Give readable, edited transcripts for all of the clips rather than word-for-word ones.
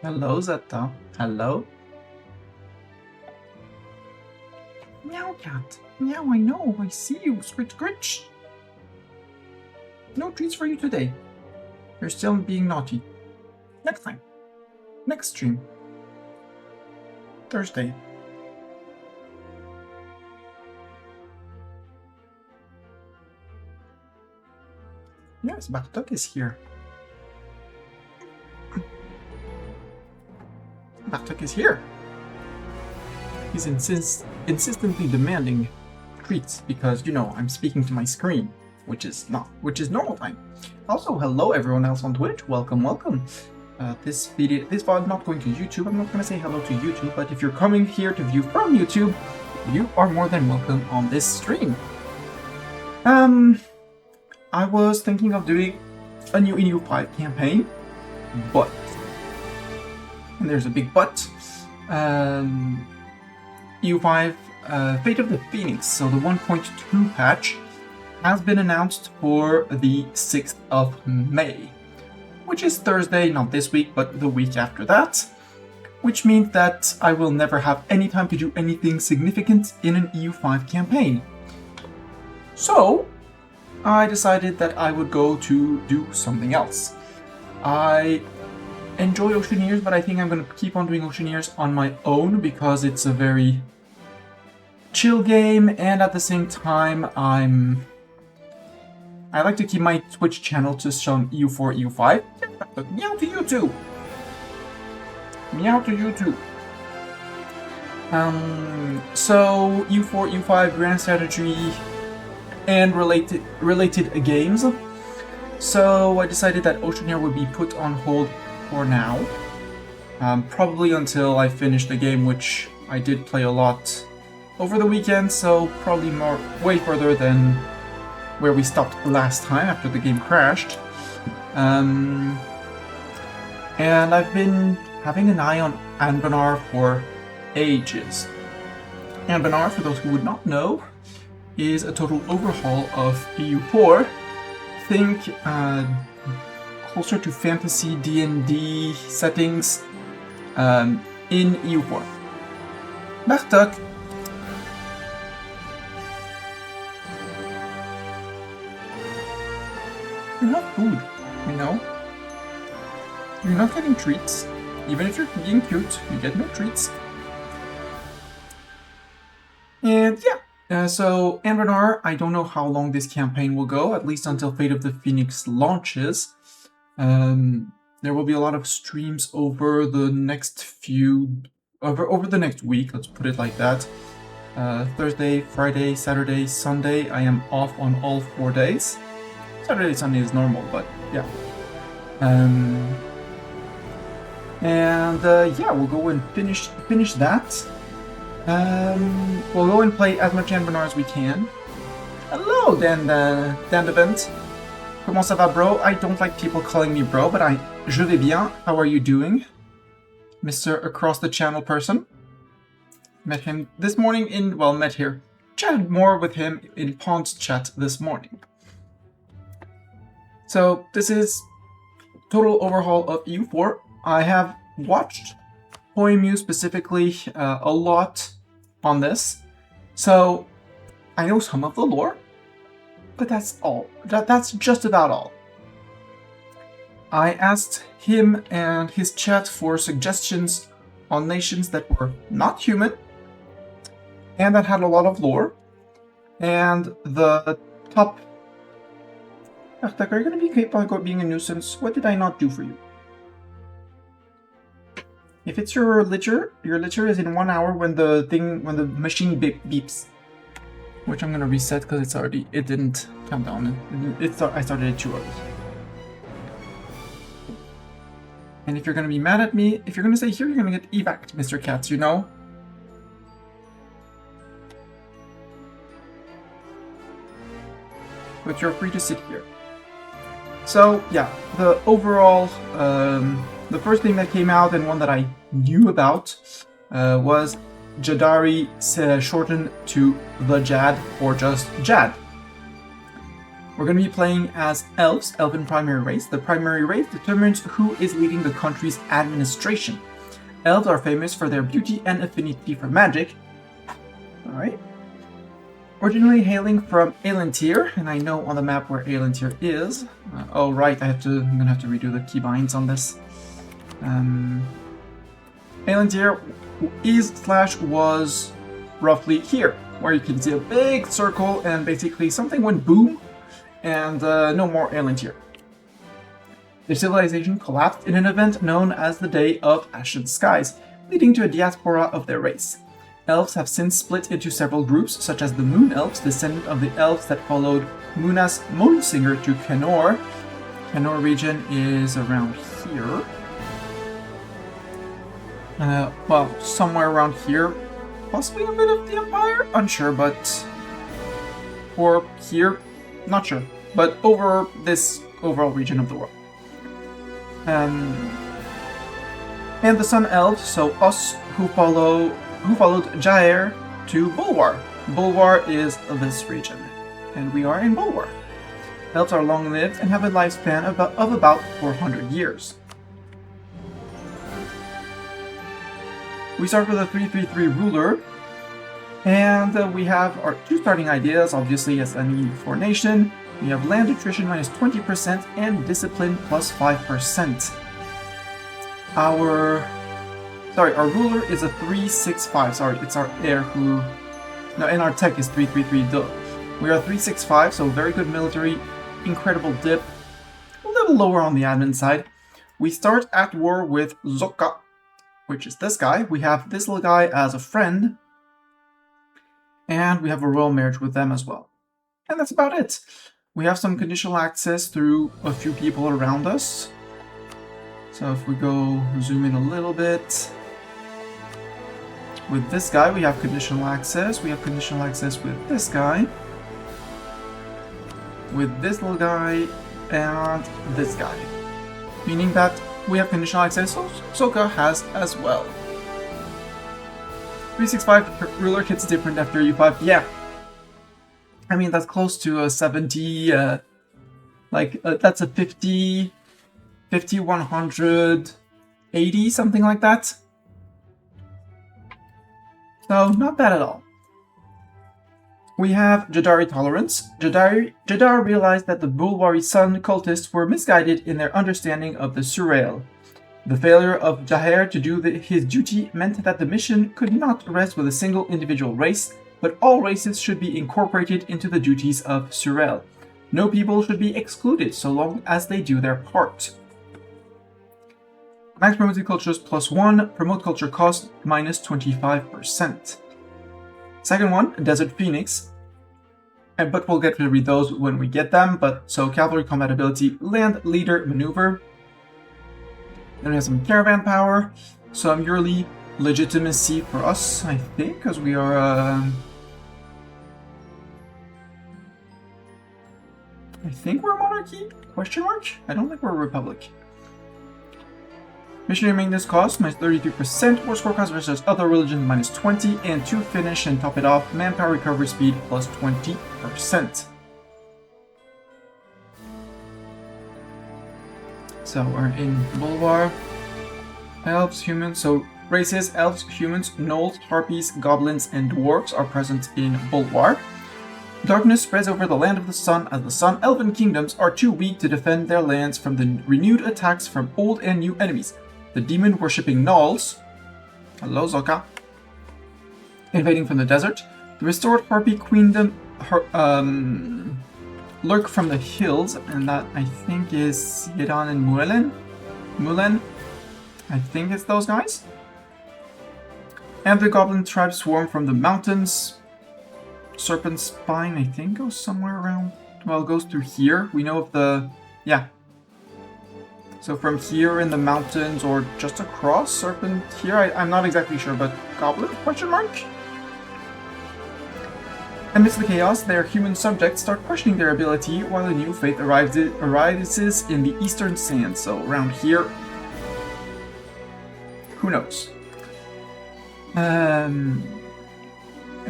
Hello, Zeta. Hello? Meow, cat. Meow, I know. I see you. Scritch, scritch. No treats for you today. You're still being naughty. Next time. Next stream. Thursday. Yes, Bartok is here. Bartok is here. He's insistently demanding treats because, you know, I'm speaking to my screen, which is normal time. Also, hello everyone else on Twitch. Welcome, welcome. This VOD is not going to YouTube. I'm not going to say hello to YouTube, but if you're coming here to view from YouTube, you are more than welcome on this stream. I was thinking of doing a new E05 campaign, but, and there's a big but, E05 Fate of the Phoenix, so the 1.2 patch, has been announced for the 6th of May, which is Thursday, not this week, but the week after that, which means that I will never have any time to do anything significant in an EU5 campaign. So, I decided that I would go to do something else. I enjoy Oceaneers, but I think I'm going to keep on doing Oceaneers on my own because it's a very chill game, and at the same time I like to keep my Twitch channel just on EU4, EU5. But meow to you too! Meow to you too! So EU4, EU5 Grand Strategy and related games. So I decided that Oceaneer would be put on hold for now. Probably until I finish the game, which I did play a lot over the weekend, so probably way further than where we stopped last time after the game crashed. And I've been having an eye on Anbennar for ages. Anbennar, for those who would not know, is a total overhaul of EU4. Think closer to fantasy D&D settings in EU4. Bartok. You have food, you know? You're not getting treats. Even if you're being cute, you get no treats. And yeah. So, Anbennar, I don't know how long this campaign will go, at least until Fate of the Phoenix launches. There will be a lot of streams over the next over the next week, let's put it like that. Thursday, Friday, Saturday, Sunday, I am off on all 4 days. Saturday, Sunday is normal, but yeah. Yeah, we'll go and finish that. We'll go and play as much Anbennar as we can. Hello, Dandevent. Comment ça va, bro? I don't like people calling me bro, but je vais bien. How are you doing, Mr. Across the Channel person? Met him this morning met here. Chatted more with him in Pond's chat this morning. So, this is total overhaul of EU4. I have watched Poemu specifically a lot on this, so I know some of the lore, but that's all. That's just about all. I asked him and his chat for suggestions on nations that were not human and that had a lot of lore, and the top... Bartok, are you going to be capable of being a nuisance? What did I not do for you? If it's your litter is in 1 hour when the machine beeps. Which I'm gonna reset because it didn't count down. I started it too early. And if you're gonna be mad at me, if you're gonna stay here, you're gonna get evac'd, Mr. Katz, you know? But you're free to sit here. So, yeah, the overall, the first thing that came out and one that I knew about was Jaddari shortened to the Jad or just Jad. We're going to be playing as elves, elven primary race. The primary race determines who is leading the country's administration. Elves are famous for their beauty and affinity for magic. Alright. Originally hailing from Elantir, and I know on the map where Elantir is. Oh right, I'm gonna have to redo the keybinds on this. Elantir was roughly here, where you can see a big circle and basically something went boom, and no more Elantir. The civilization collapsed in an event known as the Day of Ashen Skies, leading to a diaspora of their race. Elves have since split into several groups, such as the Moon Elves, descendant of the elves that followed Muna's Moonsinger to Kenor. Kenor region is around here. Well, somewhere around here. Possibly a bit of the Empire? Unsure, but... Or here? Not sure. But over this overall region of the world. And the Sun Elves, so us who followed Jair to Bulwar. Bulwar is this region, and we are in Bulwar. Elves are long-lived and have a lifespan of about 400 years. We start with a 3-3-3 ruler, and we have our two starting ideas, obviously, as any formation. We have land attrition minus 20% and discipline plus 5%. Our ruler is a 3-6-5. Sorry, it's our heir who... No, and our tech is 3-3-3. Duh. We are 3-6-5, so very good military, incredible dip. A little lower on the admin side. We start at war with Zoka, which is this guy. We have this little guy as a friend. And we have a royal marriage with them as well. And that's about it. We have some conditional access through a few people around us. So if we go zoom in a little bit. With this guy, we have conditional access. We have conditional access with this guy. With this little guy. And this guy. Meaning that we have conditional access, so Soka has as well. 365 ruler hits different after U5. Yeah. I mean, that's close to a 70, that's a 50, 100, 80, something like that. So, not bad at all. We have Jaddari tolerance. Jaddar realized that the Bulwari Sun cultists were misguided in their understanding of the Surail. The failure of Jair to do his duty meant that the mission could not rest with a single individual race, but all races should be incorporated into the duties of Surail. No people should be excluded so long as they do their part. Max promoted cultures +1, promote culture cost minus 25%. Second one, Desert Phoenix. But we'll get to read those when we get them. So cavalry combat ability, land leader maneuver. Then we have some caravan power, some yearly legitimacy for us, I think, because we are I think we're a monarchy? Question mark? I don't think we're a republic. Missionary maintenance cost minus 33%, war score cost versus other religions minus 20, and to finish and top it off, manpower recovery speed plus 20%. So we're in Bulwar. Elves, humans, so races, elves, humans, gnolls, harpies, goblins, and dwarves are present in Bulwar. Darkness spreads over the land of the sun as the Sun Elven kingdoms are too weak to defend their lands from the renewed attacks from old and new enemies. The demon-worshipping gnolls, hello Zoka, invading from the desert. The restored harpy queendom lurk from the hills, and that I think is Yedan and Mulen. I think it's those guys. And the goblin tribe swarm from the mountains. Serpent Spine, I think, goes somewhere around... Well, it goes through here. We know of the... Yeah. So from here in the mountains, or just across Serpent here, I'm not exactly sure, but Goblin? Question mark? Amidst the chaos, their human subjects start questioning their ability while a new faith arises in the eastern sands. So around here... Who knows?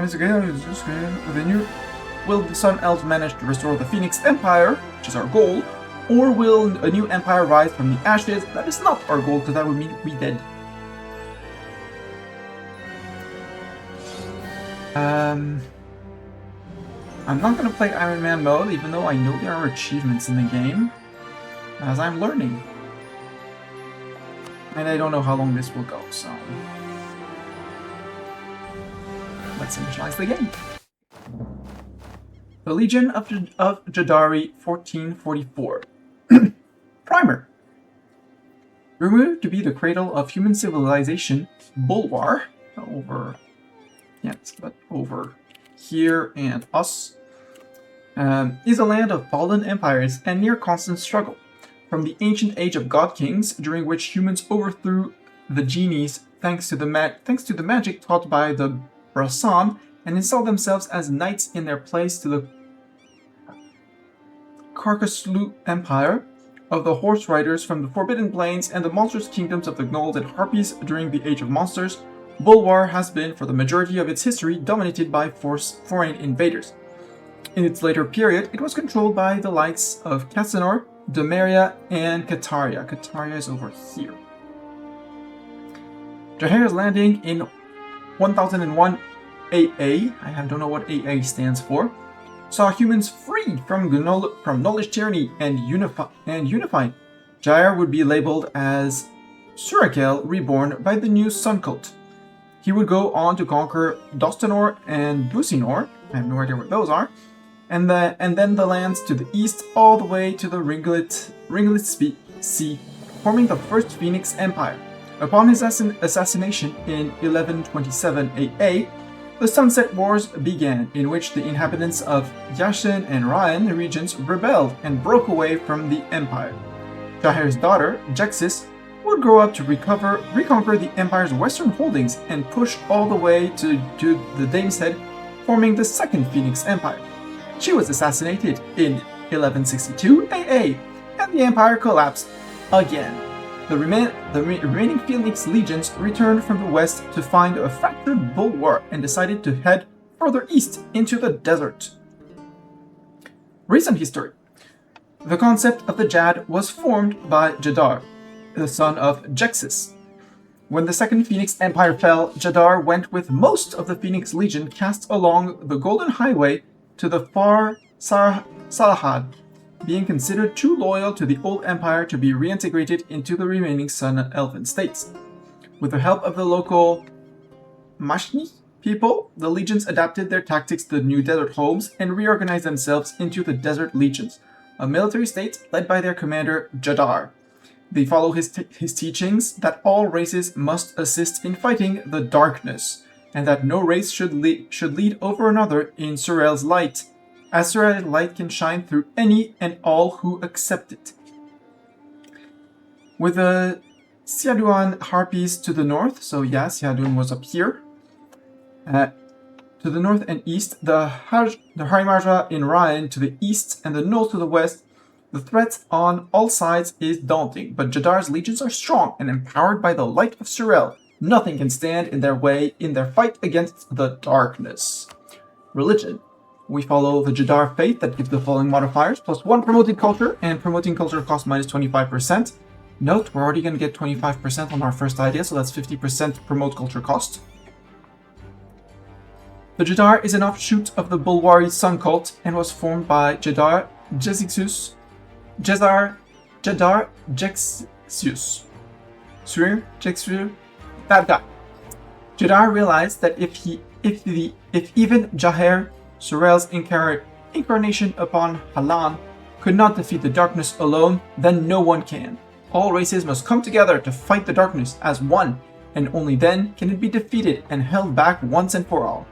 It's okay, it's just good. will the Sun Elves manage to restore the Phoenix Empire, which is our goal, or will a new empire rise from the ashes? That is not our goal, because that would mean we dead. I'm not going to play Iron Man mode, even though I know there are achievements in the game, as I'm learning. And I don't know how long this will go, so let's initialize the game. The Legion of Jaddari, 1444. Primer. Rumored to be the cradle of human civilization, Bulwar, over here and us, is a land of fallen empires and near constant struggle. From the ancient age of god kings, during which humans overthrew the genies thanks to the magic taught by the Brasan, and installed themselves as knights in their place, to the Carcaslu Empire of the Horse Riders from the Forbidden Plains and the monstrous kingdoms of the Gnolls and Harpies during the Age of Monsters, Bulwar has been, for the majority of its history, dominated by foreign invaders. In its later period, it was controlled by the likes of Casanor, Domeria, and Kataria. Kataria is over here. Jahar's landing in 1001 AA, I don't know what AA stands for, saw humans freed from knowledge tyranny and unified. Jair would be labeled as Surakel, reborn by the new Sun Cult. He would go on to conquer Dostanor and Businor, I have no idea what those are, and then the lands to the east all the way to the Ringlet Sea, forming the First Phoenix Empire. Upon his assassination in 1127 AA, the Sunset Wars began, in which the inhabitants of Yashin and Ryan regions rebelled and broke away from the empire. Jahar's daughter, Jexis, would grow up to reconquer the empire's western holdings and push all the way to the Dame's Head, forming the Second Phoenix Empire. She was assassinated in 1162 AA, and the empire collapsed again. The remaining Phoenix legions returned from the west to find a fractured Bulwar and decided to head further east into the desert. Recent history. The concept of the Jad was formed by Jaddar, the son of Jexis. When the Second Phoenix Empire fell, Jaddar went with most of the Phoenix Legion cast along the Golden Highway to the far Salahad, being considered too loyal to the old empire to be reintegrated into the remaining Sun Elven states. With the help of the local Mashni people, the legions adapted their tactics to the new desert homes and reorganized themselves into the Desert Legions, a military state led by their commander Jaddar. They follow his teachings that all races must assist in fighting the darkness, and that no race should lead over another in Surel's light, as Surel's light can shine through any and all who accept it. With the Siaduan Harpies to the north, so yeah, Siaduan was up here, to the north and east, the Harimarja in Ryan to the east, and the Gnolls to the west, the threat on all sides is daunting, but Jaddar's legions are strong and empowered by the light of Surel. Nothing can stand in their way in their fight against the darkness. Religion. We follow the Jaddar faith that gives the following modifiers: +1 promoting culture, and promoting culture costs -25%. Note, we're already going to get 25% on our first idea, so that's 50% promote culture cost. The Jaddar is an offshoot of the Bulwari Sun Cult and was formed by Jaddar Jexius. Jaddar Jexius. That guy. Jaddar realized that if even Jaher, Surel's incarnation upon Halan, could not defeat the darkness alone, then no one can. All races must come together to fight the darkness as one, and only then can it be defeated and held back once and for all.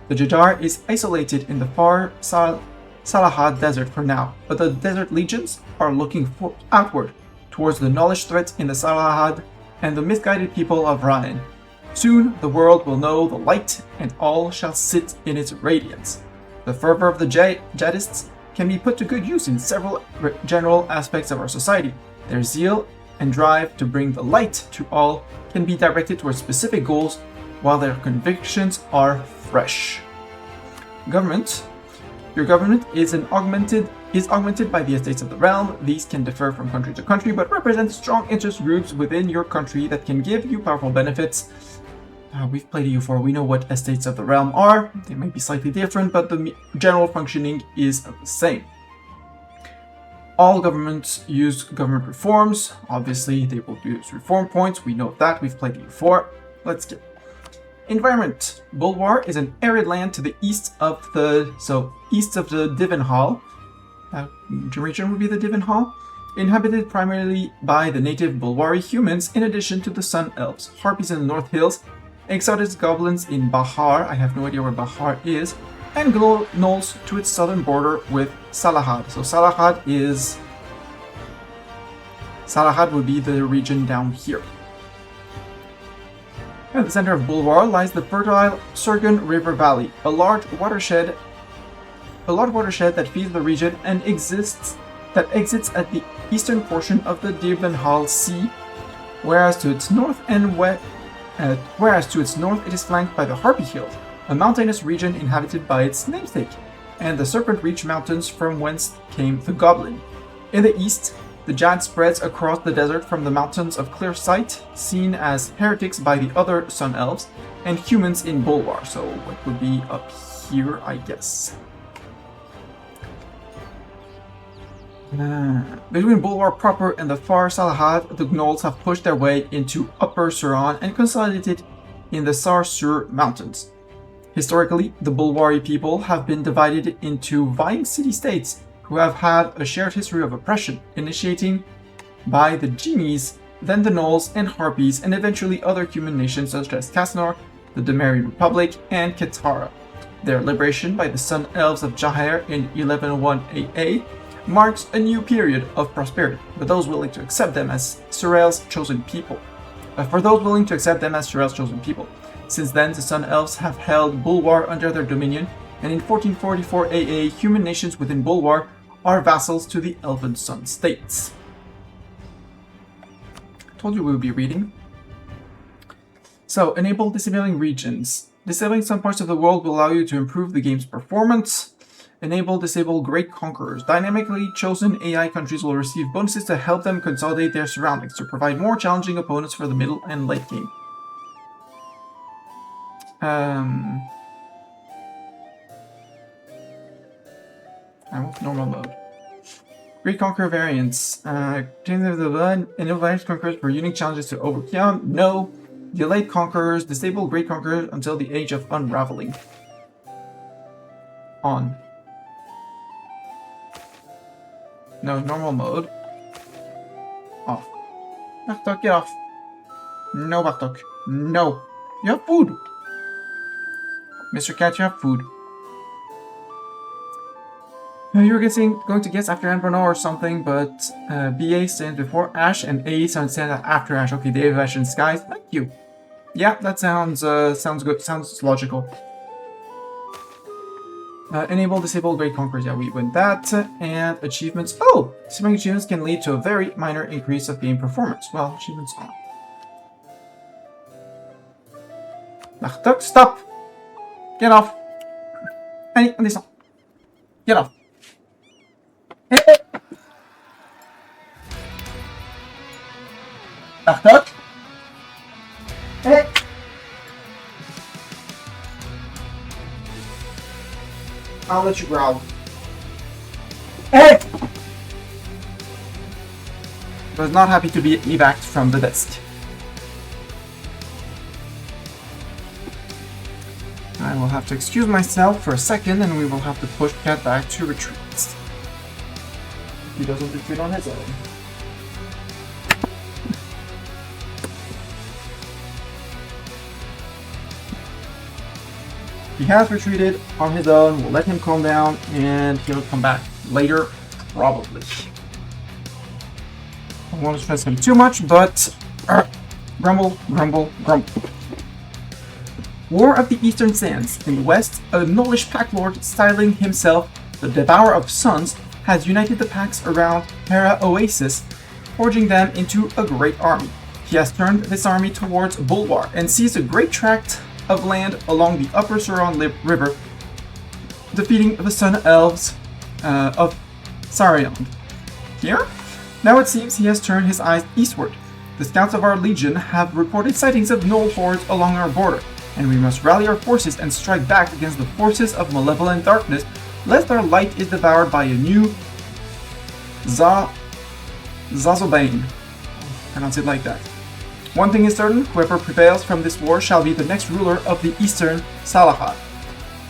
The Jaddar is isolated in the far Salahad desert for now, but the desert legions are looking outward towards the knowledge threat in the Salahad and the misguided people of Ryan. Soon the world will know the light, and all shall sit in its radiance. The fervor of the Jadists can be put to good use in several general aspects of our society. Their zeal and drive to bring the light to all can be directed towards specific goals, while their convictions are fresh. Government. Your government is augmented by the estates of the realm. These can differ from country to country, but represent strong interest groups within your country that can give you powerful benefits. We've played EU4, we know what estates of the realm are. They may be slightly different, but the general functioning is the same. All governments use government reforms. Obviously, they will use reform points. We know that. We've played EU4. Let's get environment. Bulwar is an arid land to the east of the Divenhall. Which region would be the Divenhall? Inhabited primarily by the native Bulwari humans, in addition to the Sun Elves, Harpies in the North Hills, Exotic goblins in Bahar. I have no idea where Bahar is. And gnolls to its southern border with Salahad. So Salahad would be the region down here. At the center of Bulwar lies the fertile Surgun River Valley, a large watershed that feeds the region and exits at the eastern portion of the Divenhall Sea, whereas to its north it is flanked by the Harpy Hills, a mountainous region inhabited by its namesake, and the Serpent Reach Mountains from whence came the Goblin. In the east, the Jad spreads across the desert from the Mountains of Clear Sight, seen as heretics by the other Sun Elves, and humans in Bulwar, so what would be up here, I guess. Between Bulwar proper and the far Salahad, the gnolls have pushed their way into Upper Suran and consolidated in the Sar-Sur Mountains. Historically, the Bulwari people have been divided into vying city-states who have had a shared history of oppression, initiating by the Genies, then the Gnolls and Harpies, and eventually other human nations such as Kasnor, the Demari Republic, and Ketara. Their liberation by the Sun Elves of Jaher in 1101 AA marks a new period of prosperity for those willing to accept them as Surreal's chosen people. Since then, the Sun Elves have held Bulwar under their dominion, and in 1444 AA, human nations within Bulwar are vassals to the Elven Sun states. Told you we would be reading. So, enable disabling regions. Disabling some parts of the world will allow you to improve the game's performance. Disable Great Conquerors. Dynamically chosen AI countries will receive bonuses to help them consolidate their surroundings to provide more challenging opponents for the middle and late game. I want normal mode. Great Conqueror variants. Enable variant conquerors for unique challenges to overcome. No. Delayed Conquerors. Disable Great Conquerors until the Age of Unraveling. On. No, normal mode. Off. Bartok, get off. No, Bartok. No. You have food. Mr. Cat, you have food. You were going to guess after Anbennar or something, but BA stands before Ash and A stands after Ash. Okay, Day of Ash and Skies. Thank you. Yeah, that sounds good. Sounds logical. Enable Disable Great Conquerors. Yeah, we went that. And achievements. Oh! Disabling achievements can lead to a very minor increase of game performance. Well, achievements on. Bartok, stop! Get off! Allez, on descend. Get off. Hey! Bartok! Hey! I'll let you growl. Hey! I was not happy to be evac from the desk. I will have to excuse myself for a second and we will have to push Cat back to retreat. He doesn't retreat on his own. He has retreated on his own. We'll let him calm down and he'll come back later, probably. I don't want to stress him too much, but grumble, grumble, grumble. War of the Eastern Sands. In the west, a gnollish pack lord styling himself the Devourer of Suns has united the packs around Hera Oasis, forging them into a great army. He has turned this army towards Bulwar and seized a great tract of land along the upper Suran River defeating the Sun Elves of Sarion. Here? Now it seems he has turned his eyes eastward. The scouts of our legion have reported sightings of gnoll hordes along our border, and we must rally our forces and strike back against the forces of malevolent darkness, lest our light is devoured by a new Zazobane. Pronounce it like that. One thing is certain, whoever prevails from this war shall be the next ruler of the Eastern Salahad.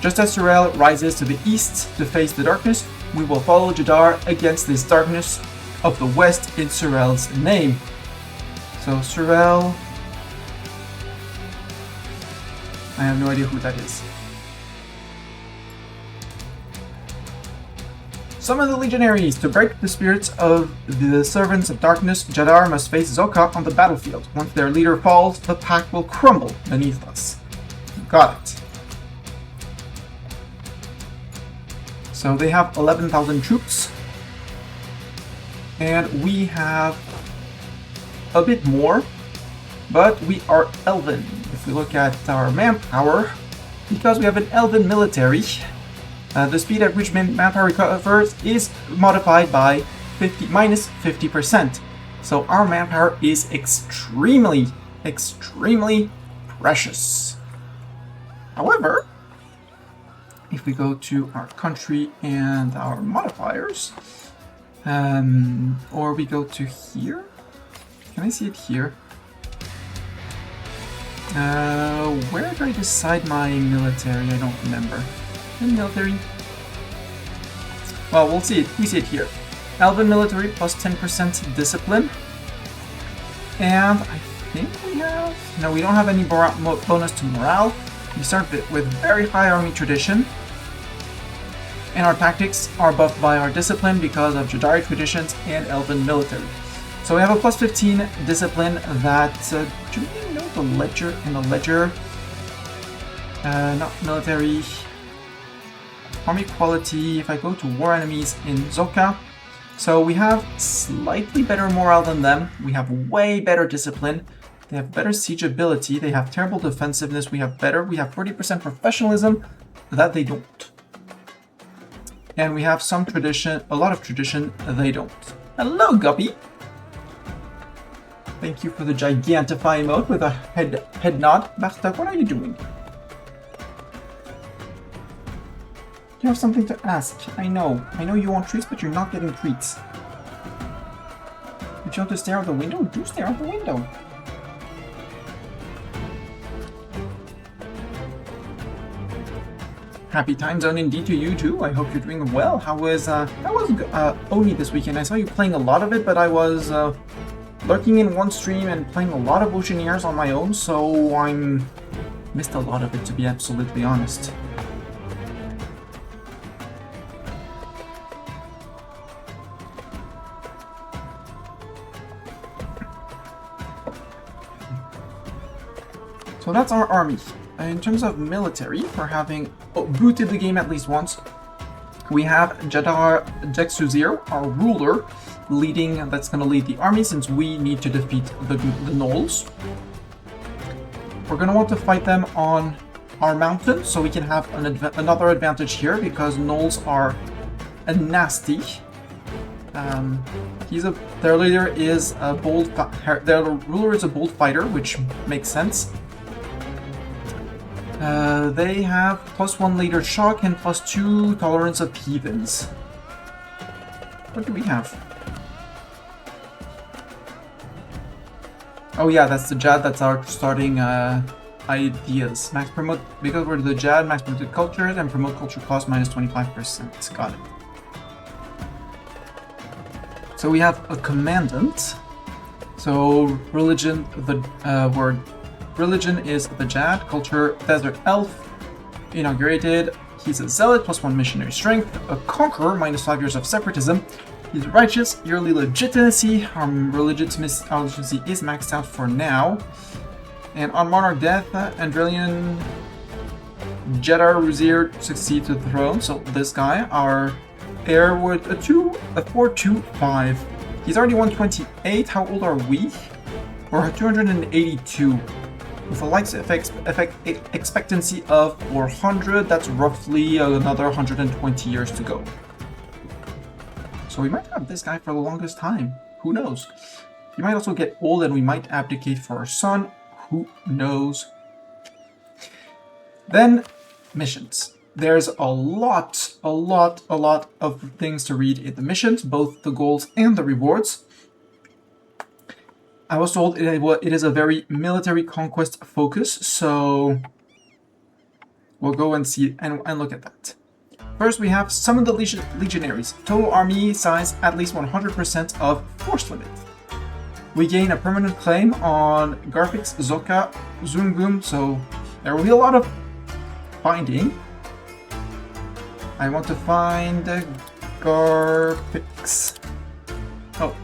Just as Surel rises to the east to face the darkness, we will follow Jaddar against this darkness of the west in Surel's name. So Surel... I have no idea who that is. Summon the legionaries! To break the spirits of the servants of darkness, Jaddar must face Zoka on the battlefield. Once their leader falls, the pack will crumble beneath us. Got it. So they have 11,000 troops. And we have a bit more, but we are Elven. If we look at our manpower, because we have an Elven military, the speed at which manpower recovers is modified by minus 50%. So our manpower is extremely precious. However, if we go to our country and our modifiers, or we go to here, can I see it here? Where did I decide my military? I don't remember. Military. Well, we'll see it. We see it here. Elven military plus 10% discipline. And I think we have... No, we don't have any bonus to morale. We start with very high army tradition. And our tactics are buffed by our discipline because of Jaddari traditions and Elven military. So we have a plus 15 discipline that... do we know the ledger in the ledger? Not military... Army quality, if I go to war enemies in Zoka, so we have slightly better morale than them, we have way better discipline, they have better siege ability, they have terrible defensiveness, we have 40% professionalism, that they don't. And we have some tradition, a lot of tradition, they don't. Hello, Guppy! Thank you for the Gigantify emote with a head nod. Bartak, what are you doing? You have something to ask. I know you want treats, but you're not getting treats. Would you want to stare out the window? Do stare out the window. Happy time zone indeed to you too. I hope you're doing well. How was Oni this weekend? I saw you playing a lot of it, but I was lurking in one stream and playing a lot of Oceaneers on my own, so I'm missed a lot of it, to be absolutely honest. So that's our army. In terms of military, we're having booted the game at least once. We have Jaddar Jexuzir, our ruler, that's going to lead the army since we need to defeat the gnolls. We're going to want to fight them on our mountain so we can have another advantage here because gnolls are nasty. Their leader is a bold. Their ruler is a bold fighter, which makes sense. They have +1 leader shock and +2 tolerance of heathens. What do we have? Oh yeah, that's the Jad, that's our starting ideas. Max promote, because we're the Jad, max promoted cultures and promote culture cost -25%. Got it. So we have a commandant. So religion, religion is the Jad, culture desert elf, inaugurated. He's a zealot, +1 missionary strength, a conqueror, -5 years of separatism. He's righteous, yearly legitimacy. Our legitimacy is maxed out for now. And on monarch death, Andrelian Jaddar Ruzir succeeds to the throne. So this guy, our heir with a 425. He's already 128. How old are we? We're 282. With a life expectancy of 400, that's roughly another 120 years to go. So we might have this guy for the longest time. Who knows? He might also get old and we might abdicate for our son. Who knows? Then, missions. There's a lot of things to read in the missions, both the goals and the rewards. I was told it is a very military conquest focus, so we'll go and see and look at that. First, we have summon the legionaries. Total army size at least 100% of force limit. We gain a permanent claim on Garpix, Zoka, Zungum, so there will be a lot of finding. I want to find Garpix. Oh.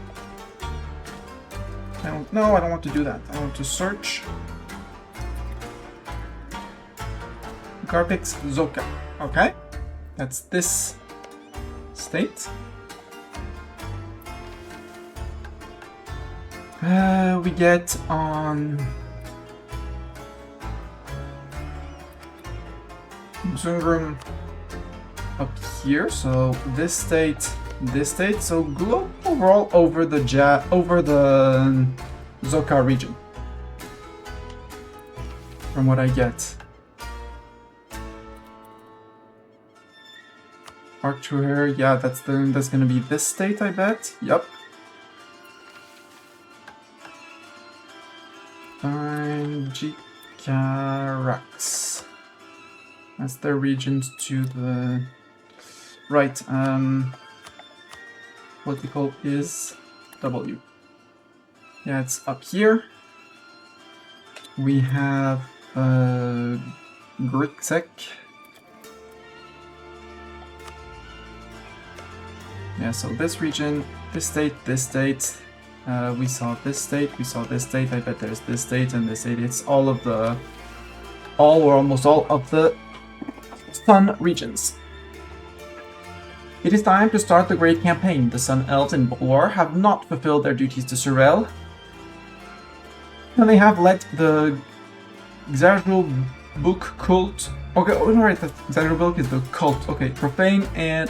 I don't want to do that. I want to search Garpix Zoka. Okay. That's this state. We get on Zungrum up here, so this state, so globe overall over the Zoka region. From what I get. Archer, yeah, that's gonna be this state, I bet. Yep. Jikarax. That's their regions to the right. What we call is W. Yeah, it's up here. We have Grixek. Yeah, so this region, this state, we saw this state, I bet there's this state and this state. It's all or almost all of the Sun regions. It is time to start the Great Campaign. The Sun Elves in Bulwar have not fulfilled their duties to Sorel, and they have let the Xarubuk cult... Okay, oh, right, the Xarubuk is the cult. Okay, profane and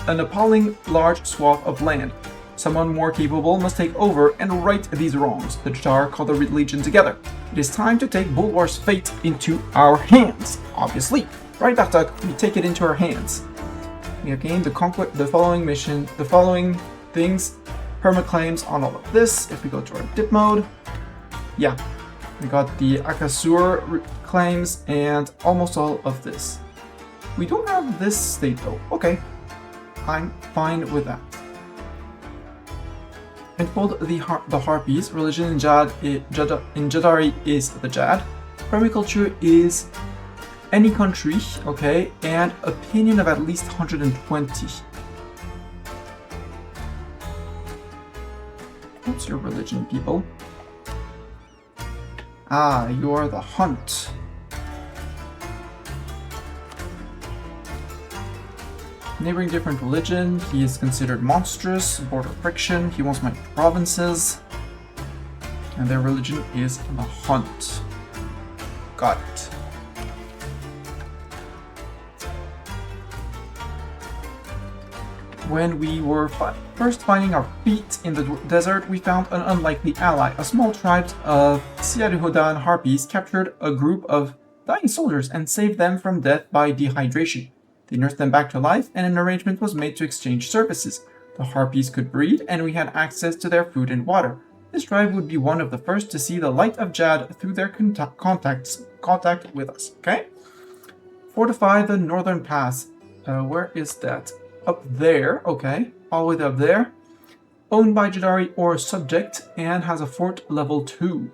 an appalling large swath of land. Someone more capable must take over and right these wrongs. The Jaddari call the Legion together. It is time to take Bulwar's fate into our hands. Obviously. Right, Datuk, we take it into our hands. We have gained the following mission, the following things, perma-claims on all of this. If we go to our dip mode, yeah, we got the Akasur claims and almost all of this. We don't have this state though. Okay, I'm fine with that. Enfold the Harpies. Religion in Jaddari is the Jad. Permaculture is any country, okay, and opinion of at least 120. What's your religion, people? Ah, you're the Hunt. Neighboring different religion, he is considered monstrous, border friction, he wants my provinces, and their religion is the Hunt. Got it. When we were first finding our feet in the desert, we found an unlikely ally. A small tribe of Siaruhodan Harpies captured a group of dying soldiers and saved them from death by dehydration. They nursed them back to life, and an arrangement was made to exchange services. The Harpies could breed, and we had access to their food and water. This tribe would be one of the first to see the light of Jad through their contact with us. Okay? Fortify the northern pass. Where is that? Up there, okay, all the way up there. Owned by Jaddari or subject, and has a fort level 2.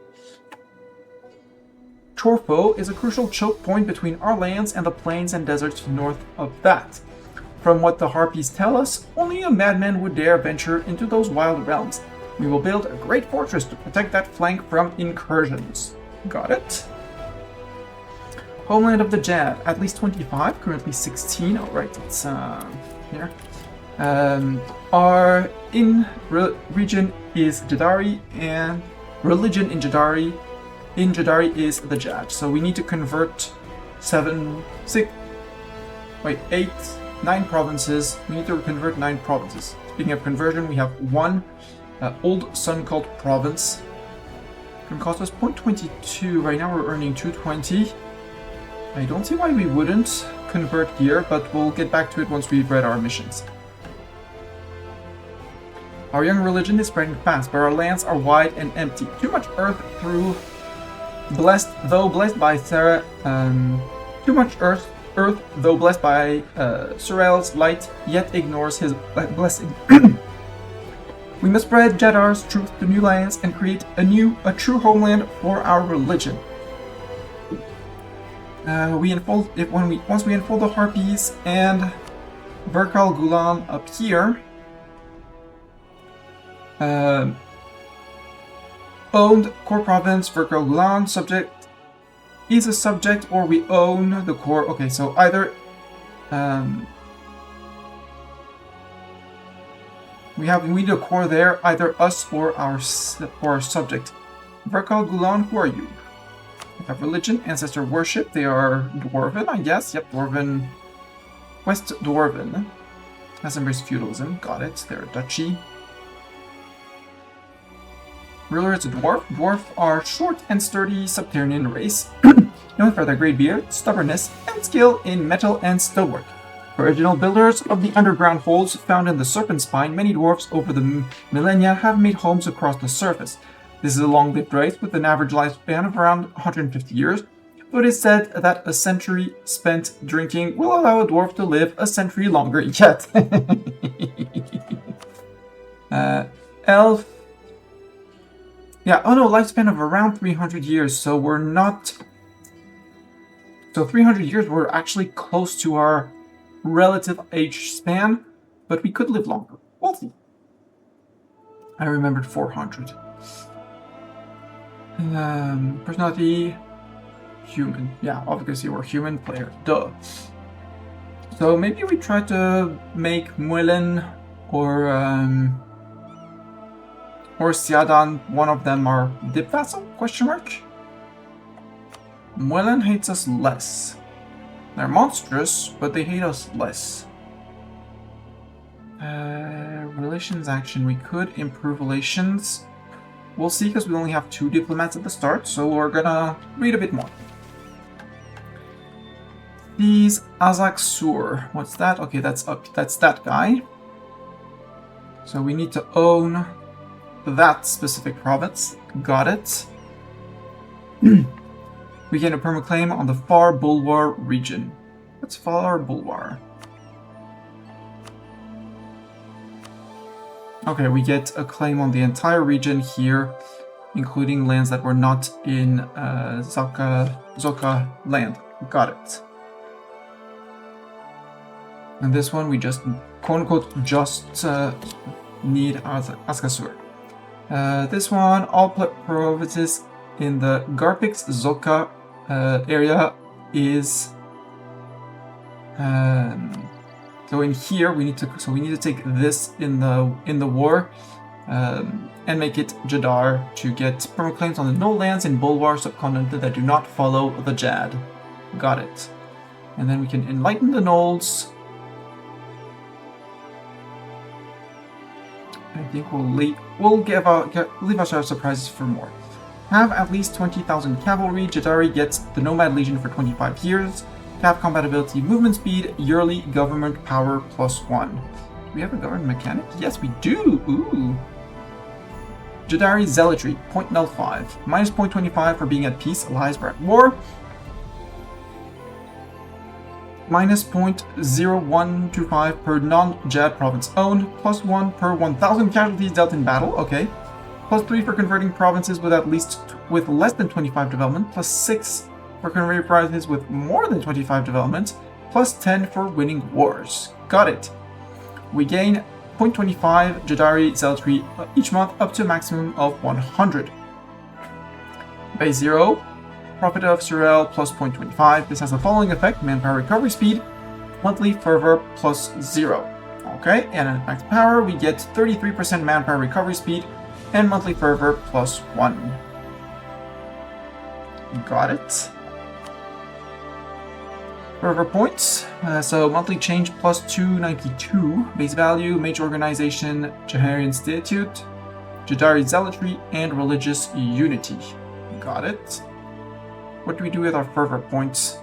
Chorfo is a crucial choke point between our lands and the plains and deserts north of that. From what the Harpies tell us, only a madman would dare venture into those wild realms. We will build a great fortress to protect that flank from incursions. Got it? Homeland of the Jad, at least 25, currently 16. Alright, it's here. Our region is Jaddari, and religion in Jaddari in Jaddari is the Jad. So we need to convert 9 provinces. We need to convert 9 provinces. Speaking of conversion, we have one Old Sun Cult province. It can cost us 0.22. Right now we're earning 220. I don't see why we wouldn't convert here, but we'll get back to it once we've read our missions. Our young religion is spreading fast, but our lands are wide and empty. Too much earth blessed by Sarah. Too much earth, though blessed by Sorel's light, yet ignores his blessing. We must spread Jaddar's truth to new lands and create a true homeland for our religion. Once we unfold the Harpies and Verkal Gulan up here, owned core province Verkal Gulan subject is a subject, or we own the core. Okay, so either we need a core there, either us or our subject. Verkal Gulan, who are you? We have religion, ancestor worship. They are Dwarven, I guess. Yep, Dwarven. West Dwarven. Has embraced feudalism. Got it. They're a duchy. Ruler is a dwarf. Dwarf are short and sturdy subterranean race, known for their great beard, stubbornness, and skill in metal and stonework. Original builders of the underground holes found in the serpent spine, many dwarfs over the millennia have made homes across the surface. This is a long-lived race with an average lifespan of around 150 years, but it is said that a century spent drinking will allow a dwarf to live a century longer yet. Elf. Yeah, oh no, lifespan of around 300 years, so we're not... So 300 years, we're actually close to our relative age span, but we could live longer. We'll see. I remembered 400. Personality, human. Yeah, obviously we're human player. Duh. So maybe we try to make Muelen or Siadan, one of them, our dip vassal? Question mark? Muelen hates us less. They're monstrous, but they hate us less. Relations action. We could improve relations. We'll see, because we only have 2 diplomats at the start, so we're gonna read a bit more. These Azak Sur. What's that? Okay, that's that guy. So we need to own that specific province. Got it. We gain a permaclaim on the Far Bulwar region. What's Far Bulwar? Okay, we get a claim on the entire region here, including lands that were not in Zoka land. Got it. And this one we just, quote-unquote, need Askasur. This one, all provinces in the Garpix Zoka area is... So in here we need to take this in the war and make it Jaddar to get permaclaims on the no lands in Bulwar subcontinent that do not follow the Jad. Got it. And then we can enlighten the Knolls. I think we'll leave ourselves surprises for more. Have at least 20,000 cavalry. Jaddari gets the Nomad Legion for 25 years. Cap compatibility, movement speed, yearly government power +1. Do we have a government mechanic? Yes, we do! Ooh! Jaddari Zealotry, 0.05. Minus 0.25 for being at peace, allies are at war. Minus 0.0125 per non-Jad province owned. +1 per 1,000 casualties dealt in battle. Okay. +3 for converting provinces with less than 25 development. +6 for converting provinces with more than 25 development. +10 for winning wars. Got it. We gain 0.25 Jaddari Zealotry each month up to a maximum of 100. Base 0. Profit of Surel plus 0.25. This has the following effect: manpower recovery speed, monthly fervor +0. Okay, and at max power we get 33% manpower recovery speed and monthly fervor +1. Got it. Fervor points. So monthly change plus 292. Base value, Mage Organization, Jaddari Institute, Jaddari Zealotry, and Religious Unity. Got it. What do we do with our fervor points?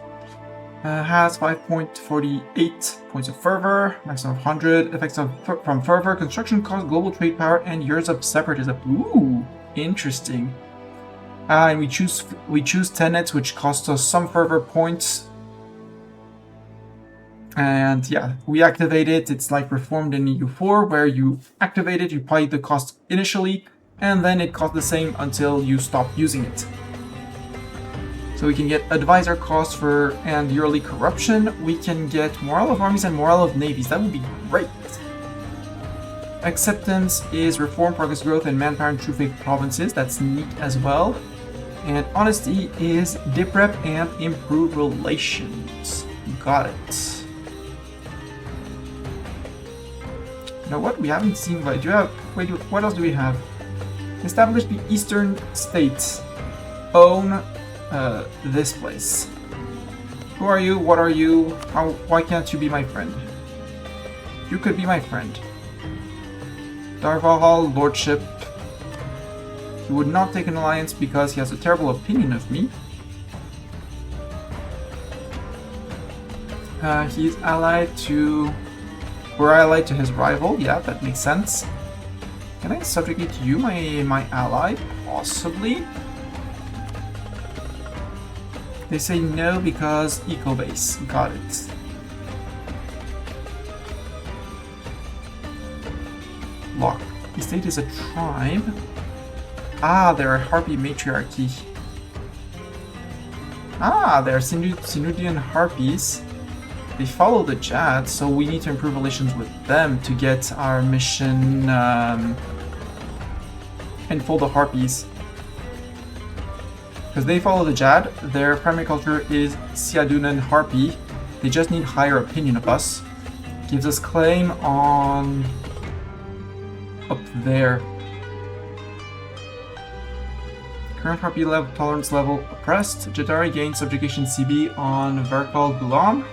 Has 5.48 points of fervor, maximum of 100, effects from fervor, construction cost, global trade power, and years of separatism. Ooh, interesting. And we choose tenets, which cost us some fervor points. And yeah, we activate it. It's like Reformed in EU4, where you activate it, you pay the cost initially, and then it costs the same until you stop using it. So we can get advisor costs and yearly corruption. We can get morale of armies and morale of navies. That would be great. Acceptance is reform, progress, growth, and manpower in true faith provinces. That's neat as well. And honesty is dip rep and improve relations. Got it. You know what? We haven't seen. Wait, what else do we have? Establish the Eastern States. Own this place. Who are you? What are you? Why can't you be my friend? You could be my friend. Darvahal Lordship. He would not take an alliance because he has a terrible opinion of me. He's allied to... We're allied to his rival. Yeah, that makes sense. Can I subjugate you, my ally? Possibly. They say no because eco-base. Got it. Lock. The state is a tribe. Ah, they're a Harpy matriarchy. Ah, they're Sinudian Harpies. They follow the Jad, so we need to improve relations with them to get our mission Enfold the Harpies. Because they follow the Jad, their primary culture is Siadunan Harpy. They just need higher opinion of us. Gives us claim on... up there. Current Harpy level, tolerance level oppressed. Jaddari gains subjugation CB on Verkal Gulam.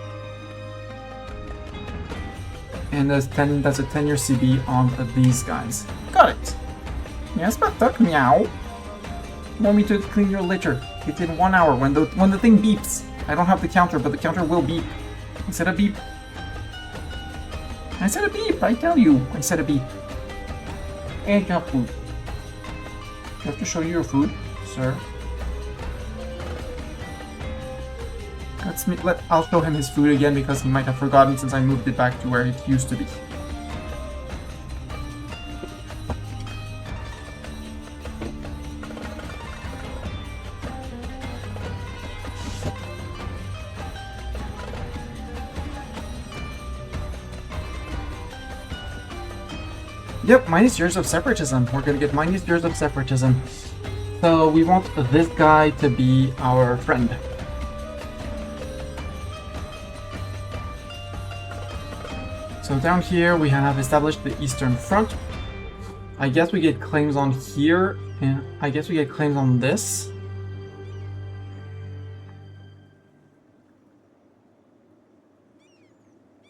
And that's a 10-year CB on these guys. Got it. Yes, but duck meow. Want me to clean your litter? It's in 1 hour when the thing beeps. I don't have the counter, but the counter will beep. I said a beep. I said a beep, I tell you. I said a beep. And you have food. You have to show you your food, sir. I'll show him his food again because he might have forgotten since I moved it back to where it used to be. Yep, minus years of separatism. We're gonna get minus years of separatism. So we want this guy to be our friend. So down here we have established the Eastern Front. I guess we get claims on here, and I guess we get claims on this.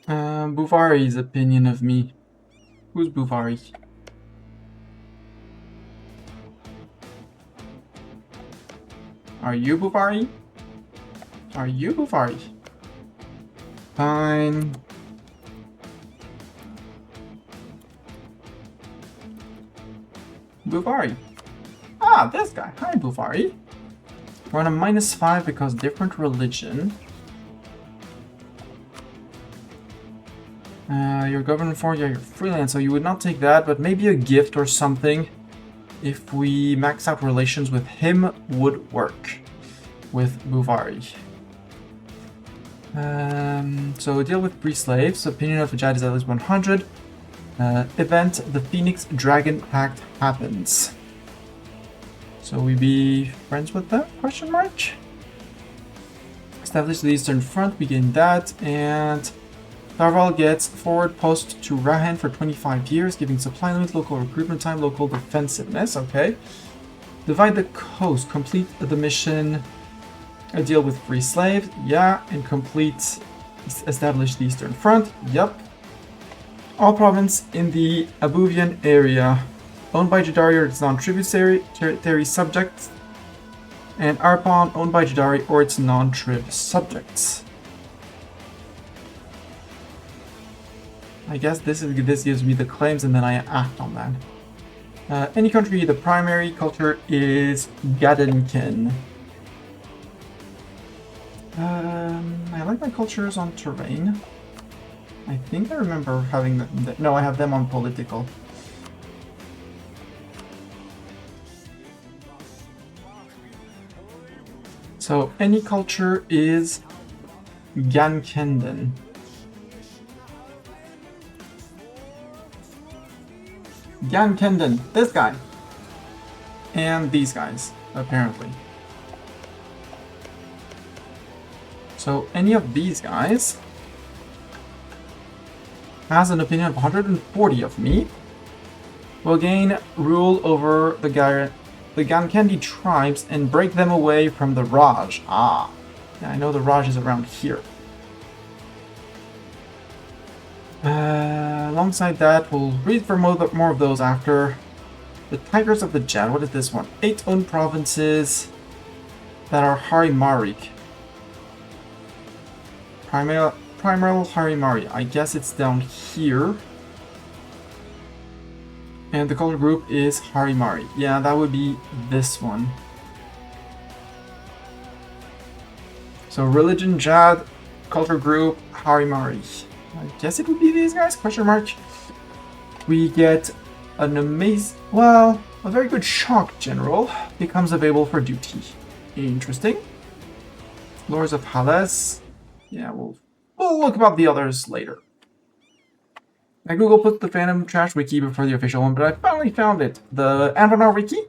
Buvari's opinion of me. Who's Buvari? Are you Buvari? Are you Buvari? Fine. Buvari. Ah, this guy. Hi, Buvari. We're on a -5 because different religion. You're governed for, yeah, you're freelance, so you would not take that, but maybe a gift or something, if we max out relations with him, would work with Buvari. So deal with free slaves. Opinion of Jad is at least 100. Event, the Phoenix Dragon Pact happens. So we be friends with them? Question mark? Establish the Eastern Front, we gain that, and Darval gets forward post to Rahan for 25 years, giving supply limit, local recruitment time, local defensiveness, okay. Divide the coast, complete the mission A deal with free slaves, yeah, and establish the Eastern Front, yep. All province in the Abuvian area, owned by Jaddari or its non-tributary subjects, and Arpon, owned by Jaddari or its non-trib subjects. I guess this gives me the claims and then I act on that. Any country, the primary culture is Gadenken. I like my cultures on terrain. I think I remember having them. No, I have them on political. So any culture is Gankenden. Gankenden, this guy. And these guys, apparently. So any of these guys has an opinion of 140 of me, will gain rule over the Gankendi tribes and break them away from the Raj. Ah, yeah, I know the Raj is around here. Alongside that, we'll read for more of those after. The Tigers of the Jad, what is this one? 8 owned provinces that are Harimarik. Primal Harimari, I guess it's down here. And the color group is Harimari. Yeah, that would be this one. So religion, Jad, culture group, Harimari. I guess it would be these guys, question mark. We get an a very good shock general becomes available for duty. Interesting. Lords of Hales. Yeah, we'll look about the others later. Now Google put the Phantom Trash Wiki before the official one, but I finally found it. The Anbennar Wiki.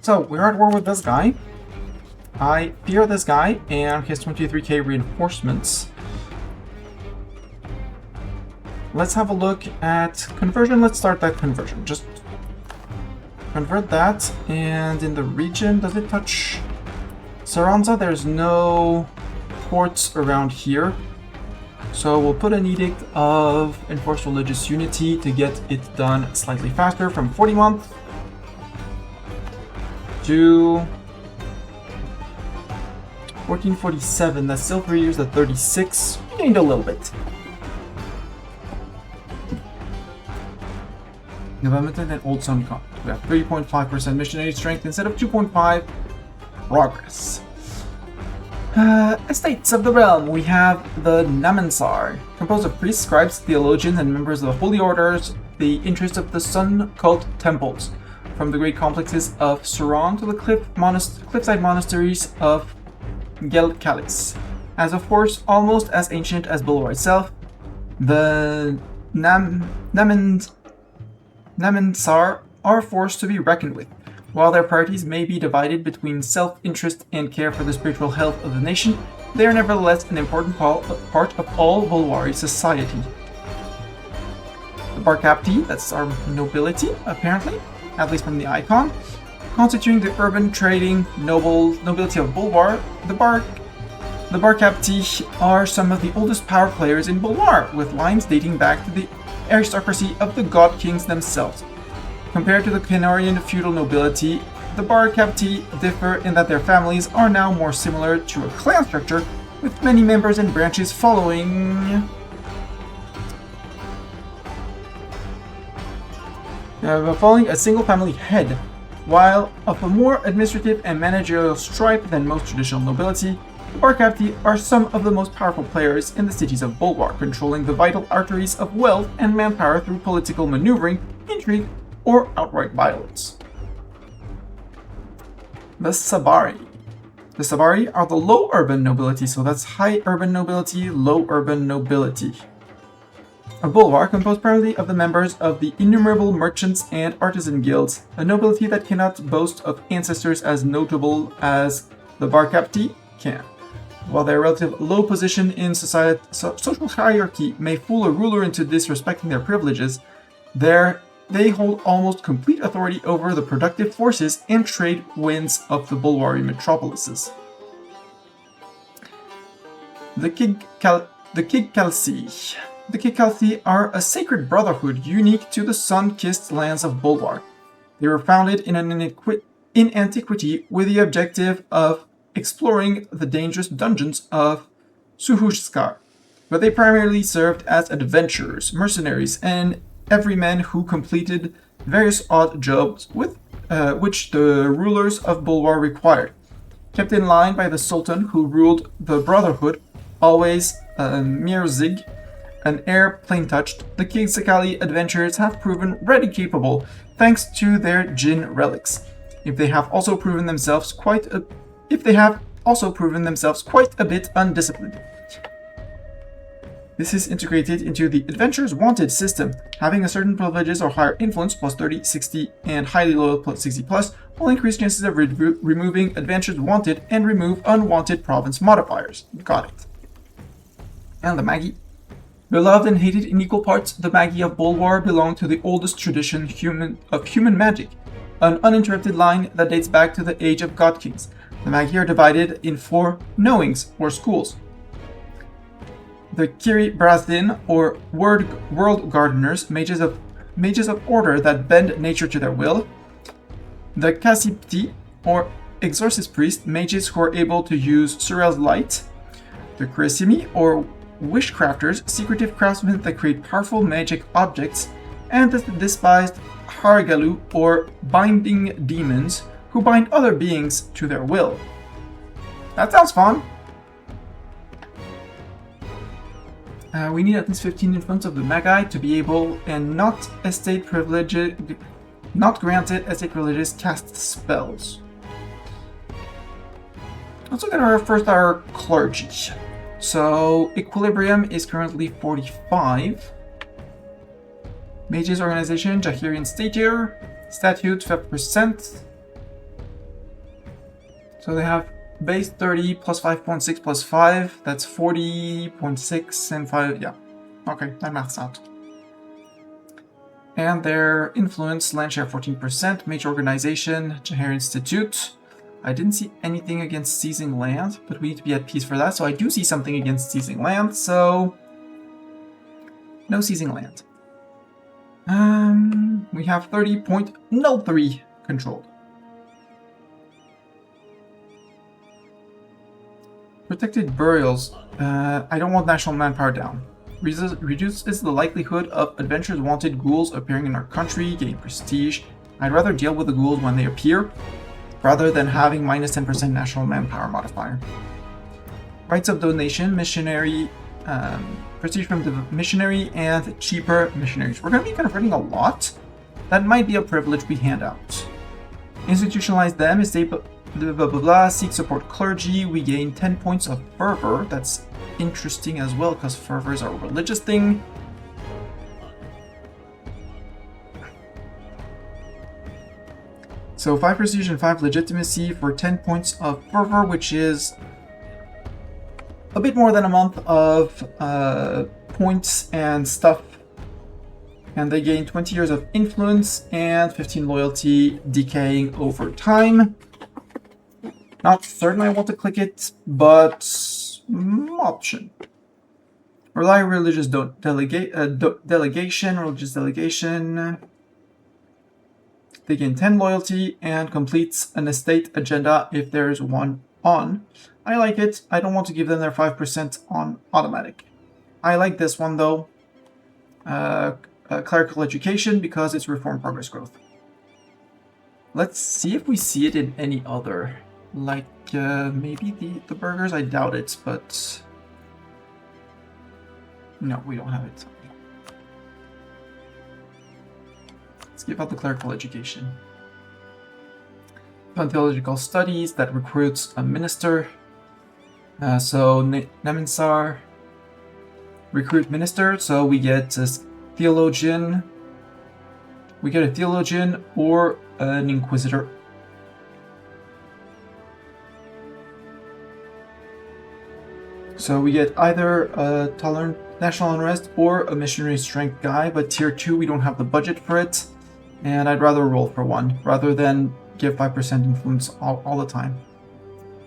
So, we're at war with this guy. I fear this guy and his 23k reinforcements. Let's have a look at conversion. Let's start that conversion. Just convert that, and in the region, does it touch Saranza? There's no ports around here, so we'll put an edict of enforced religious unity to get it done slightly faster, from 40 months to 1447. That's still 3 years at 36. We gained a little bit. Development and Old Sun Con. We have 3.5% missionary strength instead of 2.5 progress. Estates of the Realm. We have the Namansar, composed of priests, scribes, theologians, and members of the holy orders, the interest of the Sun Cult temples, from the great complexes of Suran to the cliffside monasteries of Gelkalis. As a force almost as ancient as Bulwar itself, the Namansar are a force to be reckoned with. While their priorities may be divided between self-interest and care for the spiritual health of the nation, they are nevertheless an important part of all Bulwari society. The Barkapti, that's our nobility, apparently, at least from the icon, constituting the urban trading nobility of Bulwar, the Barkapti are some of the oldest power players in Bulwar, with lines dating back to the aristocracy of the god kings themselves. Compared to the Canarian feudal nobility, the Barkapti differ in that their families are now more similar to a clan structure, with many members and branches following a single family head. While of a more administrative and managerial stripe than most traditional nobility, the Barkapti are some of the most powerful players in the cities of Bulwar, controlling the vital arteries of wealth and manpower through political maneuvering, intrigue, or outright violence. The Sabari. The Sabari are the low urban nobility, so that's high urban nobility, low urban nobility. A Bulwar composed primarily of the members of the innumerable merchants and artisan guilds, a nobility that cannot boast of ancestors as notable as the Barkapti can. While their relative low position in social hierarchy may fool a ruler into disrespecting their privileges, their they hold almost complete authority over the productive forces and trade winds of the Bulwari metropolises. The Kigkalsi. The Kigkalsi are a sacred brotherhood unique to the sun-kissed lands of Bulwar. They were founded in antiquity with the objective of exploring the dangerous dungeons of Suhushskar, but they primarily served as adventurers, mercenaries, and everymen who completed various odd jobs which the rulers of Bulwar required. Kept in line by the Sultan who ruled the Brotherhood, always Mirzig, an heir plain-touched, the Kigkalsi adventurers have proven ready capable thanks to their Jinn relics. If they have also proven themselves quite a bit undisciplined. This is integrated into the Adventurers Wanted system, having a certain privileges or higher influence plus 30, 60, and highly loyal plus 60 plus will increase chances of removing Adventurers Wanted and remove unwanted province modifiers. Got it. And the Magi. Beloved and hated in equal parts, the Magi of Bulwar belong to the oldest tradition of human magic, an uninterrupted line that dates back to the age of God Kings. The Magi are divided in 4 knowings, or schools. The Kiri Brazdin, or World Gardeners, mages of order that bend nature to their will. The Kasipti, or Exorcist Priest, mages who are able to use Surel's light. The Kuresimi, or Wishcrafters, secretive craftsmen that create powerful magic objects. And the despised Hargalu, or Binding Demons, who bind other beings to their will. That sounds fun! We need at least 15 influence of the Magi to be able, and not granted estate privileges, cast spells. Let's look at our clergy. So, Equilibrium is currently 45. Mages Organization, Jahirian Statue, Statute 5%. So they have base 30 plus 5.6 plus 5, that's 40.6 and 5, yeah. Okay, that maths out. And their influence, land share 14%, Mage Organization, Jahir Institute. I didn't see anything against seizing land, but we need to be at peace for that, so I do see something against seizing land, so... no seizing land. We have 30.03 controlled. Protected burials. I don't want national manpower down. Reduces the likelihood of Adventurers Wanted ghouls appearing in our country, gain prestige. I'd rather deal with the ghouls when they appear, rather than having minus 10% national manpower modifier. Rights of donation, missionary, prestige from the missionary, and cheaper missionaries. We're going to be converting a lot. That might be a privilege we hand out. Institutionalize them, estate blah blah blah, seek support clergy, we gain 10 points of fervor. That's interesting as well, because fervor is a religious thing. So 5 prestige and 5 legitimacy for 10 points of fervor, which is a bit more than a month of points and stuff. And they gain 20 years of influence and 15 loyalty, decaying over time. Not certain I want to click it, but option. Rely religious delegation, religious delegation. They gain 10 loyalty and completes an estate agenda if there is one on. I like it. I don't want to give them their 5% on automatic. I like this one though. Clerical education because it's reform progress growth. Let's see if we see it in any other. Like, maybe the burgers? I doubt it, but... no, we don't have it. Let's give out the clerical education. Theological studies that recruits a minister. So, Neminsar, recruit minister, so we get a theologian. We get a theologian or an inquisitor. So we get either a tolerant national unrest or a missionary strength guy, but tier 2 we don't have the budget for it. And I'd rather roll for 1, rather than give 5% influence all the time.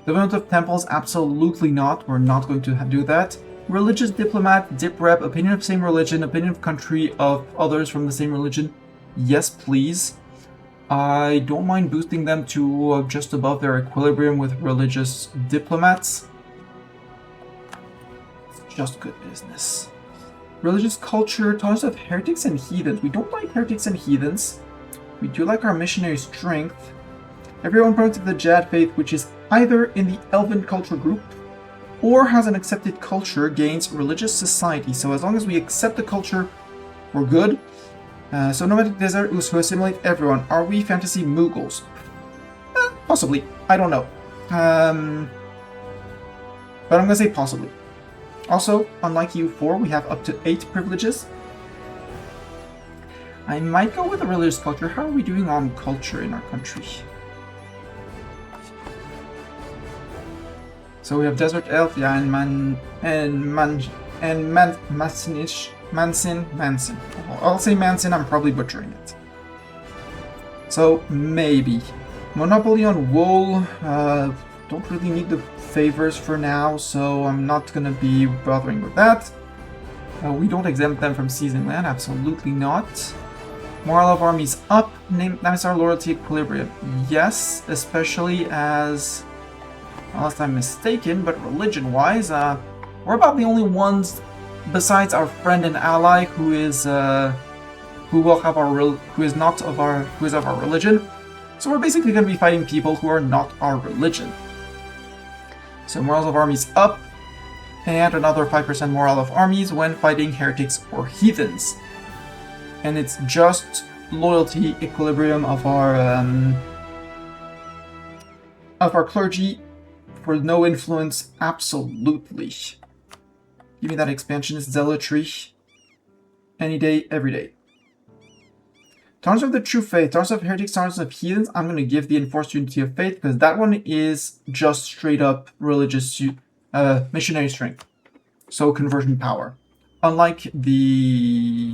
Development of temples, absolutely not. We're not going to do that. Religious diplomat, dip rep, opinion of same religion, opinion of country of others from the same religion. Yes, please. I don't mind boosting them to just above their equilibrium with religious diplomats. It's just good business. Religious culture, tolerance of heretics and heathens. We don't like heretics and heathens. We do like our missionary strength. Everyone belongs to the Jad faith, which is either in the Elven culture group or has an accepted culture, gains religious society. So as long as we accept the culture, we're good. So nomadic desert who assimilate everyone. Are we fantasy Mughals? Possibly. I don't know. But I'm going to say possibly. Also, unlike E04, we have up to 8 privileges. I might go with a religious culture. How are we doing on culture in our country? So we have Desert Elf, yeah, and Mansin. I'll say Mansin, I'm probably butchering it. So, maybe. Monopoly on wool, don't really need the favors for now, so I'm not gonna be bothering with that. We don't exempt them from seizing land, absolutely not. Morale of armies up, name our loyalty equilibrium. Yes, especially as, unless I'm mistaken, but religion-wise, we're about the only ones besides our friend and ally who is of our religion. So we're basically going to be fighting people who are not our religion. So morale of armies up, and another 5% morale of armies when fighting heretics or heathens. And it's just loyalty equilibrium of our clergy for no influence, absolutely. Give me that expansionist zealotry. Any day, every day. Tolerance of the true faith, tolerance of heretics, tolerance of heathens. I'm going to give the enforced unity of faith because that one is just straight up religious missionary strength. So conversion power. Unlike the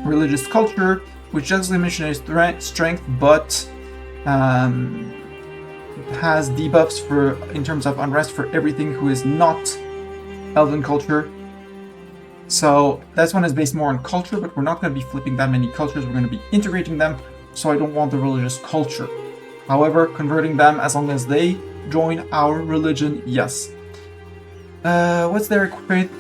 religious culture, which does the missionary strength, but has debuffs in terms of unrest for everything who is not Elven culture. So this one is based more on culture, but we're not going to be flipping that many cultures. We're going to be integrating them, so I don't want the religious culture. However, converting them as long as they join our religion, yes. What's their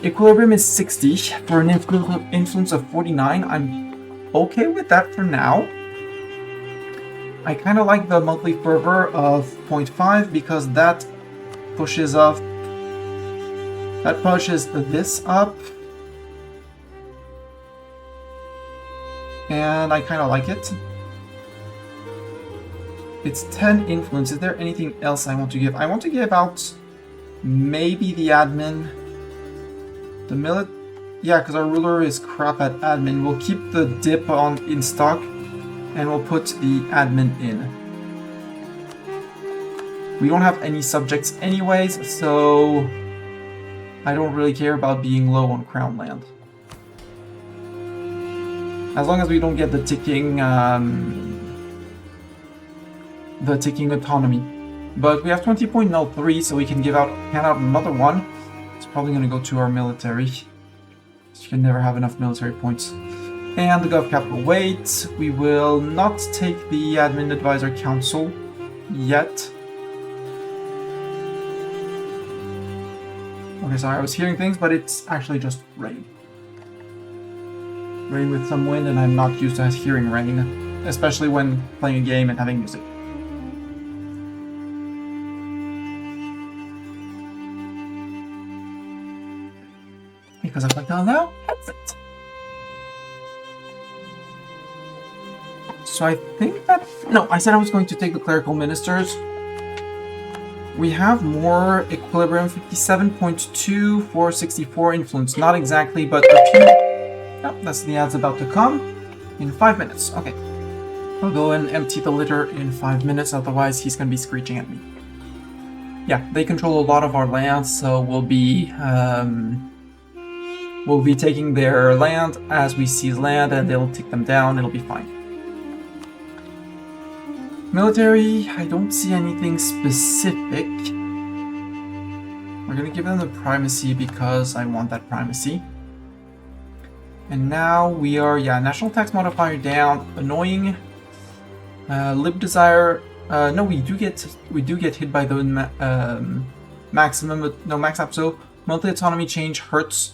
equilibrium is 60 for an influence of 49. I'm okay with that for now. I kind of like the monthly fervor of 0.5 because that pushes this up. And I kind of like it. It's 10 influence. Is there anything else I want to give? I want to give out maybe the admin. The yeah, because our ruler is crap at admin. We'll keep the dip in stock, and we'll put the admin in. We don't have any subjects anyways, so I don't really care about being low on crown land. As long as we don't get the ticking autonomy. But we have 20.03, so we can hand out another one. It's probably going to go to our military. You can never have enough military points. And the Gov Capital wait. We will not take the Admin Advisor Council yet. Okay, sorry, I was hearing things, but it's actually just rain. Rain with some wind, and I'm not used to hearing rain, especially when playing a game and having music. Because if I tell now, that's it. So I think that... No, I said I was going to take the clerical ministers. We have more equilibrium, 57.2 for 64 influence. Not exactly, but a few... Oh, that's the ad's about to come in 5 minutes. Okay. I'll go and empty the litter in 5 minutes, otherwise he's going to be screeching at me. Yeah, they control a lot of our land, so we'll be taking their land as we seize land, and they'll take them down. It'll be fine. Military, I don't see anything specific. We're gonna give them the primacy because I want that primacy. And now we are, yeah, national tax modifier down, annoying. Lib desire, no, we do get hit by the maximum, no, max up. So monthly autonomy change hurts.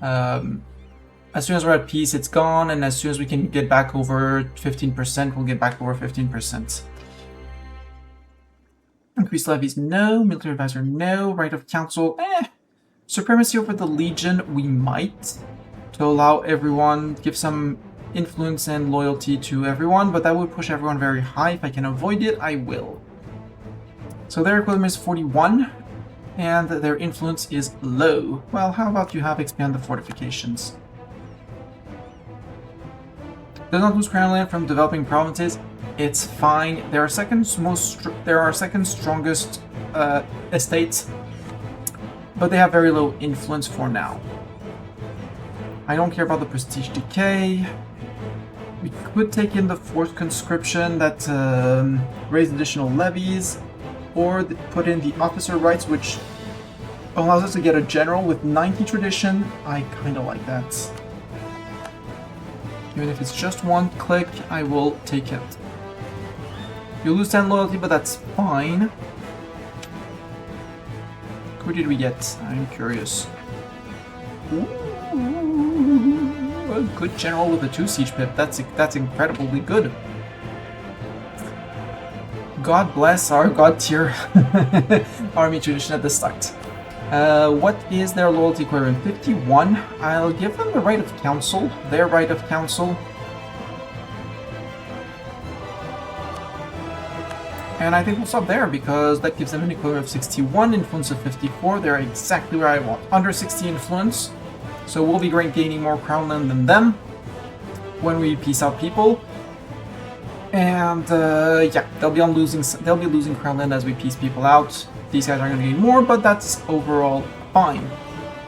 As soon as we're at peace, it's gone, and as soon as we can get back over 15%, we'll get back over 15%. Increased levies, no. Military advisor, no. Right of council, Supremacy over the Legion, we might. To allow everyone, give some influence and loyalty to everyone, but that would push everyone very high. If I can avoid it, I will. So their equilibrium is 41, and their influence is low. Well, how about you have expand the fortifications? Does not lose crown land from developing provinces. It's fine. There are second strongest estates, but they have very low influence for now. I don't care about the prestige decay. We could take in the fourth conscription that raise additional levies, or put in the officer rights, which allows us to get a general with 90 tradition. I kind of like that. Even if it's just one click, I will take it. You lose 10 loyalty, but that's fine. Who did we get? I'm curious. Ooh, a good general with a 2 siege pip. That's incredibly good. God bless our god tier army tradition at the start. What is their loyalty equivalent? 51. I'll give them the right of council. Their right of council. And I think we'll stop there because that gives them an equivalent of 61, influence of 54. They're exactly where I want. Under 60 influence. So we'll be gaining more crown land than them when we peace out people. And yeah, they'll be losing crown land as we peace people out. These guys are going to gain more, but that's overall fine.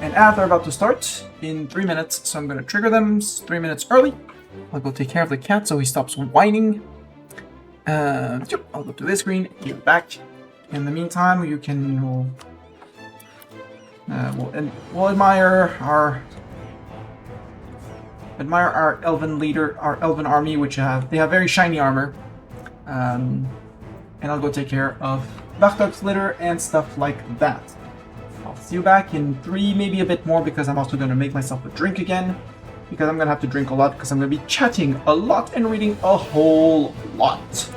And as they're about to start in 3 minutes, so I'm going to trigger them 3 minutes early. I'll go take care of the cat so he stops whining. I'll go to this screen, give it back. In the meantime, you can we'll admire our elven leader, our elven army, which they have very shiny armor. And I'll go take care of Bartok's litter and stuff like that. I'll see you back in 3, maybe a bit more, because I'm also going to make myself a drink again. Because I'm going to have to drink a lot, because I'm going to be chatting a lot and reading a whole lot.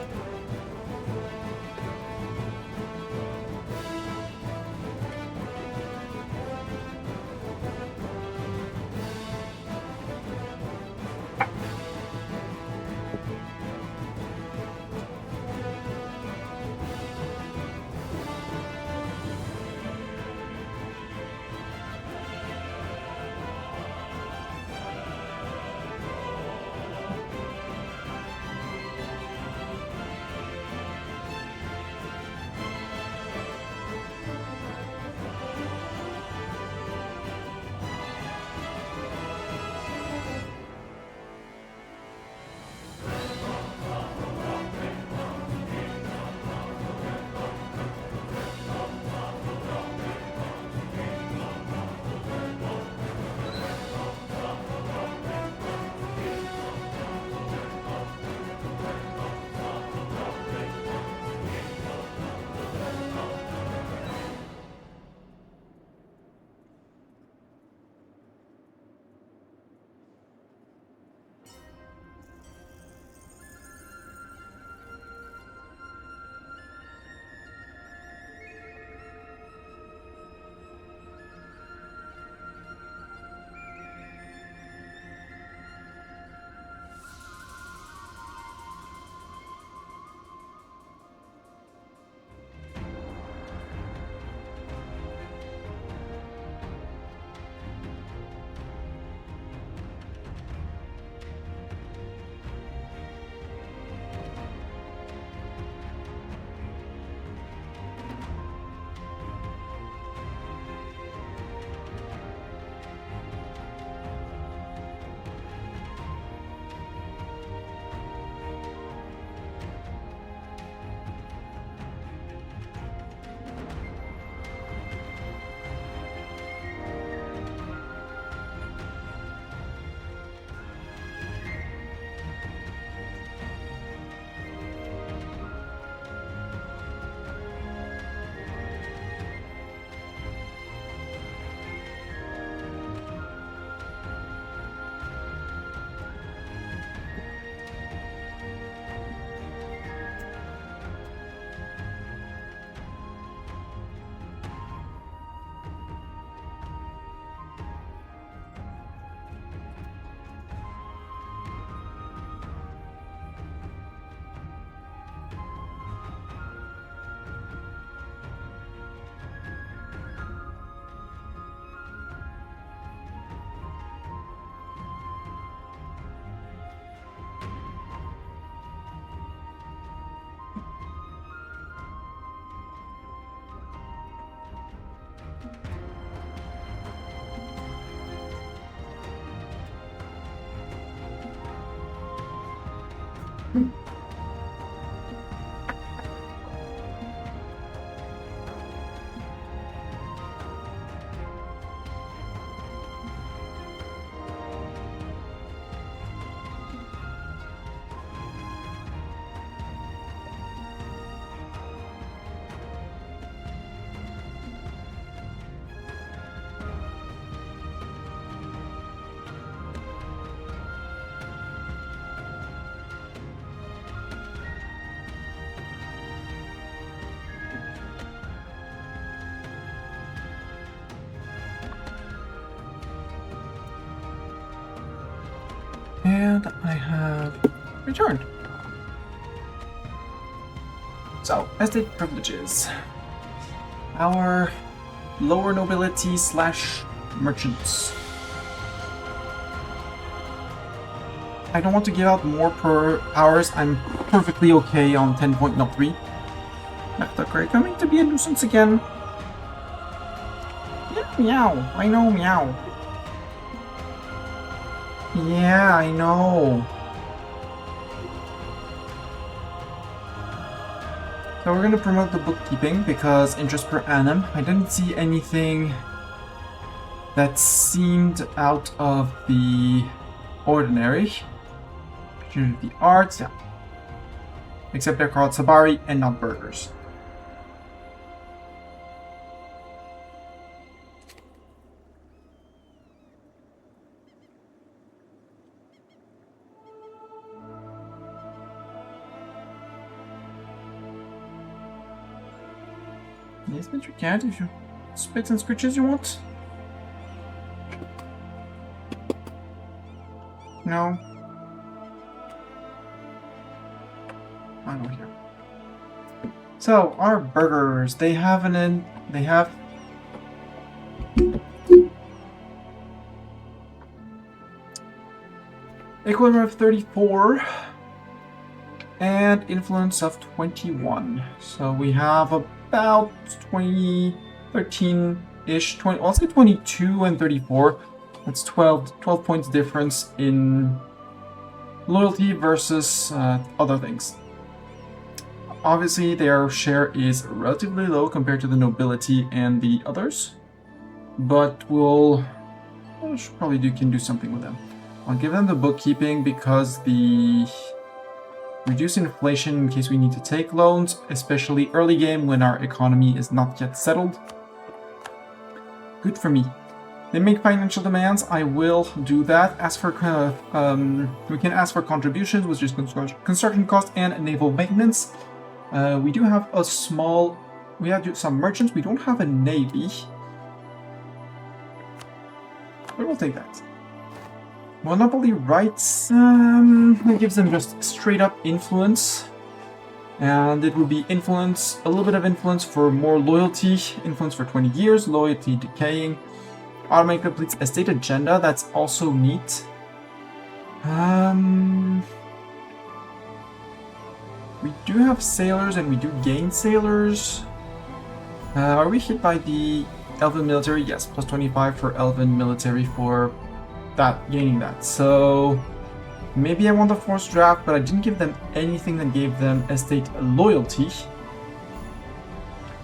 And I have returned. So, estate privileges. Our lower nobility slash merchants. I don't want to give out more per hours. I'm perfectly okay on 10.03. Are coming to be a nuisance again? Yeah, meow. I know, meow. Yeah, I know. So we're gonna promote the bookkeeping because interest per annum. I didn't see anything that seemed out of the ordinary. The arts, yeah. Except they're called sabari and not burgers. Yes, but you can't if you spits and scritches you want. No. I don't here. So our burgers, they have equilibrium of 34 and influence of 21. So we have about 20, 13-ish, 20, well, let's get 22 and 34. That's 12 points difference in loyalty versus other things. Obviously, their share is relatively low compared to the nobility and the others, but we'll probably can do something with them. I'll give them the bookkeeping because the reduce inflation in case we need to take loans, especially early game when our economy is not yet settled. Good for me. They make financial demands. I will do that. Ask for we can ask for contributions, which is construction cost and naval maintenance. We do have a small. We have some merchants. We don't have a navy, but we'll take that. Monopoly rights. It gives them just straight up influence, and it would be influence, a little bit of influence for more loyalty, influence for 20 years, loyalty decaying. Automatic completes estate agenda. That's also neat. We do have sailors and we do gain sailors. Are we hit by the Elven military? Yes, plus 25 for Elven military for that, gaining that. So maybe I want the forced draft, but I didn't give them anything that gave them estate loyalty.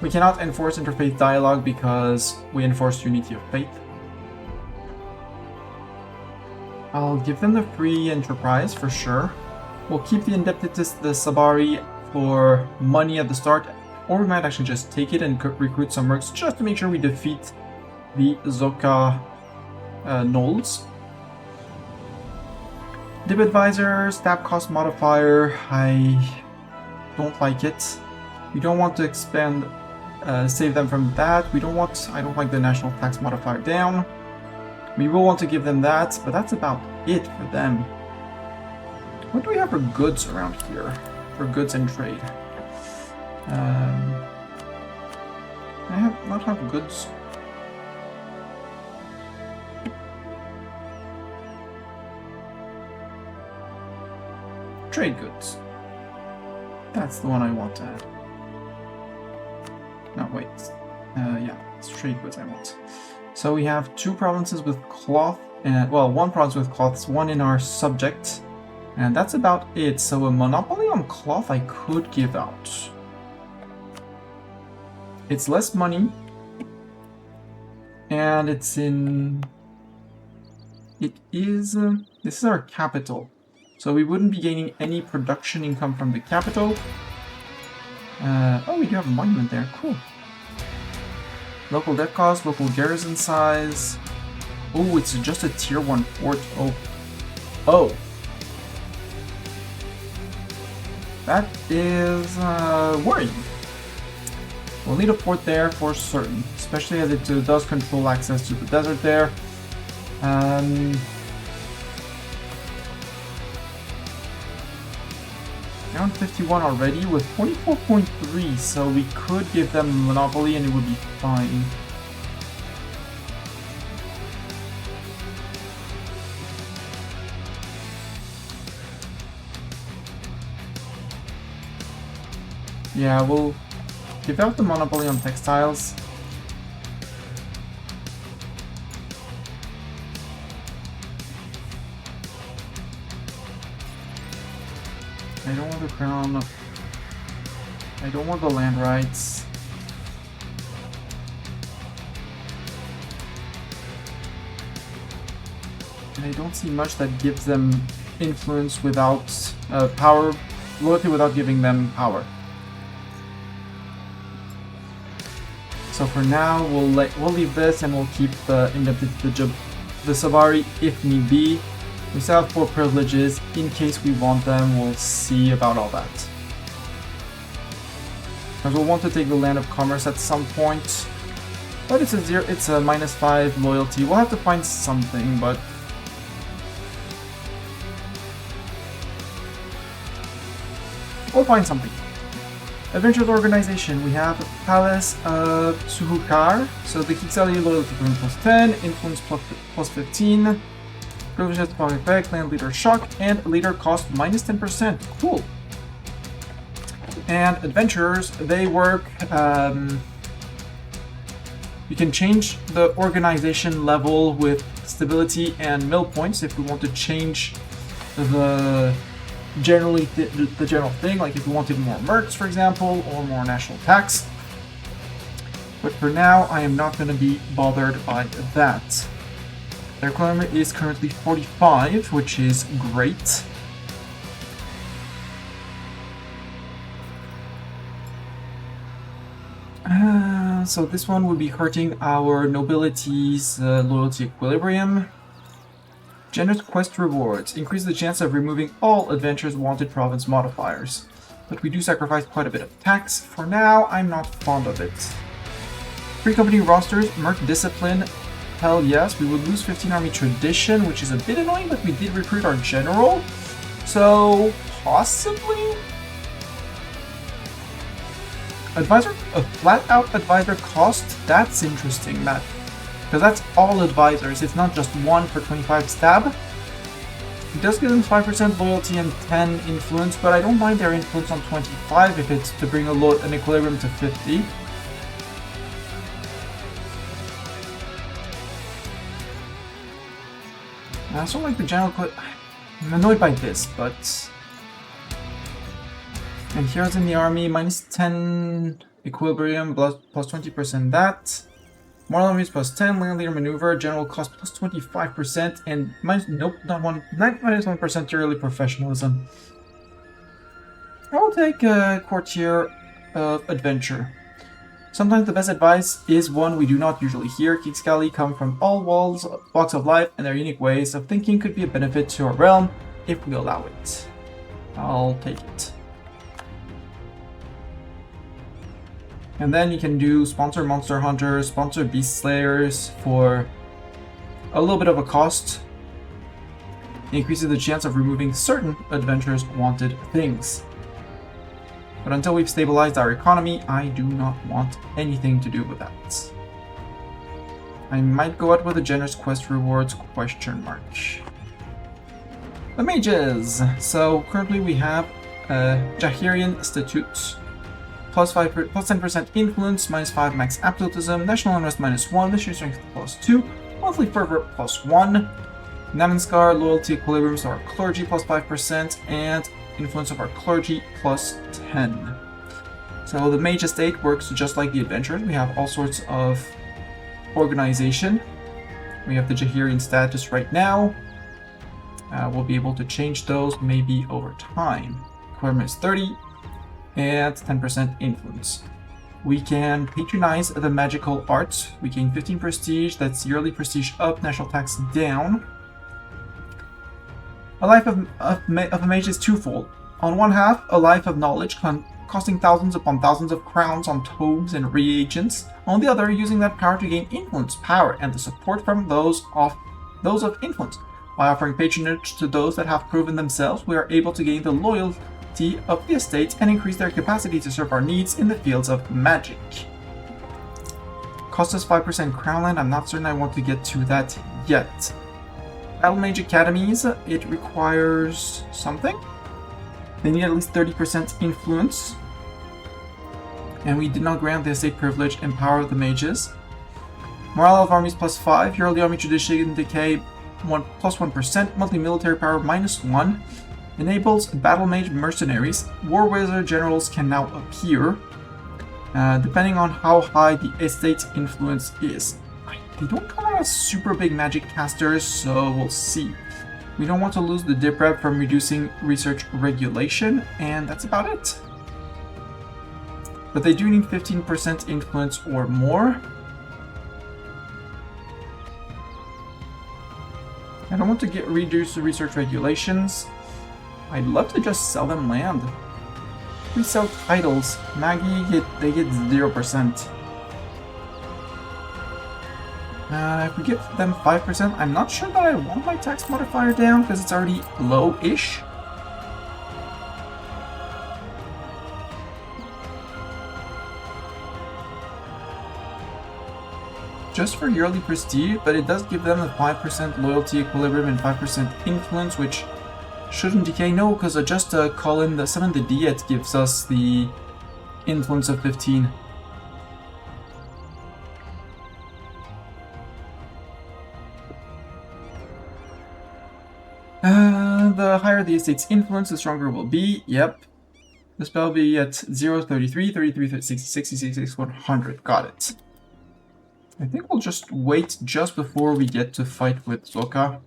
We cannot enforce interfaith dialogue because we enforced unity of faith. I'll give them the free enterprise for sure. We'll keep the indebtedness, the Sabari, for money at the start, or we might actually just take it and recruit some mercs just to make sure we defeat the Zoka Knolls. Dib advisor, stab cost modifier, I don't like it. We don't want to expand, save them from that. I don't like the national tax modifier down. We will want to give them that, but that's about it for them. What do we have for goods around here? For goods and trade. I not have goods. Trade goods. That's the one I want to add. No, wait. Yeah, it's trade goods I want. So we have 2 provinces with cloth, and well, 1 province with cloths, 1 in our subject. And that's about it. So a monopoly on cloth I could give out. It's less money. And it's in... It is... this is our capital. So we wouldn't be gaining any production income from the capital. Oh, we do have a monument there. Cool. Local debt cost, local garrison size. Oh, it's just a tier 1 fort. Oh. Oh. That is worrying. We'll need a fort there for certain, especially as it does control access to the desert there. Around 51 already with 44.3, so we could give them a monopoly and it would be fine. Yeah, we'll give out the monopoly on textiles. I don't want the crown. I don't want the land rights. And I don't see much that gives them influence without power, loyalty without giving them power. So for now, we'll leave this and we'll keep the indebted to the Savari if need be. We still have 4 privileges in case we want them. We'll see about all that. Because we'll want to take the land of commerce at some point, but it's a -5 loyalty. We'll have to find something, but we'll find something. Adventures Organization, we have Palace of Suhukar, so the Kiksali loyalty plus 10, influence plus 15, privileges upon effect, land leader shock, and leader cost -10%. Cool. And adventurers, they work, you can change the organization level with stability and mill points if we want to change the the general thing, like if we wanted more mercs, for example, or more national tax. But for now, I am not going to be bothered by that. Their climate is currently 45, which is great. So this one would be hurting our nobility's loyalty equilibrium. Generous quest rewards. Increase the chance of removing all adventures wanted province modifiers. But we do sacrifice quite a bit of tax. For now, I'm not fond of it. Free company rosters, merc discipline. Hell yes, we would lose 15 army tradition, which is a bit annoying, but we did recruit our general. So, possibly? Advisor, a flat-out advisor cost? That's interesting, that. Because that's all advisors, it's not just one for 25 stab. It does give them 5% loyalty and 10 influence, but I don't mind their influence on 25 if it's to bring an equilibrium to 50. I also like the general... I'm annoyed by this, but... And here's in the army, -10 equilibrium, plus 20% that. Moral enemies plus 10, land leader maneuver, general cost plus 25%, and nope, not -1% yearly professionalism. I will take a courtier of adventure. Sometimes the best advice is one we do not usually hear. Kixkali come from all walks of life, and their unique ways of thinking could be a benefit to our realm if we allow it. I'll take it. And then you can do sponsor monster hunters, sponsor beast slayers for a little bit of a cost. It increases the chance of removing certain adventurers' wanted things. But until we've stabilized our economy, I do not want anything to do with that. I might go out with a generous quest rewards ? The mages! So currently we have Jahirian Statute. Plus 10% influence, -5 max absolutism, national unrest -1, mission strength +2, monthly fervor +1. Namanskar, loyalty equilibrium, so our clergy plus 5%, and influence of our clergy plus 10. So the mage estate works just like the adventurers. We have all sorts of organization. We have the Jahdarian status right now. We'll be able to change those maybe over time. Requirement is 30 and 10% influence. We can patronize the magical arts. We gain 15 prestige. That's yearly prestige up, national tax down. A life of a mage is twofold. On one half, a life of knowledge costing thousands upon thousands of crowns on tomes and reagents. On the other, using that power to gain influence, power, and the support from those of influence. By offering patronage to those that have proven themselves, we are able to gain the loyalty of the estate and increase their capacity to serve our needs in the fields of magic. Cost us 5% crown land. I'm not certain I want to get to that yet. Battle Mage Academies, it requires something. They need at least 30% influence. And we did not grant the estate privilege Empower the Mages. Morale of armies plus 5, yearly army tradition decay plus 1%, monthly military power minus 1. Enables Battle Mage mercenaries. War Wizard generals can now appear, depending on how high the estate influence is. They don't come out as super big magic casters, so we'll see. We don't want to lose the dip rep from reducing research regulation, and that's about it. But they do need 15% influence or more. I don't want to reduce the research regulations. I'd love to just sell them land. We sell titles. Maggie, they get 0%. If we give them 5%, I'm not sure that I want my tax modifier down because it's already low-ish. Just for yearly prestige, but it does give them a 5% loyalty equilibrium and 5% influence, which shouldn't decay. No, because just call in the summon the Diet gives us the influence of 15. The higher the estate's influence, the stronger it will be. Yep. The spell will be at 0, 33, 33, 60, 60, 66, 100. Got it. I think we'll just wait just before we get to fight with Zoka.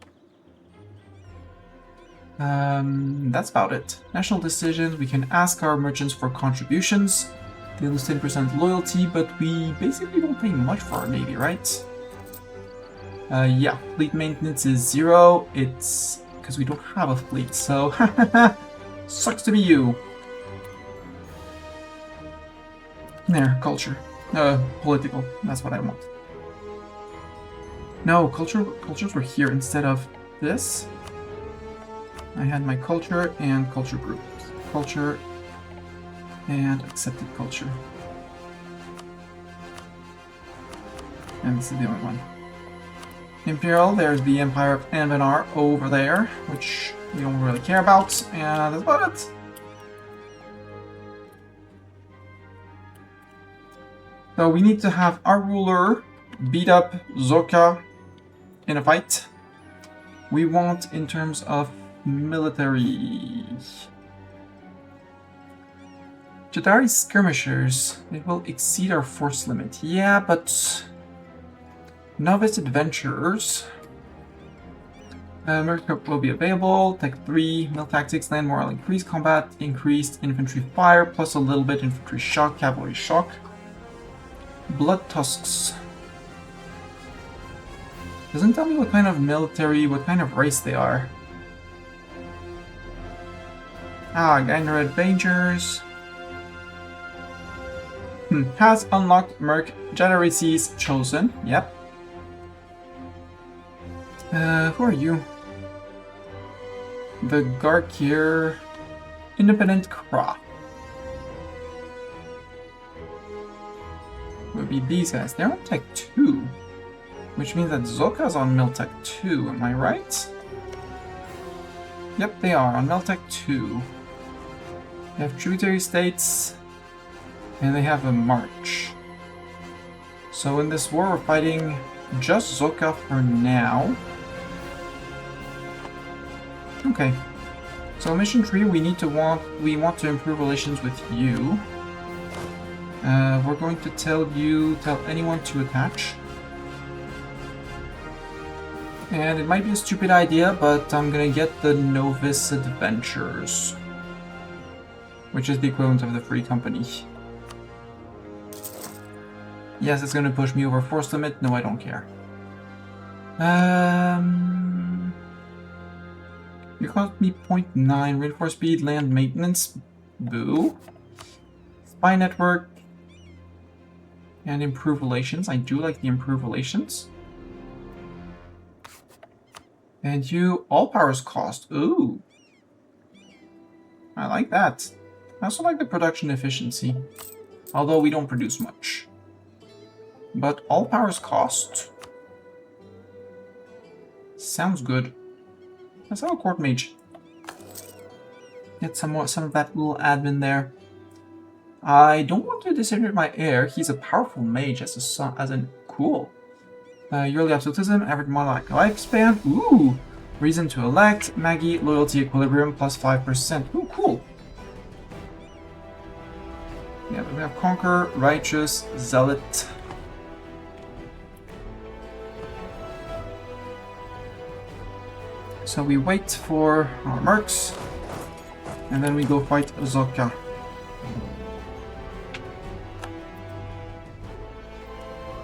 That's about it. National decisions. We can ask our merchants for contributions. They lose 10% loyalty, but we basically don't pay much for our navy, right? Yeah. Fleet maintenance is 0. It's because we don't have a fleet, so sucks to be you. There, culture. Political. That's what I want. No, cultures were here instead of this. I had my culture and culture group. Culture and accepted culture. And this is the only one. Imperial, there's the Empire of Anbennar over there, which we don't really care about, and that's about it. So we need to have our ruler beat up Zoka in a fight. We want in terms of military. Jaddari skirmishers, they will exceed our force limit. Yeah, but novice adventurers. America will be available. Tech 3, mill tactics, land morale increased, combat increased, infantry fire, plus a little bit infantry shock, cavalry shock. Blood tusks. Doesn't tell me what kind of military, what kind of race they are. Gainer Adventures. Has unlocked Merc. Jaddari sees chosen. Yep. Who are you? The Garkir Independent Craw. Would be these guys. They're on Tech 2. Which means that Zoka's on Miltech 2, am I right? Yep, they are on Miltech 2. They have tributary states, and they have a march. So in this war, we're fighting just Zoka for now. Okay. So mission 3, we want to improve relations with you. We're going to tell anyone to attach. And it might be a stupid idea, but I'm gonna get the Novice Adventures, which is the equivalent of the free company. Yes, it's gonna push me over force limit. No, I don't care. You cost me 0.9, reinforced speed, land maintenance. Boo. Spy network. And improve relations. I do like the improve relations. And you, all powers cost. Ooh. I like that. I also like the production efficiency. Although we don't produce much. But all powers cost. Sounds good. Let's have a court mage. Get some of that little admin there. I don't want to disinherit my heir. He's a powerful mage as a son, cool. Yearly absolutism, average monarch lifespan. Ooh! Reason to elect. Maggie, loyalty equilibrium plus 5%. Ooh, cool. Yeah, we have Conquer, Righteous, Zealot. So we wait for our mercs, and then we go fight Zocca.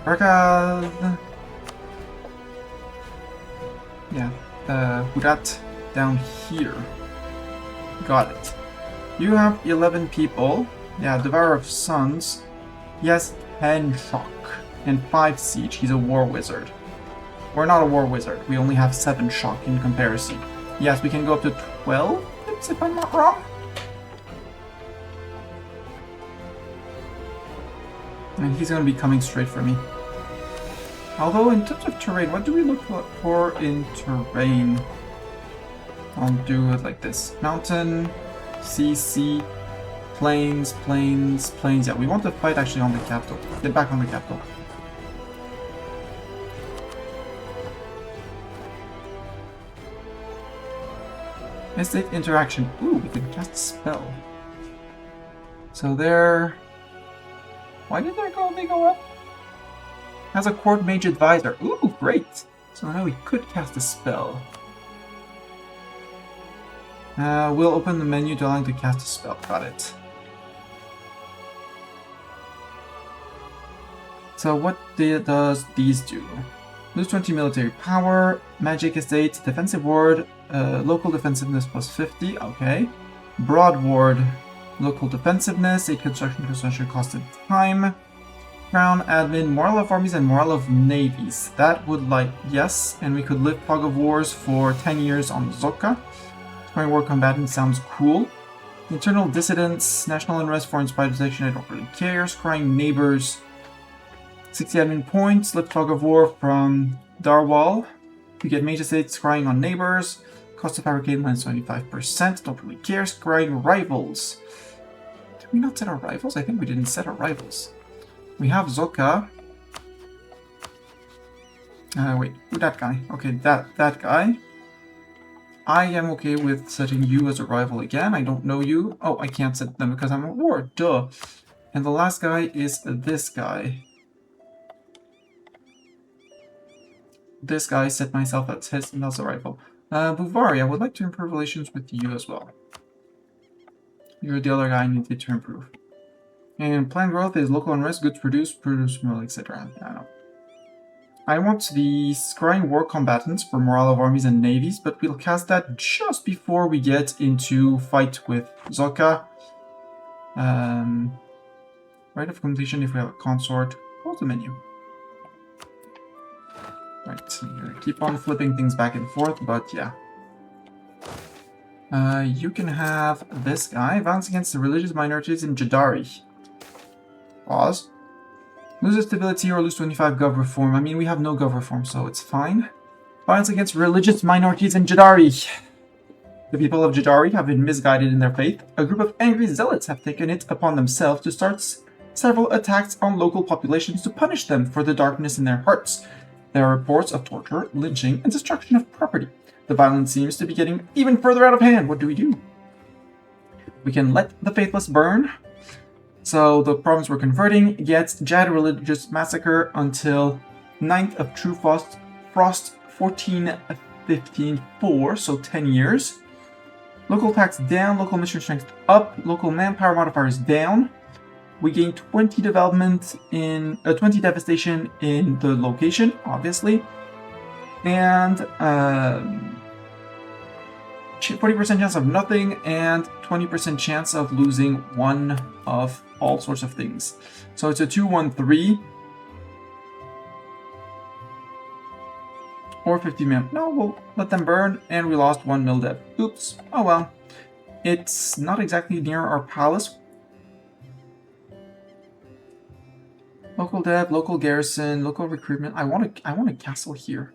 Barkad! Yeah, Hurat down here. Got it. You have 11 people. Yeah, Devourer of Suns. He has 10 shock and 5 siege. He's a war wizard. We're not a war wizard. We only have 7 shock in comparison. Yes, we can go up to 12 pips if I'm not wrong. And he's going to be coming straight for me. Although in terms of terrain, what do we look for in terrain? I'll do it like this. Mountain, sea, plains, plains, plains. Yeah, we want to fight actually on the capital. Get back on the capital. Mystic interaction. Ooh, we can cast a spell. So there... Why did they go up? Has a court mage advisor. Ooh, great! So now we could cast a spell. We'll open the menu to allow to cast a spell. Got it. So what does these do? Lose 20 military power, magic estate, defensive ward, local defensiveness plus 50, okay. Broad ward, local defensiveness, 8 construction cost and time. Crown, admin, morale of armies, and morale of navies. That would like, yes, and we could live Fog of Wars for 10 years on Zocca. Scoring war combatant sounds cool. Internal dissidents, national unrest, foreign spy detection, I don't really care. Scrying neighbors, 60 admin points, lift Fog of War from Darwal. You get mage estate, scrying on neighbors. Cost of fabricate minus 25%, don't really care. Scrying rivals. Did we not set our rivals? I think we didn't set our rivals. We have Zocca. Wait, who that guy? Okay, that guy. I am okay with setting you as a rival again. I don't know you. Oh, I can't set them because I'm at war. Duh. And the last guy is this guy. This guy set myself as a rival. Buvari, I would like to improve relations with you as well. You're the other guy I needed to improve. And planned growth is local unrest, goods produced more, etc. I don't know. I want the scrying war combatants for morale of armies and navies, but we'll cast that just before we get into fight with Zocca. Right of completion if we have a consort. Close the menu. Right, so you're gonna keep on flipping things back and forth, but yeah. You can have this guy. Violence against the religious minorities in Jaddari. Pause. Lose stability or lose 25 gov reform. I mean, we have no gov reform, so it's fine. Violence against religious minorities in Jaddari. The people of Jaddari have been misguided in their faith. A group of angry zealots have taken it upon themselves to start several attacks on local populations to punish them for the darkness in their hearts. There are reports of torture, lynching, and destruction of property. The violence seems to be getting even further out of hand. What do we do? We can let the faithless burn. So the province we're converting gets Jaddari religious massacre until 9th of True Frost 1454, so 10 years. Local tax down, local mission strength up, local manpower modifiers down. We gain 20 development in 20 devastation in the location, obviously, and 40% chance of nothing and 20% chance of losing one of all sorts of things. So it's a 2-1-3 or 50 mil. No, we'll let them burn, and we lost 1 mil dev. Oops. Oh well. It's not exactly near our palace. Local dev, local garrison, local recruitment. I want a castle here.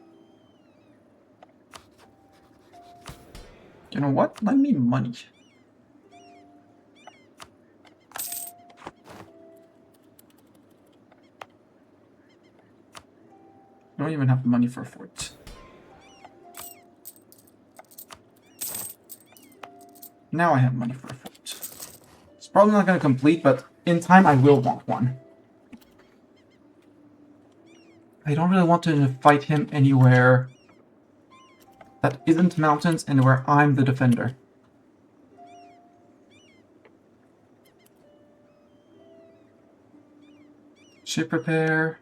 You know what? Lend me money. I don't even have the money for a fort. Now I have money for a fort. It's probably not going to complete, but in time I will want one. I don't really want to fight him anywhere that isn't mountains and where I'm the defender. Ship repair.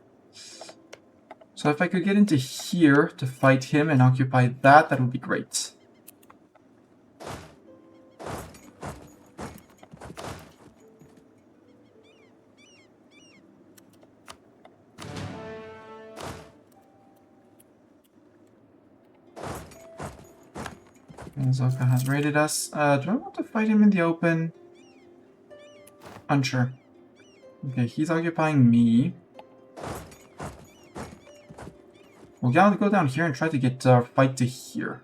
So if I could get into here to fight him and occupy that, that would be great. Zoka has raided us. Do I want to fight him in the open? Unsure. Okay, he's occupying me. We'll go down here and try to get our fight to here.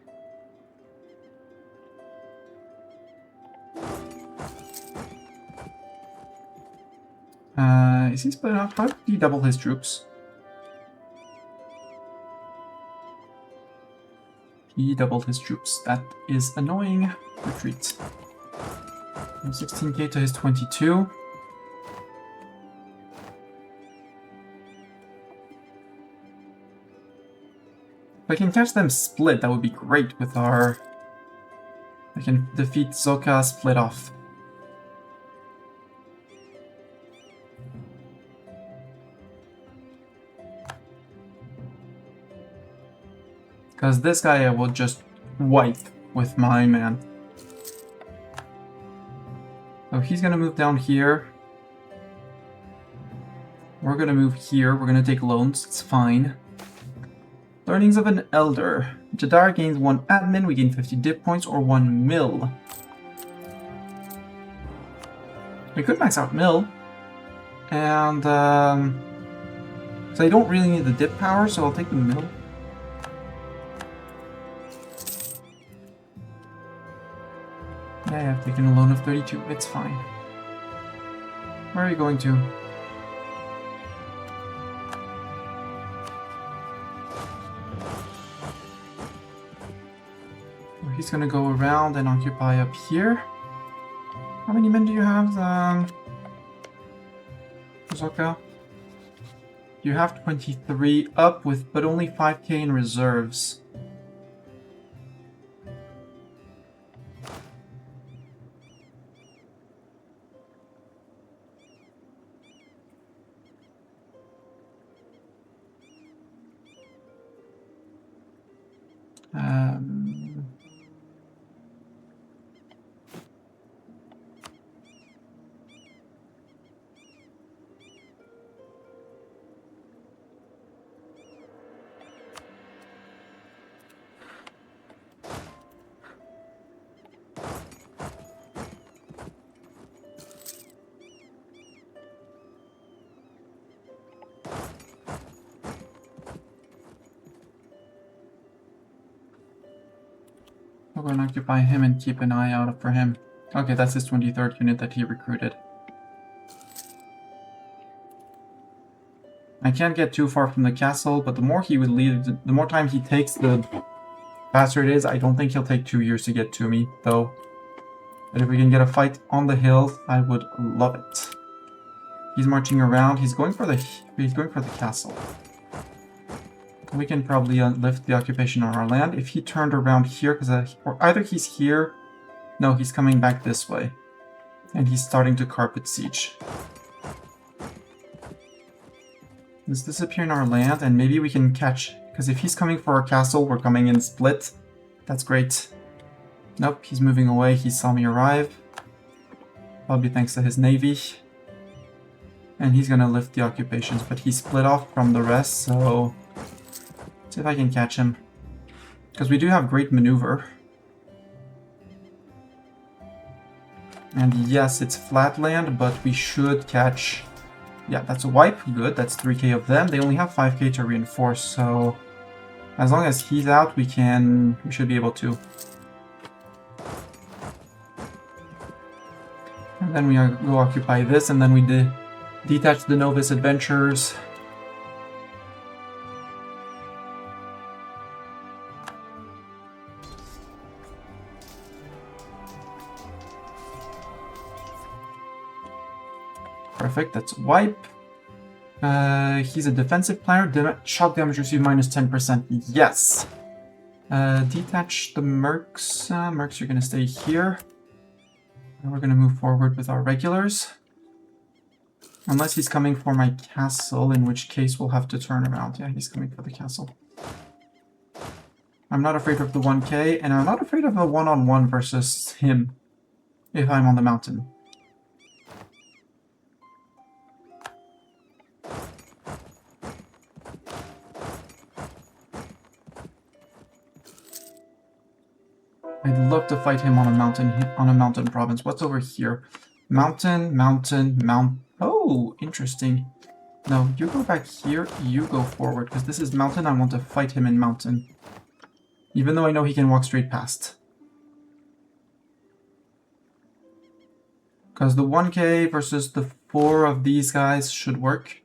Is he split up? How did he double his troops? He doubled his troops. That is annoying. Retreat. From 16k to his 22. If I can catch them split, that would be great with our... I can defeat Zoka split off. Because this guy I will just wipe with my man. So he's going to move down here. We're going to move here. We're going to take loans. It's fine. Learnings of an Elder. Jaddari gains 1 admin. We gain 50 dip points or 1 mil. We could max out mil. And, so I don't really need the dip power, so I'll take the mil. Yeah, I've taken a loan of 32. It's fine. Where are you going to? Well, he's gonna go around and occupy up here. How many men do you have, Zoka? You have 23 up with, but only 5k in reserves. We're going to occupy him and keep an eye out for him. Okay, that's his 23rd unit that he recruited. I can't get too far from the castle, but the more he would leave, the more time he takes, the faster it is. I don't think he'll take 2 years to get to me, though. But if we can get a fight on the hill, I would love it. He's marching around. He's going for the castle. We can probably lift the occupation on our land. If he turned around here, because or either he's here. No, he's coming back this way. And he's starting to carpet siege. Let's disappear in our land, and maybe we can catch... Because if he's coming for our castle, we're coming in split. That's great. Nope, he's moving away. He saw me arrive. Probably thanks to his navy. And he's gonna lift the occupations, but he's split off from the rest, so... See if I can catch him. Because we do have great maneuver. And yes, it's flat land, but we should catch... Yeah, that's a wipe. Good, that's 3k of them. They only have 5k to reinforce, so... As long as he's out, we should be able to. And then we go occupy this, and then we detach the Novice Adventurers. Perfect, that's a wipe. He's a defensive player. Shock damage received minus 10%. Yes! Detach the mercs. Mercs are going to stay here. And we're going to move forward with our regulars. Unless he's coming for my castle, in which case we'll have to turn around. Yeah, he's coming for the castle. I'm not afraid of the 1k, and I'm not afraid of a one-on-one versus him if I'm on the mountain. I'd love to fight him on a mountain province. What's over here? Mountain. Oh, interesting. No, you go back here, you go forward, because this is mountain. I want to fight him in mountain. Even though I know he can walk straight past. Because the 1k versus the 4 of these guys should work.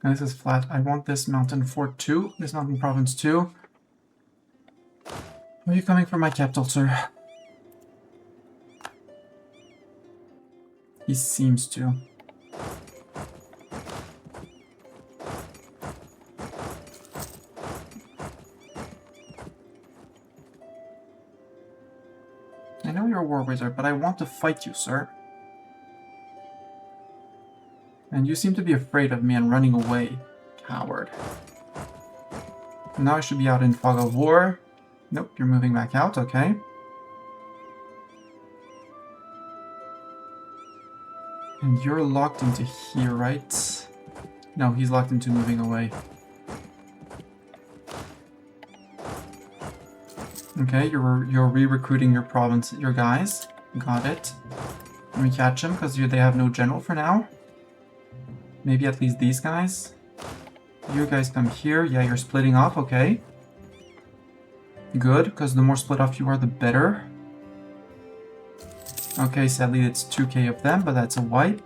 And this is flat. I want this mountain fort too. This mountain province too. Are you coming for my capital, sir? He seems to. I know you're a war wizard, but I want to fight you, sir. And you seem to be afraid of me and running away. Coward. Now I should be out in fog of war. Nope, you're moving back out, okay. And you're locked into here, right? No, he's locked into moving away. Okay, you're re-recruiting your province, your guys. Got it. Let me catch them, because they have no general for now. Maybe at least these guys. You guys come here. Yeah, you're splitting off, okay. Good, because the more split off you are, the better. Okay, sadly it's 2k of them, but that's a wipe.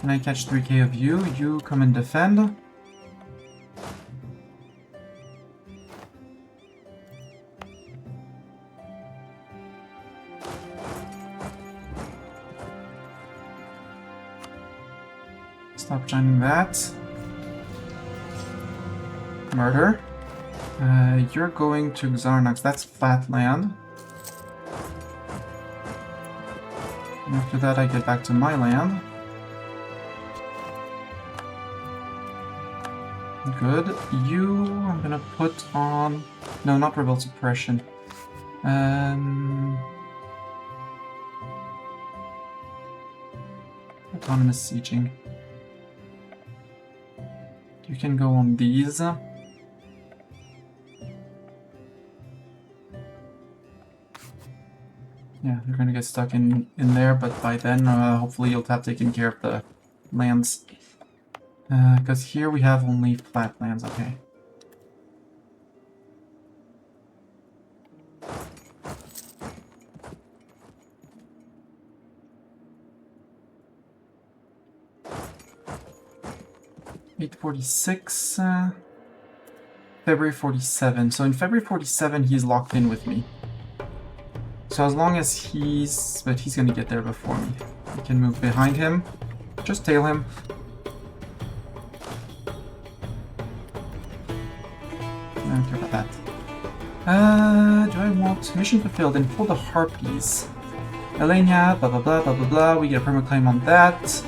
And I catch 3k of you. You come and defend. Stop shining that. Murder. You're going to Xarnax. That's flat land. And after that I get back to my land. Good. You, I'm gonna put on... No, not Rebel Suppression. Autonomous Sieging. You can go on these. Yeah, you're gonna get stuck in there, but by then, hopefully you'll have taken care of the lands. Because here we have only flat lands, okay. 846, February 47. So in February 47, he's locked in with me. So as long as but he's gonna get there before me. We can move behind him, just tail him. I don't care about that. Do I want mission fulfilled and pull the harpies? Elenia, blah blah blah blah blah blah. We get a perma claim on that.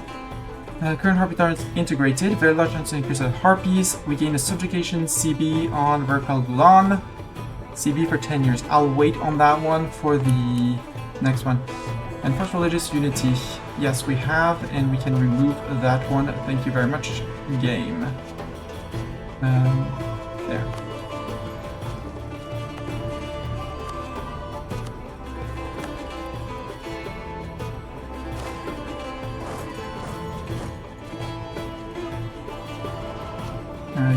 Current harpy turrets integrated. Very large chance to increase the harpies. We gain a subjugation CB on Verpel Gulan. CB for 10 years. I'll wait on that one for the next one. And first religious unity. Yes, we have, and we can remove that one. Thank you very much, game. There.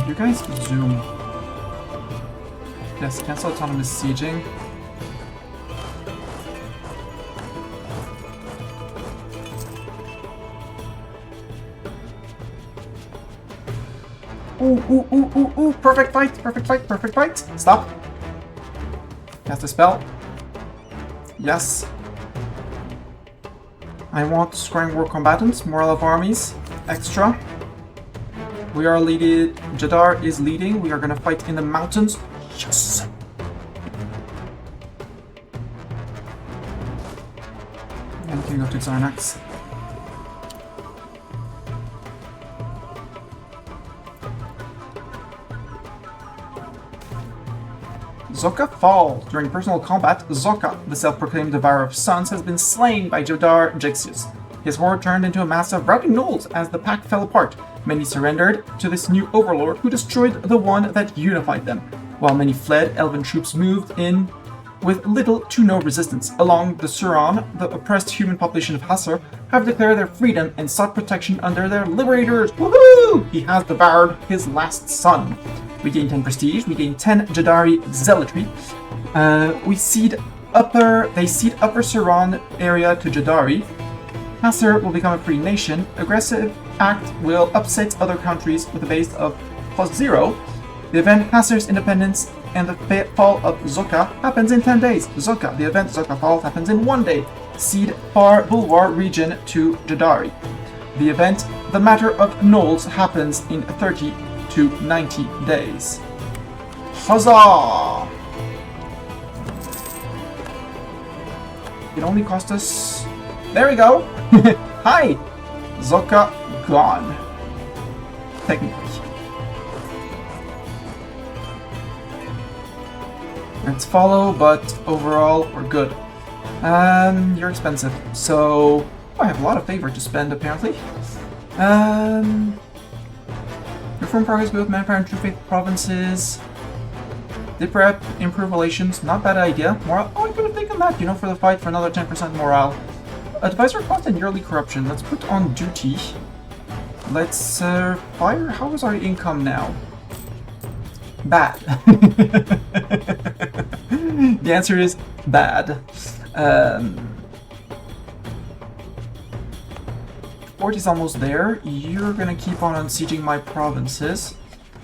You guys zoom. Yes, cancel autonomous sieging. Ooh, perfect fight, perfect fight, perfect fight. Stop. Cast a spell. Yes. I want scrying war combatants, morale of armies, extra. We are leaded. Jaddar is leading. We are gonna fight in the mountains. Yes! And we can go to Xarnax. Zoka falls. During personal combat, Zoka, the self-proclaimed devourer of suns, has been slain by Jaddar Jixius. His horde turned into a mass of routing gnolls as the pack fell apart. Many surrendered to this new overlord who destroyed the one that unified them. While many fled, elven troops moved in with little to no resistance. Along the Suran, the oppressed human population of Hasser have declared their freedom and sought protection under their liberators. Woohoo! He has devoured his last son. We gain 10 prestige, we gain 10 Jaddari zealotry. They cede upper Suran area to Jaddari. Hasser will become a free nation. Aggressive act will upset other countries with a base of +0. The event Hasser's independence and the fall of Zoka happens in 10 days. The event Zoka falls happens in 1 day. Cede Far Bulwar region to Jaddari. The event The Matter of Gnolls happens in 30 to 90 days. Huzzah! It only cost us... There we go! Hi! Zoka gone. Technically. Let's follow, but overall, we're good. You're expensive. So, I have a lot of favor to spend, apparently. Reform progress both Manpower and True Faith provinces. Dip rep, improve relations, not bad idea. Morale, oh, I could have taken that, for the fight for another 10% morale. Advisor cost and yearly corruption. Let's put on duty. Let's fire. How is our income now? Bad. The answer is bad. Fort is almost there. You're gonna keep on sieging my provinces.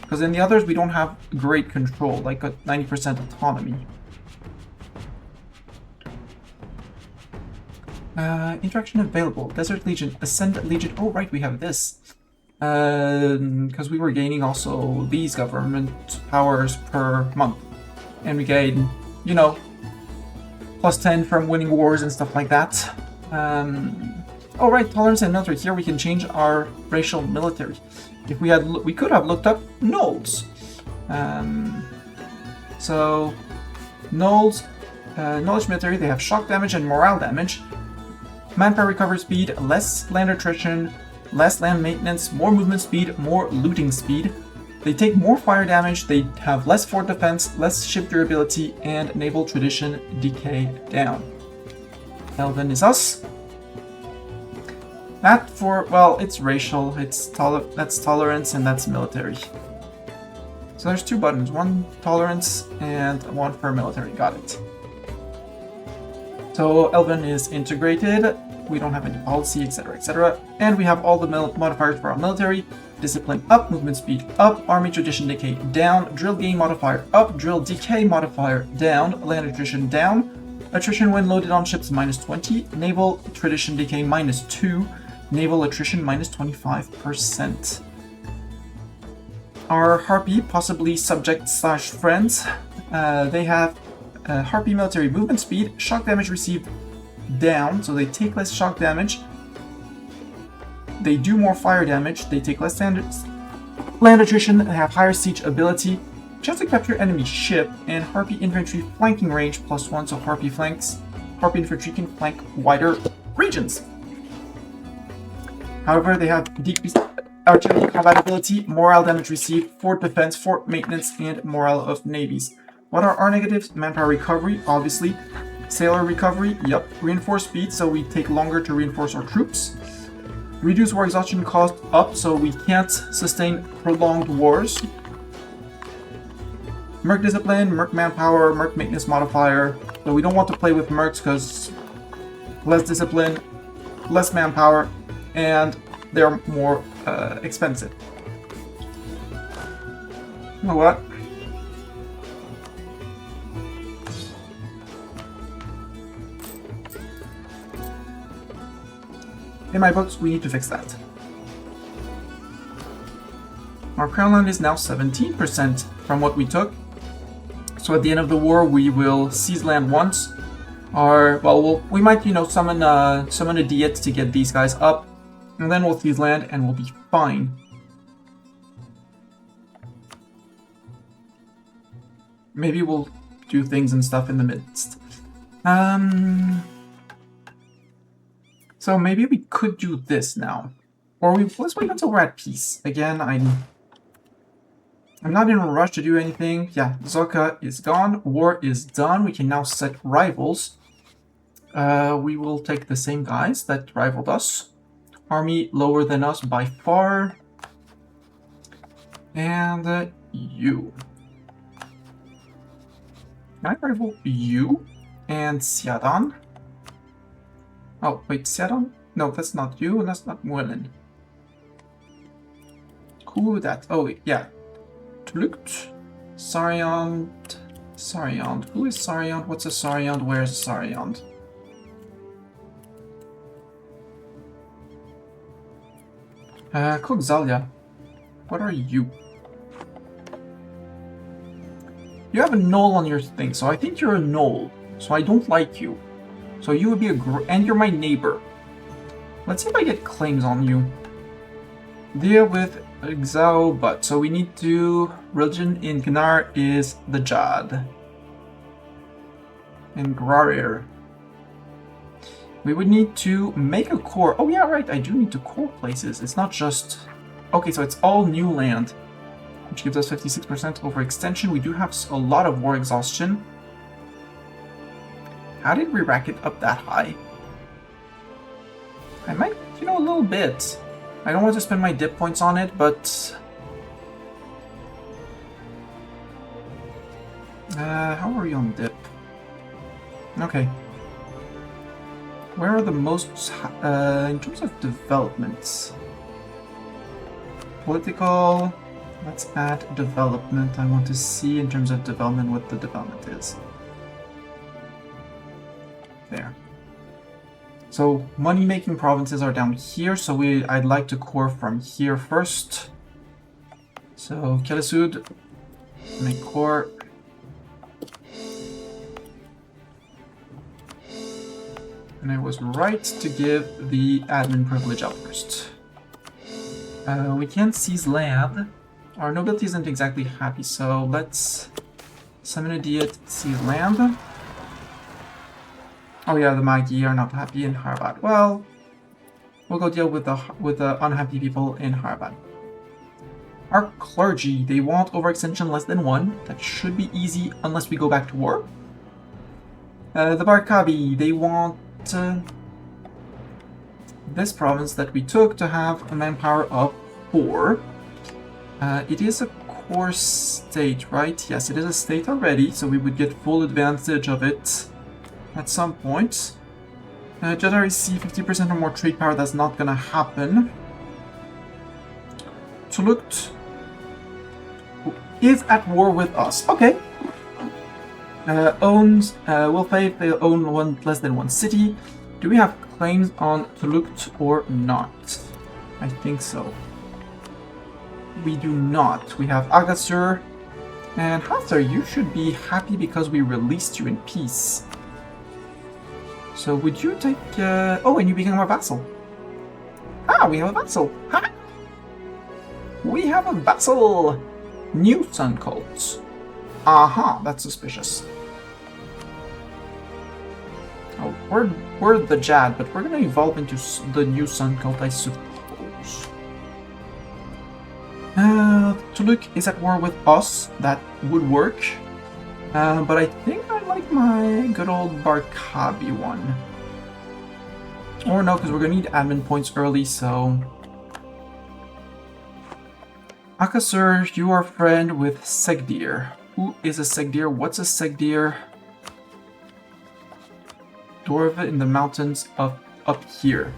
Because in the others we don't have great control, like a 90% autonomy. Interaction available. Desert Legion. Ascend Legion. Oh, right, we have this. Because we were gaining also these government powers per month. And we gain, +10 from winning wars and stuff like that. Oh, right, tolerance and military. Here we can change our racial military. If we could have looked up gnolls. So, gnolls, knowledge military, they have shock damage and morale damage. Manpower recovery speed, less land attrition, less land maintenance, more movement speed, more looting speed. They take more fire damage, they have less fort defense, less ship durability, and naval tradition decay down. Elven is us. That well, it's racial, that's tolerance, and that's military. So there's two buttons, one tolerance and one for military, got it. So Elven is integrated, we don't have any policy, etc., etc. And we have all the modifiers for our military. discipline up, movement speed up, army tradition decay down, drill gain modifier up, drill decay modifier down, land attrition down, attrition when loaded on ships -20, naval tradition decay -2, naval attrition -25%. Our Harpy, possibly subject/friends, they have Harpy military movement speed, shock damage received down, so they take less shock damage. They do more fire damage, they take less land attrition, they have higher siege ability, chance to capture enemy ship, and Harpy infantry flanking range +1, so Harpy infantry can flank wider regions. However, they have decreased artillery combat ability, morale damage received, fort defense, fort maintenance, and morale of navies. What are our negatives? Manpower recovery, obviously. Sailor recovery, yep. Reinforced speed, so we take longer to reinforce our troops. Reduce war exhaustion cost up, so we can't sustain prolonged wars. Merc discipline, Merc manpower, Merc maintenance modifier. So we don't want to play with Mercs because less discipline, less manpower, and they're more expensive. You know what? In my books, we need to fix that. Our crown land is now 17% from what we took. So at the end of the war, we will seize land once. We might, summon a Diet to get these guys up, and then we'll seize land and we'll be fine. Maybe we'll do things and stuff in the midst. So maybe we could do this now. Or let's wait until we're at peace. Again, I'm not in a rush to do anything. Yeah, Zoka is gone. War is done. We can now set rivals. We will take the same guys that rivaled us. Army lower than us by far. And you. Can I rival you and Siadan? Oh, wait, Siadan? No, that's not you, and that's not Muelin. Who that? Oh, yeah. Tlukt. Sariand. Who is Sariand? What's a Sariand? Where's Sariand? Kogzalia. What are you? You have a knoll on your thing, so I think you're a knoll. So I don't like you. So you would be and you're my neighbor. Let's see if I get claims on you. Deal with Exao, but so we need to... Religion in Gnar is the Jad. And Grarir. We would need to make a core. Oh yeah, right, I do need to core places. It's not just... Okay, so it's all new land, which gives us 56% overextension. We do have a lot of war exhaustion. How did we rack it up that high? I might, a little bit. I don't want to spend my dip points on it, but... how are we on dip? Okay. Where are the most, in terms of developments? Political, let's add development. I want to see in terms of development what the development is. There. So money-making provinces are down here, so I'd like to core from here first. So Kelesud, make core. And I was right to give the admin privilege out first. We can't seize land. Our nobility isn't exactly happy, so let's summon a Diet, seize land. Oh yeah, the Magi are not happy in Harvad. Well, we'll go deal with the unhappy people in Harvad. Our clergy, they want overextension less than 1. That should be easy unless we go back to war. The Barkabi, they want this province that we took to have a manpower of 4. It is a core state, right? Yes, it is a state already, so we would get full advantage of it at some point. Jaddari C, 50% or more trade power, that's not gonna happen. Tulukt is at war with us. Okay. Will pay if they own less than one city. Do we have claims on Tulukt or not? I think so. We do not. We have Agasur. And Hathor, you should be happy because we released you in peace. So would you take... Oh, and you become our vassal. Ah, we have a vassal. Ha! We have a vassal! New Sun Cult. Aha, that's suspicious. Oh, we're the Jad, but we're gonna evolve into the new Sun Cult, I suppose. Tuluk is at war with us. That would work. But I think I like my good old Barkabi one. Or no, because we're gonna need admin points early, so... Akasur, you are friend with Segdir. Who is a Segdir? What's a Segdir? Dwarven in the mountains up here.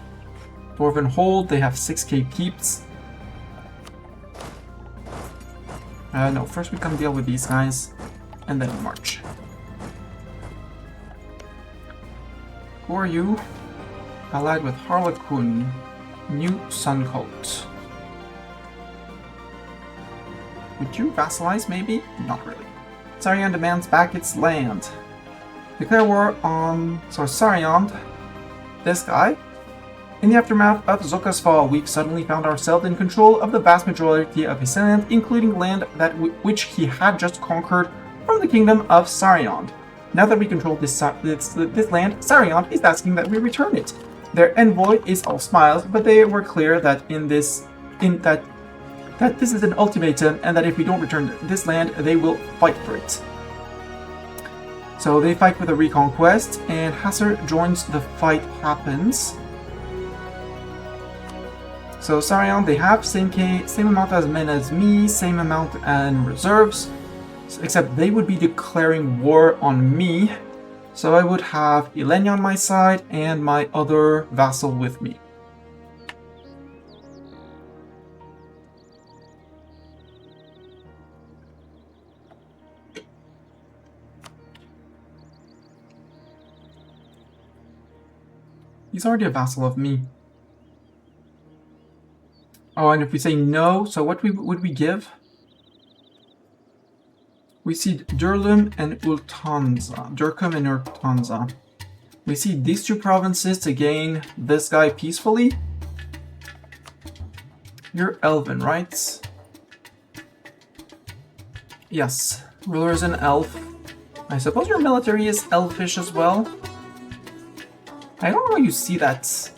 Dwarven hold, they have 6k keeps. No, first we come deal with these guys, and then we march. Who are you? Allied with Harlequin, New Sun Cult. Would you vassalize, maybe? Not really. Sarion demands back its land. Declare war on... Sarion, this guy. In the aftermath of Zoka's fall, we've suddenly found ourselves in control of the vast majority of his land, including land which he had just conquered from the kingdom of Sarion. Now that we control this land, Sarion is asking that we return it. Their envoy is all smiles, but they were clear that this is an ultimatum, and that if we don't return this land, they will fight for it. So they fight for the reconquest, and Hasser joins the fight happens. So Sarion, they have same amount as men as me, same amount and reserves, except they would be declaring war on me. So I would have Ilenya on my side and my other vassal with me. He's already a vassal of me. Oh, and if we say no, so what would we give? We see Durlum and Ultanza. Durkum and Ultanza. We see these two provinces to gain this guy peacefully. You're Elven, right? Yes. Ruler is an elf. I suppose your military is elfish as well. I don't know how you see that.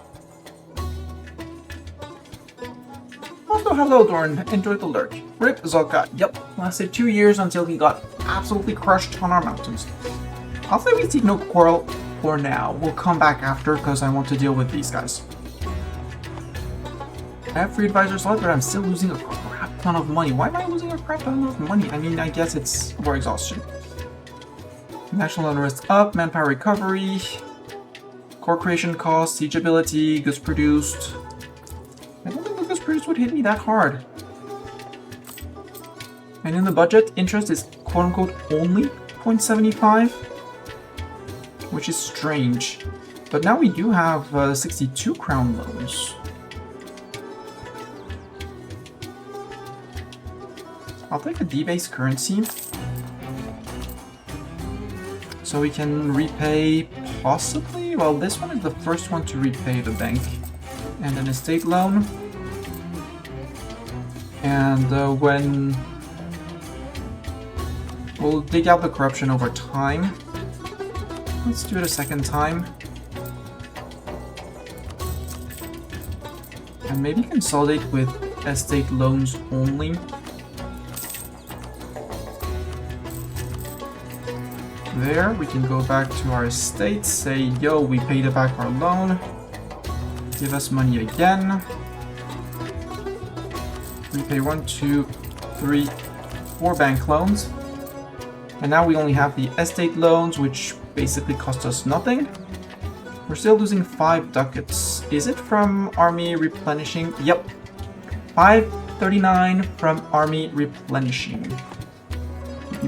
Also, hello Dorn, enjoy the lurk. Rip Zoka, yep, lasted 2 years until he got absolutely crushed on our mountains. I'll say we seek no quarrel for now. We'll come back after because I want to deal with these guys. I have free advisors left, but I'm still losing a crap ton of money. Why am I losing a crap ton of money? I mean, I guess it's war exhaustion. National unrest up, manpower recovery, core creation cost, siege ability, goods produced. I don't think the goods produced would hit me that hard. And in the budget, interest is quote-unquote only 0.75, which is strange. But now we do have 62 crown loans. I'll take a debased currency. So we can repay possibly? Well, this one is the first one to repay the bank. And an estate loan. And when... We'll dig out the corruption over time. Let's do it a second time. And maybe consolidate with estate loans only. There, we can go back to our estate, say, yo, we paid back our loan. Give us money again. Repay 1, 2, 3, 4 bank loans. And now we only have the estate loans, which basically cost us nothing. We're still losing 5 ducats. Is it from army replenishing? Yep. 5 39 from army replenishing.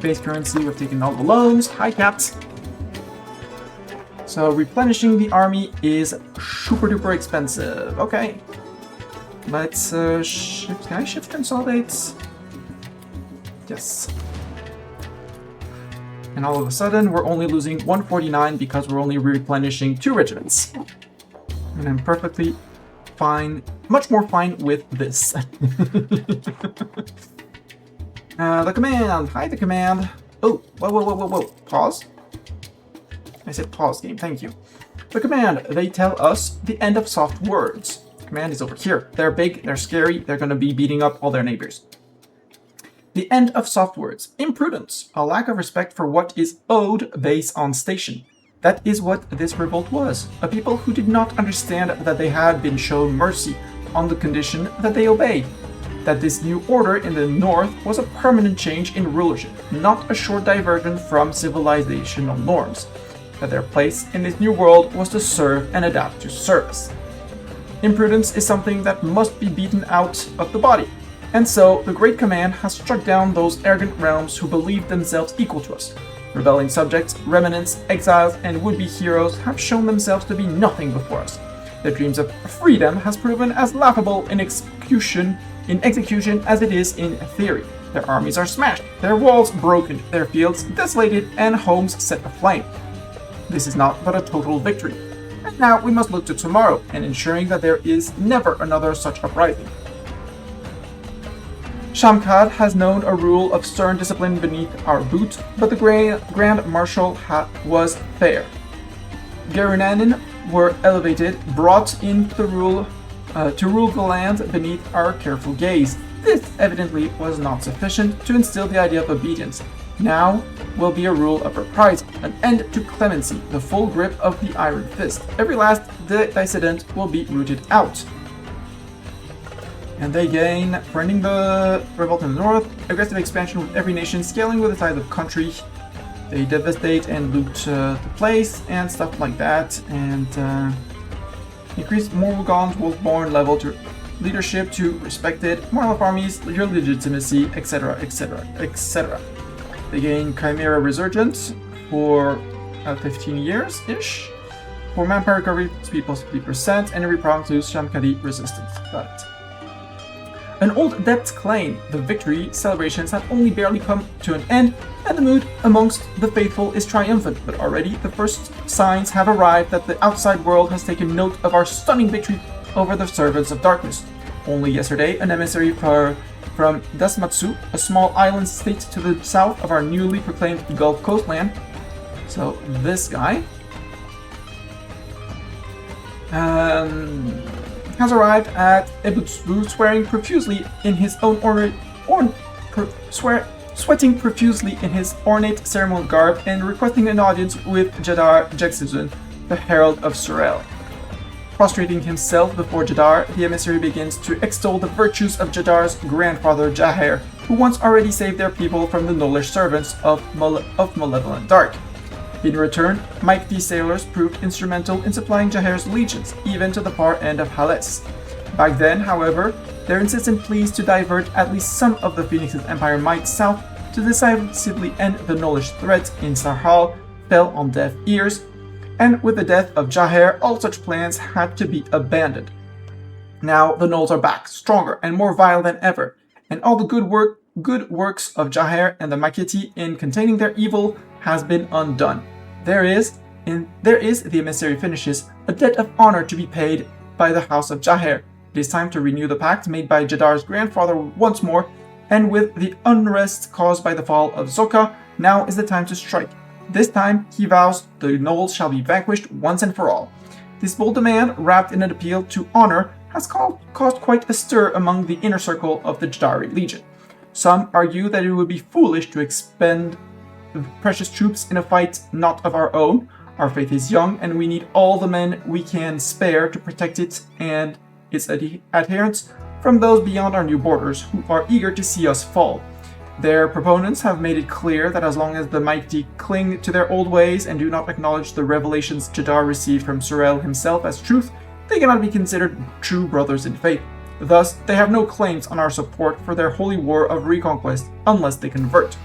Base currency, we've taken all the loans, high capped. So replenishing the army is super duper expensive. Okay. Let's shift. Can I shift consolidates? Yes. And all of a sudden, we're only losing 149 because we're only replenishing 2 regiments. And I'm perfectly fine, much more fine with this. The command! Hi, the command! Oh, whoa. Pause? I said pause game, thank you. The command, they tell us the end of soft words. Command is over here. They're big, they're scary, they're gonna be beating up all their neighbors. The end of soft words. Imprudence, a lack of respect for what is owed based on station. That is what this revolt was. A people who did not understand that they had been shown mercy on the condition that they obeyed. That this new order in the north was a permanent change in rulership, not a short diversion from civilizational norms. That their place in this new world was to serve and adapt to service. Imprudence is something that must be beaten out of the body. And so, the Great Command has struck down those arrogant realms who believed themselves equal to us. Rebelling subjects, remnants, exiles, and would-be heroes have shown themselves to be nothing before us. Their dreams of freedom has proven as laughable in execution as it is in theory. Their armies are smashed, their walls broken, their fields desolated, and homes set aflame. This is not but a total victory. And now we must look to tomorrow and ensuring that there is never another such uprising. Shamkhad has known a rule of stern discipline beneath our boot, but the Grand Marshal was fair. Garunanin were elevated, brought in to rule the land beneath our careful gaze. This evidently was not sufficient to instill the idea of obedience. Now will be a rule of reprisal, an end to clemency, the full grip of the iron fist. Every last dissident will be rooted out. And they gain, friending the revolt in the north, aggressive expansion with every nation, scaling with the size of country. They devastate and loot the place and stuff like that, and increase Morgulgon's Wolfborn level to leadership to respected, moral of armies, your legitimacy, etc., etc., etc. They gain Chimera Resurgence for 15 years-ish. For manpower recovery, speed plus 50%, and every province lose Shamkhadi resistance. Got it. An old debt claim, the victory celebrations have only barely come to an end, and the mood amongst the faithful is triumphant, but already the first signs have arrived that the outside world has taken note of our stunning victory over the servants of darkness. Only yesterday, an emissary from Dasmatsu, a small island state to the south of our newly proclaimed Gulf coastland, so this guy, has arrived at Ebutsu, sweating profusely in his sweating profusely in his ornate ceremonial garb and requesting an audience with Jaddar Jeksuzun, the herald of Surel. Prostrating himself before Jaddar, the emissary begins to extol the virtues of Jaddar's grandfather Jaher, who once already saved their people from the Nolish servants of malevolent dark. In return, mighty sailors proved instrumental in supplying Jaher's legions, even to the far end of Hales. Back then, however, their insistent pleas to divert at least some of the Phoenix's empire might south to decisively end the Nolish threat in Sarhal fell on deaf ears, and with the death of Jaher, all such plans had to be abandoned. Now the Nulls are back, stronger and more vile than ever, and all the good works of Jaher and the Maketi in containing their evil has been undone. There is, the emissary finishes, a debt of honor to be paid by the house of Jaher. It is time to renew the pact made by Jaddar's grandfather once more, and with the unrest caused by the fall of Zoka, now is the time to strike. This time, he vows, the Nulls shall be vanquished once and for all. This bold demand, wrapped in an appeal to honor, has caused quite a stir among the inner circle of the Jaddari Legion. Some argue that it would be foolish to expend precious troops in a fight not of our own. Our faith is young, and we need all the men we can spare to protect it and its adherents from those beyond our new borders who are eager to see us fall. Their proponents have made it clear that as long as the mighty cling to their old ways and do not acknowledge the revelations Jaddar received from Surel himself as truth, they cannot be considered true brothers in faith. Thus, they have no claims on our support for their holy war of reconquest unless they convert.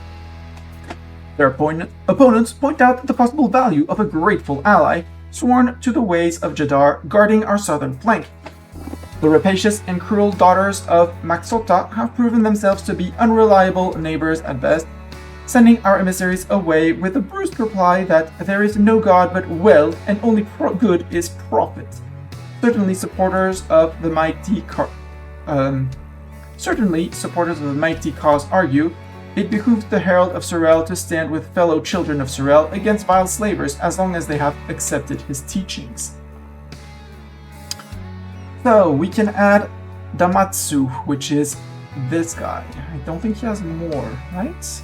Their opponents point out the possible value of a grateful ally sworn to the ways of Jaddar guarding our southern flank. The rapacious and cruel daughters of Maxota have proven themselves to be unreliable neighbors at best, sending our emissaries away with a brusque reply that there is no god but will, and only good is profit. Certainly supporters of the mighty cause argue it behooves the herald of Sorel to stand with fellow children of Sorel against vile slavers as long as they have accepted his teachings. So we can add Damatsu, which is this guy. I don't think he has more, right?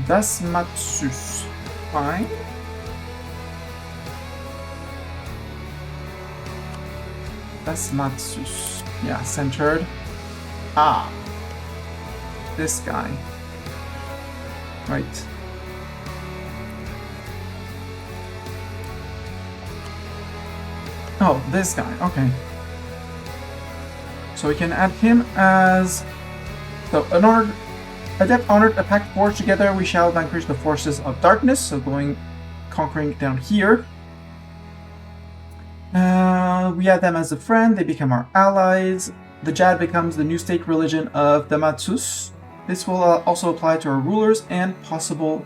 Dasmatsus. Fine. Dasmatsus. Yeah, centered. Ah. This guy. Right. Oh, this guy. Okay. So we can add him as... So, an adept honored, a pact forged together, we shall vanquish the forces of darkness. So conquering down here. We add them as a friend, they become our allies. The Jad becomes the new state religion of Damatsus. This will also apply to our rulers and possible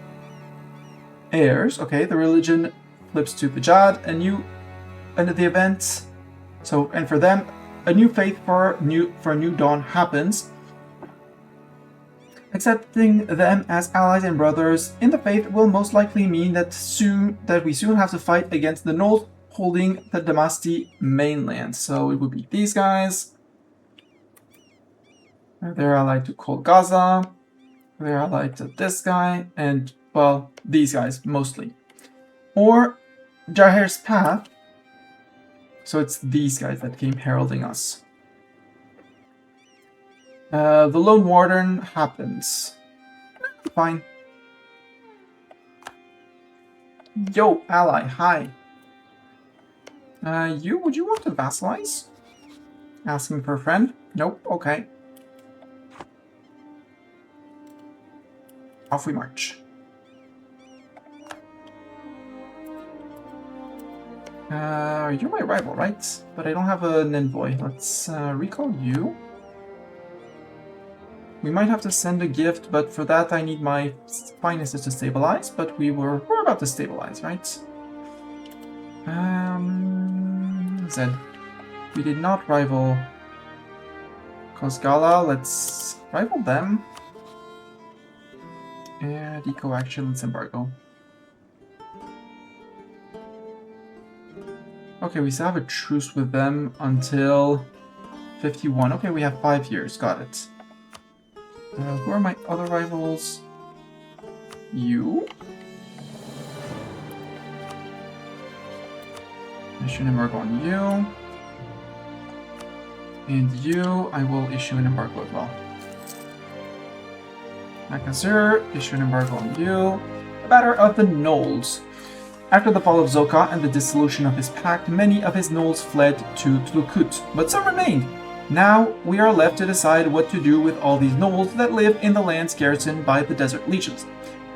heirs. Okay, the religion flips to the Jad, a new the event. So, and for them, a new faith for a new dawn happens. Accepting them as allies and brothers in the faith will most likely mean that we soon have to fight against the Gnolls holding the Damasti mainland. So it would be these guys. They're allied to Kol Gaza. They're allied to this guy, and well, these guys mostly. Or Jahir's Path. So it's these guys that came heralding us. The Lone Warden happens. Fine. Yo, ally, hi. Would you want to vassalize? Asking for a friend? Nope, okay. Off we march. You're my rival, right? But I don't have an envoy. Let's recall you. We might have to send a gift, but for that I need my finances to stabilize, but we're about to stabilize, right? Zed. We did not rival Kosgala, let's rival them. And eco action, let's embargo. Okay, we still have a truce with them until 51. Okay, we have 5 years, got it. Who are my other rivals? You? Issue an embargo on you. And you, I will issue an embargo as well. Nakazur, issue an embargo on you. The Matter of the Gnolls. After the fall of Zoka and the dissolution of his pact, many of his Gnolls fled to Tlukut, but some remained. Now, we are left to decide what to do with all these Gnolls that live in the lands garrisoned by the Desert Legions.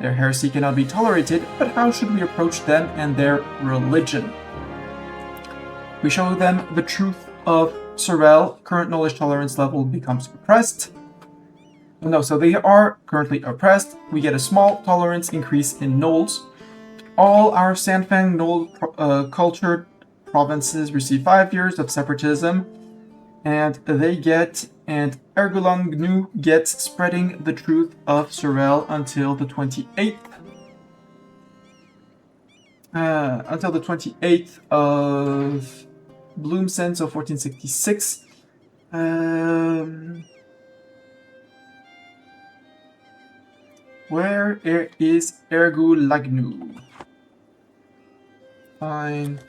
Their heresy cannot be tolerated, but how should we approach them and their religion? We show them the truth of Sorel. Current knowledge tolerance level becomes oppressed. No, so they are currently oppressed. We get a small tolerance increase in Gnolls. All our Sandfang Gnoll cultured provinces receive 5 years of separatism. And Ergulan Gnu gets spreading the truth of Sorel until the 28th. Until the 28th of Bloomsen, so 1466. Where is Ergulagnu? Fine.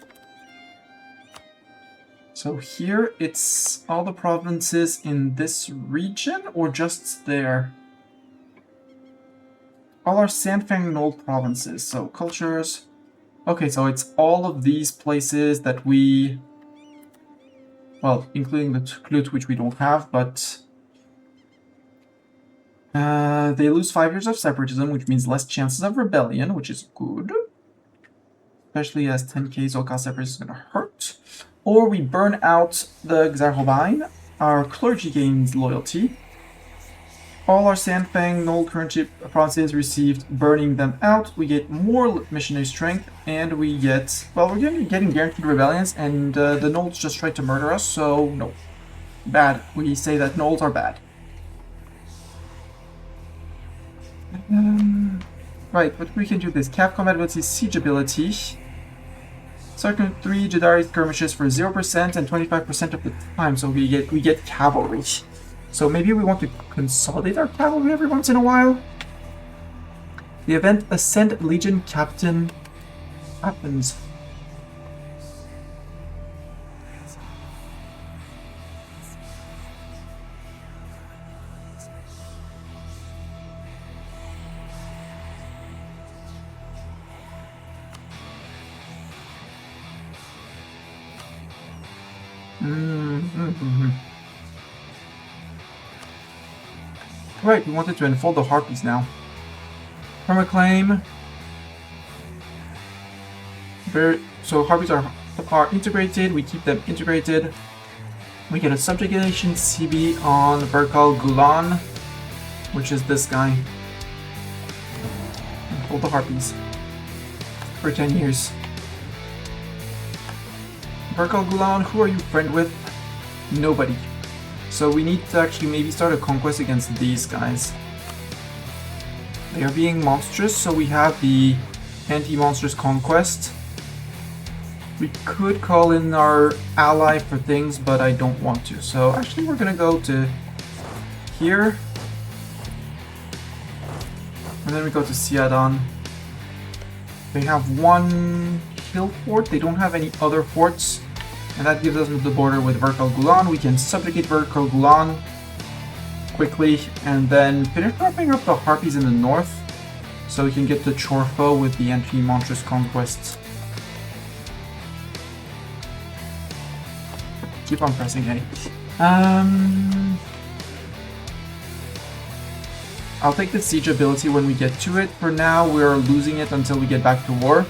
So here it's all the provinces in this region or just there? all our Sandfang Knoll provinces. So cultures. Okay, so it's all of these places that we, well, including the Klut, which we don't have, but they lose 5 years of separatism, which means less chances of rebellion, which is good. Especially as 10k Zolka separatism is going to hurt. Or we burn out the Xarhobine. Our clergy gains loyalty. All our Sandfang Knoll currency provinces received burning them out. We get more missionary strength, and we get, well, we're getting guaranteed rebellions, and the Knolls just tried to murder us, so no. Bad. We say that Knolls are bad. Right, but we can do this. Cav combat ability, siege ability. Circuit 3 Jaddari skirmishes for 0% and 25% of the time, so we get cavalry. So maybe we want to consolidate our cavalry every once in a while. The event Ascend Legion Captain happens. Right, we wanted to unfold the harpies now. Permaclaim. So harpies are integrated, we keep them integrated. We get a subjugation CB on Verkal Gulan, which is this guy. Unfold the harpies. For 10 years. Verkal Gulan, who are you friend with? Nobody. So we need to actually maybe start a conquest against these guys. They are being monstrous, so we have the anti-monstrous conquest. We could call in our ally for things, but I don't want to. So actually we're gonna go to here. And then we go to Siadan. They have one hill fort, they don't have any other forts. And that gives us the border with Verkal Gulan. We can subjugate Verkal Gulan quickly and then finish wrapping up the harpies in the north so we can get to Chorfo with the anti-monstrous conquests. Keep on pressing A. I'll take the siege ability when we get to it. For now, we're losing it until we get back to war.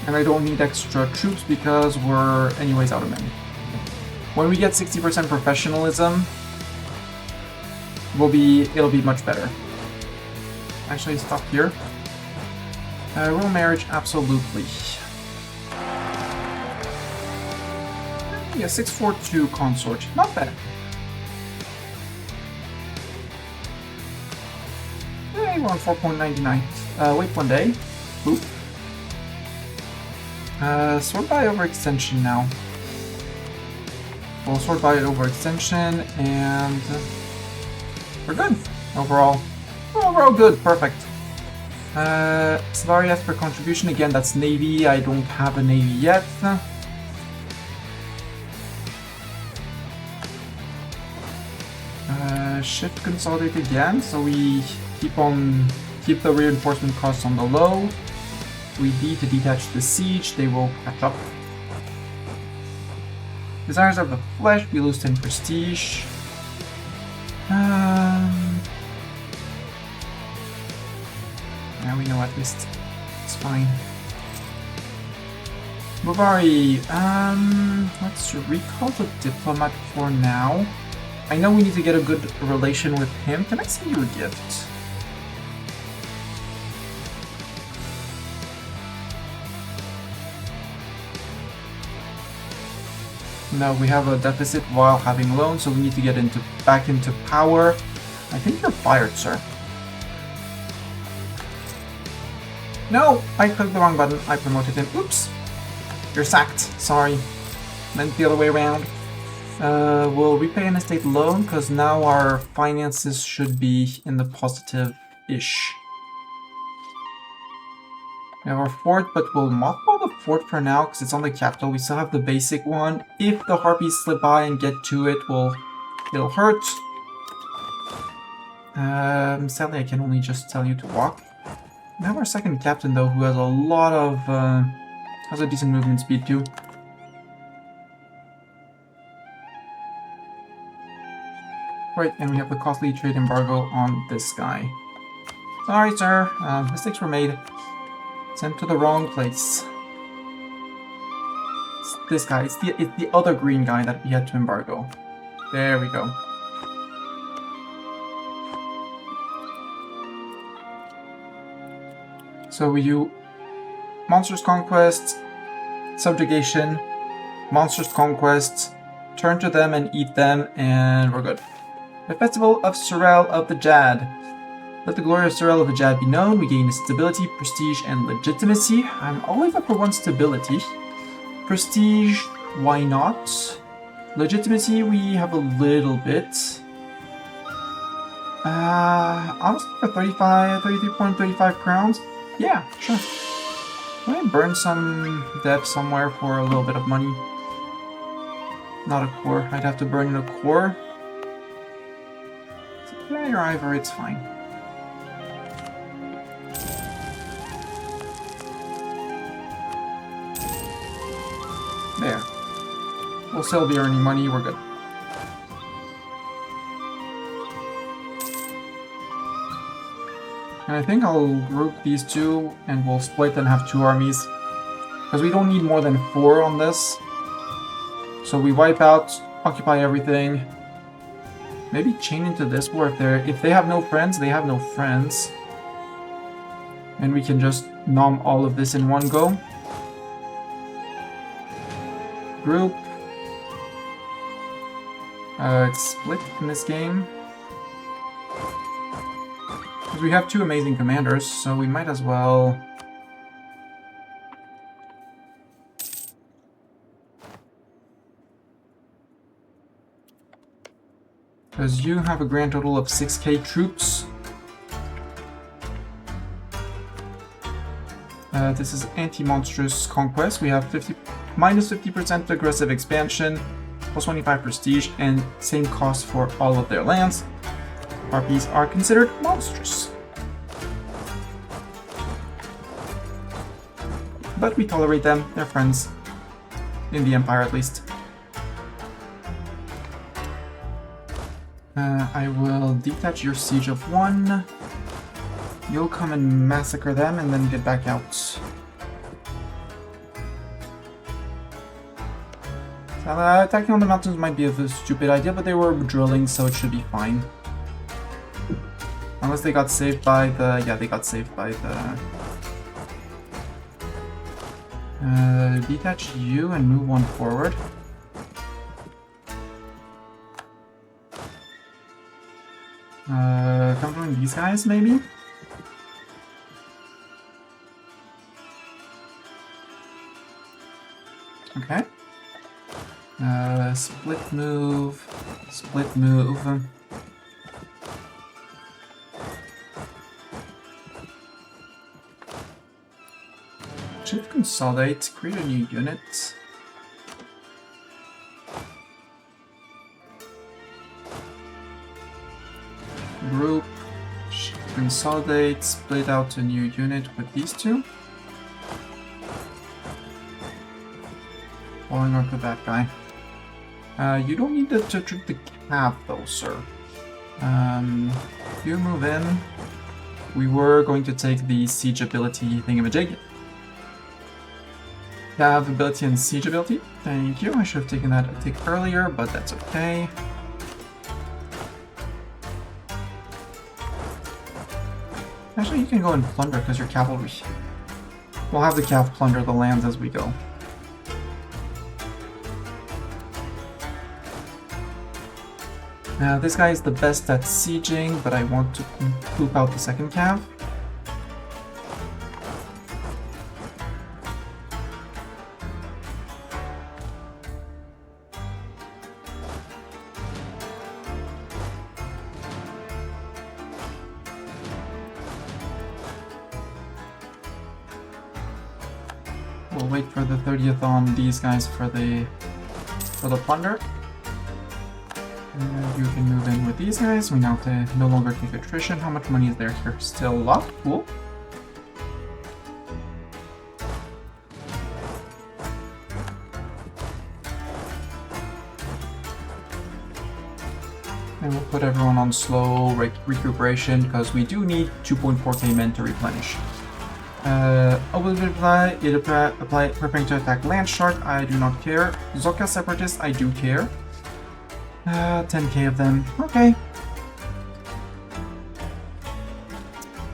And I don't need extra troops because we're anyways out of men. When we get 60% professionalism, it'll be much better. Actually, stop here. Royal marriage, absolutely. Yeah, 642 consort, not bad. Hey, we're on 4.99. Wait one day. Oop. Sort by overextension now. We'll sort by overextension and we're good. Overall good, perfect. Slavari asks for contribution, again that's Navy, I don't have a Navy yet. Shift consolidate again, so we keep the reinforcement costs on the low. We need to detach the siege, they will catch up. Desires of the Flesh, we lose 10 prestige. Now we know at least. It's fine. Bovari, let's recall the diplomat for now. I know we need to get a good relation with him. Can I send you a gift? No, we have a deficit while having loans, so we need to get back into power. I think you're fired, sir. No! I clicked the wrong button. I promoted him. Oops! You're sacked. Sorry. Meant the other way around. We'll repay an estate loan, because now our finances should be in the positive-ish. We have our fort, but we'll mothball the fort for now because it's on the capital. We still have the basic one. If the harpies slip by and get to it, it'll hurt. Sadly, I can only just tell you to walk. We have our second captain, though, who has a lot of, has a decent movement speed, too. Right, and we have the costly trade embargo on this guy. Sorry, sir. Mistakes were made. Sent to the wrong place. It's this guy. It's the other green guy that we had to embargo. There we go. So we do Monsters Conquest, Subjugation, Monsters Conquest, turn to them and eat them, and we're good. The Festival of Sorel of the Jad. Let the glory of Sorel of the Jad be known. We gain stability, prestige, and legitimacy. I'm always up for one stability. Prestige, why not? Legitimacy, we have a little bit. Honestly, for 33.35 crowns? Yeah, sure. Can I burn some dev somewhere for a little bit of money? Not a core. I'd have to burn in a core. Supply or ivory, it's fine. There. We'll still be earning money, we're good. And I think I'll group these two and we'll split and have two armies. Because we don't need more than 4 on this. So we wipe out, occupy everything. Maybe chain into this war if they have no friends, they have no friends. And we can just nom all of this in one go. Group. It's split in this game. Because we have 2 amazing commanders, so we might as well... Because you have a grand total of 6k troops. This is anti-monstrous conquest. We have minus 50% aggressive expansion, plus 25 prestige, and same cost for all of their lands. RPs are considered monstrous. But we tolerate them, they're friends. In the Empire at least. I will detach your siege of 1. You'll come and massacre them and then get back out. Attacking on the mountains might be a stupid idea, but they were drilling, so it should be fine. Unless they got saved by the... Yeah, they got saved by the... detach you and move 1 forward. Come join these guys, maybe? Okay. Split move. Split move. Shift consolidate, create a new unit. Group, shift consolidate, split out a new unit with these 2. Falling off with that guy. You don't need to treat the cab though, sir. You move in. We were going to take the siege ability thingamajig. Cav ability and siege ability. Thank you. I should have taken that a tick earlier, but that's okay. Actually, you can go and plunder because you're cavalry. We'll have the cav plunder the lands as we go. Now, this guy is the best at sieging, but I want to poop out the second cav. We'll wait for the 30th on these guys for the plunder. You can move in with these guys. We now no longer take attrition. How much money is there here? Still a lot. Cool. And we'll put everyone on slow recuperation because we do need 2.4k men to replenish. Apply preparing to attack Land Shark, I do not care. Zoka Separatists, I do care. 10k of them, okay.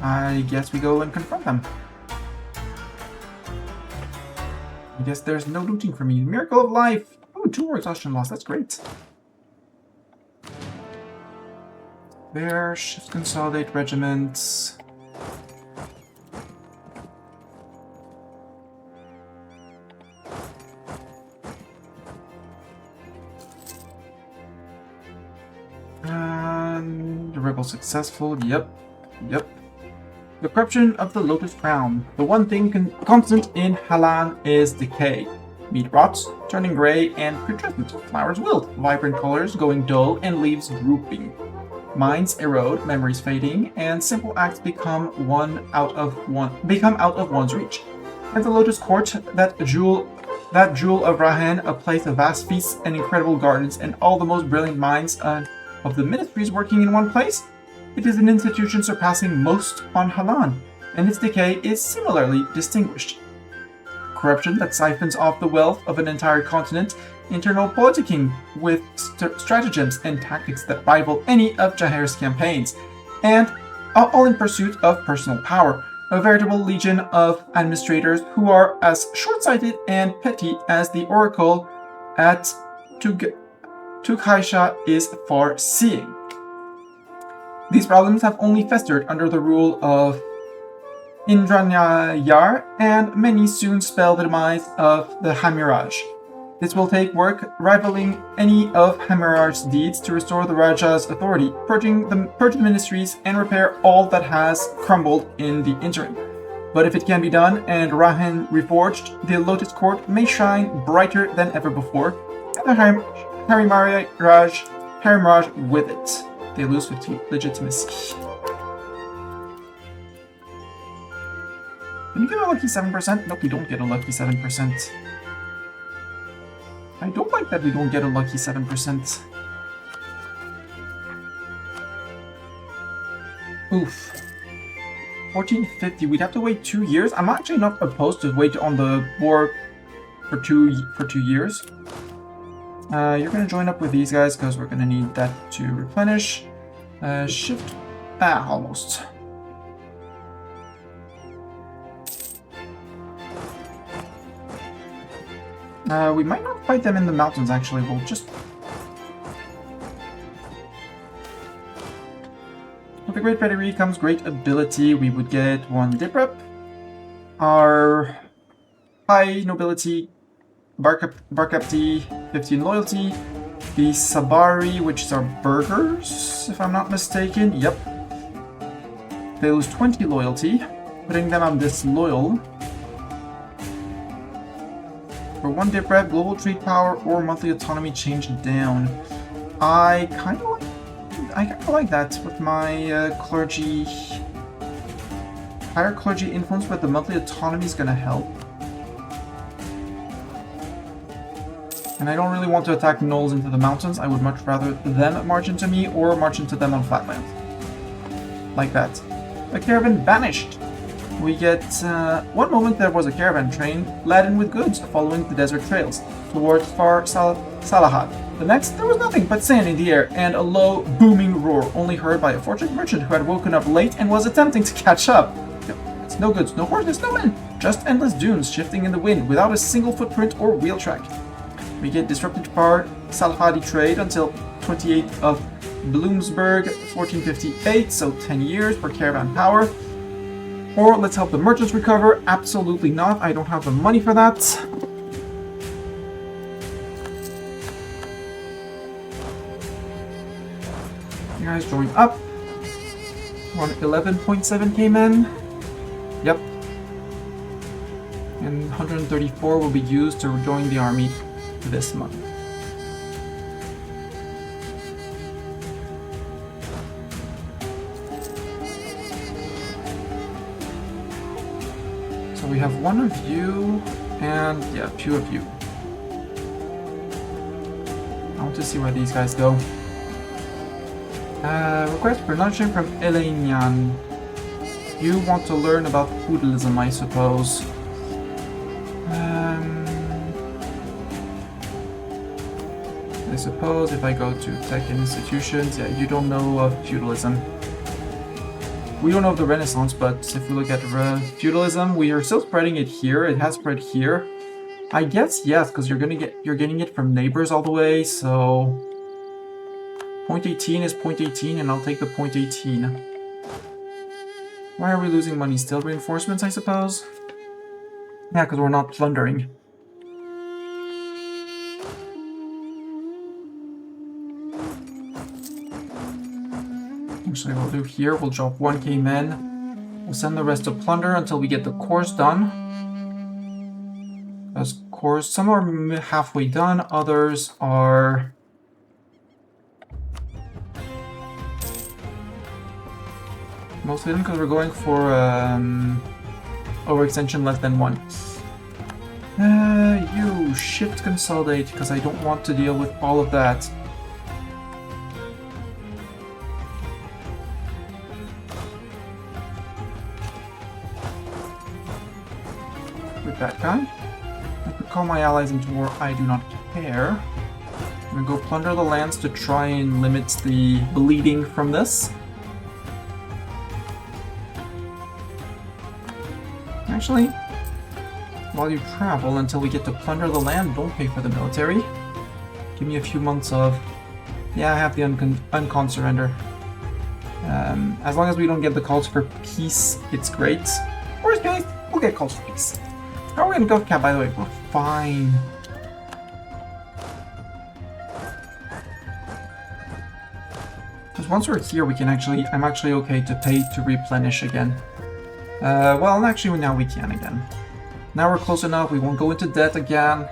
I guess we go and confront them. I guess there's no looting for me. Miracle of Life! Oh, 2 more exhaustion loss, that's great. There, shift consolidate regiments. And the rebel successful, yep. The corruption of the Lotus Crown. The one thing constant in Halan is decay. Meat rots, turning gray and putrescent. Flowers wilt, vibrant colors going dull and leaves drooping. Minds erode, memories fading, and simple acts become out of one's reach. At the Lotus Court, that jewel of Rahan, a place of vast feasts and incredible gardens, and all the most brilliant minds of the ministries working in one place, it is an institution surpassing most on Halan, and its decay is similarly distinguished. Corruption that siphons off the wealth of an entire continent, internal politicking with stratagems and tactics that rival any of Jahar's campaigns, and all in pursuit of personal power, a veritable legion of administrators who are as short-sighted and petty as the oracle at Tukhaisha is far-seeing. These problems have only festered under the rule of Indranyar, and many soon spell the demise of the Hamiraj. This will take work rivaling any of Hamiraj's deeds to restore the Raja's authority, purge the ministries, and repair all that has crumbled in the interim. But if it can be done and Rahan reforged, the Lotus Court may shine brighter than ever before, and the Harimraj with it. They lose 50 legitimacy. Can you get a lucky 7%? Nope, we don't get a lucky 7%. I don't like that we don't get a lucky 7%. Oof. 1450, we'd have to wait 2 years. I'm actually not opposed to wait on the war for two years. You're gonna join up with these guys because we're gonna need that to replenish. Shift. Almost. We might not fight them in the mountains, actually. We'll just... With the Great Pedigree comes great ability. We would get 1 dip rep. Our high nobility, Barkapti, 15 loyalty. The Sabari, which is our burghers, if I'm not mistaken. Yep. They lose 20 loyalty, putting them on disloyal. For 1 dip rep, global trade power or monthly autonomy change down. I kind of like that with my clergy. Higher clergy influence, but the monthly autonomy is going to help. And I don't really want to attack gnolls into the mountains. I would much rather them march into me or march into them on flatland. Like that. A caravan banished. We get, one moment there was a caravan train laden with goods following the desert trails towards far Salahad. The next, there was nothing but sand in the air and a low, booming roar, only heard by a fortunate merchant who had woken up late and was attempting to catch up. It's no goods, no horses, no men, just endless dunes shifting in the wind without a single footprint or wheel track. We get disrupted par Salahadi trade until 28th of Bloomsburg, 1458, so 10 years for caravan power. Or let's help the merchants recover. Absolutely not. I don't have the money for that. You guys join up. We're on 11.7k men. Yep. And 134 will be used to join the army this month. So we have one of you, and yeah, two of you. I want to see where these guys go. Request production from E01. You want to learn about feudalism, I suppose. I suppose if I go to tech institutions, yeah, you don't know of feudalism. We don't know of the Renaissance, but if we look at feudalism, we are still spreading it here. It has spread here. I guess yes, because you're getting it from neighbors all the way. So 0.18 is 0.18, and I'll take the 0.18. Why are we losing money? Still reinforcements, I suppose. Yeah, because we're not plundering. Actually, we'll do here. We'll drop 1k men. We'll send the rest to plunder until we get the cores done. Because cores, some are halfway done, others are... mostly done because we're going for overextension less than 1. You shift consolidate because I don't want to deal with all of that. With that guy. I could call my allies into war, I do not care. I'm gonna go plunder the lands to try and limit the bleeding from this. Actually, while you travel until we get to plunder the land, don't pay for the military. Give me a few months of... yeah, I have the uncon surrender. As long as we don't get the calls for peace, it's great. Worst case, we'll get calls for peace. How are we gonna go cap, by the way? We're fine. Because once we're here, we can actually... I'm actually okay to pay to replenish again. Well, actually, now we can again. Now we're close enough, we won't go into debt again.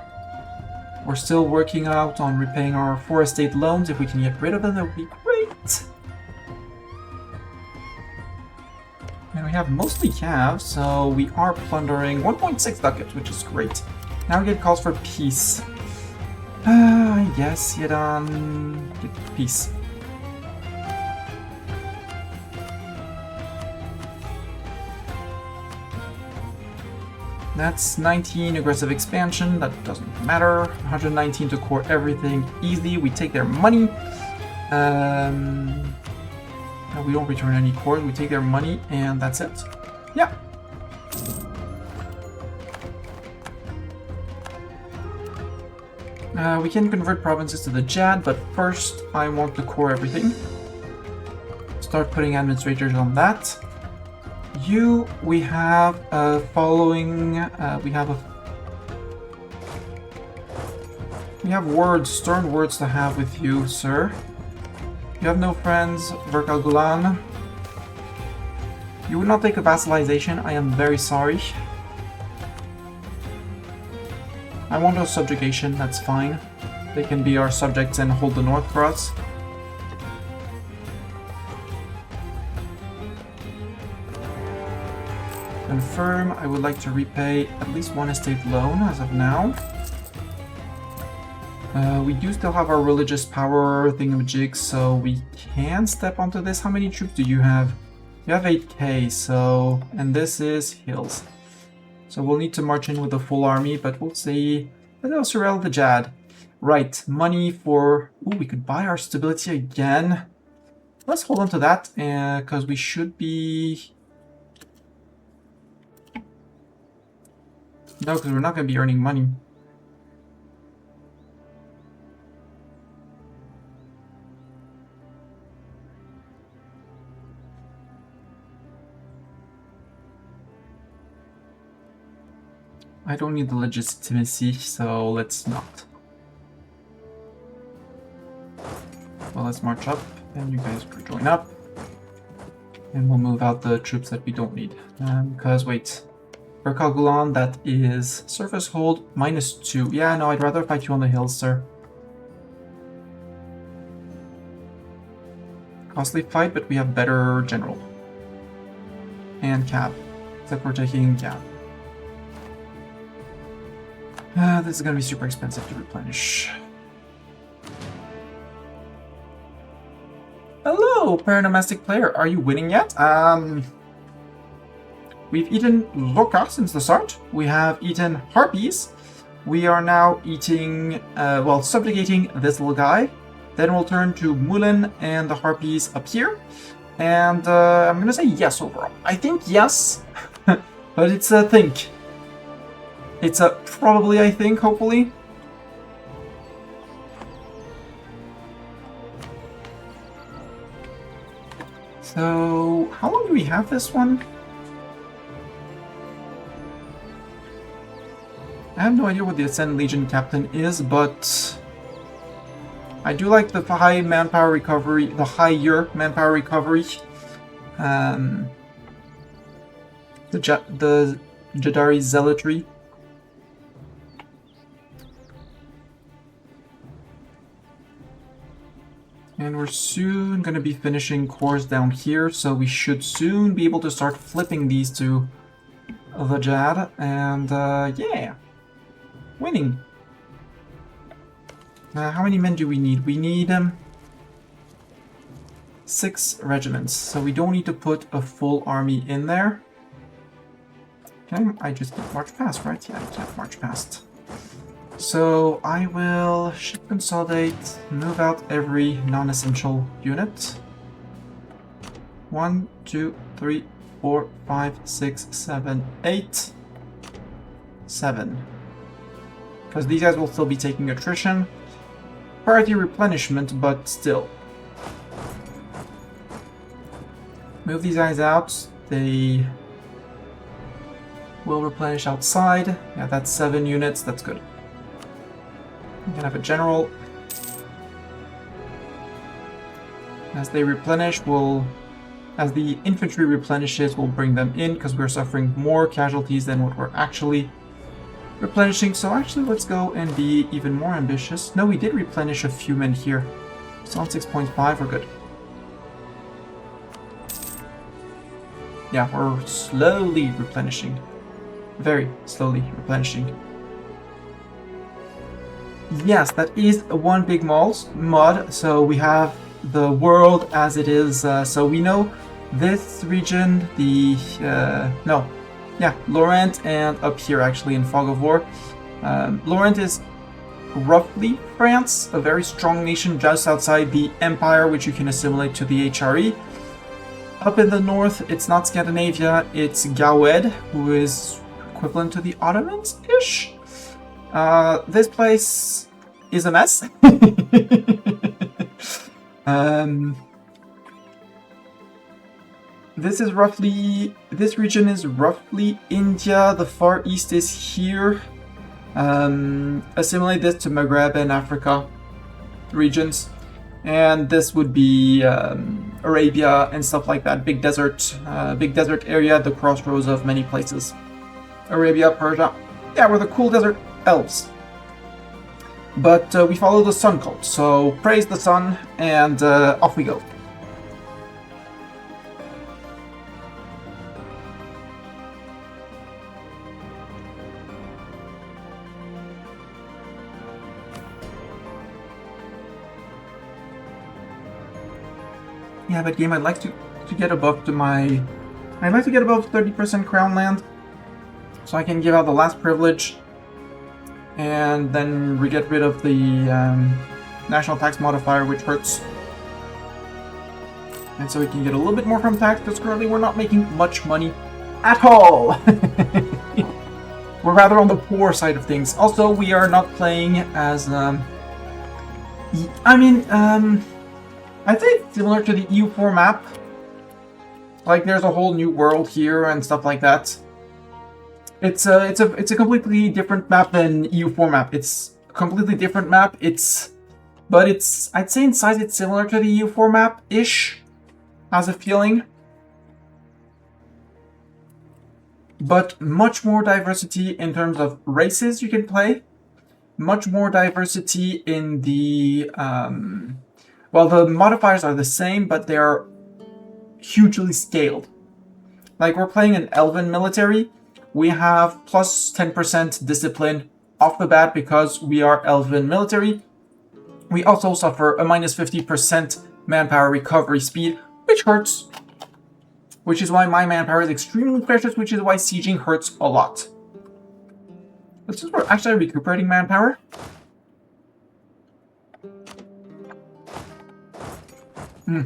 We're still working out on repaying our 4 estate loans. If we can get rid of them, that would be great. And we have mostly calves, so we are plundering 1.6 ducats, which is great. Now we get calls for peace. I guess, Yadan... get peace. That's 19 aggressive expansion, that doesn't matter. 119 to core everything, easy, we take their money. No, we don't return any cores, we take their money and that's it. Yeah. We can convert provinces to the Jad, but first I want to core everything. Start putting administrators on that. We have we have words, stern words to have with you, sir. You have no friends, Verkalgulan. You would not take a vassalization, I am very sorry. I want a subjugation, that's fine. They can be our subjects and hold the north for us. Confirm, I would like to repay at least 1 estate loan as of now. We do still have our religious power thingamajig, so we can step onto this. How many troops do you have? You have 8k, so... and this is hills. So we'll need to march in with a full army, but we'll see... hello, Sorel the Jad. Right, money for... ooh, we could buy our stability again. Let's hold on to that, because we should be... no, because we're not going to be earning money. I don't need the legitimacy, so let's not. Well, let's march up, and you guys join up. And we'll move out the troops that we don't need. Because, wait. Verkalgulan, that is surface hold, -2. Yeah, no, I'd rather fight you on the hills, sir. Costly fight, but we have better general. And cab. Except we're taking cab. This is gonna be super expensive to replenish. Hello, paradomestic player. Are you winning yet? We've eaten Loka since the start. We have eaten Harpies. We are now eating, subjugating this little guy. Then we'll turn to Mulan and the Harpies up here. And I'm gonna say yes overall. I think yes, but it's a think. It's a probably, I think, hopefully. So, how long do we have this one? I have no idea what the Ascend Legion captain is, but I do like the high manpower recovery, the higher manpower recovery. The Jaddari Zealotry. And we're soon going to be finishing cores down here, so we should soon be able to start flipping these to the Jad, and yeah, winning. How many men do we need? We need 6 regiments, so we don't need to put a full army in there. Can I just march past, right? Yeah, I can't march past. So I will ship consolidate, move out every non-essential unit. 1, 2, 3, 4, 5, 6, 7, 8. 7. Because these guys will still be taking attrition. Priority replenishment, but still. Move these guys out. They will replenish outside. Yeah, that's 7 units. That's good. We can have a general. As they replenish, as the infantry replenishes, we'll bring them in because we're suffering more casualties than what we're actually replenishing. So actually, let's go and be even more ambitious. No, we did replenish a few men here. So on 6.5, we're good. Yeah, we're slowly replenishing. Very slowly replenishing. Yes, that is one big mod. So we have the world as it is. So we know this region, Laurent, and up here actually in Fog of War. Laurent is roughly France, a very strong nation just outside the Empire, which you can assimilate to the HRE. Up in the north, it's not Scandinavia, it's Gawed, who is equivalent to the Ottomans-ish. This place is a mess. This region is roughly India. The Far East is here. Assimilate this to Maghreb and Africa regions. And this would be Arabia and stuff like that. Big desert area, the crossroads of many places. Arabia, Persia. Yeah, we're the cool desert elves. But we follow the sun cult, so praise the sun, and off we go. Yeah, but game, I'd like to get above I'd like to get above 30% crown land, so I can give out the last privilege. And then we get rid of the national tax modifier, which hurts. And so we can get a little bit more from tax, because currently we're not making much money at all. We're rather on the poor side of things. Also, we are not playing as... I'd say it's similar to the E04 map. Like, there's a whole new world here and stuff like that. It's a completely different map than EU4 map. It's a completely different map. I'd say in size it's similar to the EU4 map-ish. Has a feeling. But much more diversity in terms of races you can play. Much more diversity in the... the modifiers are the same, but they're hugely scaled. Like, we're playing an Elven military. We have plus 10% discipline off the bat, because we are Elven military, we also suffer a minus 50% manpower recovery speed, which hurts. Which is why my manpower is extremely precious, which is why sieging hurts a lot. But since we're actually recuperating manpower, we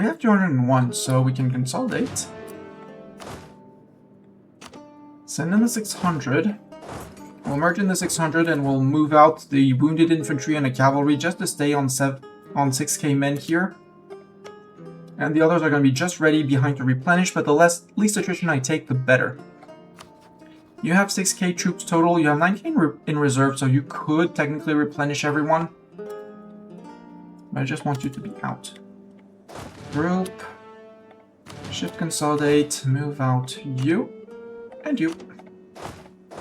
have 201, so we can consolidate. Send in the 600. We'll merge in the 600 and we'll move out the wounded infantry and the cavalry just to stay on 6k men here. And the others are going to be just ready behind to replenish, but the least attrition I take, the better. You have 6k troops total, you have 9k in reserve, so you could technically replenish everyone. But I just want you to be out. Group. Shift consolidate, move out you, and you.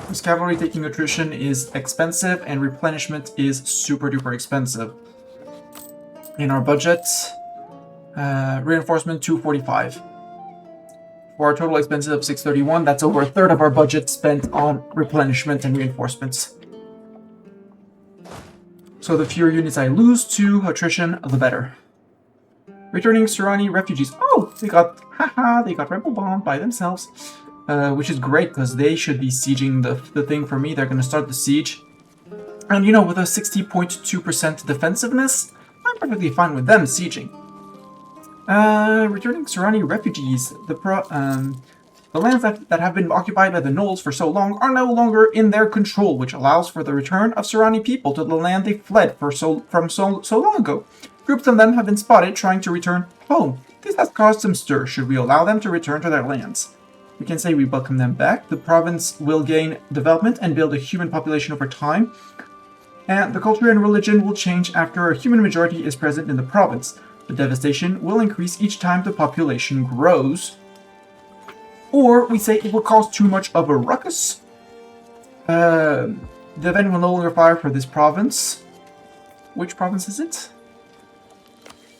This cavalry taking attrition is expensive, and replenishment is super duper expensive. In our budget, reinforcement 245. For our total expenses of 631, that's over a third of our budget spent on replenishment and reinforcements. So the fewer units I lose to attrition, the better. Returning Surani refugees. Oh, they got rebel bombed by themselves. Which is great, because they should be sieging the thing for me. They're going to start the siege. And, you know, with a 60.2% defensiveness, I'm perfectly fine with them sieging. Returning Surani refugees. The lands that have been occupied by the Gnolls for so long are no longer in their control, which allows for the return of Surani people to the land they fled from so long ago. Groups of them have been spotted trying to return home. This has caused some stir. Should we allow them to return to their lands? We can say we welcome them back. The province will gain development and build a human population over time. And the culture and religion will change after a human majority is present in the province. The devastation will increase each time the population grows. Or we say it will cause too much of a ruckus. The event will no longer fire for this province. Which province is it?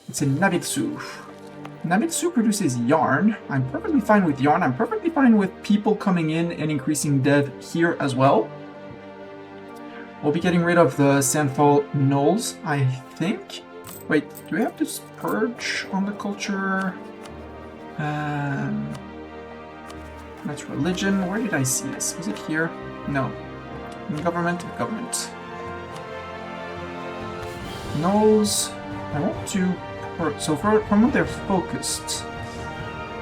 It's in Nabitsu. Nabitsu produces yarn. I'm perfectly fine with yarn. I'm perfectly fine with people coming in and increasing dev here as well. We'll be getting rid of the Sandfall Gnolls, I think. Wait, do we have to purge on the culture? That's religion. Where did I see this? Was it here? No. Government. Gnolls. I want to... So from what they're focused.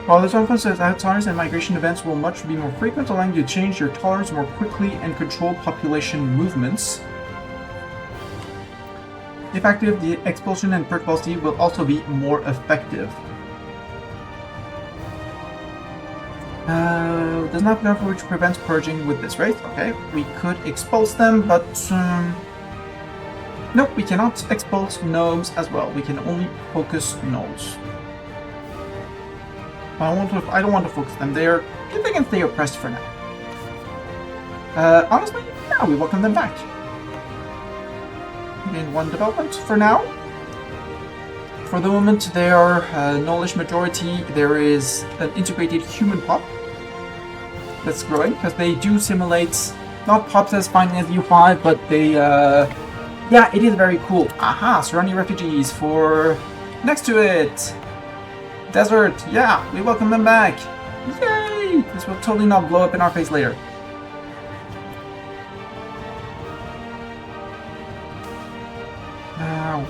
While the tolerance of outsiders and migration events will much be more frequent, allowing you to change your tolerance more quickly and control population movements. If active, the expulsion and purge policy will also be more effective. Does not know which prevents purging with this, right? Okay, we could expulse them, but nope, we cannot expulse gnomes as well. We can only focus gnolls. I don't want to focus them. They can stay oppressed for now. Honestly, yeah, we welcome them back. In one development for now. For the moment, they are gnollish majority. There is an integrated human pop that's growing, because they do simulate not pops as fine as U5, but they yeah, it is very cool. Aha, Surani refugees for next to it. Desert, yeah, we welcome them back. Yay! This will totally not blow up in our face later. Now,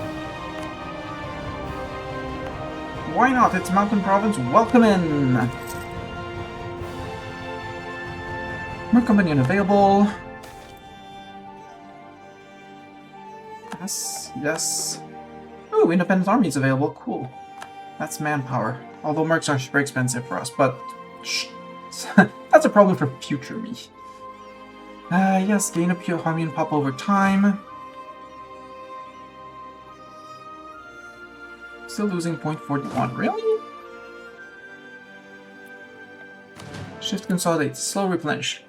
why not? It's Mountain Province. Welcome in. More company unavailable. Yes. Ooh, Independent Army is available. Cool. That's manpower. Although mercs are super expensive for us, but that's a problem for future me. Yes, gain a pure Harmian pop over time. Still losing 0.41. Really? Shift consolidate. Slow replenish.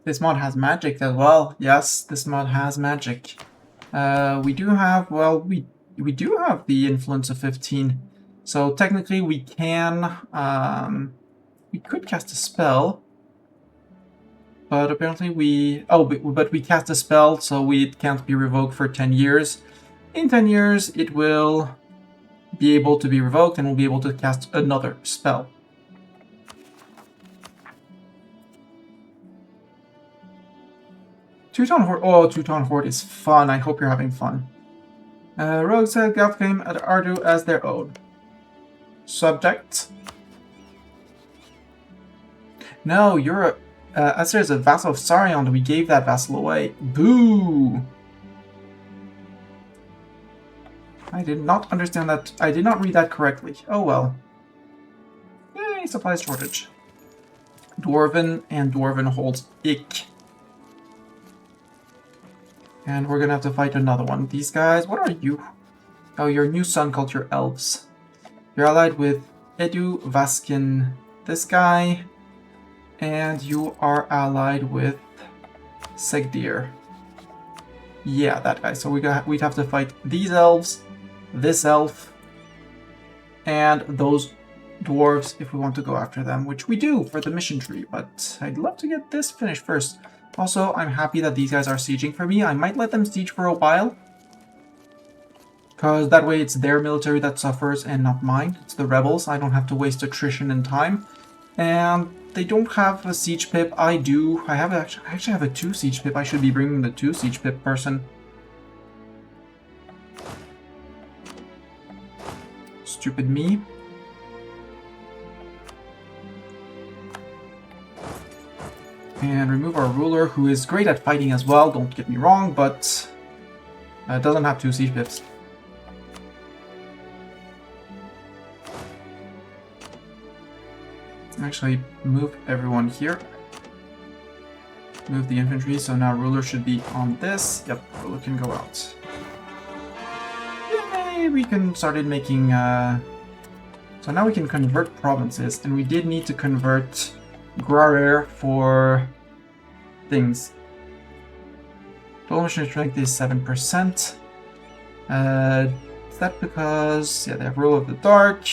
This mod has magic as well. Yes, this mod has magic. We do have, well, we do have the influence of 15. So technically we can, we could cast a spell, but apparently but we cast a spell, so it can't be revoked for 10 years. In 10 years, it will be able to be revoked and we'll be able to cast another spell. Two-Tone Horde. Oh, Two-Tone Horde is fun. I hope you're having fun. Rogue said Goth claim Ardu as their own. Subject. No, you're Esther is a vassal of Sarion. We gave that vassal away. Boo! I did not understand that. I did not read that correctly. Oh well. Yay, supplies shortage. Dwarven, and Dwarven holds ick. And we're gonna have to fight another one. These guys, what are you? Oh, you're new sun culture elves. You're allied with Edu, Vaskin, this guy. And you are allied with Segdir. Yeah, that guy. So we'd have to fight these elves, this elf, and those dwarves if we want to go after them, which we do for the mission tree, but I'd love to get this finished first. Also, I'm happy that these guys are sieging for me. I might let them siege for a while, because that way it's their military that suffers and not mine. It's the rebels. I don't have to waste attrition and time. And they don't have a siege pip. I do. I actually have a 2 siege pip. I should be bringing the 2 siege pip person. Stupid me. And remove our ruler, who is great at fighting as well, don't get me wrong, but doesn't have 2 siege pips. Actually, move everyone here. Move the infantry, so now ruler should be on this. Yep, ruler can go out. Yay! We can started making... So now we can convert provinces, and we did need to convert Grarer for things. Total mission strength is 7%. Is that because... Yeah, they have Rule of the Dark.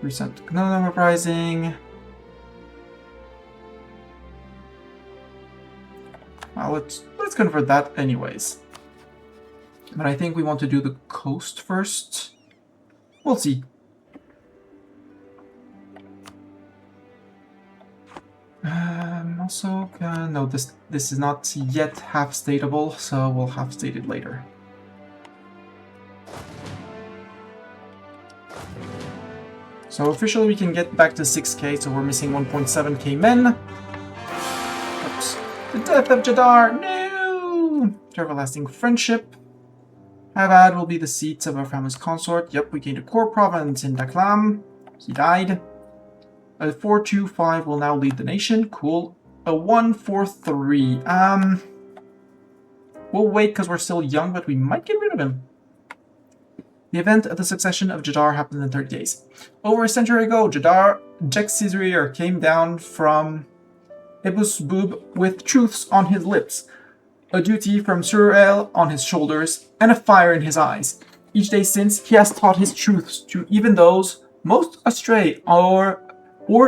Recent Gnome Uprising. Well, let's convert that anyways. But I think we want to do the coast first. We'll see. Also, no, this is not yet half statable, so we'll half state it later. So officially we can get back to 6k, so we're missing 1.7k men. Oops. The death of Jaddari! No! To everlasting friendship. Havad will be the seat of our family's consort. Yep, we gained a core province in Daklam. He died. A 4-2-5 will now lead the nation. Cool. A 1-4-3. We'll wait because we're still young, but we might get rid of him. The event of the succession of Jaddari happened in 30 days. Over a century ago, Jaddari Jexizrir came down from Ebusbub with truths on his lips, a duty from Surel on his shoulders, and a fire in his eyes. Each day since, he has taught his truths to even those most astray or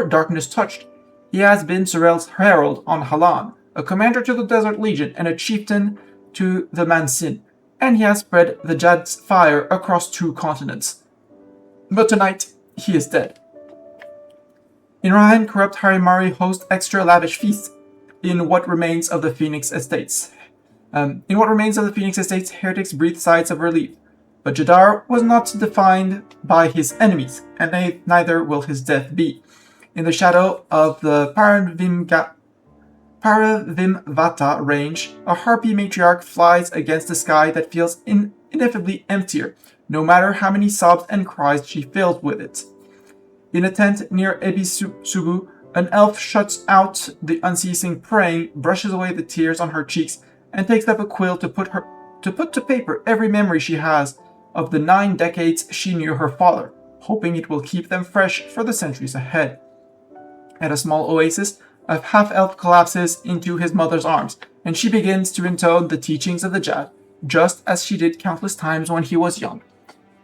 darkness touched. He has been Surel's herald on Halan, a commander to the Desert Legion, and a chieftain to the Mansin. And he has spread the Jad's fire across 2 continents. But tonight, he is dead. In Rahan, corrupt Harimari host extra lavish feasts in what remains of the Phoenix Estates. Heretics breathe sighs of relief. But Jaddari was not defined by his enemies, and neither will his death be. In the shadow of the Paravimvata range, a harpy matriarch flies against a sky that feels ineffably emptier, no matter how many sobs and cries she fills with it. In a tent near Ebisubu, an elf shuts out the unceasing praying, brushes away the tears on her cheeks, and takes up a quill to put to paper every memory she has of the 9 decades she knew her father, hoping it will keep them fresh for the centuries ahead. At a small oasis, a half-elf collapses into his mother's arms, and she begins to intone the teachings of the Jad, just as she did countless times when he was young.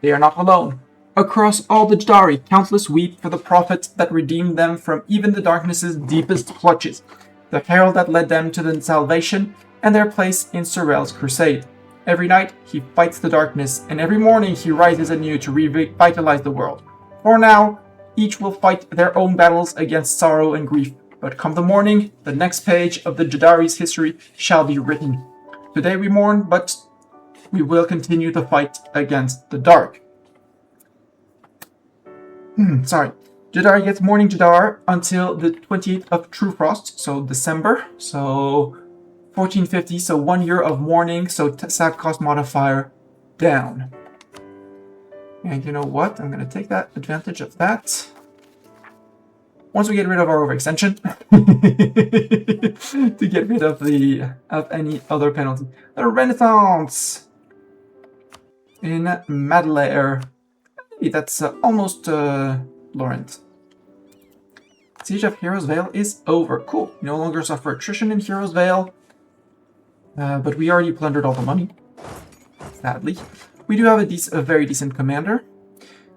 They are not alone. Across all the Jaddari, countless weep for the prophet that redeemed them from even the darkness's deepest clutches, the herald that led them to the salvation and their place in Sorel's crusade. Every night he fights the darkness, and every morning he rises anew to revitalize the world. For now, each will fight their own battles against sorrow and grief, but come the morning, the next page of the Jaddari's history shall be written. Today we mourn, but we will continue the fight against the dark. Jaddari gets Morning Jaddar until the 28th of True Frost, so December, so 1450, so 1 year of mourning, so sack cost modifier down. And you know what? I'm going to take that advantage of that. Once we get rid of our overextension, to get rid of any other penalty. The Renaissance in Madelaire. Hey, that's almost Laurent. Siege of Heroes Vale is over. Cool. No longer suffer attrition in Heroes Vale. But we already plundered all the money. Sadly. We do have a very decent commander.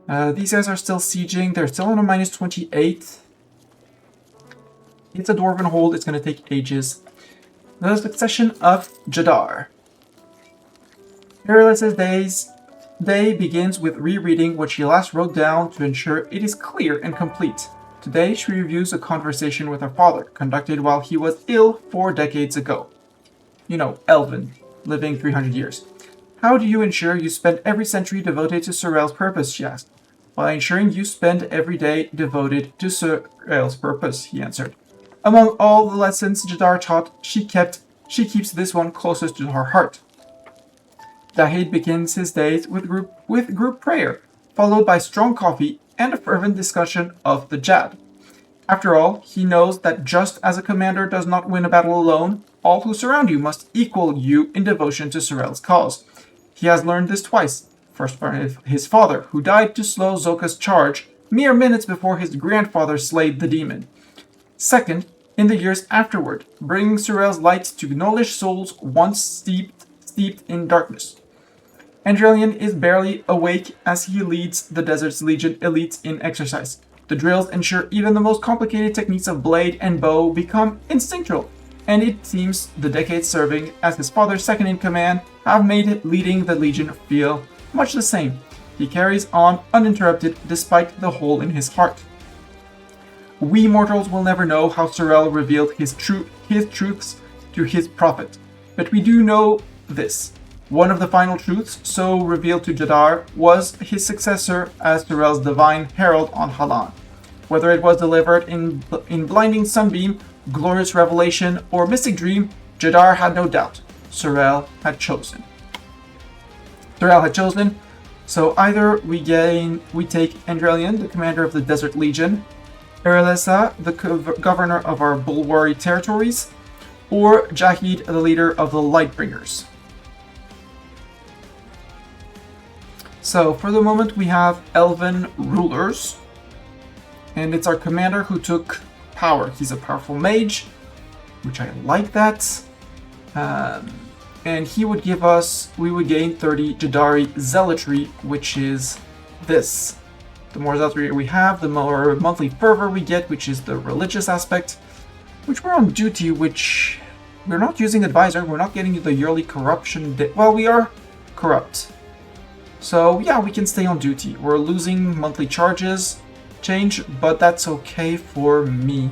These guys are still sieging. They're still on a minus 28. It's a Dwarven hold. It's going to take ages. The succession of Jaddar. Perilous' day begins with rereading what she last wrote down to ensure it is clear and complete. Today, she reviews a conversation with her father, conducted while he was ill 4 decades ago. You know, Elven, living 300 years. How do you ensure you spend every century devoted to Sorel's purpose, she asked. By ensuring you spend every day devoted to Sorel's purpose, he answered. Among all the lessons Jaddar taught, she keeps this one closest to her heart. Dahid begins his days with group prayer, followed by strong coffee and a fervent discussion of the Jad. After all, he knows that just as a commander does not win a battle alone, all who surround you must equal you in devotion to Sorel's cause. He has learned this twice, first from his father, who died to slow Zoka's charge mere minutes before his grandfather slayed the demon. Second, in the years afterward, bringing Sorel's light to gnollish souls once steeped in darkness. Andrelian is barely awake as he leads the Desert's Legion elites in exercise. The drills ensure even the most complicated techniques of blade and bow become instinctual, and it seems the decades serving as his father's second-in-command have made leading the Legion feel much the same. He carries on uninterrupted despite the hole in his heart. We mortals will never know how Sorel revealed his truths to his prophet, but we do know this. One of the final truths so revealed to Jaddar was his successor as Sorel's divine herald on Halan. Whether it was delivered in blinding sunbeam, glorious revelation, or mystic dream, Jaddar had no doubt. Sorel had chosen. So either we take Andrelian, the commander of the Desert Legion, Erelesa, the governor of our Bulwari territories, or Jahid, the leader of the Lightbringers. So for the moment we have Elven rulers, and it's our commander who took power. He's a powerful mage, which I like that. And we would gain 30 Jaddari zealotry, which is this. The more zealotry we have, the more monthly fervor we get, which is the religious aspect, which we're on duty, which we're not using advisor, we're not getting the yearly corruption. Well, we are corrupt. So yeah, we can stay on duty. We're losing monthly change, but that's okay for me.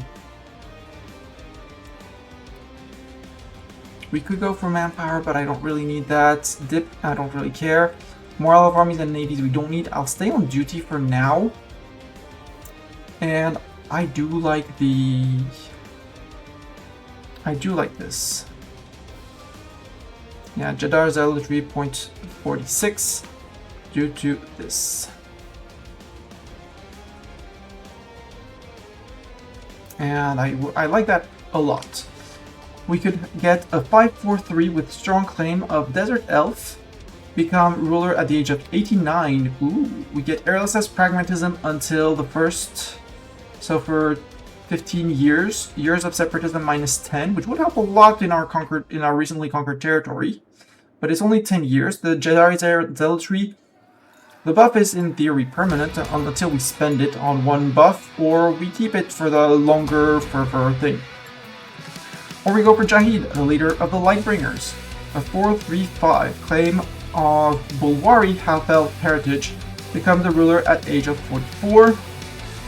We could go for manpower, but I don't really need that. Dip, I don't really care. Morale of armies and navies we don't need. I'll stay on duty for now. And I do like this. Yeah, Jaddar zealotry 0.46 due to this. And I like that a lot. We could get a 5-4-3 with strong claim of Desert Elf, become ruler at the age of 89. Ooh, we get Airless's pragmatism until the first, so for 15 years of separatism -10, which would help a lot in our recently conquered territory. But it's only 10 years. The Jaddari zealotry The buff is in theory permanent until we spend it on one buff, or we keep it for the longer fervor thing. Or we go for Jahid, the leader of the Lightbringers. A 4-3-5, claim of Bulwari half-elf heritage, become the ruler at age of 44.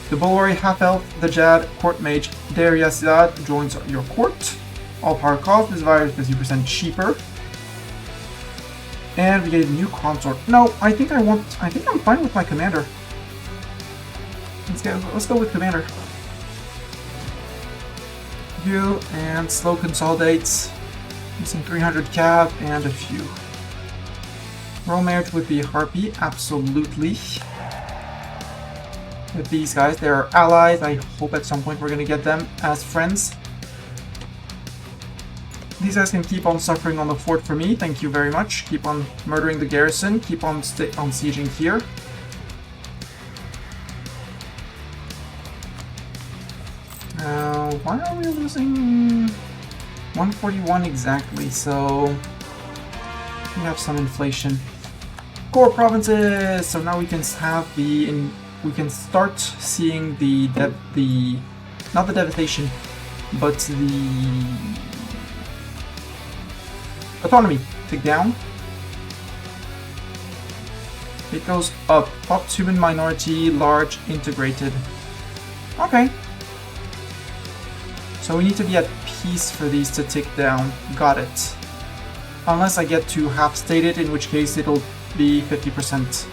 The Bulwari half-elf, the Jad court mage Dariasidad joins your court. All power cost, this virus is 50% cheaper. And we get a new consort. No, I think I'm fine with my commander. Let's go with commander. You and slow consolidates. Using 300 cav and a few. Royal marriage would be Harpy, absolutely. With these guys, they're allies. I hope at some point we're gonna get them as friends. These guys can keep on suffering on the fort for me, thank you very much. Keep on murdering the garrison, keep on sieging here. Why are we losing 141 exactly? So we have some inflation. Core provinces. So now we can have we can start seeing not the devastation, but the autonomy tick down. It goes up. Pops human minority, large, integrated. Okay. So we need to be at peace for these to tick down. Got it. Unless I get to half stated, in which case it'll be 50%.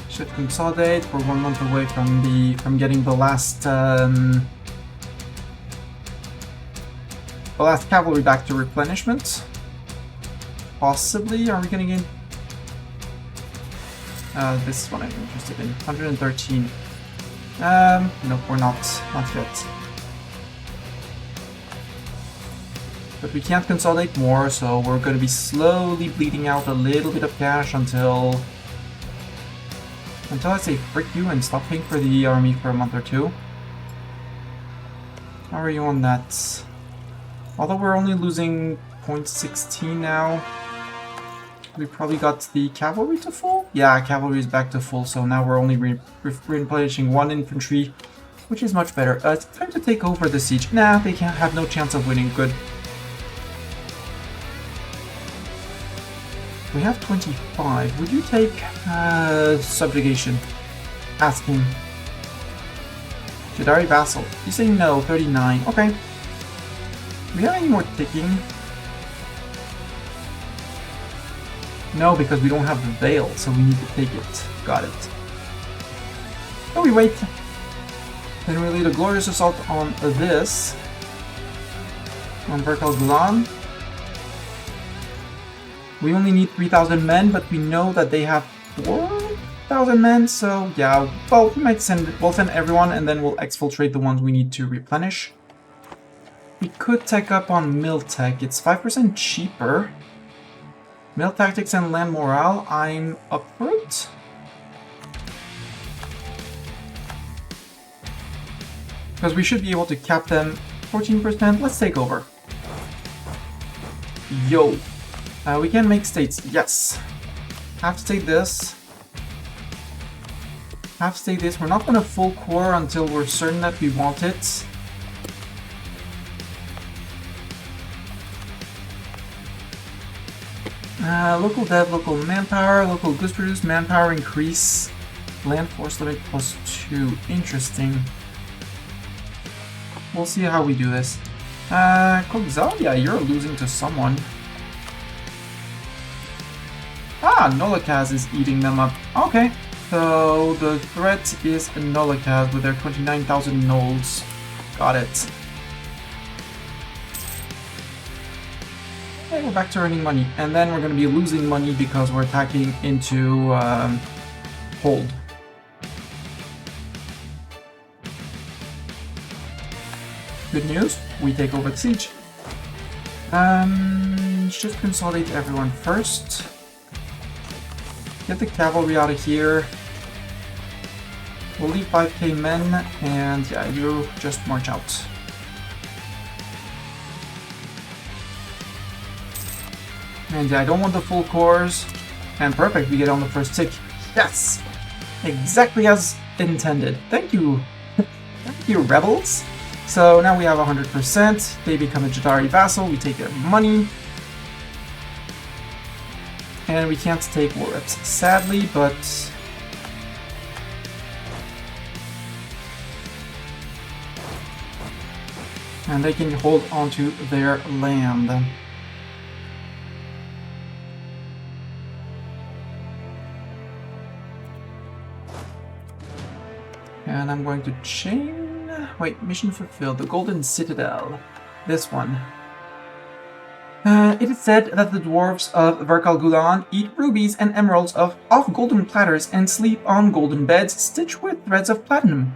Should consolidate. We're 1 month away from getting the last cavalry back to replenishment. Possibly. Are we gonna gain? This is what I'm interested in. 113. Nope, we're not yet. But we can't consolidate more, so we're gonna be slowly bleeding out a little bit of cash until I say frick you and stop paying for the army for a month or two. How are you on that? Although we're only losing 0.16 now, we probably got the cavalry to full? Yeah, cavalry is back to full, so now we're only replenishing 1 infantry, which is much better. It's time to take over the siege. Nah, they can't have no chance of winning. Good. We have 25. Would you take subjugation? Ask him. Jaddari vassal. You say no, 39. Okay. Do we have any more ticking? No, because we don't have the veil, so we need to take it. Got it. Oh, we wait. Then we lead a glorious assault on this. On Berkel Gulan. We only need 3,000 men, but we know that they have 4,000 men, so yeah, well, we'll send everyone and then we'll exfiltrate the ones we need to replenish. We could tech up on mill tech, it's 5% cheaper. Mill tactics and land morale, I'm up for it. Because we should be able to cap them 14%, let's take over. Yo. We can make states, yes. Half state this. Half state this. We're not going to full core until we're certain that we want it. Local dev, local manpower, local goods produced, manpower increase, land force limit +2. Interesting. We'll see how we do this. Kogzal, yeah, you're losing to someone. Ah, Nolokaz is eating them up. Okay, so the threat is a Nolokaz with their 29,000 Noles. Got it. Okay, we're back to earning money. And then we're going to be losing money because we're attacking into hold. Good news, we take over the siege. Should consolidate everyone first. Get the cavalry out of here. We'll leave 5k men, and yeah, you just march out. And yeah, I don't want the full cores. And perfect, we get on the first tick. Yes! Exactly as intended. Thank you. Thank you, rebels. So now we have 100%. They become a Jaddari vassal. We take their money. And we can't take war reps, sadly, but... and they can hold onto their land. And I'm going to chain... wait, mission fulfilled. The Golden Citadel. This one. It is said that the dwarves of Verkal Gulan eat rubies and emeralds off golden platters and sleep on golden beds stitched with threads of platinum.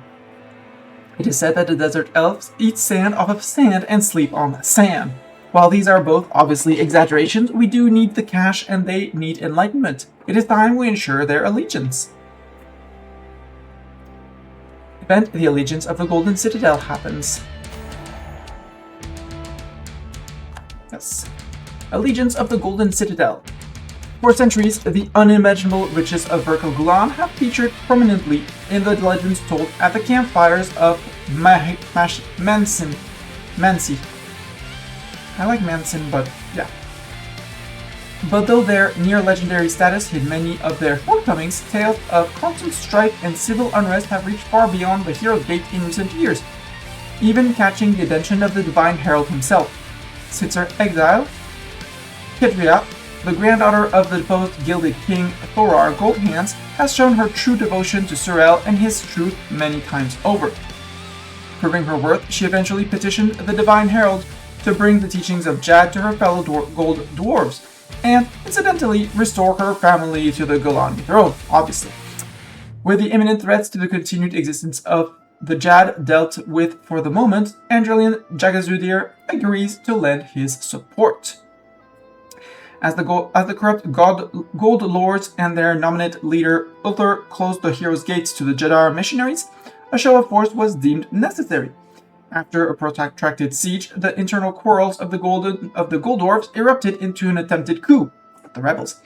It is said that the desert elves eat sand off of sand and sleep on sand. While these are both obviously exaggerations, we do need the cash and they need enlightenment. It is time we ensure their allegiance. Event: the allegiance of the Golden Citadel happens. Yes. Allegiance of the Golden Citadel. For centuries, the unimaginable riches of Verkal Gulan have featured prominently in the legends told at the campfires of Mansi. I like Manson, but yeah. But though their near-legendary status hid many of their shortcomings, tales of constant strife and civil unrest have reached far beyond the Hero's Gate in recent years, even catching the attention of the Divine Herald himself. Since her exile, Kitria, the granddaughter of the deposed gilded king Thorar Goldhands, has shown her true devotion to Sorel and his truth many times over. Proving her worth, she eventually petitioned the Divine Herald to bring the teachings of Jad to her fellow gold dwarves, and, incidentally, restore her family to the Golani throne, obviously. With the imminent threats to the continued existence of the Jad dealt with for the moment, Andrelian Jagazudir agrees to lend his support. As the corrupt gold lords and their nominate leader Uther closed the Hero's Gates to the Jaddar missionaries, a show of force was deemed necessary. After a protracted siege, the internal quarrels of the Gold Dwarfs erupted into an attempted coup, the rebels.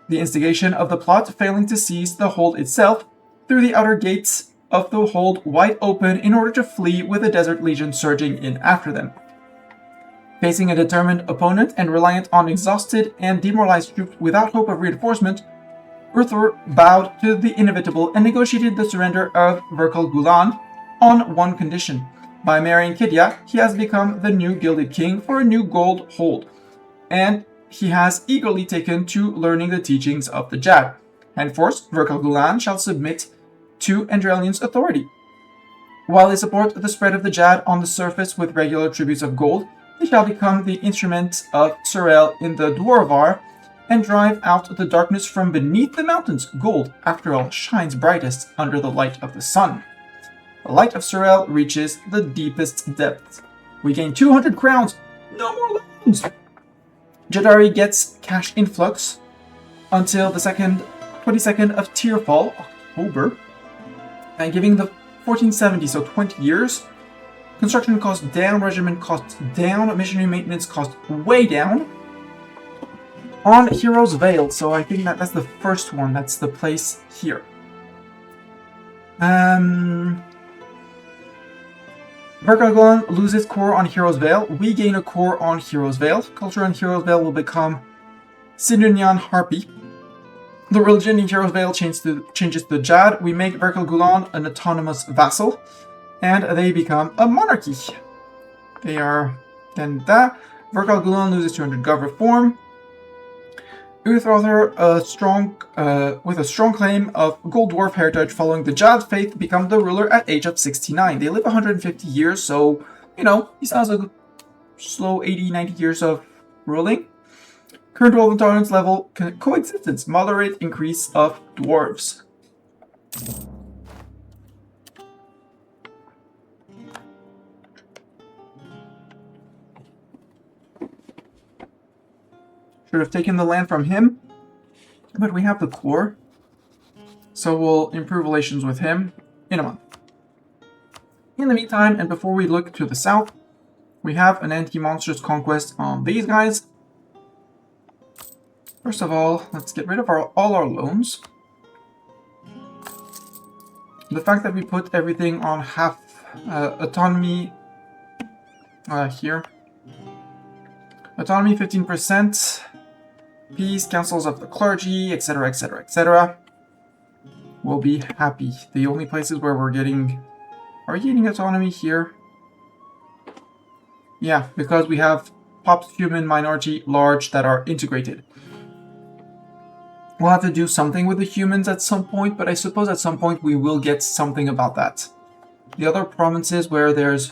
The instigation of the plot failing to seize the hold itself, threw the outer gates of the hold wide open in order to flee with the Desert Legion surging in after them. Facing a determined opponent and reliant on exhausted and demoralized troops without hope of reinforcement, Uther bowed to the inevitable and negotiated the surrender of Verkal Gulan on one condition. By marrying Kidya, he has become the new Gilded King for a new gold hold, and he has eagerly taken to learning the teachings of the Jad. Henceforth, Verkal Gulan shall submit to Andrelian's authority. While they support the spread of the Jad on the surface with regular tributes of gold, they shall become the instrument of Sorel in the Dwarvar and drive out the darkness from beneath the mountains. Gold, after all, shines brightest under the light of the sun. The light of Sorel reaches the deepest depths. We gain 200 crowns. No more loans! Jaddari gets cash influx until the 22nd of Tierfall, October, and giving the 1470, so 20 years. Construction costs down, regiment costs down, missionary maintenance costs way down. On Hero's Vale, so I think that's the first one, that's the place here. Verkal Gulan loses core on Hero's Vale. We gain a core on Hero's Vale. Culture on Hero's Vale will become Sinunyan Harpy. The religion in Hero's Vale changes to Jad. We make Verkal Gulan an autonomous vassal, and they become a monarchy. They are then that. Verkal Gulan loses 200 gov reform. Uther, with a strong claim of Gold Dwarf heritage following the Jad faith, become the ruler at age of 69. They live 150 years, so, you know, he still has a slow 80-90 years of ruling. Current world intolerance level, coexistence, moderate increase of dwarves. Should have taken the land from him, but we have the core, so we'll improve relations with him. in a month. In the meantime, and before we look to the south, we have an anti-monsters conquest on these guys. First of all, let's get rid of all our loans. The fact that we put everything on half autonomy here. Autonomy 15%, peace, councils of the clergy, etc, etc, etc. We'll be happy. The only places where we're getting... Are we getting autonomy here? Yeah, because we have pops, human, minority, large that are integrated. We'll have to do something with the humans at some point, but I suppose at some point we will get something about that. The other provinces where there's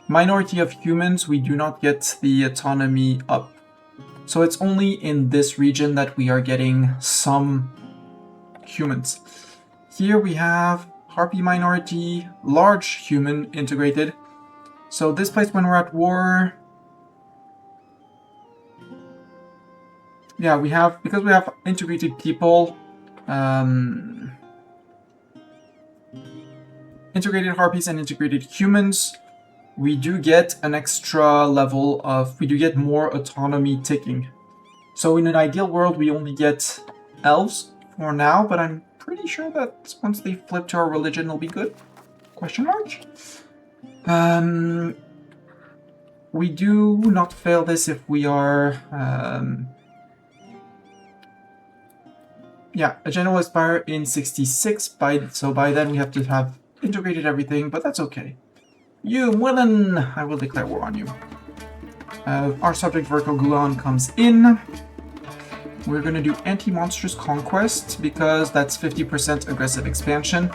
minority of humans, we do not get the autonomy up. So it's only in this region that we are getting some humans. Here we have Harpy minority, large human integrated. So this place when we're at war... Yeah, we have, because we have integrated people, integrated harpies and integrated humans, we do get an extra level of, we do get more autonomy ticking. So in an ideal world, we only get elves for now, but I'm pretty sure that once they flip to our religion, it'll be good. Question mark? We do not fail this if we are... yeah, a general expire in 66, so by then we have to have integrated everything, but that's okay. You, Willen! I will declare war on you. Our subject Verco Gulan comes in. We're gonna do anti-monsters conquest, because that's 50% aggressive expansion.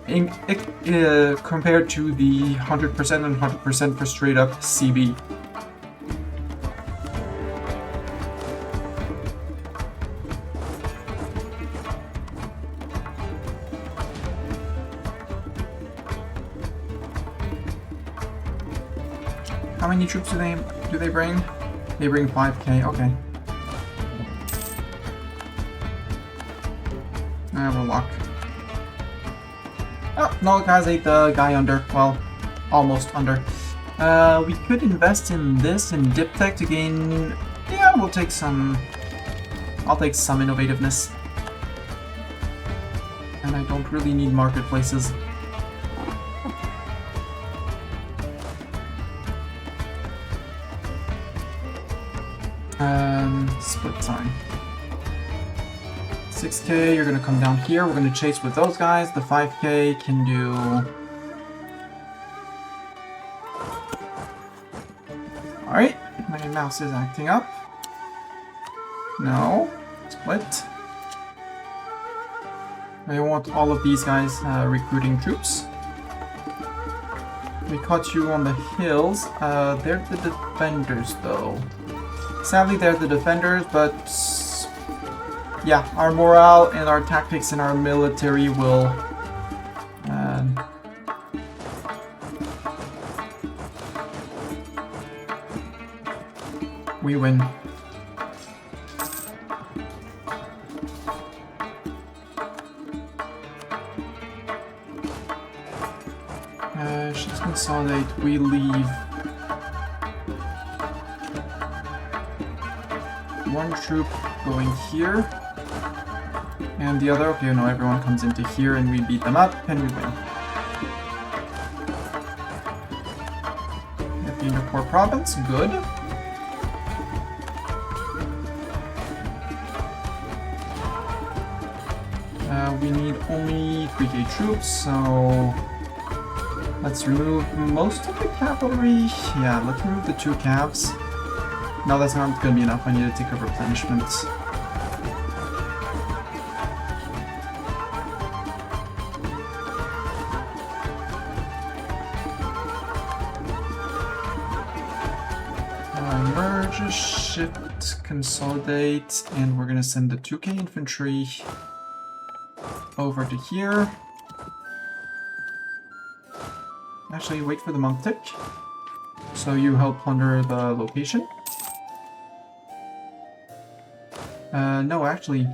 Compared to the 100% and 100% for straight up CB. How many troops do they bring? They bring 5k, okay. We'll walk. Oh, no, guys ate the guy under. Well, almost under. We could invest in this in Diptech to gain... Yeah, we'll take some... I'll take some innovativeness. And I don't really need marketplaces. Split time. 6k, you're gonna come down here. We're gonna chase with those guys. The 5k can do... Alright, my mouse is acting up. No. Split. I want all of these guys recruiting troops. We caught you on the hills. They're the defenders though. Sadly, they're the defenders, but yeah, our morale and our tactics and our military will we win. She's consolidate. We leave. One troop going here, and the other, okay, no, everyone comes into here and we beat them up and we win. Get the Interport province, good. We need only 3k troops, so let's remove most of the cavalry. Yeah, let's remove the 2 cavs. No, that's not going to be enough. I need to take a replenishment. Merge, shift, consolidate, and we're going to send the 2k infantry over to here. Actually, wait for the monk tick. So you help plunder the location. No, actually.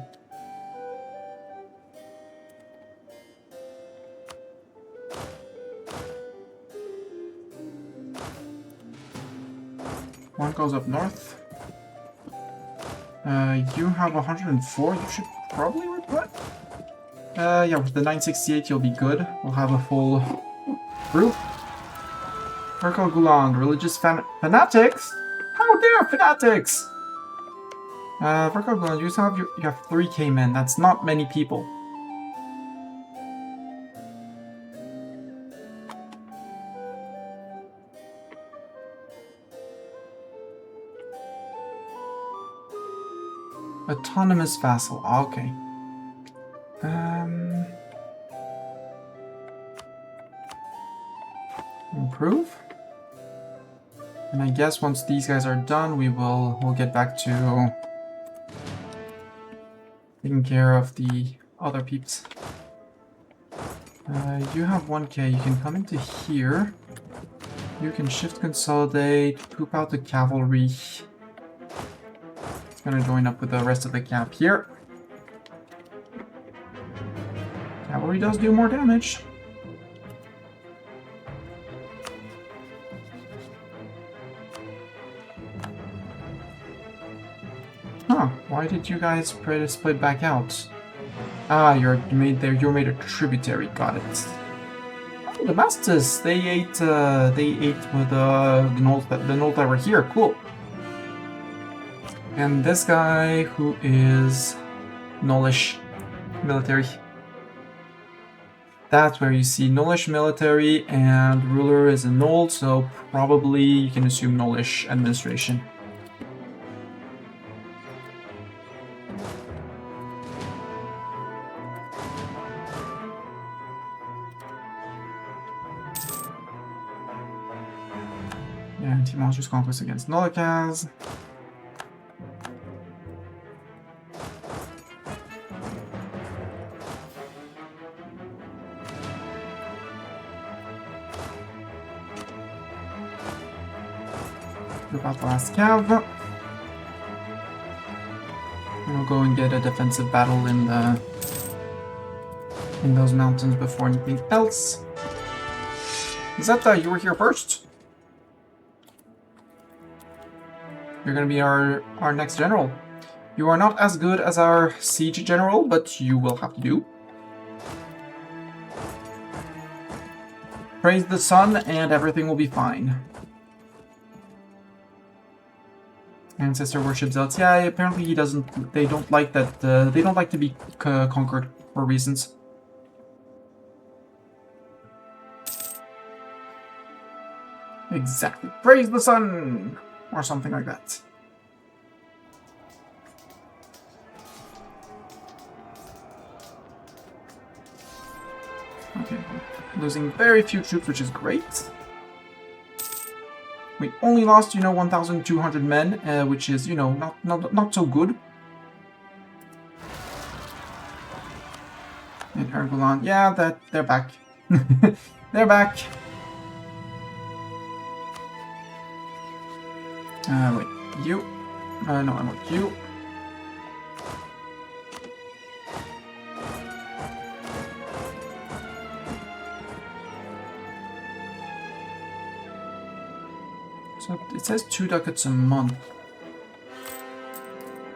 One goes up north. You have 104. You should probably reply. Yeah, with the 968 you'll be good. We'll have a full group. Urkel Guland, religious fanatics? How dare fanatics! Urkel Guland, you have 3k men. That's not many people. Autonomous vassal. Okay. Improve. And I guess once these guys are done, we'll get back to taking care of the other peeps. You have 1k. You can come into here. You can shift consolidate, poop out the cavalry. It's gonna join up with the rest of the camp here. Cavalry does do more damage. Huh, why did you guys split back out? Ah, you're made a tributary, got it. Oh, the masters, they ate with the gnolls that were here, cool. And this guy who is gnollish military. That's where you see gnollish military and ruler is a gnoll, so probably you can assume gnollish administration. Yeah, anti-monstrous conquest against Nolikas. About the last cav. We'll go and get a defensive battle in those mountains before anything else. Zeta, you were here first. You're gonna be our next general. You are not as good as our siege general, but you will have to do. Praise the sun and everything will be fine. Ancestor worship zealots. Yeah, apparently he doesn't. They don't like that. They don't like to be conquered for reasons. Exactly. Praise the sun, or something like that. Okay, losing very few troops, which is great. We only lost, 1,200 men, which is, not so good. And Ergulan, yeah, they're back. They're back. Wait, you? No, I want you. So it says 2 ducats a month.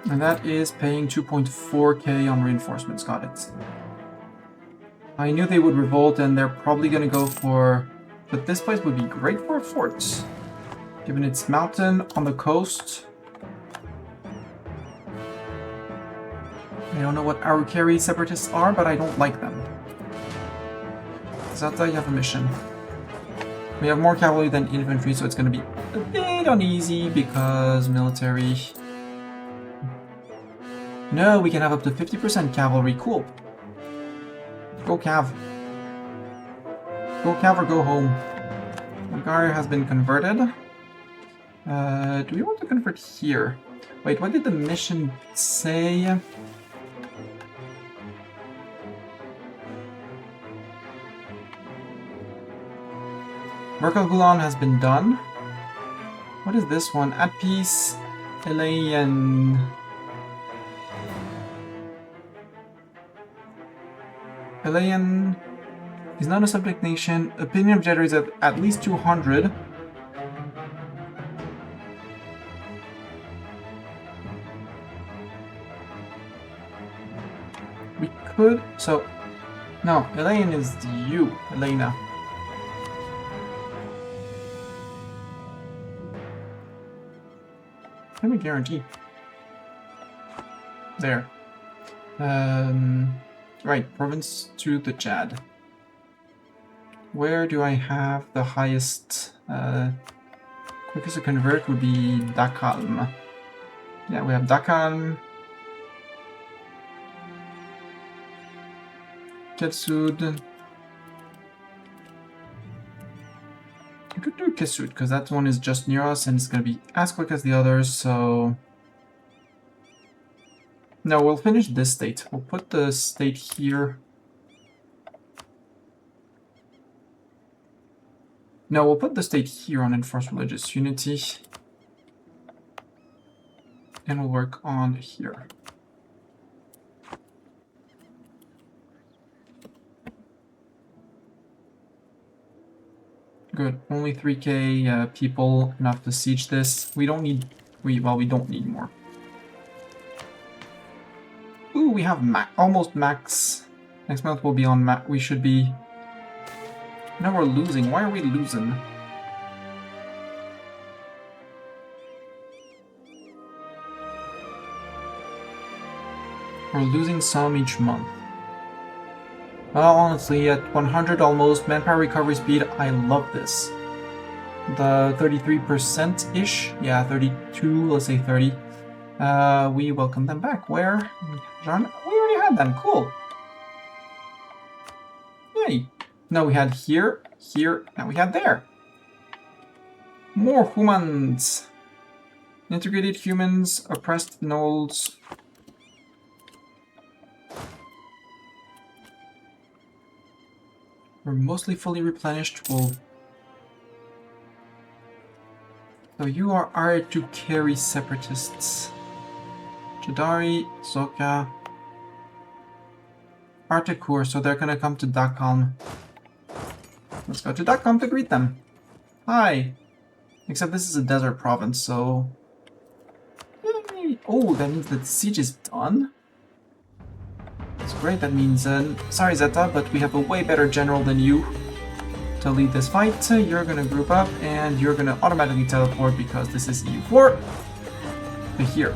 And that is paying 2.4k on reinforcements, got it. I knew they would revolt and they're probably gonna go for... But this place would be great for a fort. Given its mountain on the coast. I don't know what Arukari separatists are, but I don't like them. Zata, you have a mission. We have more cavalry than infantry, so it's going to be a bit uneasy because military... No, we can have up to 50% cavalry. Cool. Go cav. Go cav or go home. Bulgaria has been converted. Do we want to convert here? Wait, what did the mission say? Merkel Gulan has been done. What is this one? At peace, Elayan. Elayan is not a subject nation. Opinion of Jaddari is at least 200. We could, so, no, Elaine is you, Elena. Let me guarantee. There. Right, province to the Jad. Where do I have the highest, quickest to convert would be Dakalm. Yeah, we have Dakalm, Ketsud. I could do Ketsud, because that one is just near us and it's going to be as quick as the others, so... No, we'll finish this state. We'll put the state here. No, we'll put the state here on enforced religious unity. And we'll work on here. Good. Only 3k people, enough to siege this. We don't need... Well, we don't need more. Ooh, we have almost max. Next month we'll be on max. We should be... Now we're losing. Why are we losing? We're losing some each month. Well, honestly, at 100 almost, manpower recovery speed, I love this. The 33%-ish? Yeah, 32, let's say 30. We welcome them back. Where? John? We already had them. Cool. Yay. No, we had here, here, and we had there. More humans. Integrated humans, oppressed gnolls. We're mostly fully replenished. So you are to carry separatists. Jaddari, Zoka, Artikur, so they're gonna come to Dakalm. Let's go to Dakalm to greet them. Hi! Except this is a desert province, so... Oh, that means that the siege is done? That's great, that means... sorry Zeta, but we have a way better general than you to lead this fight. You're gonna group up, and you're gonna automatically teleport because this is E04 to here.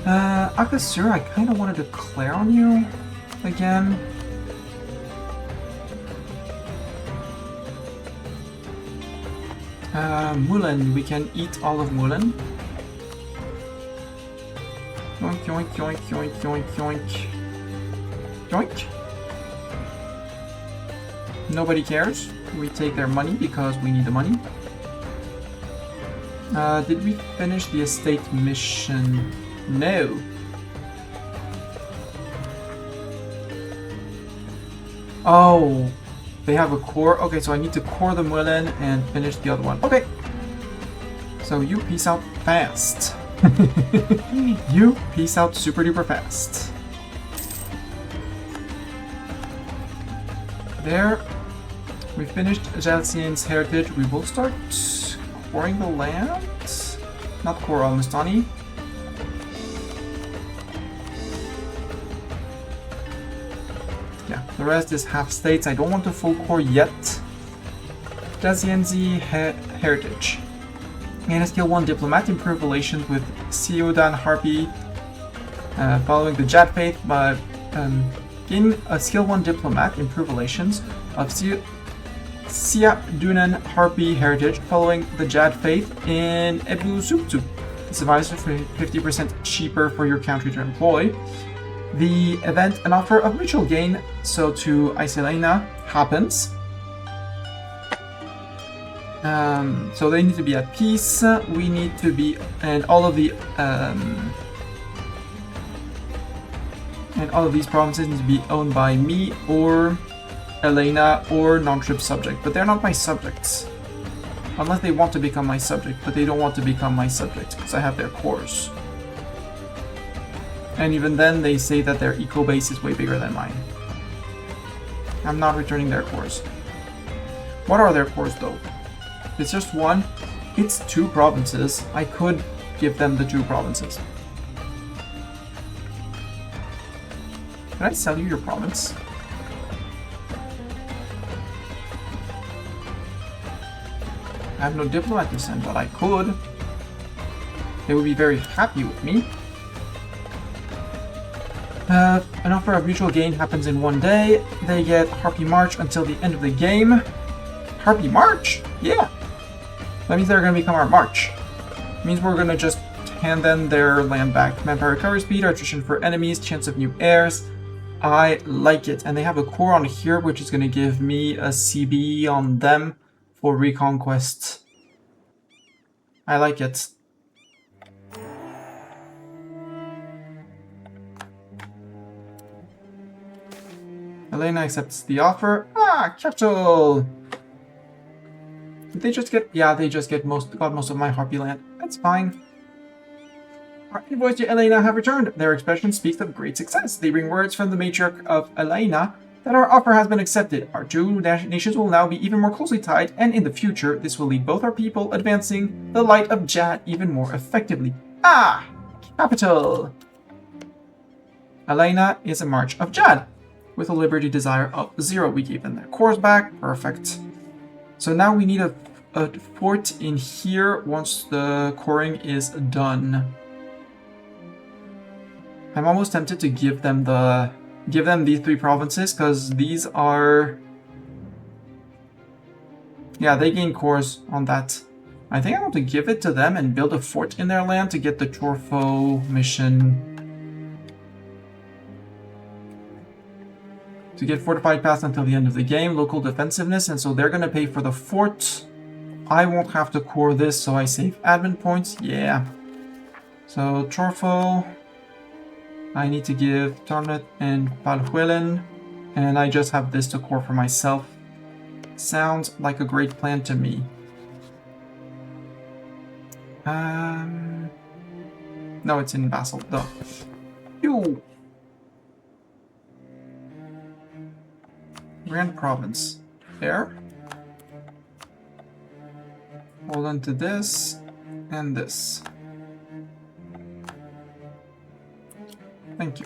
Akasur, I kind of want to declare on you again. Mulan, we can eat all of Mulan. Yoink, yoink, yoink, yoink, yoink, yoink. Yoink. Nobody cares. We take their money because we need the money. Did we finish the estate mission? No. Oh, they have a core. Okay, so I need to core the Mulan and finish the other one. Okay. So you peace out fast. You peace out super duper fast. There. We finished Jalcian's heritage. We will start coring the land. Not core Al-Mustani. Yeah, the rest is half states. I don't want to full core yet. Jalcian's heritage. Gain a skill 1 diplomat, improve relations with Siodan Harpy. Following the Jad faith, but gain a skill 1 diplomat, improve relations of Sia Dunan Harpy heritage following the Jad faith in Ebu Suptu. This advice is 50% cheaper for your country to employ. The event, an offer of mutual gain, so to Iselena, happens. So they need to be at peace. We need to be, and all of these provinces need to be owned by me or Elena or non-trib subject, but they're not my subjects. Unless they want to become my subject, but they don't want to become my subject because I have their cores. And even then, they say that their eco base is way bigger than mine. I'm not returning their cores. What are their cores though? It's just one. It's 2 provinces. I could give them the 2 provinces. Can I sell you your province? I have no diplomat to send, but I could. They would be very happy with me. An offer of mutual gain happens in 1 day. They get Harpy March until the end of the game. Harpy March? Yeah. That means they're going to become our March. It means we're going to just hand them their land back. Manpower recovery speed, attrition for enemies, chance of new heirs. I like it. And they have a core on here, which is going to give me a CB on them for reconquest. I like it. Elena accepts the offer. Ah, capital! Did they just get... Yeah, they just got most of my Harpy land. That's fine. Our envoys to Elena have returned. Their expression speaks of great success. They bring words from the matriarch of Elena that our offer has been accepted. Our two nations will now be even more closely tied, and in the future, this will lead both our people advancing the light of Jad even more effectively. Ah! Capital! Elena is a March of Jad. With a Liberty Desire of 0, we gave them their cores back. Perfect. So now we need a fort in here once the coring is done. I'm almost tempted to give them these 3 provinces, because these are... Yeah, they gain cores on that. I think I want to give it to them and build a fort in their land to get the Chorfo mission... To get fortified pass until the end of the game, local defensiveness, and so they're going to pay for the fort. I won't have to core this, so I save admin points. Yeah. So, Chorfo, I need to give Tornet and Palhuelen, and I just have this to core for myself. Sounds like a great plan to me. No, it's in Vassal, though. Ew. Grand Province. There. Hold on to this and this. Thank you.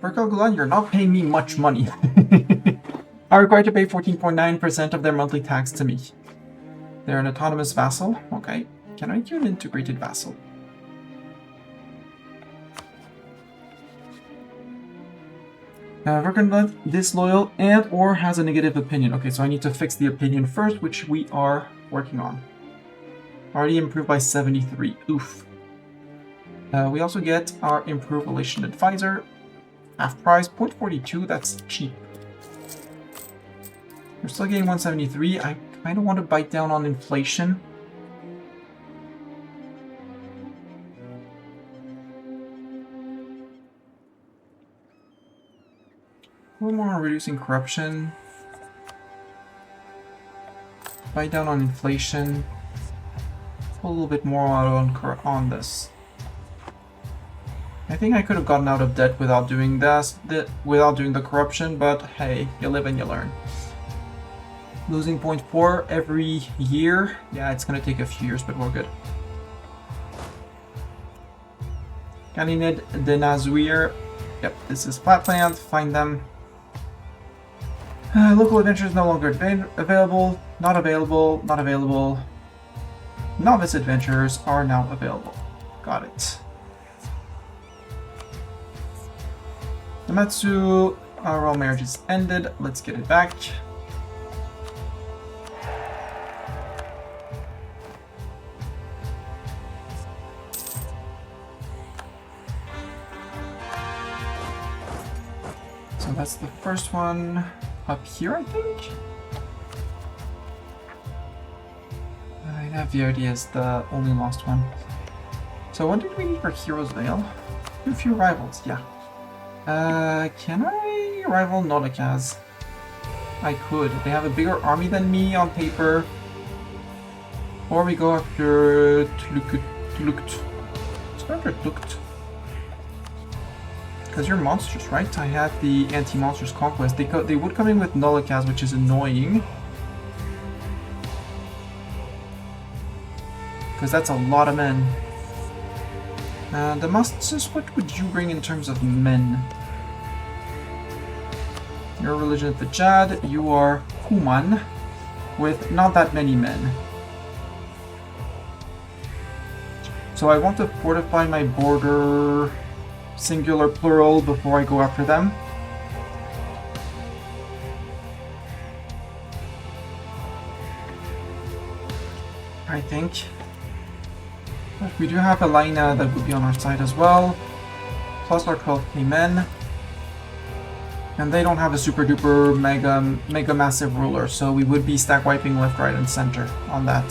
Berkel Gulan, you're not paying me much money. Are required to pay 14.9% of their monthly tax to me. They're an autonomous vassal. Okay. Can I make you an integrated vassal? Verkenland disloyal and or has a negative opinion. Okay, so I need to fix the opinion first, which we are working on. Already improved by 73. Oof. We also get our improved relation advisor. Half price, 0.42, that's cheap. We're still getting 173. I kind of want to bite down on inflation. A little more on reducing corruption. Bite down on inflation. A little bit more on this. I think I could have gotten out of debt without doing this, without doing the corruption, but hey, you live and you learn. Losing 0.4 every year. Yeah, it's gonna take a few years, but we're good. Caninid de Nazouir. Yep, this is Flatland. Find them. Local adventures no longer available. Not available. Not available. Novice adventures are now available. Got it. Namatsu, our royal marriage is ended. Let's get it back. So that's the first one up here, I think. Navioti is the only lost one. So what did we need for Heroes Vale? A few rivals, yeah. Can I rival Nodakaz? I could. They have a bigger army than me on paper. Or we go after Tlukt. Let's go after Tlukt. Because you're monsters, right? I had the anti-monsters conquest. They would come in with Nodakaz, which is annoying. Because that's a lot of men. Damascus, what would you bring in terms of men? Your religion is the Jad. You are Human, with not that many men. So I want to fortify my border, singular, plural, before I go after them. I think. But we do have Elena that would be on our side as well. Plus our 12k men. And they don't have a super duper mega massive ruler, so we would be stack wiping left, right, and center on that.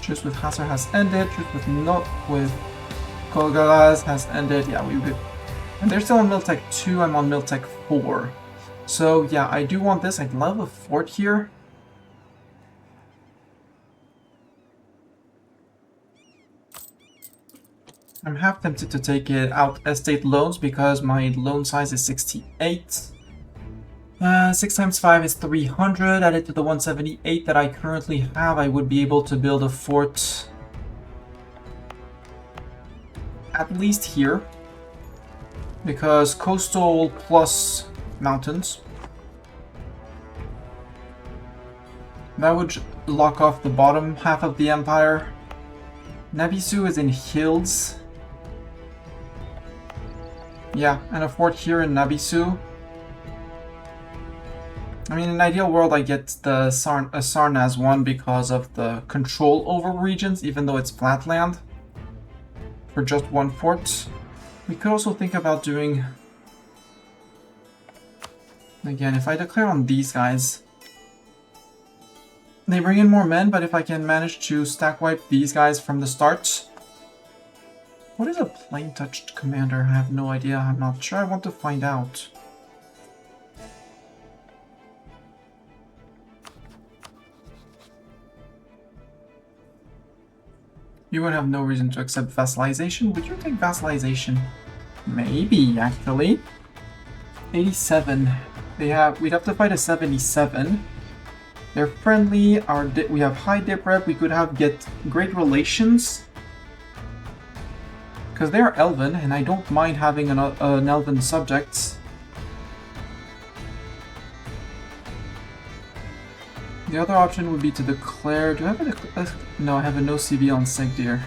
Truce with Hasser has ended. Truce with Kolgaraz has ended. Yeah, we would. And they're still on Miltech 2. I'm on Miltech 4. So yeah, I do want this. I'd love a fort here. I'm half tempted to take it out estate loans because my loan size is 68. 6 times 5 is 300. Added to the 178 that I currently have, I would be able to build a fort at least here. Because coastal plus mountains. That would lock off the bottom half of the empire. Nabisu is in hills. Yeah, and a fort here in Nabisu. I mean, in an ideal world, I get the Sarnaz one because of the control over regions, even though it's flat land. For just one fort. We could also think about doing... Again, if I declare on these guys... They bring in more men, but if I can manage to stack wipe these guys from the start... What is a plain-touched commander? I have no idea. I'm not sure. I want to find out. You would have no reason to accept vassalization. Would you take vassalization? Maybe, actually. 87. We'd have to fight a 77. They're friendly. We have high dip rep. We could get great relations. Because they are Elven, and I don't mind having an Elven subject. The other option would be to declare... Do I have no, I have a no CV on Sigdir.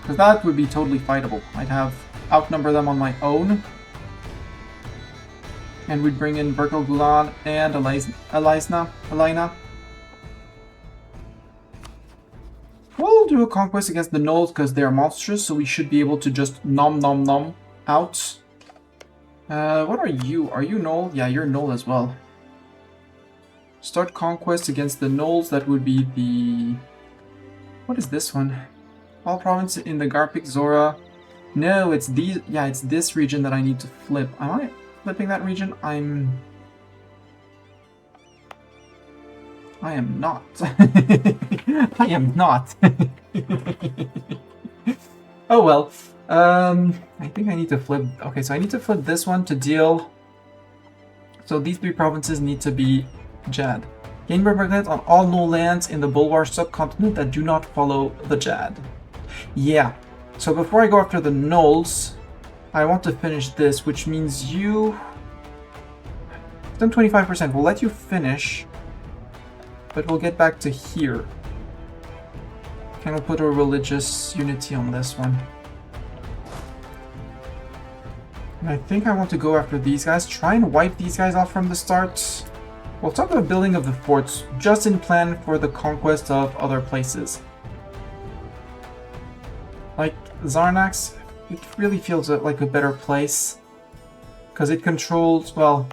Because that would be totally fightable. I'd outnumber them on my own. And we'd bring in Berkel Gulan and Elena. We'll do a conquest against the Gnolls because they're monstrous, so we should be able to just nom out. What are you? Are you Gnoll? Yeah, you're Gnoll as well. Start conquest against the Gnolls. That would be the... What is this one? All provinces in the Garpic Zora. No, it's these... Yeah, it's this region that I need to flip. Am I flipping that region? I am not. I am not. Oh well. I think I need to flip... Okay, so I need to flip this one to deal... So these 3 provinces need to be Jad. Gain represent on all Gnoll lands in the Bulwar subcontinent that do not follow the Jad. Yeah. So before I go after the Gnolls, I want to finish this, which means you... Done 25%. We'll let you finish. But we'll get back to here. And we'll put a religious unity on this one. And I think I want to go after these guys. Try and wipe these guys off from the start. We'll talk about building of the forts, just in plan for the conquest of other places. Like, Zarnax, it really feels like a better place. Because it controls, well...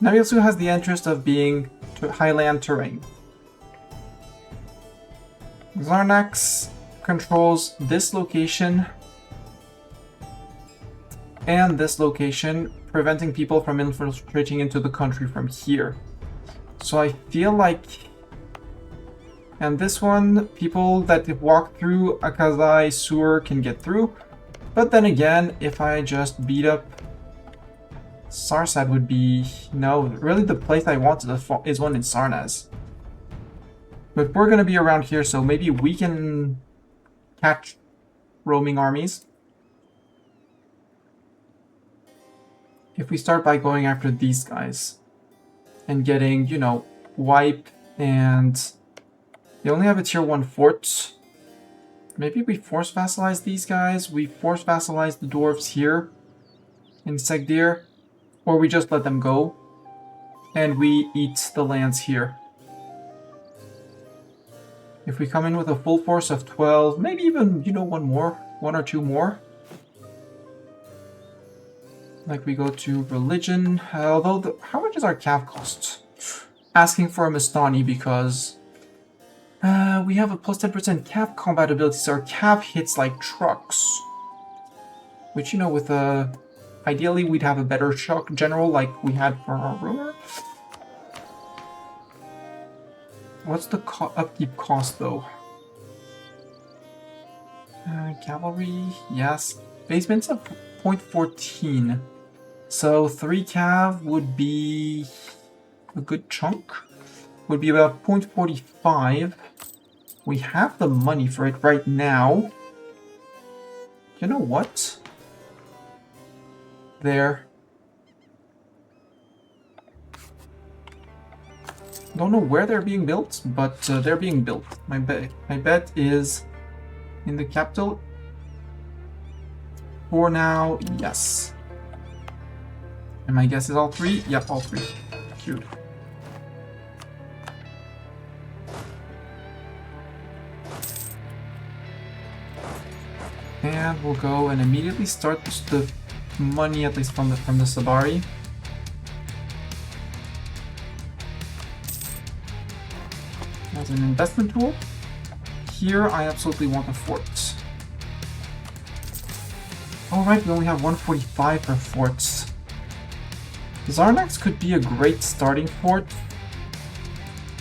Nabilsu has the interest of being highland terrain. Zarnax controls this location and this location, preventing people from infiltrating into the country from here. So I feel like... And this one, people that walk through Akazai Sewer can get through. But then again, if I just beat up Sarsad would be... No, really the place I want is one in Sarnaz. But we're going to be around here, so maybe we can catch roaming armies. if we start by going after these guys and getting, you know, wipe, and they only have a tier 1 fort. Maybe we force vassalize these guys, we force vassalize the dwarves here in Segdir, or we just let them go and we eat the lands here. If we come in with a full force of 12, maybe even, you know, one or two more. Like we go to religion, although how much is our cav cost? Asking for a Mastani because we have a plus 10% cav combat ability, so our cav hits like trucks. Which, you know, with ideally we'd have a better shock general like we had for our ruler. What's the upkeep cost though? Cavalry, yes. Basement's a 0.14. So 3 cav would be a good chunk. Would be about 0.45. We have the money for it right now. You know what? There. Don't know where they're being built, but they're being built. My bet is in the capital. For now, yes. And my guess is all 3? Yep, all 3. Cute. And we'll go and immediately start the money, at least from the Sabari. As an investment tool. Here, I absolutely want a fort. Alright, we only have 145 per forts. Zarnax could be a great starting fort.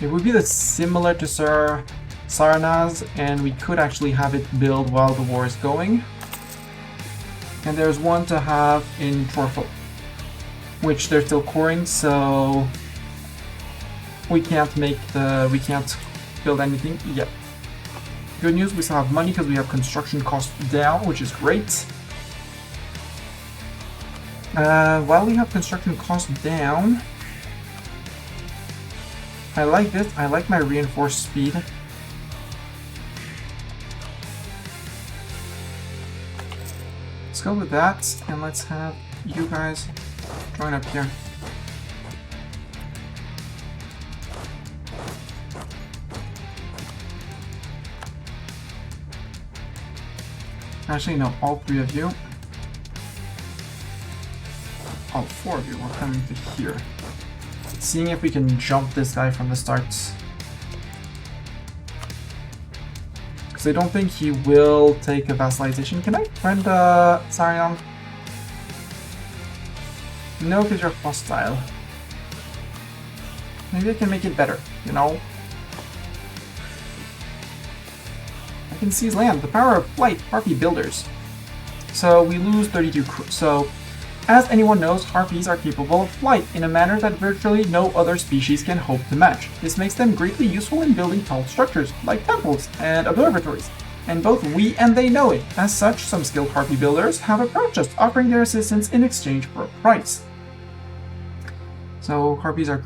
It would be similar to Sarnaz, and we could actually have it build while the war is going. And there's one to have in Torfo, which they're still coring, so we can't build anything yet. Good news, we still have money because we have construction costs down, which is great. While we have construction costs down, I like this. I like my reinforced speed. Let's go with that, and let's have you guys join up here. Actually, no, all 3 of you. All 4 of you are coming to here. Seeing if we can jump this guy from the start. Because I don't think he will take a vassalization. Can I friend Sarion? No, because you're hostile. Maybe I can make it better, you know? I can seize land. The power of flight, Harpy builders. So we lose 32 crew. So, as anyone knows, Harpies are capable of flight in a manner that virtually no other species can hope to match. This makes them greatly useful in building tall structures, like temples and observatories. And both we and they know it. As such, some skilled Harpy builders have approached us, offering their assistance in exchange for a price. So, Harpies are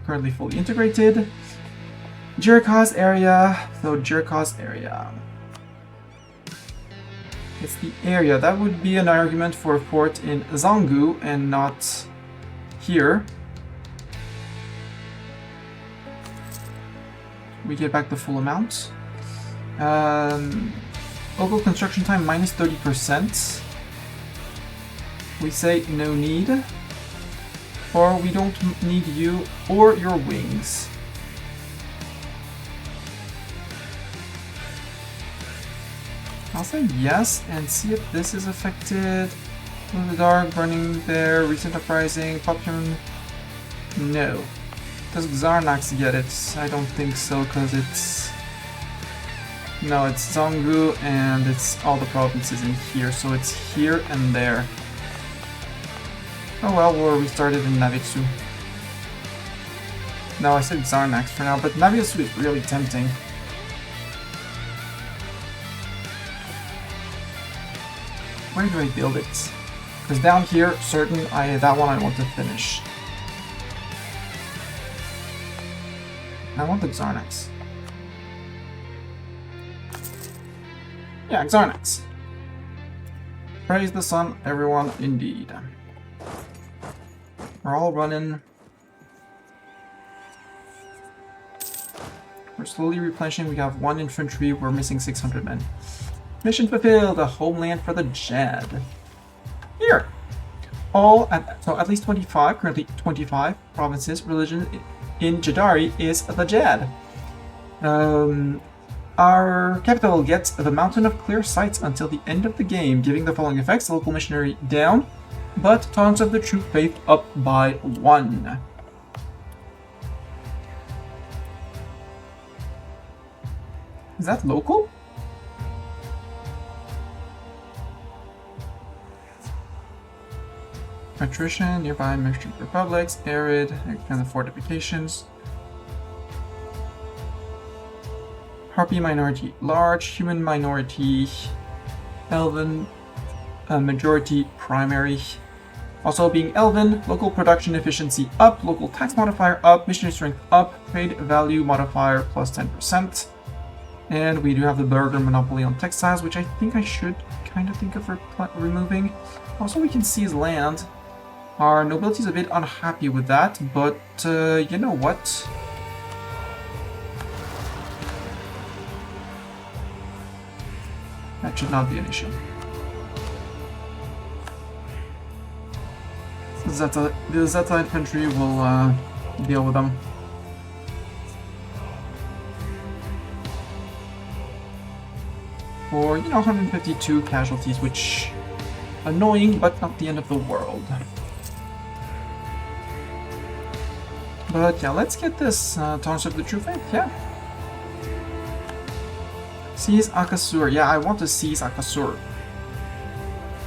currently fully integrated. Jericho's area. So, Jericho's area. It's the area. That would be an argument for a fort in Zangu and not here. We get back the full amount. Local construction time minus 30%. We say no need. Or we don't need you or your wings. I'll say yes and see if this is affected. In the dark, burning there, recent uprising, population. No. Does Xarnax get it? I don't think so, because it's... No, it's Zongu and it's all the provinces in here, so it's here and there. Oh well, we'll restart it in Navetsu. No, I said Xarnax for now, but Navetsu is really tempting. Where do I build it? Because down here, certain, that one I want to finish. I want the Xarnax. Yeah, Xarnax. Praise the sun, everyone, indeed. We're all running. We're slowly replenishing. We have 1 infantry. We're missing 600 men. Mission fulfilled. A homeland for the Jad. Here. So at least 25, currently 25 provinces. Religion in Jaddari is the Jad. Our capital gets the Mountain of Clear Sights until the end of the game, giving the following effects: local missionary down, but Taunts of the True Faith up by 1. Is that local? Attrition, nearby merchant republics, arid, expand the fortifications. Harpy minority large, human minority, elven majority primary. Also being elven, local production efficiency up, local tax modifier up, missionary strength up, trade value modifier plus 10%. And we do have the burger monopoly on textiles, which I think I should kind of think of removing. Also, we can seize land. Our nobility is a bit unhappy with that, but you know what? That should not be an issue. The Zeta infantry will deal with them. For, 152 casualties, which annoying, but not the end of the world. But yeah, let's get this Taunts of the True Faith, yeah. Seize Akasur. Yeah, I want to seize Akasur.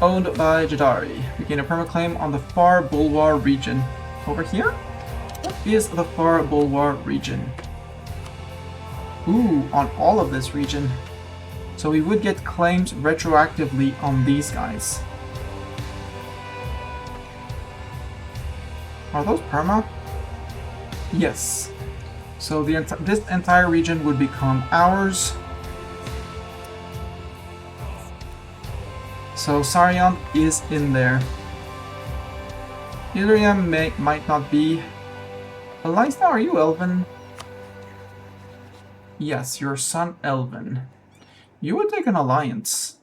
Owned by Jaddari. We gain a permaclaim on the Far Bulwar region. Over here? What is the Far Bulwar region? Ooh, on all of this region. So we would get claims retroactively on these guys. Are those perma? Yes. So this entire region would become ours. So Sarion is in there. Illyrium might not be. Eliza, are you Elven? Yes, your son Elven. You would take an alliance.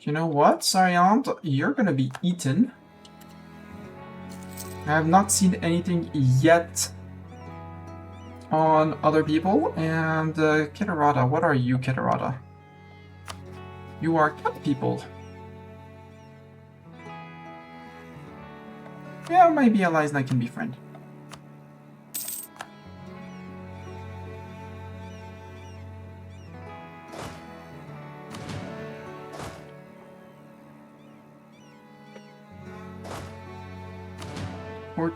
You know what, Sarion? You're gonna be eaten. I have not seen anything yet on other people. And Kitarada, what are you, Kitarada? You are cat people. Yeah, maybe allies and I can befriend.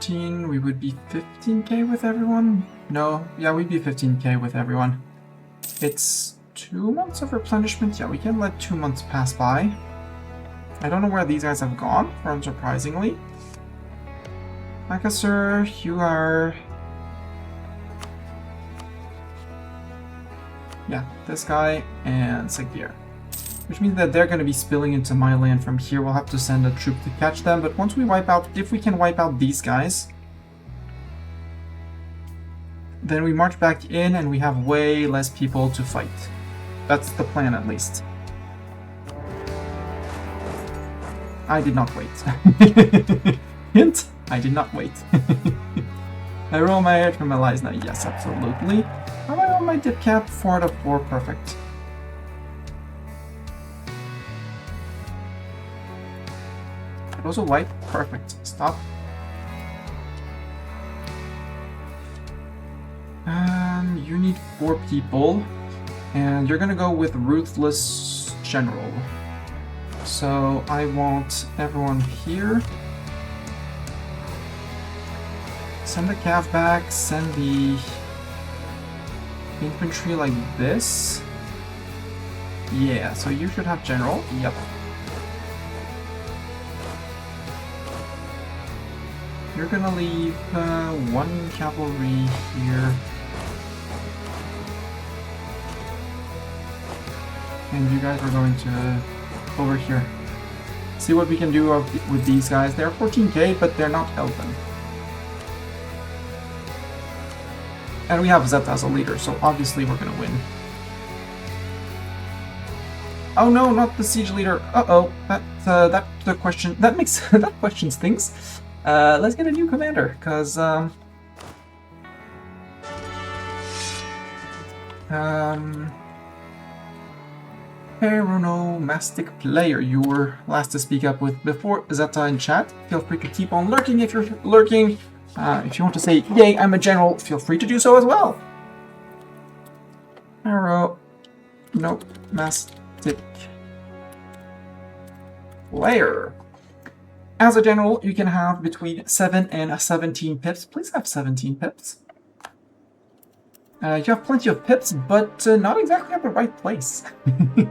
We would be 15k with everyone? No, yeah, we'd be 15k with everyone. It's 2 months of replenishment. Yeah, we can let 2 months pass by. I don't know where these guys have gone, unsurprisingly. Akasur, you are... Yeah, this guy and Sagir. Which means that they're going to be spilling into my land from here. We'll have to send a troop to catch them. But once we wipe out, if we can wipe out these guys, then we march back in and we have way less people to fight. That's the plan, at least. I did not wait. Hint, I did not wait. I roll my head from Eliza. Yes, absolutely. How am I on my dip cap? 4 out of 4, perfect. Also white, perfect. Stop. You need 4 people, and you're gonna go with Ruthless General. So I want everyone here. Send the cav back, send the infantry like this. Yeah, so you should have General. Yep. you're gonna leave one cavalry here. And you guys are going to over here. See what we can do with these guys. They're 14k, but they're not Elven. And we have Zeta as a leader, so obviously we're gonna win. Oh no, not the siege leader. Uh-oh, that the question that makes that questions things. Let's get a new commander, cause Paronomastic player, you were last to speak up with before Zeta in chat. Feel free to keep on lurking if you're lurking. If you want to say, yay, I'm a general, feel free to do so as well. Paronomastic player. As a general, you can have between 7 and 17 pips. Please have 17 pips. You have plenty of pips, but not exactly at the right place. You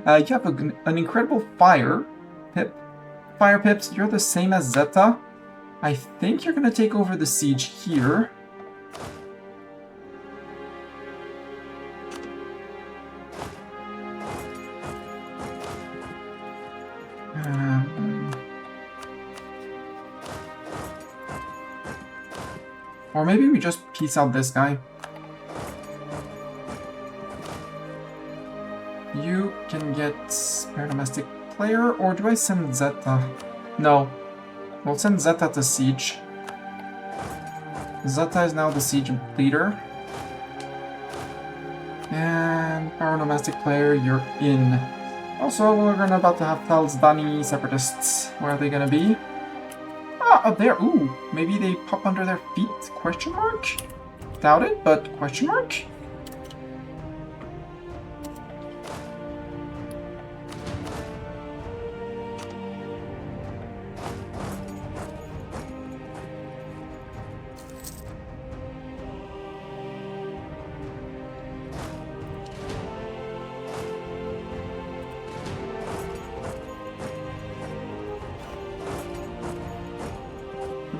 have an incredible fire pip. Fire pips, you're the same as Zeta. I think you're going to take over the siege here. Or maybe we just piece out this guy. You can get Paradomestic player, or do I send Zeta? No. We'll send Zeta to siege. Zeta is now the siege leader. And Paradomestic player, you're in. Also, we're about to have Talzdani separatists. Where are they gonna be? Ah, up there. Ooh, maybe they pop under their feet? Question mark? Doubt it, but question mark?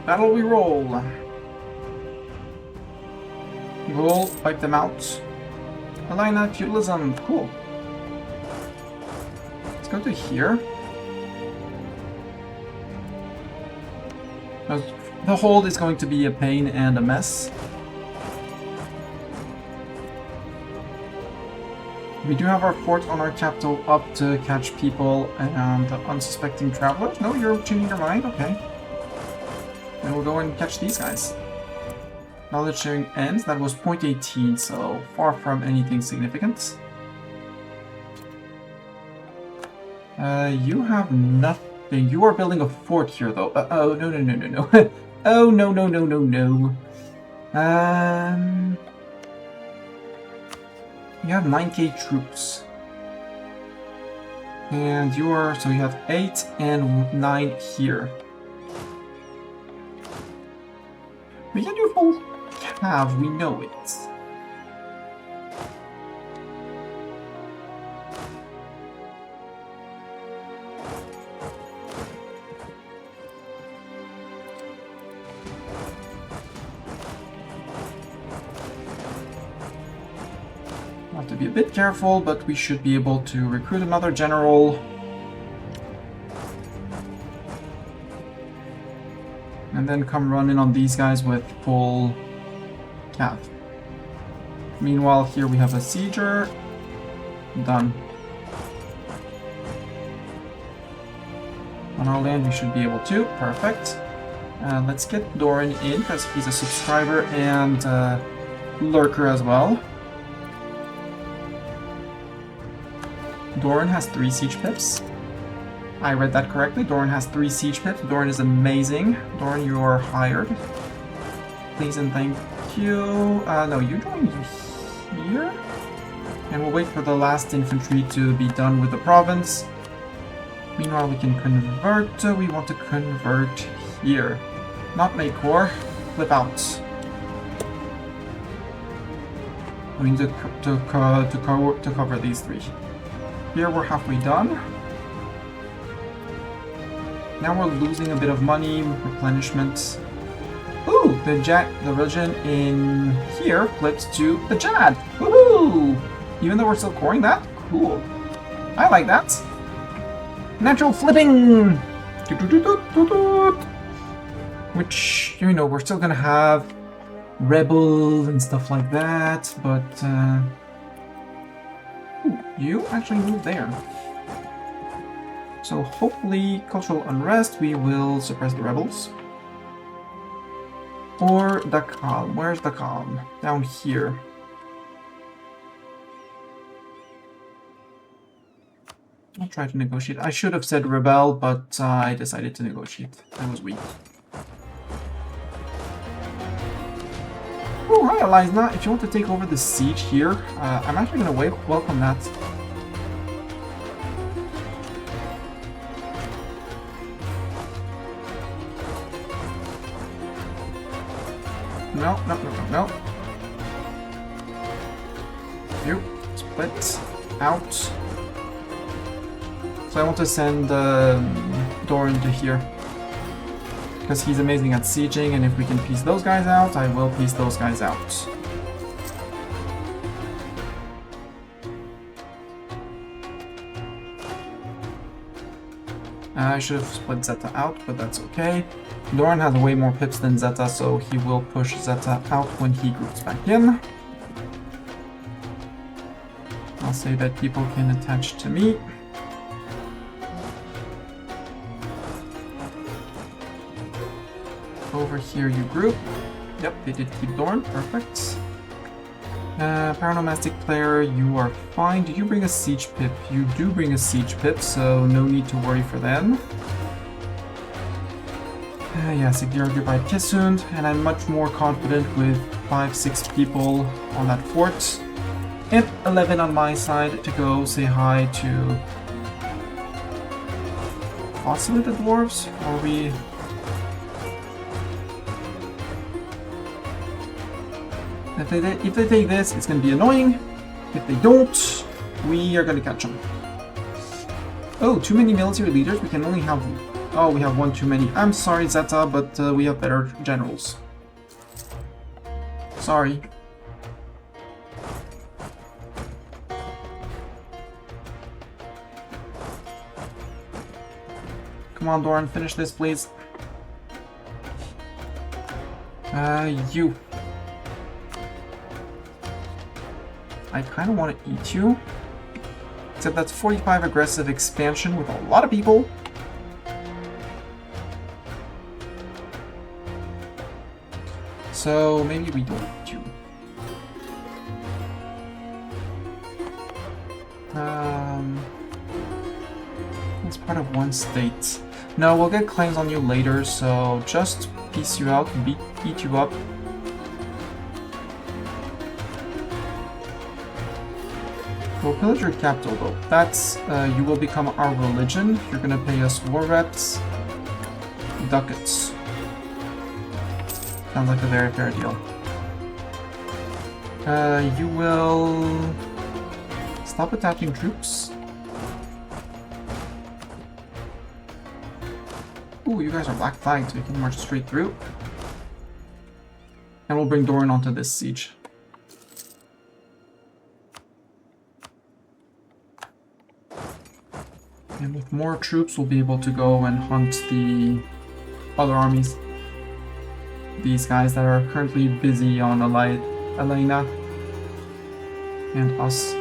Battle we roll. We'll wipe them out. Align that feudalism. Cool. Let's go to here. The hold is going to be a pain and a mess. We do have our fort on our capital up to catch people and unsuspecting travelers. No, you're changing your mind? Okay. And we'll go and catch these guys. Knowledge sharing ends. That was 0.18, so far from anything significant. You have nothing. You are building a fort here, though. Oh, no, no, no, no, no. Oh, no, no, no, no, no. You have 9k troops. And you are, so you have 8 and 9 here. We can do full cav, we know it. Have to be a bit careful, but we should be able to recruit another general. And then come run in on these guys with full cav. Meanwhile, here we have a sieger. Done. On our land, we should be able to. Perfect. Let's get Doran in, because he's a subscriber and lurker as well. Doran has 3 siege pips. I read that correctly. Doran has 3 siege pips. Doran is amazing. Doran, you are hired. Please and thank you. No, you join here. And we'll wait for the last infantry to be done with the province. Meanwhile, we can convert. We want to convert here. Not make core. Flip out. We need to cover these 3. Here we're halfway done. Now we're losing a bit of money, replenishment. Ooh, the religion in here flips to the Jad. Woohoo! Even though we're still coring that? Cool. I like that. Natural flipping! Which, you know, we're still gonna have rebels and stuff like that, but ooh, you actually moved there. So hopefully, cultural unrest, we will suppress the rebels. Or the calm. Where's the calm? Down here. I'll try to negotiate. I should have said rebel, but I decided to negotiate. I was weak. Oh, hi, Eliza. If you want to take over the siege here, I'm actually going to welcome that. No. You split out. So I want to send Doran to here. Because he's amazing at sieging, and if we can piece those guys out, I will piece those guys out. I should have split Zeta out, but that's okay. Doran has way more pips than Zeta, so he will push Zeta out when he groups back in. I'll say that people can attach to me. Over here you group. Yep, they did keep Doran. Perfect. Paranomastic player, you are fine. Did you bring a siege pip? You do bring a siege pip, so no need to worry for them. Yeah, Sigdir by Kisund, and I'm much more confident with 5-6 people on that fort. And 11 on my side to go say hi to possibly the dwarves. Are we? If they take this, it's going to be annoying. If they don't, we are going to catch them. Oh, too many military leaders. We can only have... Oh, we have one too many. I'm sorry, Zeta, but we have better generals. Sorry. Come on, Doran, finish this, please. You. I kind of want to eat you. Except that's 45 aggressive expansion with a lot of people. So maybe we don't eat you. It's part of one state. No, we'll get claims on you later, so just piece you out, eat you up. We'll pillage your capital though. That's, you will become our religion. You're gonna pay us war reps, ducats. Sounds like a very fair deal. You will stop attaching troops. Ooh, you guys are black flagged, so you can march straight through. And we'll bring Doran onto this siege. And with more troops, we'll be able to go and hunt the other armies. These guys that are currently busy on Elena and us.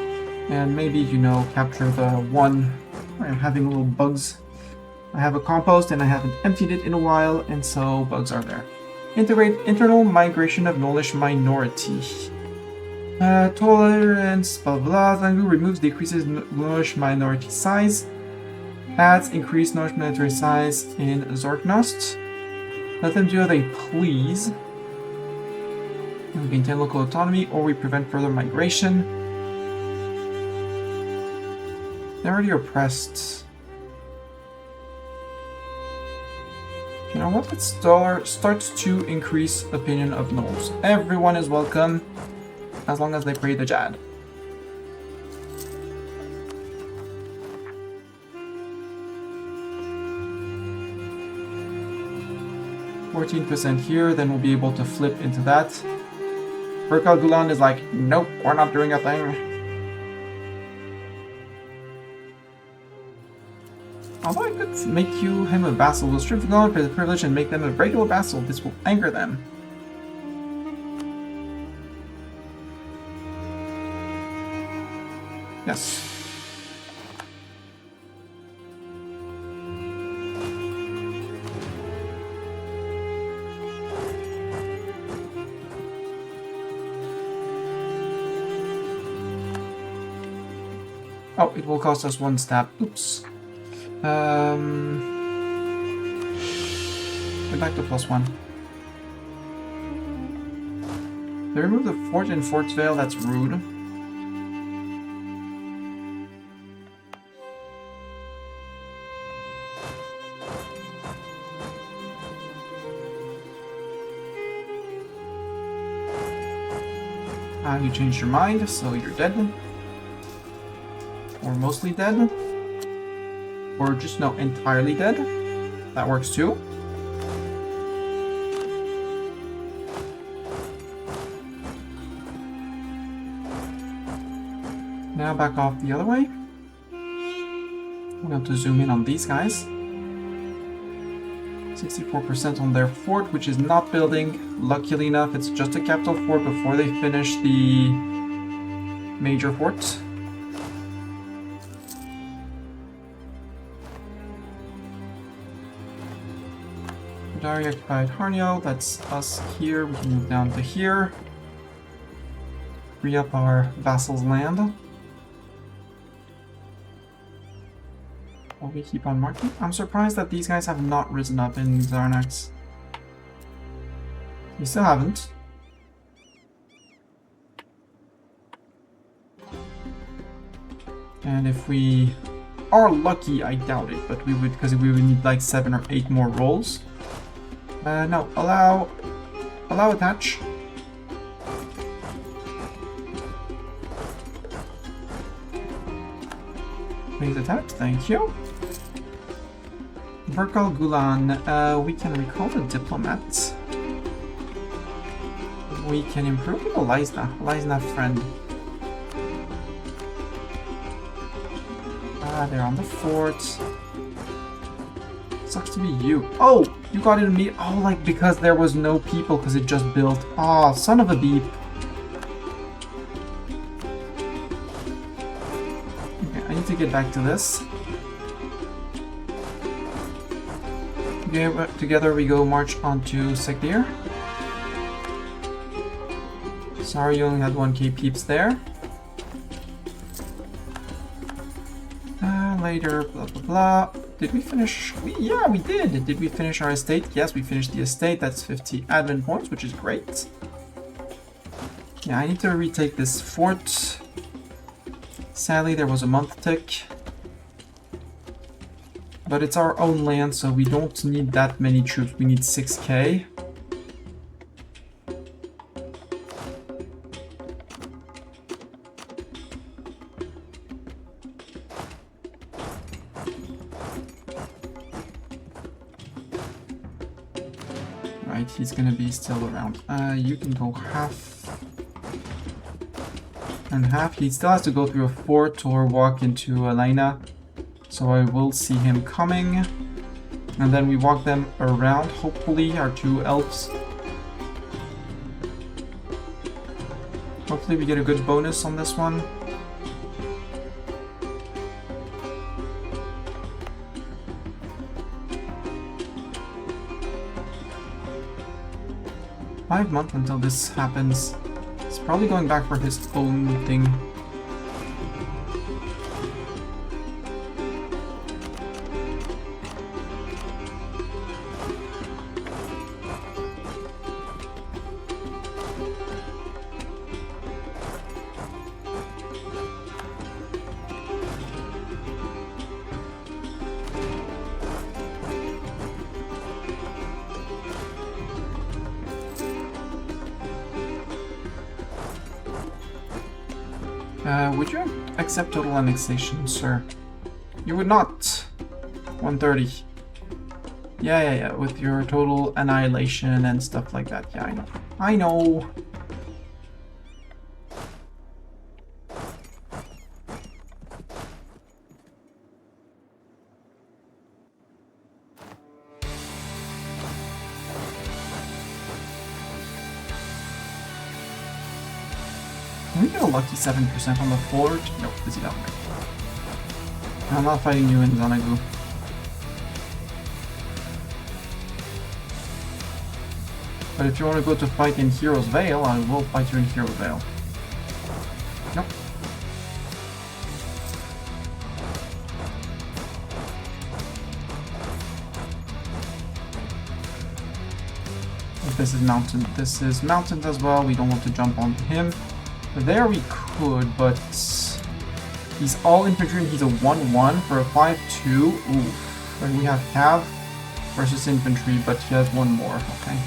And maybe, you know, capture the one. I'm having little bugs. I have a compost and I haven't emptied it in a while, and so bugs are there. Integrate internal migration of Nolish minority. Tolerance, blah blah. Zangu removes, decreases Nolish minority size. Adds increased Nolish military size in Zorknost. Let them do what they please. We maintain local autonomy, or we prevent further migration. They're already oppressed. You know what? Let's start to increase opinion of gnolls. Everyone is welcome, as long as they pray the Jad. 14% here, then we'll be able to flip into that. Berkal Gulan is like, nope, we're not doing a thing. Although I could make him a vassal, we'll strip Gulan for the privilege and make them a regular vassal. This will anger them. Yes. Oh, it will cost us 1 stab. Oops. Get back to +1. They remove the fort in Fort's Vale, that's rude. You changed your mind, so you're dead. Or mostly dead. Or just no, entirely dead. That works too. Now back off the other way. I'm going to zoom in on these guys. 64% on their fort, which is not building. Luckily enough, it's just a capital fort before they finish the major fort. Jaddari occupied Harnio, that's us here. We can move down to here. Free up our vassal's land. While we keep on marking. I'm surprised that these guys have not risen up in Zarnax. We still haven't. And if we are lucky, I doubt it, but we would, because we would need like 7 or 8 more rolls. No, allow attach. Please attach, thank you. Berkal Gulan, we can recall the diplomat. We can improve with Lysna friend. They're on the fort. Sucks to be you. Oh, you got it immediately. Oh, like because there was no people because it just built. Oh, son of a beep. Okay, I need to get back to this. Okay, together we go march onto Sekdir. Sorry, you only had 1k peeps there. Later, blah blah blah. Did we finish? Yeah, we did. Did we finish our estate? Yes, we finished the estate. That's 50 admin points, which is great. Yeah, I need to retake this fort. Sadly, there was a month tick. But it's our own land, so we don't need that many troops. We need 6k. Right, he's gonna be still around. You can go half and half. He still has to go through a fort or walk into Elena. So I will see him coming. And then we walk them around, hopefully, our 2 elves. Hopefully we get a good bonus on this one. $5 months until this happens. He's probably going back for his own thing. Would you accept total annexation, sir? You would not. 130. Yeah, with your total annihilation and stuff like that. Yeah, I know. I know. Can we get a lucky 7% on the forge? Nope, busy down there. I'm not fighting you in Xanagu. But if you want to go to fight in Hero's Vale, I will fight you in Hero's Vale. Nope. This is mountain. This is mountains as well. We don't want to jump onto him. There we could, but he's all infantry and he's a 1-1 for a 5-2. Ooh. And we have cav versus infantry, but he has one more. Okay.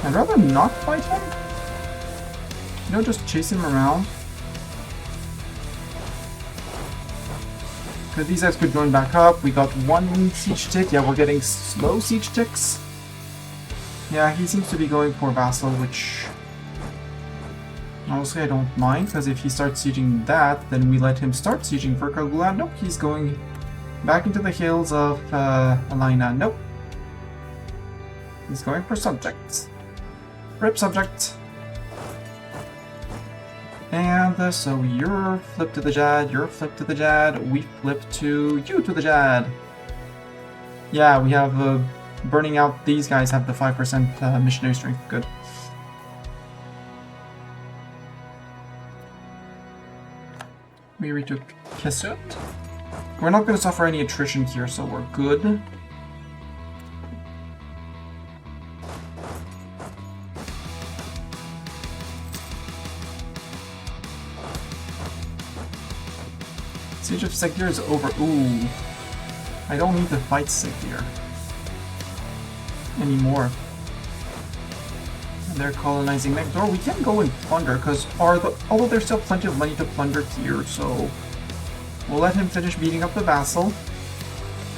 I'd rather not fight him. You know, just chase him around. Because these guys could join back up. We got one siege tick. Yeah, we're getting slow siege ticks. Yeah, he seems to be going for vassal, which honestly I don't mind, because if he starts sieging that, then we let him start sieging for Kagula. Nope, he's going back into the hills of Alina. Nope. He's going for subjects. Rip subject. And so you're flipped to the Jad, you're flipped to the Jad, we flip to you to the Jad. Yeah, we have burning out. These guys have the 5% missionary strength. Good. We retook Kesut. We're not going to suffer any attrition here, so we're good. Siege of Sekir is over. Ooh. I don't need to fight Sekir anymore. And they're colonizing next door. We can go and plunder, because although there's still plenty of money to plunder here, so we'll let him finish beating up the vassal,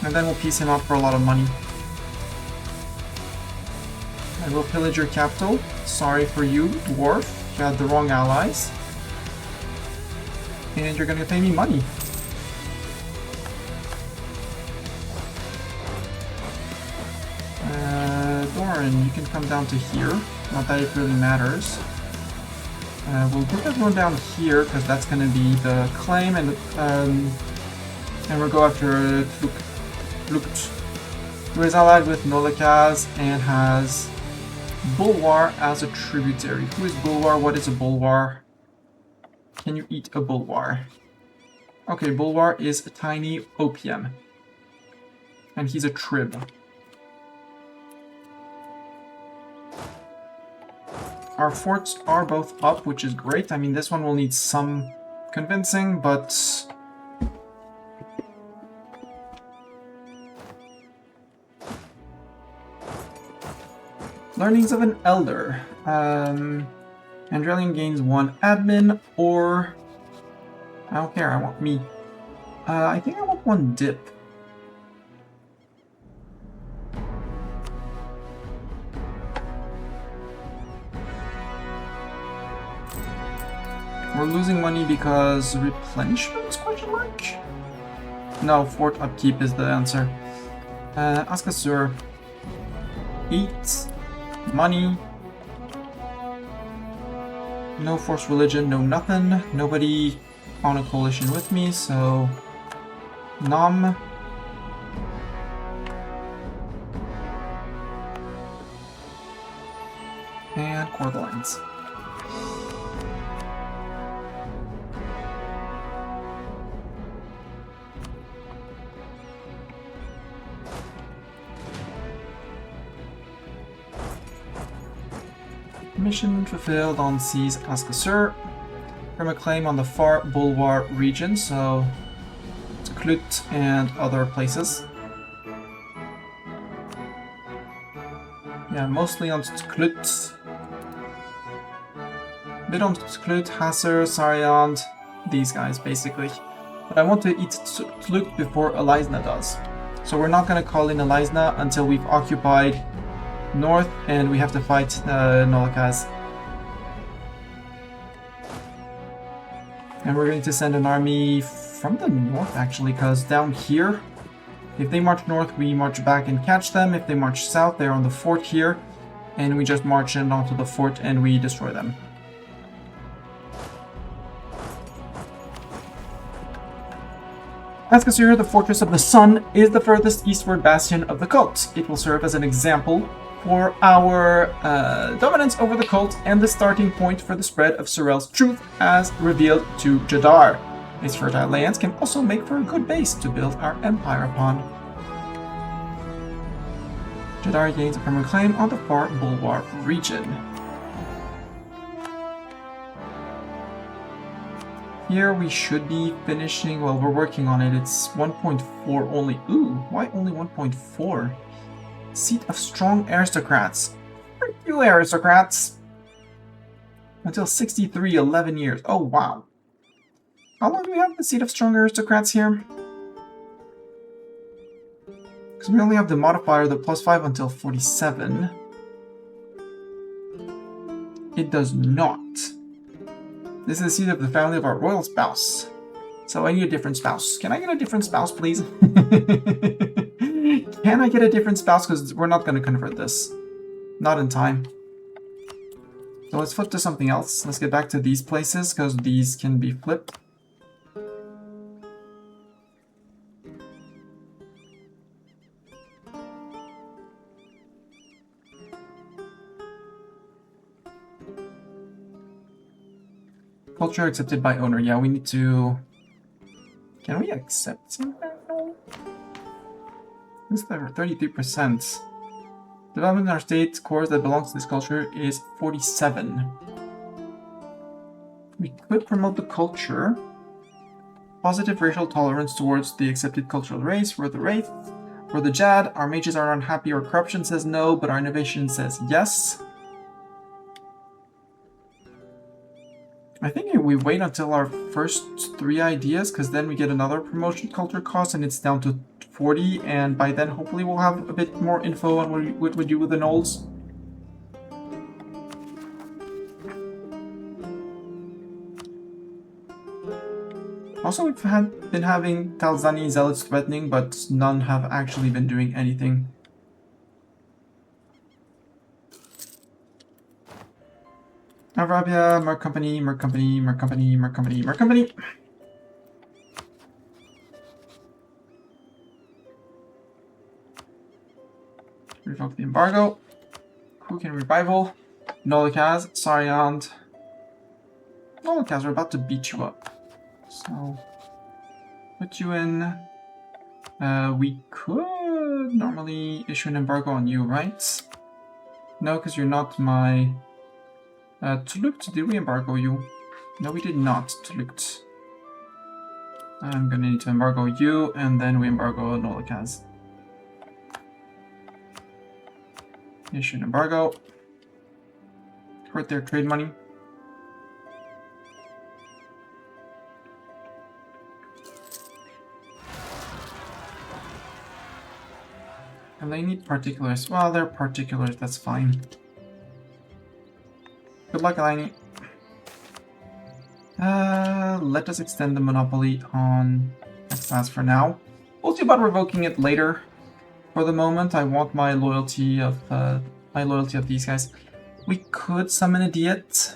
and then we'll piece him up for a lot of money. I will pillage your capital. Sorry for you, dwarf. You had the wrong allies. And you're gonna pay me money. Doran, you can come down to here. Not that it really matters. We'll put everyone down here, because that's going to be the claim, and we'll go after Lukt, who is allied with Nolakaz and has Bulwar as a tributary. Who is Bulwar? What is a Bulwar? Can you eat a Bulwar? Okay, Bulwar is a tiny OPM. And he's a trib. Our forts are both up, which is great. I mean, this one will need some convincing, but learnings of an elder. Andrelian gains 1 admin, or I don't care, I want me. I think I want 1 dip. We're losing money because replenishments, question mark? No, fort upkeep is the answer. Askasur. Eat. Money. No forced religion, no nothing. Nobody on a coalition with me, so Nom. And core the lines. Mission fulfilled on Seize Askasur. From a claim on the far Bulwar region, so Klut and other places. Yeah, mostly on Klut. Bit on Klut, Hasser, Sariand, these guys basically. But I want to eat Tlukt before Elisna does. So we're not going to call in Elisna until we've occupied north and we have to fight Nolakaz. And we're going to send an army from the north actually, because down here, if they march north, we march back and catch them. If they march south, they're on the fort here, and we just march in onto the fort and we destroy them. As considered, the Fortress of the Sun is the furthest eastward bastion of the cult. It will serve as an example for our dominance over the cult and the starting point for the spread of Sorel's truth as revealed to Jaddar. Its fertile lands can also make for a good base to build our empire upon. Jaddari gains a permanent claim on the far Bulwar region. Here we should be finishing, well, we're working on it. It's 1.4 only. Ooh, why only 1.4? Seat of strong aristocrats. Are you aristocrats? Until 63, 11 years. Oh, wow. How long do we have the seat of strong aristocrats here? Because we only have the modifier, the +5 until 47. It does not. This is the seat of the family of our royal spouse. So I need a different spouse. Can I get a different spouse, please? Can I get a different spouse? Because we're not going to convert this. Not in time. So let's flip to something else. Let's get back to these places, because these can be flipped. Culture accepted by owner. Yeah, we need to... Can we accept something? This is 33%. Development in our state cores that belongs to this culture is 47. We could promote the culture. Positive racial tolerance towards the accepted cultural race. We're the Wraith. We're the Jad. Our mages are unhappy or corruption says no, but our innovation says yes. I think we wait until our first 3 ideas, because then we get another promotion culture cost and it's down to 40, and by then hopefully we'll have a bit more info on what we do with the Knolls. Also, we've been having Talzani zealots threatening, but none have actually been doing anything. Arabia, Merc Company, Merc Company, Merc Company, Merc Company, Merc Company. Revoke the embargo. Who can revival? Nolikaz, Saryand. Nolikaz, we're about to beat you up. So, put you in. We could normally issue an embargo on you, right? No, because you're not my... Tlukt, did we embargo you? No, we did not, Tlukt. I'm gonna need to embargo you, and then we embargo Nolikaz. Issue an embargo. Hurt their trade money. And they need particulars. Well, they're particulars, that's fine. Good luck, Eleni. Let us extend the monopoly on X-Class for now. We'll see about revoking it later. For the moment, I want my loyalty of these guys. We could summon a Diet.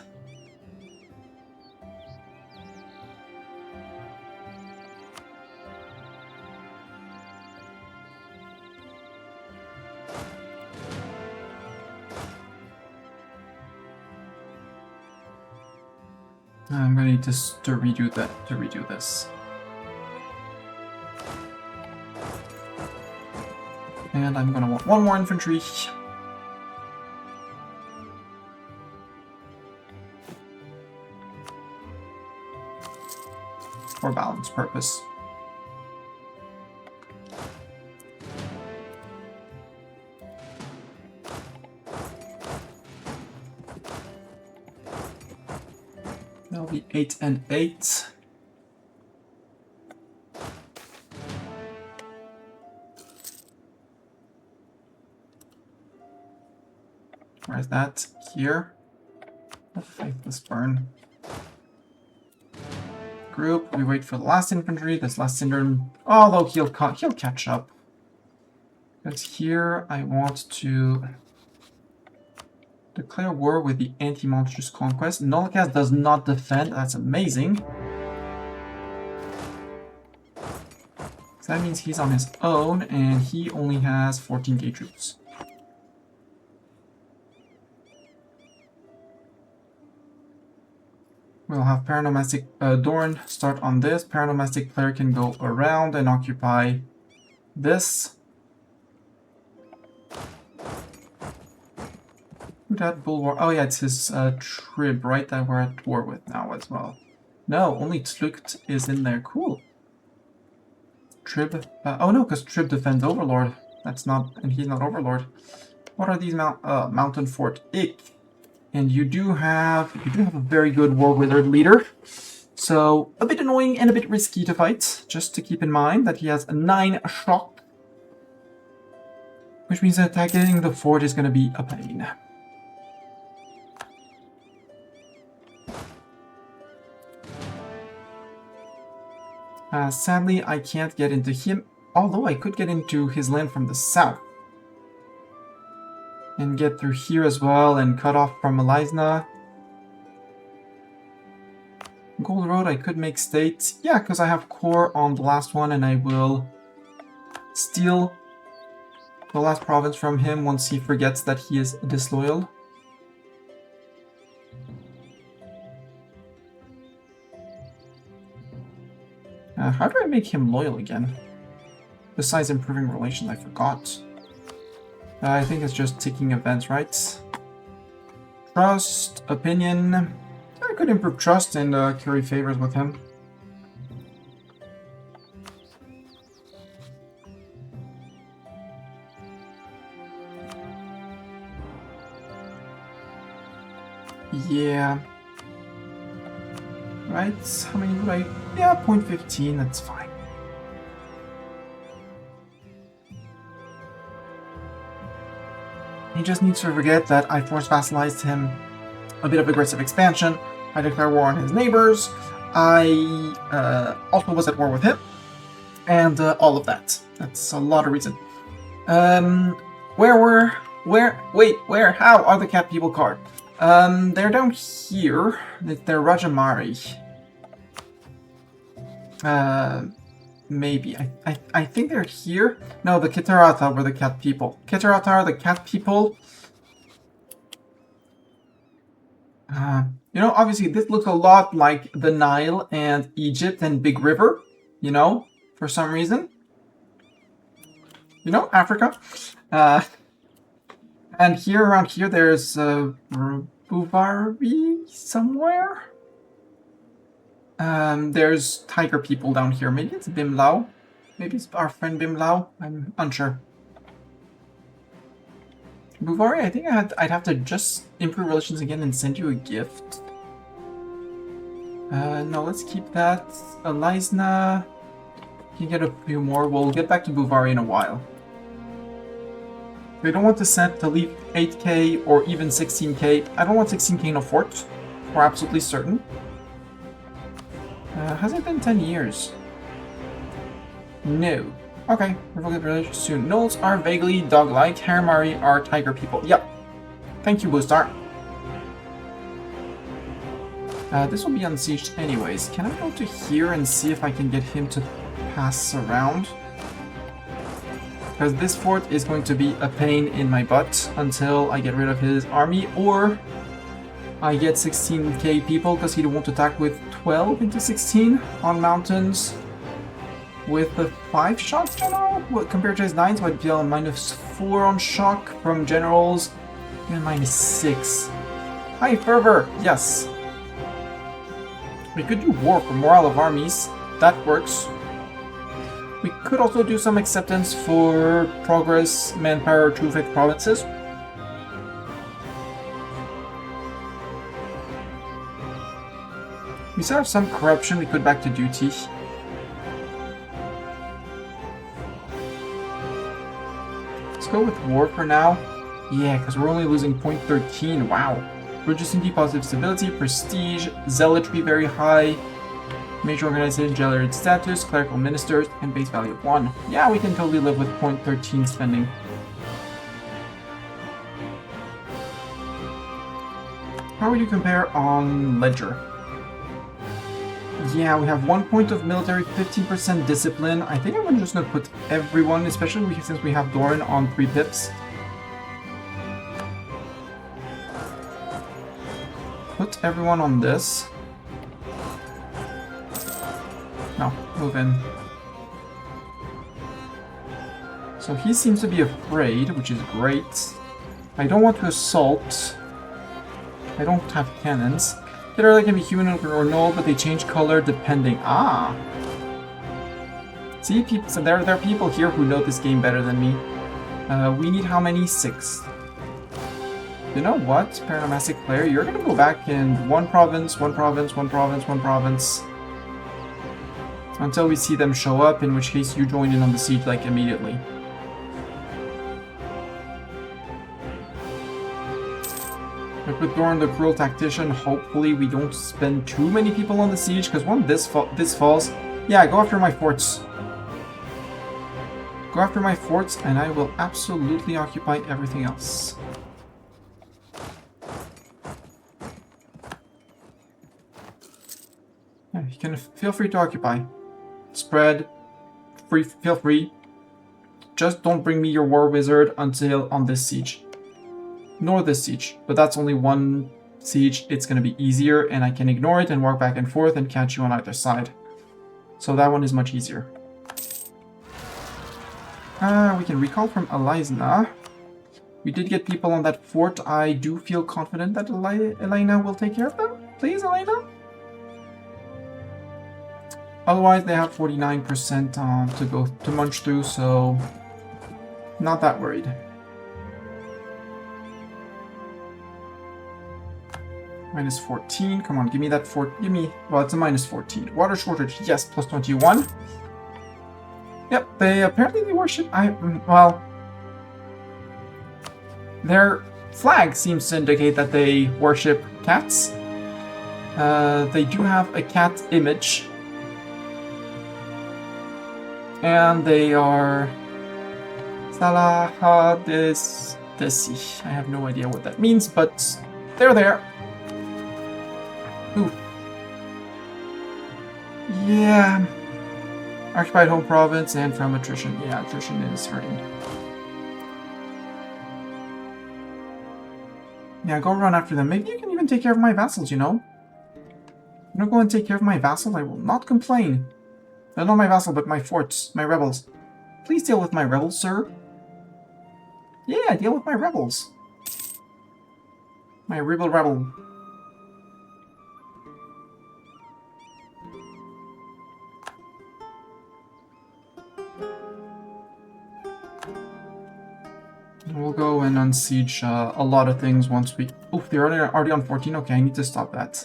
I'm gonna need to redo this. And I'm gonna want 1 more infantry. For balance purpose. That'll be 8 and 8. Where's that? Here. Faithless burn. Group. We wait for the last infantry. This last syndrome. Although he'll catch up. Because here I want to declare war with the anti-monstrous conquest. Nullcast does not defend. That's amazing. So that means he's on his own, and he only has 14k troops. We'll have Paranomastic Dorn start on this. Paranomastic player can go around and occupy this. Who that Bulwark? Oh yeah, it's his Trib, right? That we're at war with now as well. No, only Tlukt is in there. Cool. Trib. Oh no, because Trib defends Overlord. That's not, and he's not Overlord. What are these Mountain Fort? Ick. And you do have a very good War Wizard leader. So a bit annoying and a bit risky to fight. Just to keep in mind that he has a 9 shock, which means that attacking the fort is going to be a pain. Sadly, I can't get into him, although I could get into his land from the south. And get through here as well and cut off from Elizna. Gold Road, I could make state. Yeah, because I have core on the last one and I will steal the last province from him once he forgets that he is disloyal. How do I make him loyal again? Besides improving relations, I forgot. I think it's just ticking events, right? Trust, opinion. I could improve trust and curry favors with him. Yeah. Right? How many would I... Yeah, 0.15, that's fine. He just needs to forget that I force vassalized him, a bit of aggressive expansion, I declare war on his neighbors, I also was at war with him, and all of that. That's a lot of reason. Where, how are the cat people card? They're down here, they're Rajamari. Maybe. I think they're here. No, the Kitarata were the cat people. Kitarata are the cat people. You know, obviously this looks a lot like the Nile and Egypt and Big River. You know, for some reason. You know, Africa. And here, around here, there's Buvari somewhere. There's tiger people down here. Maybe it's Bimlao. Maybe it's our friend Bimlao. I'm unsure. Buvari, I think I'd have to just improve relations again and send you a gift. No, let's keep that. Elizna, you can get a few more. We'll get back to Buvari in a while. We don't want to send to leave 8k or even 16k. I don't want 16k in a fort. We're absolutely certain. Has it been 10 years? No. Okay, we'll get relations soon. Gnolls are vaguely dog-like. Haramari are tiger people. Yep. Thank you, Boostar. This will be unsieged anyways. Can I go to here and see if I can get him to pass around? Because this fort is going to be a pain in my butt until I get rid of his army, or I get 16k people because he won't attack with 12 into 16 on mountains with the 5 shock general. What, compared to his 9, so I'd be on -4 on shock from generals and -6. Hi, Fervor! Yes. We could do war for morale of armies. That works. We could also do some acceptance for progress, manpower, true faith provinces. We still have some corruption we could back to duty. Let's go with war for now. Yeah, because we're only losing 0.13. Wow. Reducing the positive stability, prestige, zealotry very high, major organization, generated status, clerical ministers, and base value of 1. Yeah, we can totally live with 0.13 spending. How would you compare on Ledger? Yeah, we have 1 point of military, 15% discipline. I think I'm just gonna put everyone, especially since we have Doran on 3 pips. Put everyone on this. No, move in. So he seems to be afraid, which is great. I don't want to assault. I don't have cannons. Jaddari can be human or null, but they change color depending. Ah! See, people, so there are people here who know this game better than me. We need how many? 6. You know what, Paramastic player? You're gonna go back in one province, one province, one province, one province. Until we see them show up, in which case you join in on the siege, like, immediately. But with Doran the Cruel Tactician, hopefully we don't spend too many people on the siege, because when this falls... Yeah, go after my forts. Go after my forts, and I will absolutely occupy everything else. Yeah, you can feel free to occupy. Spread. Feel free. Just don't bring me your war wizard until on this siege. Nor this siege, but that's only one siege. It's going to be easier, and I can ignore it and walk back and forth and catch you on either side. So that one is much easier. We can recall from Elina. We did get people on that fort. I do feel confident that Elina will take care of them. Please, Elina? Otherwise, they have 49% to munch through, so not that worried. Minus 14. Come on, give me that give me... Well, it's a minus 14. Water shortage, yes, plus 21. Yep, apparently they worship... Well... Their flag seems to indicate that they worship cats. They do have a cat image. And they are... Salahadesi. I have no idea what that means, but they're there. Ooh. Yeah. Occupied home province and from attrition. Yeah, attrition is hurting. Yeah, go run after them. Maybe you can even take care of my vassals, you know? I'm gonna go and take care of my vassals. I will not complain. Not my vassal, but my forts, my rebels. Please deal with my rebels, sir. Yeah, deal with my rebels. My rebel. We'll go and unsiege a lot of things once we... Oof, they're already on 14. Okay, I need to stop that.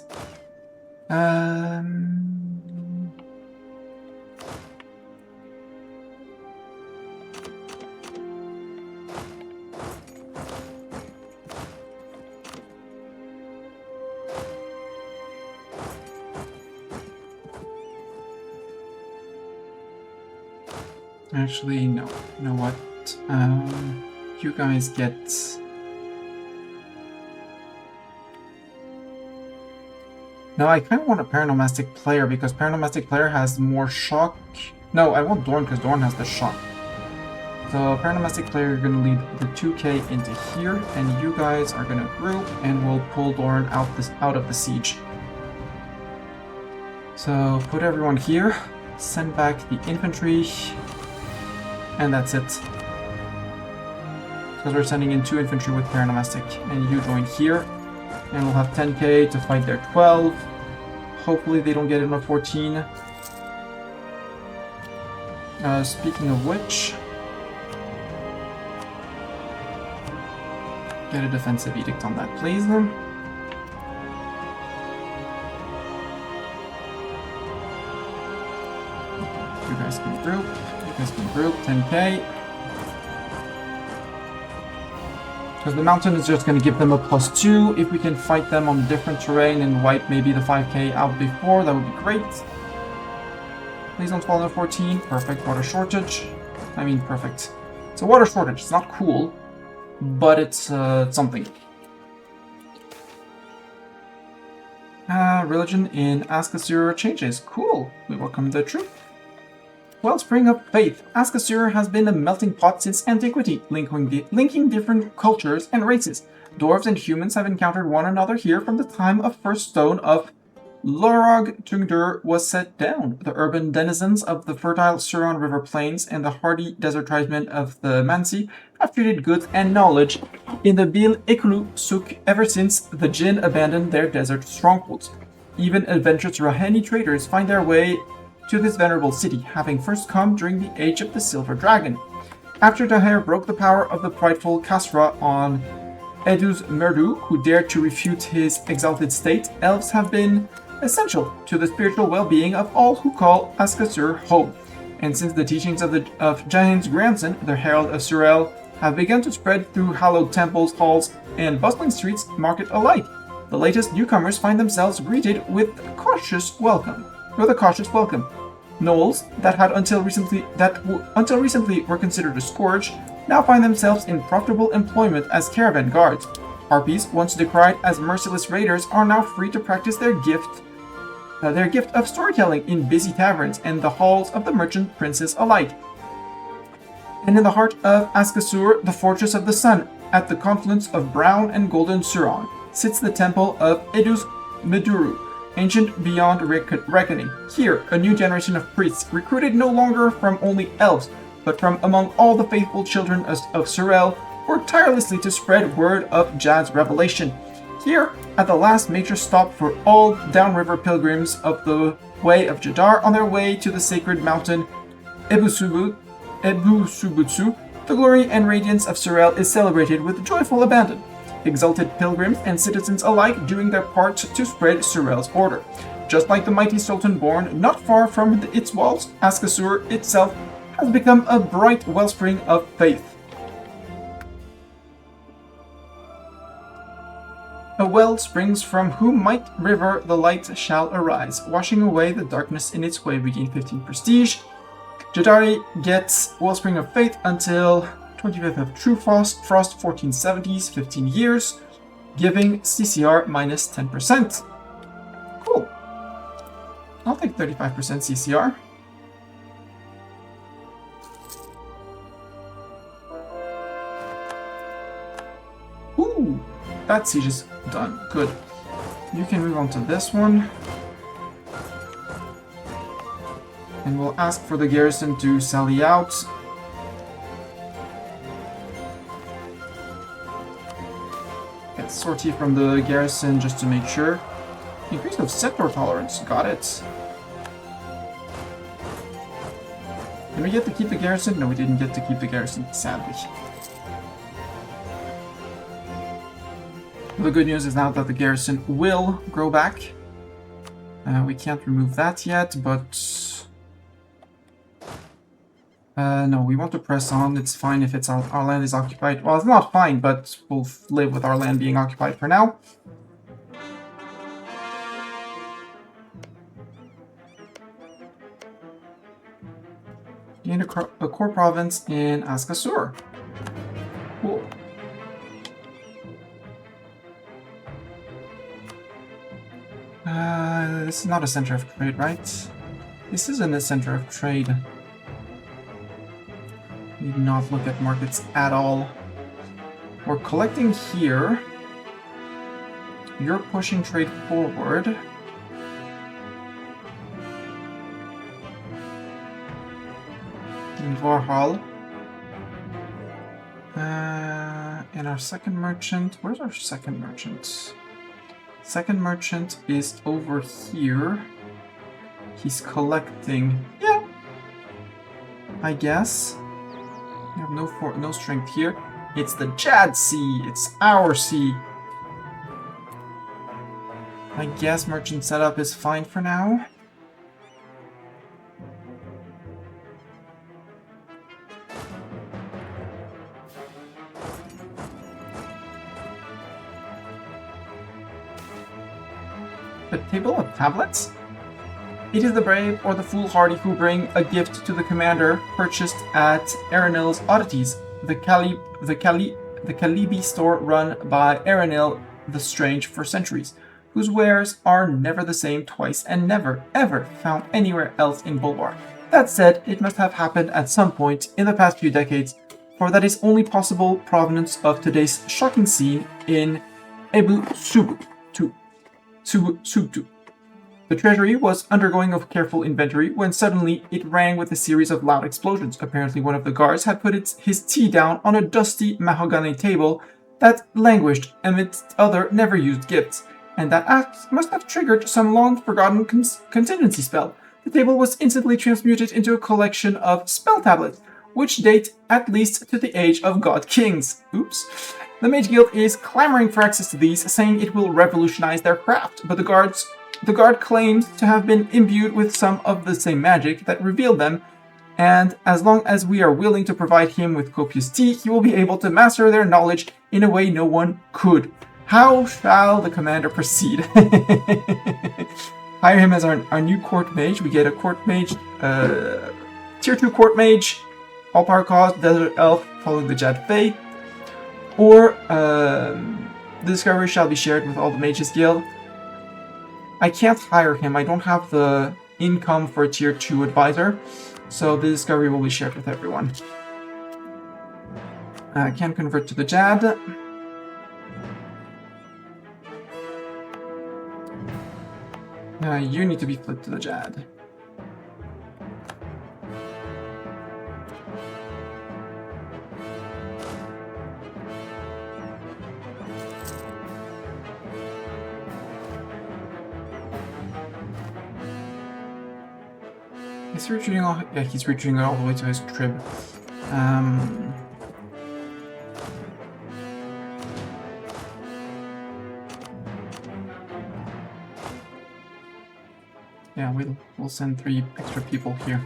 Actually, no. You know what? You guys get... No, I kind of want a Paranomastic player because Paranomastic player has more shock. No, I want Dorn because Dorn has the shock. So Paranomastic player, you're going to lead the 2K into here, and you guys are going to group, and we'll pull Dorn out of the siege. So put everyone here, send back the infantry, and that's it. Because we're sending in 2 infantry with Paranomastic, and you join here, and we'll have 10k to fight their 12. Hopefully they don't get in on 14. Speaking of which, get a defensive edict on that, please. You guys can group. You guys can group. 10k. Because the mountain is just going to give them a +2. If we can fight them on different terrain and wipe maybe the 5k out before, that would be great. Please don't fall to 14. Perfect. Water shortage. I mean, perfect. It's a water shortage. It's not cool, but it's something. Religion in Askasur changes. Cool. We welcome the truth. Wellspring of Faith. Askasur has been a melting pot since antiquity, linking different cultures and races. Dwarves and humans have encountered one another here from the time of first stone of Lorog Tungdur was set down. The urban denizens of the fertile Suron River plains and the hardy desert tribesmen of the Mansi have traded goods and knowledge in the Bil Ekulu Suk ever since the Jinn abandoned their desert strongholds. Even adventurous Raheni traders find their way to this venerable city, having first come during the Age of the Silver Dragon. After Daher broke the power of the prideful Kasra on Eduz Merdu, who dared to refute his exalted state, elves have been essential to the spiritual well-being of all who call Askasur home. And since the teachings of Jahin's grandson, the Herald of Surel, have begun to spread through hallowed temples, halls, and bustling streets market alike, the latest newcomers find themselves greeted with a cautious welcome. Gnolls that until recently were considered a scourge now find themselves in profitable employment as caravan guards. Harpies, once decried as merciless raiders, are now free to practice their gift of storytelling in busy taverns and the halls of the merchant princes alike. And in the heart of Askasur, the fortress of the sun, at the confluence of brown and golden Suron, sits the temple of Eduz Meduru, ancient beyond reckoning. Here, a new generation of priests, recruited no longer from only elves, but from among all the faithful children of Surel, work tirelessly to spread word of Jad's revelation. Here, at the last major stop for all downriver pilgrims of the Way of Jaddar on their way to the sacred mountain Ebusubutsu, the glory and radiance of Surel is celebrated with joyful abandon. Exalted pilgrims and citizens alike doing their part to spread Surel's order. Just like the mighty Sultan born not far from its walls, Askasur itself has become a bright wellspring of faith. A well springs from whom might river the light shall arise, washing away the darkness in its way. We gain 15 prestige. Jaddari gets Wellspring of Faith until 25th of True Frost, 1470s, 15 years, giving CCR minus 10%. Cool. I'll take 35% CCR. Ooh, that siege is done. Good. You can move on to this one. And we'll ask for the garrison to sally out. Get sortie from the garrison just to make sure. Increase of sector tolerance. Got it. Did we get to keep the garrison? No, we didn't get to keep the garrison, sadly. The good news is now that the garrison will grow back. We can't remove that yet, but... no, we want to press on. It's fine if our land is occupied. Well, it's not fine, but we'll live with our land being occupied for now. Gain a core province in Askasur. Cool. This is not a center of trade, right? This isn't a center of trade. We do not look at markets at all. We're collecting here. You're pushing trade forward. In Overhaul. And our second merchant. Where's our second merchant? Second merchant is over here. He's collecting. Yeah. I guess. We have no strength here. It's the Jad Sea. It's our sea. I guess merchant setup is fine for now. table of tablets? It is the brave or the foolhardy who bring a gift to the commander purchased at Aranil's Oddities, the Calibi store run by Aranil the Strange for centuries, whose wares are never the same twice and never, ever found anywhere else in Bulbar. That said, it must have happened at some point in the past few decades, for that is only possible provenance of today's shocking scene in Ebu Subtu. The treasury was undergoing a careful inventory when suddenly it rang with a series of loud explosions. Apparently one of the guards had put his tea down on a dusty mahogany table that languished amidst other never-used gifts, and that act must have triggered some long-forgotten contingency spell. The table was instantly transmuted into a collection of spell tablets, which date at least to the age of God Kings. Oops. The Mage Guild is clamoring for access to these, saying it will revolutionize their craft, but the guard claims to have been imbued with some of the same magic that revealed them, and as long as we are willing to provide him with copious tea, he will be able to master their knowledge in a way no one could. How shall the commander proceed? Hire him as our new court mage. We get a court mage, tier 2 court mage, all power cost, desert elf, following the Jad Fate, or the discovery shall be shared with all the mages guild. I can't hire him. I don't have the income for a tier 2 advisor, so the discovery will be shared with everyone. I can convert to the Jad. You need to be flipped to the Jad. He's retreating all. Yeah, he's retreating all the way to his crib. Yeah, we'll send 3 extra people here.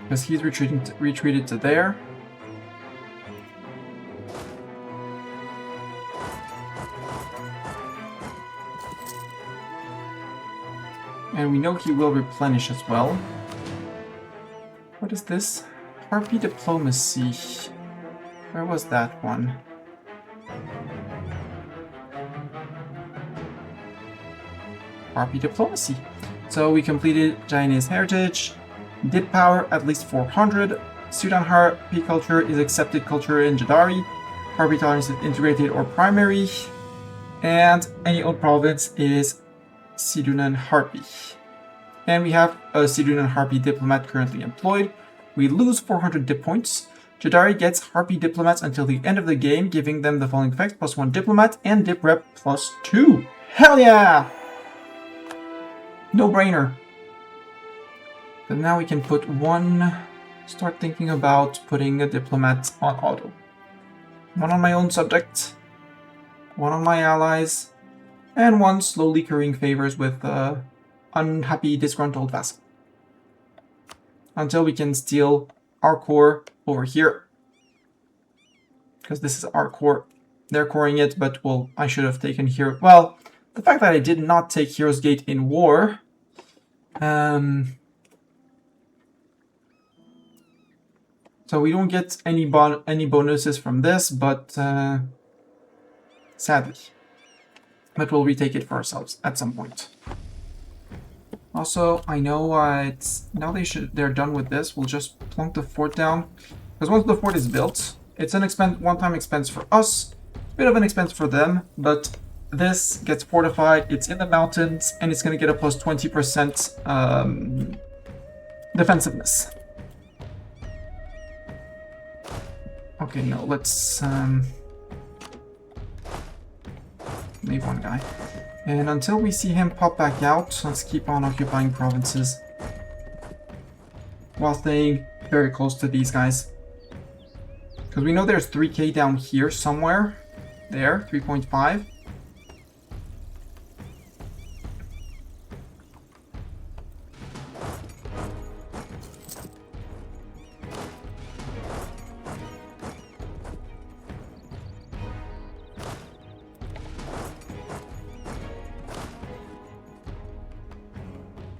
Because he's retreated to there. And we know he will replenish as well. What is this? Harpy Diplomacy. Where was that one? Harpy Diplomacy. So we completed Chinese Heritage. Dip Power at least 400. Sudan Harpy Culture is accepted culture in Jaddari. Harpy Tolerance is integrated or primary. And any old province is Sidunan Harpy. And we have a Sidunan Harpy Diplomat currently employed. We lose 400 dip points. Jaddari gets Harpy Diplomats until the end of the game, giving them the following effects: +1 Diplomat and Dip Rep +2. Hell yeah! No brainer. But now we can put one, start thinking about putting a diplomat on auto. One on my own subject, one on my allies, and one slowly currying favors with unhappy, disgruntled vassal. Until we can steal our core over here. Because this is our core. They're coring it, but well, I should have taken here. Well, the fact that I did not take Hero's Gate in war, so we don't get any bonuses from this, but sadly. But we'll retake it for ourselves at some point. Also, I know now they're done with this. We'll just plunk the fort down, because once the fort is built, it's an one-time expense for us, a bit of an expense for them, but this gets fortified, it's in the mountains, and it's going to get a plus 20% defensiveness. Okay, no, let's leave one guy. And until we see him pop back out, let's keep on occupying provinces. While staying very close to these guys. Because we know there's 3k down here somewhere. There, 3.5.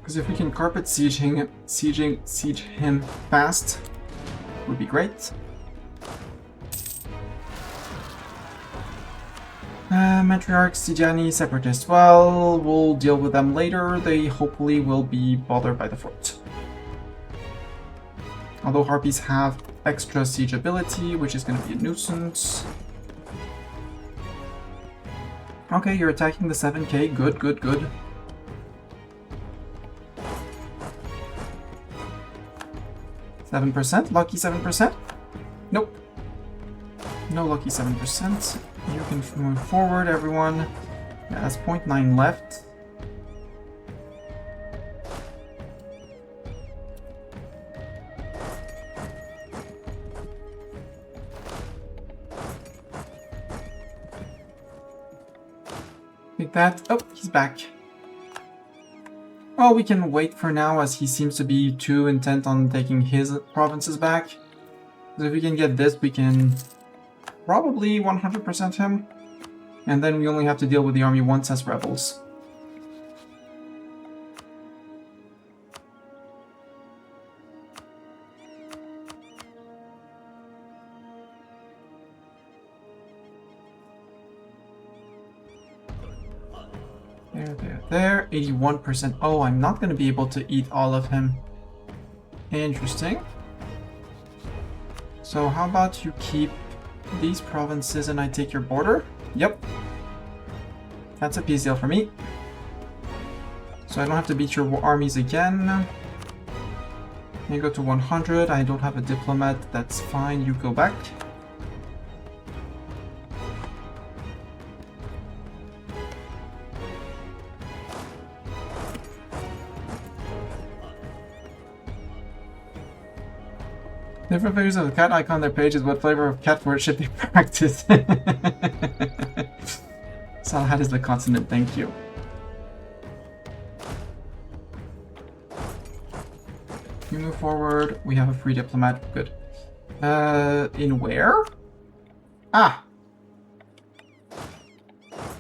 Because if we can carpet siege him fast, would be great. Matriarchs, Jaddari, Separatists. Well, we'll deal with them later. They hopefully will be bothered by the fort. Although Harpies have extra siege ability, which is going to be a nuisance. Okay, you're attacking the 7k. Good, good, good. %? Lucky 7%? Nope. No lucky 7%. You can move forward, everyone. Yeah, that's 0.9 left. Like that. Oh, he's back. Well, we can wait for now, as he seems to be too intent on taking his provinces back. So if we can get this, we can probably 100% him. And then we only have to deal with the army once as rebels. There, 81%. Oh, I'm not going to be able to eat all of him. Interesting. So how about you keep these provinces and I take your border? Yep. That's a peace deal for me. So I don't have to beat your armies again. You go to 100. I don't have a diplomat. That's fine. You go back. Different flavors of the cat icon on their page is what flavor of cat food should they practice? Salad is the consonant, thank you. You move forward, we have a free diplomat, good. In where? Ah!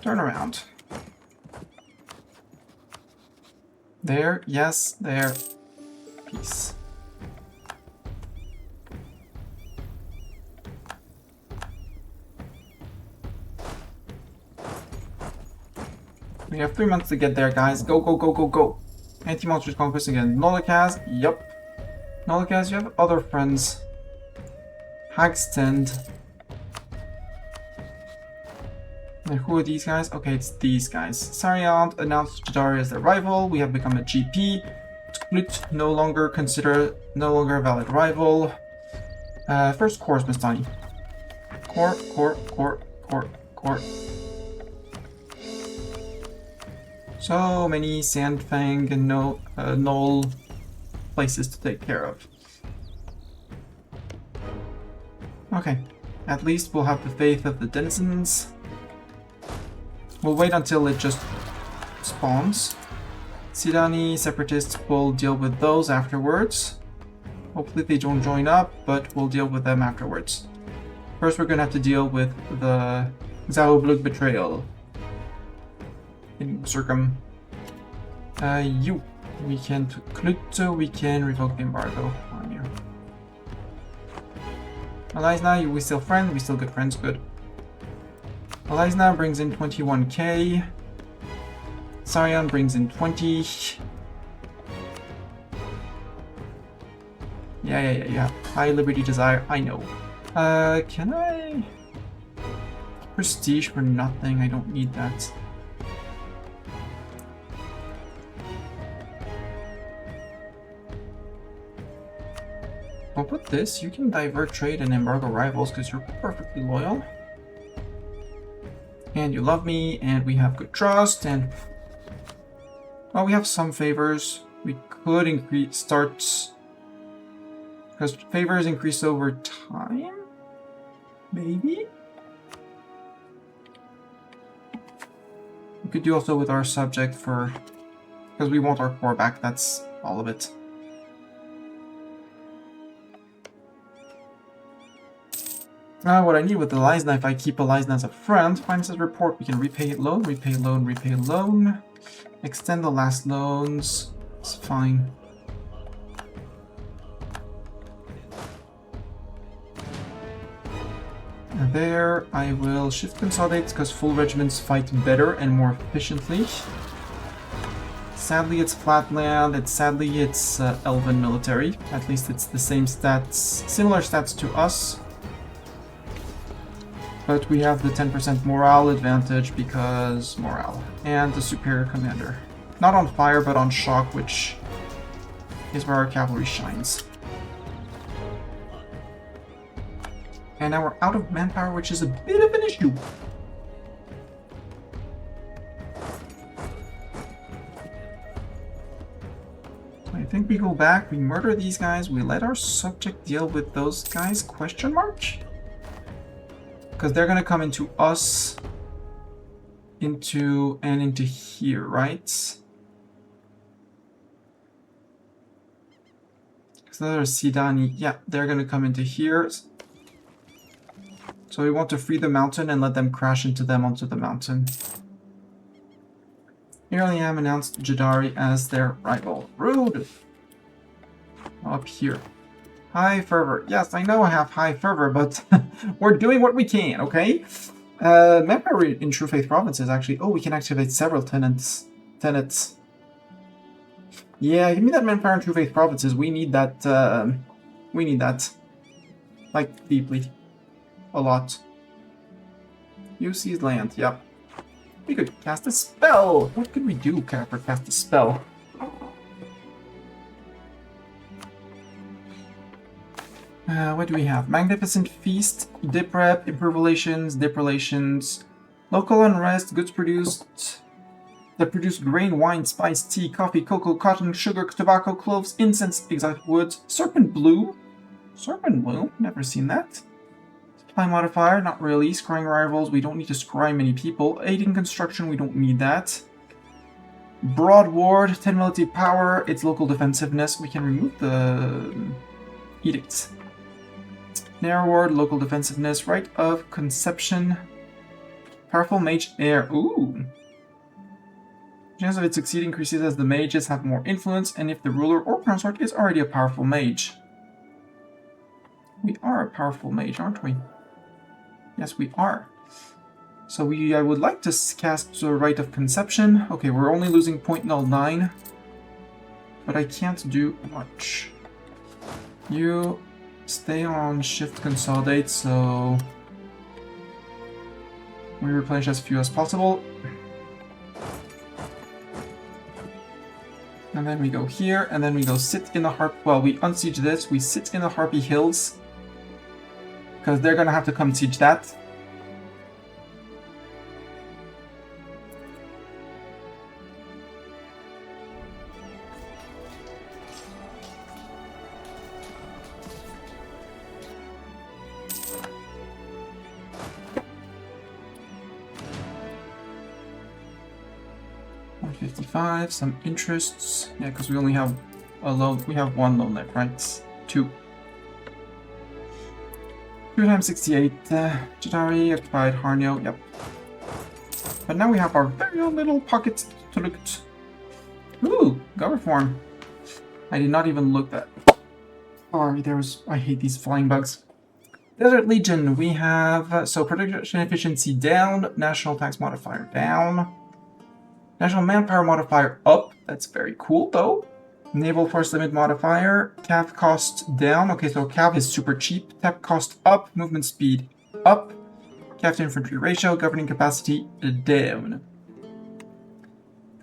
Turn around. There, yes, there. Peace. We have 3 months to get there, guys. Go, go, go, go, go. Anti-monsters conquest again. Nolikaz, yep. Nolikaz, you have other friends. Hagstend. And who are these guys? Okay, it's these guys. Sariant announced Jaddari as their rival. We have become a GP. Split no longer a valid rival. First course, Mistani. Core. So many Sandfang and Knoll places to take care of. Okay, at least we'll have the faith of the denizens. We'll wait until it just spawns. Sidani separatists will deal with those afterwards. Hopefully they don't join up, but we'll deal with them afterwards. First we're gonna have to deal with the Zaublug betrayal. In Circum. We can Knut, we can revoke the embargo on you. Alizna, we still friends, we still good friends, good. Alizna brings in 21k. Sarian brings in 20. Yeah. High Liberty Desire, I know. Can I? Prestige for nothing, I don't need that. I'll put this, you can divert trade and embargo rivals because you're perfectly loyal. And you love me, and we have good trust, and... well, we have some favors. We could start... because favors increase over time? Maybe? We could do also with our subject for... because we want our core back, that's all of it. What I need with Alizna, if I keep Alizna as a friend, finances report, we can repay loan, repay loan. Extend the last loans. It's fine. There, I will shift consolidate because full regiments fight better and more efficiently. Sadly, it's flatland. Sadly, it's elven military. At least it's the same stats, similar stats to us. But we have the 10% morale advantage because morale and the superior commander. Not on fire, but on shock, which is where our cavalry shines. And now we're out of manpower, which is a bit of an issue. I think we go back, we murder these guys, we let our subject deal with those guys, question mark? Because they're gonna come into us, into here, right? Because there's Sidani, yeah, they're gonna come into here. So we want to free the mountain and let them crash into them onto the mountain. Ireliam announced Jaddari as their rival. Rude! Up here. High fervor. Yes, I know I have high fervor, but we're doing what we can, okay? Manpower in True Faith provinces, actually. Oh, we can activate several tenants. Yeah, give me that manpower in True Faith provinces. We need that, like, deeply. A lot. UC's land, yep. We could cast a spell! What could we do for cast a spell? What do we have? Magnificent Feast, Dip Rep, Improve Relations, Dip Relations, Local Unrest, Goods Produced, that produce grain, wine, spice, tea, coffee, cocoa, cotton, sugar, tobacco, cloves, incense, exotic woods, Serpent Blue. Serpent Blue? Never seen that. Supply modifier, not really. Scrying rivals, we don't need to scry many people. Aiding construction, we don't need that. Broad Ward, 10 military power, it's local defensiveness. We can remove the edicts. Narrow Ward, local defensiveness, right of conception. Powerful mage heir. Ooh. Chance of it succeeding increases as the mages have more influence, and if the ruler or consort is already a powerful mage. We are a powerful mage, aren't we? Yes, we are. So I would like to cast the Rite of Conception. Okay, we're only losing 0.09. But I can't do much. You stay on Shift Consolidate, so we replenish as few as possible. And then we go here, and then we go sit in the Harp. Well, we unsiege this, we sit in the Harpy Hills. Because they're gonna have to come siege that. Some interests. Yeah, because we only have a loan. We have one loan left, right? 2. 2 times 68. Jaddari occupied Harnio. Yep. But now we have our very own little pocket to look at. Ooh, God reform. I did not even look at. Sorry, there was. I hate these flying bugs. Desert Legion. We have so production efficiency down. National tax modifier down. National manpower modifier up. That's very cool, though. Naval force limit modifier. Cav cost down. Okay, so Cav is super cheap. Tep cost up. Movement speed up. Cav to infantry ratio. Governing capacity down.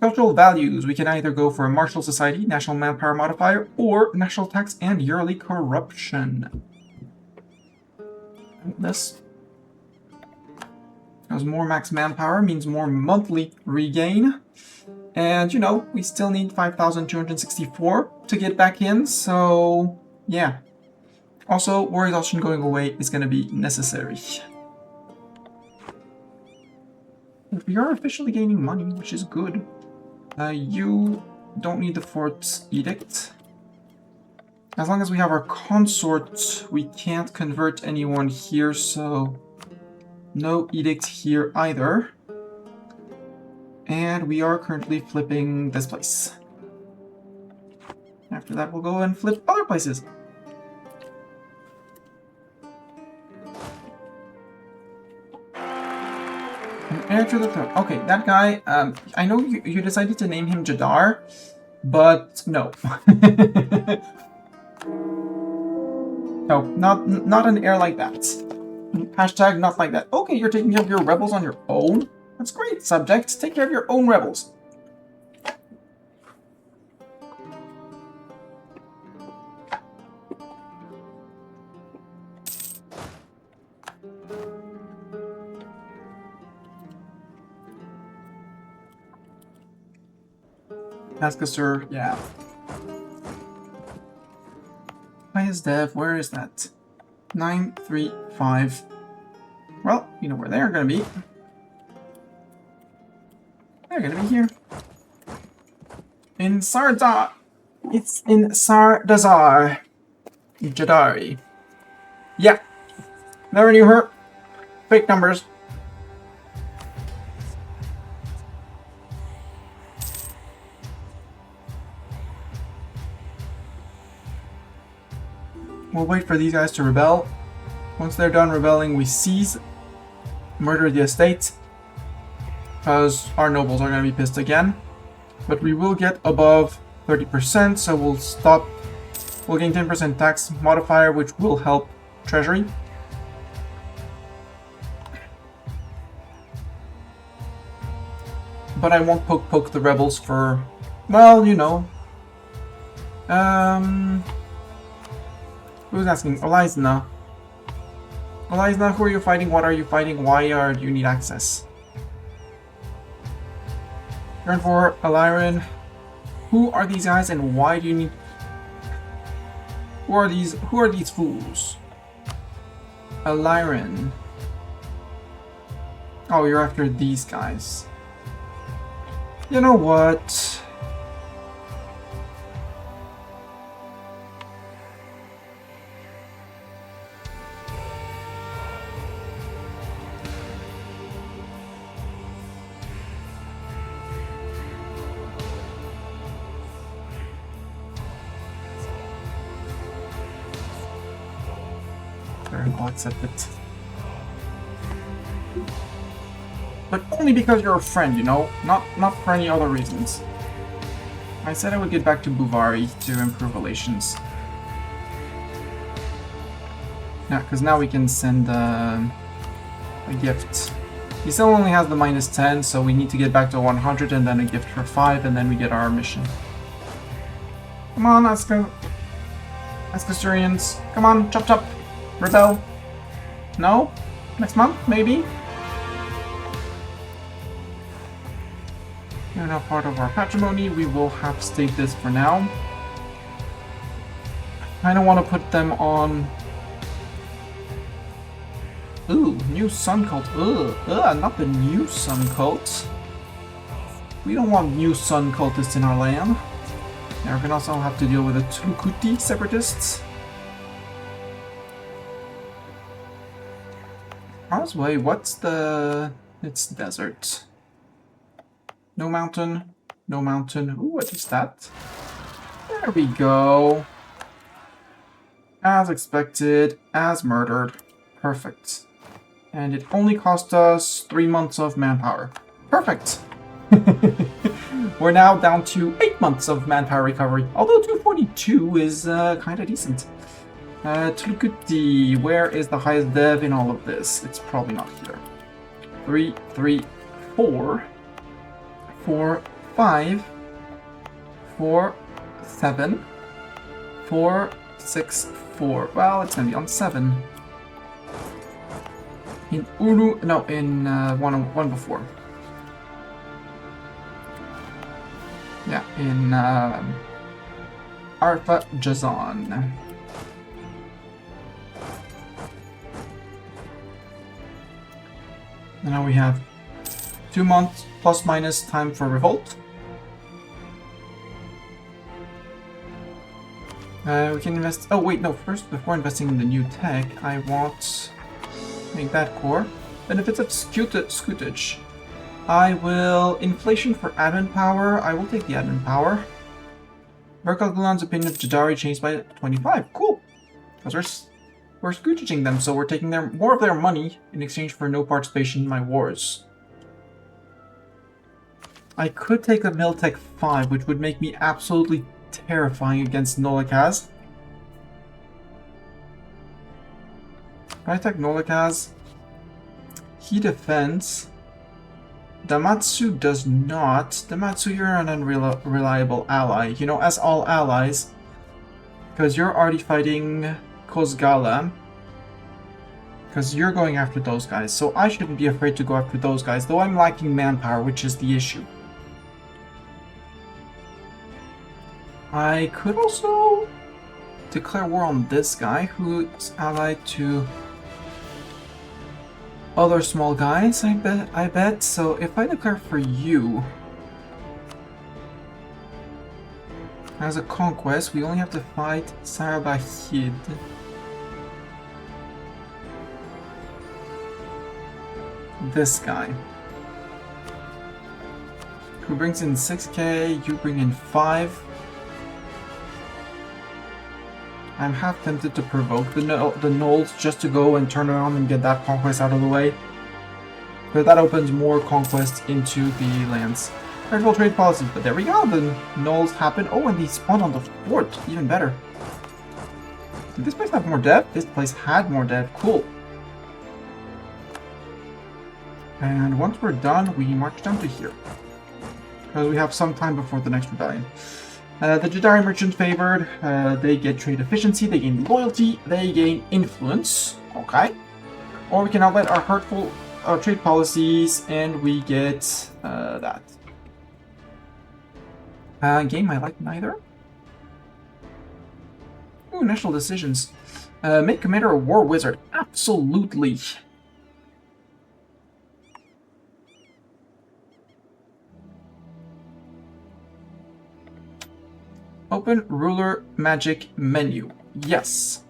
Cultural values. We can either go for a martial society, national manpower modifier, or national tax and yearly corruption. This. Because more max manpower means more monthly regain. And, you know, we still need 5,264 to get back in, so yeah. Also, war exhaustion going away is going to be necessary. We are officially gaining money, which is good. You don't need the Fort Edict. As long as we have our consort, we can't convert anyone here, so no edict here either. And we are currently flipping this place. After that, we'll go and flip other places. An heir to the throne. Okay, that guy, I know you decided to name him Jaddar, but no. No, not an heir like that. Hashtag not like that. Okay, you're taking care of your rebels on your own? That's great, subject. Take care of your own rebels. Sir, yeah. Highest dev, where is that? 935. Well, you know where they're gonna be. They're gonna be here. In Sardar. It's in Sardazar. Jaddari. Yeah. Never knew her. Fake numbers. We'll wait for these guys to rebel. Once they're done rebelling, we seize, murder the estate, because our nobles are going to be pissed again. But we will get above 30%, so we'll stop. We'll gain 10% tax modifier, which will help treasury. But I won't poke the rebels for, well, you know. Who's asking? Elizna. Elizna, who are you fighting? What are you fighting? Why do you need access? Turn for Eliren. Who are these guys and why do you need... Who are these fools? Eliren. Oh, you're after these guys. You know what? I'll accept it. But only because you're a friend, you know? Not for any other reasons. I said I would get back to Buvari to improve relations. Yeah, because now we can send a gift. He still only has the -10, so we need to get back to 100 and then a gift for 5, and then we get our mission. Come on, Ascasturians. Come on, chop chop. Rebel. No? Next month, maybe? You're not part of our patrimony. We will have state this for now. I don't want to put them on... Ooh, new sun cult. Ugh, not the new sun cult. We don't want new sun cultists in our land. Now we're gonna also have to deal with the Tulukuti separatists. Causeway, what's the... It's desert. No mountain. No mountain. Ooh, what is that? There we go. As expected. As murdered. Perfect. And it only cost us 3 months of manpower. Perfect! We're now down to 8 months of manpower recovery. Although 242 is kind of decent. Tulukuti, where is the highest dev in all of this? It's probably not here. 3, 3, 4, 4, 5, 4, 7, 4, 6, 4. Well, it's gonna be on 7. In Uru, no, in one before. Yeah, in Arfa Jazan. And now we have 2 months plus minus time for revolt. We can invest. Oh wait, no. First, before investing in the new tech, I want make that core. Benefits of scootage. I will inflation for admin power. I will take the admin power. Verkalgulan's opinion of Jaddari changed by 25. Cool. Because we're scooching them, so we're taking more of their money in exchange for no participation in my wars. I could take a Miltech 5, which would make me absolutely terrifying against Nolikaz. If I take Nolikaz, he defends. Damatsu does not. Damatsu, you're an unreliable ally. You know, as all allies, because you're already fighting Kozgala. Because you're going after those guys, so I shouldn't be afraid to go after those guys, though I'm lacking manpower, which is the issue. I could also declare war on this guy, who's allied to other small guys, I bet. So if I declare for you as a conquest, we only have to fight Sarabahid. This guy. Who brings in 6k, you bring in 5. I'm half tempted to provoke the Knolls just to go and turn around and get that conquest out of the way. But that opens more conquests into the lands. Careful trade policy, but there we go, the Knolls happen. Oh, and they spawn on the fort, even better. Did this place have more dev? This place had more dev, cool. And once we're done, we march down to here. Because we have some time before the next rebellion. The Jaddari merchants favored, they get trade efficiency, they gain loyalty, they gain influence, okay. Or we can outlet our hurtful trade policies and we get that. Game I like neither. Ooh, national decisions. Make commander a war wizard, absolutely. Open ruler magic menu. Yes.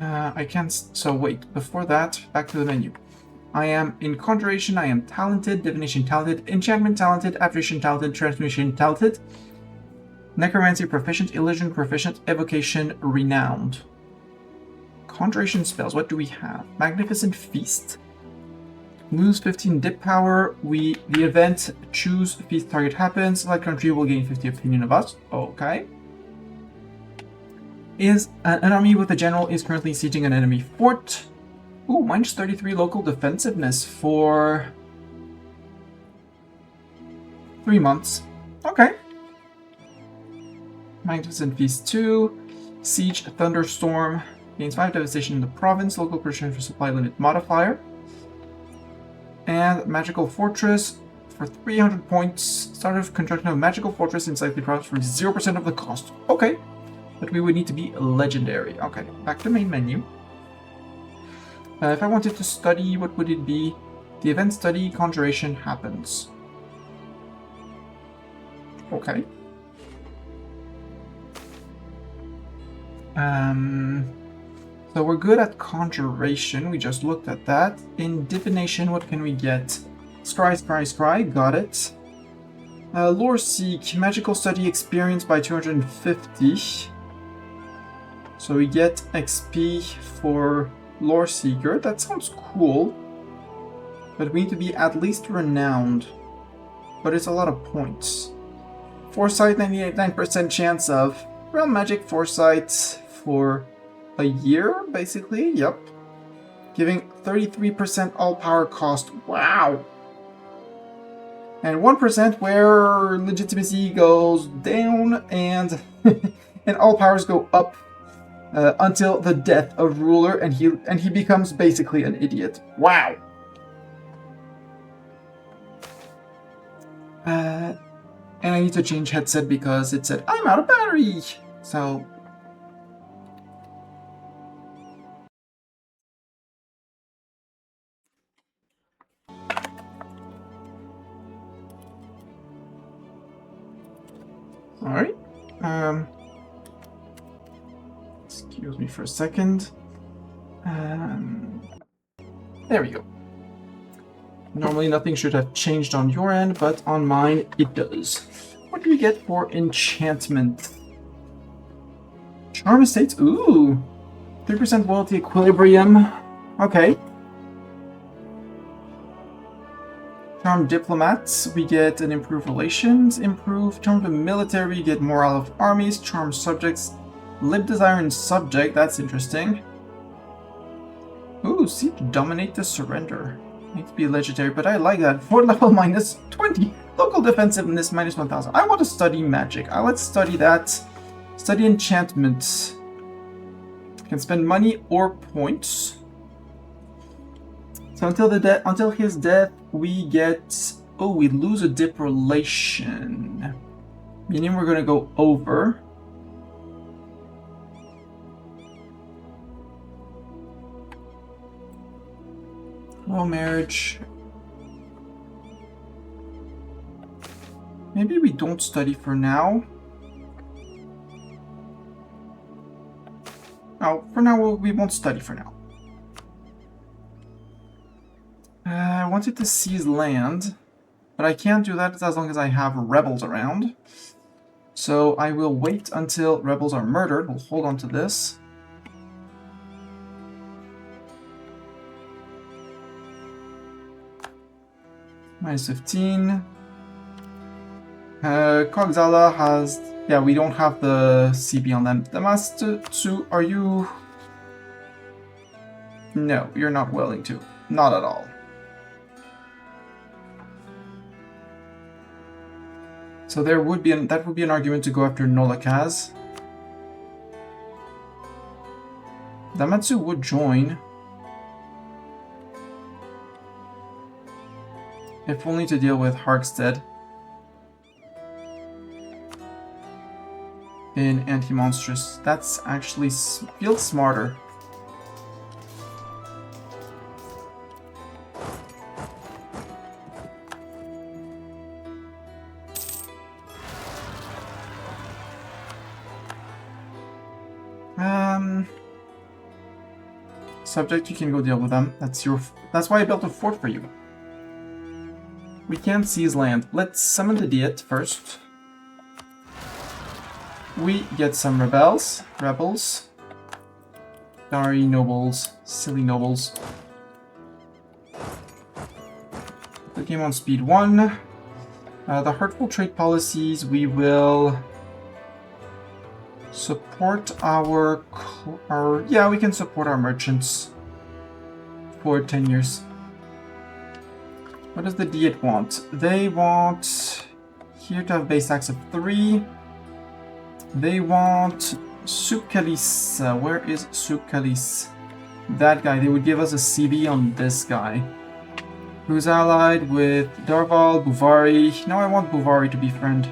I can't. So wait, before that, back to the menu. I am in conjuration, I am talented, divination talented, enchantment talented, apparition talented, transmutation talented, necromancy proficient, illusion proficient, evocation renowned. Conjuration spells, what do we have? Magnificent Feast. Lose 15 dip power. The event choose feast target happens. Select country will gain 50 opinion of us. Okay. Is an army with a general is currently sieging an enemy fort. Ooh, minus 33 local defensiveness for 3 months. Okay. Magnificent Feast 2. Siege Thunderstorm. Gains 5 devastation in the province. Local percent for supply limit modifier. And Magical Fortress for 300 points. Start of construction of Magical Fortress inside the province for 0% of the cost. Okay. But we would need to be legendary. Okay, back to main menu. If I wanted to study, what would it be? The event study conjuration happens. Okay. So we're good at conjuration. We just looked at that. In divination, what can we get? Scry, scry, scry. Got it. Lore Seek. Magical study experience by 250. So we get XP for Lore Seeker. That sounds cool. But we need to be at least renowned. But it's a lot of points. Foresight, 99% chance of Realm Magic Foresight for a year, basically. Yep. Giving 33% all power cost. Wow. And 1% where legitimacy goes down and and all powers go up until the death of ruler, and he becomes basically an idiot. Wow. And I need to change headset because it said I'm out of battery. So. Alright. Excuse me for a second. There we go. Normally nothing should have changed on your end, but on mine it does. What do we get for enchantment? Charm Estates, ooh! 3% loyalty equilibrium. Okay. Charm Diplomats, we get an improved relations, improved. Charm the military, we get morale of armies. Charm Subjects, Lib Desire and Subject, that's interesting. Ooh, see to dominate the surrender. Needs to be legendary, but I like that. Fort level minus 20. Local defensiveness minus 1000. I want to study magic. Let's study that. Study enchantment. Can spend money or points. So until his death, we get... Oh, we lose a dip relation. Meaning we're gonna go over. Oh, marriage. Maybe we don't study for now. Oh, for now we won't study for now. I wanted to seize land, but I can't do that as long as I have rebels around. So I will wait until rebels are murdered. We'll hold on to this. Minus 15. Kogzala has... Yeah, we don't have the CB on them. Damatsu, are you... No, you're not willing to. Not at all. So there would be that would be an argument to go after Nolakaz. Damatsu would join. If only to deal with Harkstead. In Anti-Monstrous. That's actually feels smarter. Subject, you can go deal with them. That's why I built a fort for you. We can't seize land. Let's summon the Diet first. We get some rebels. Sorry, nobles. Silly nobles. The game on speed 1. The hurtful trade policies, we will support our... Yeah, we can support our merchants for 10 years. What does the Diet want? They want here to have base tax of 3. They want Sukalis. Where is Sukalis? That guy. They would give us a CB on this guy. Who's allied with Darval, Buvari. No, I want Buvari to be friend.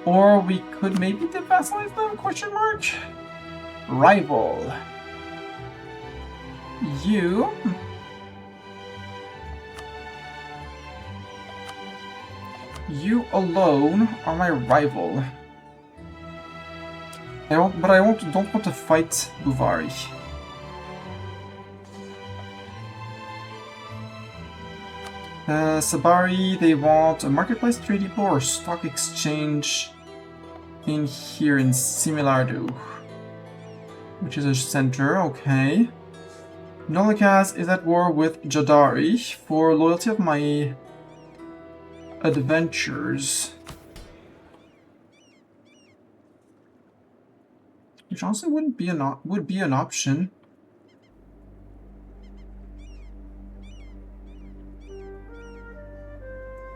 Or we could maybe devassalize them? Question mark? Rival. You... You alone are my rival. Don't want to fight Buvari. Sabari, they want a marketplace, trade depot, or stock exchange in here in Similardu, which is a center. Okay. Nolakaz is at war with Jaddari for loyalty of my adventures. Which honestly would be an option.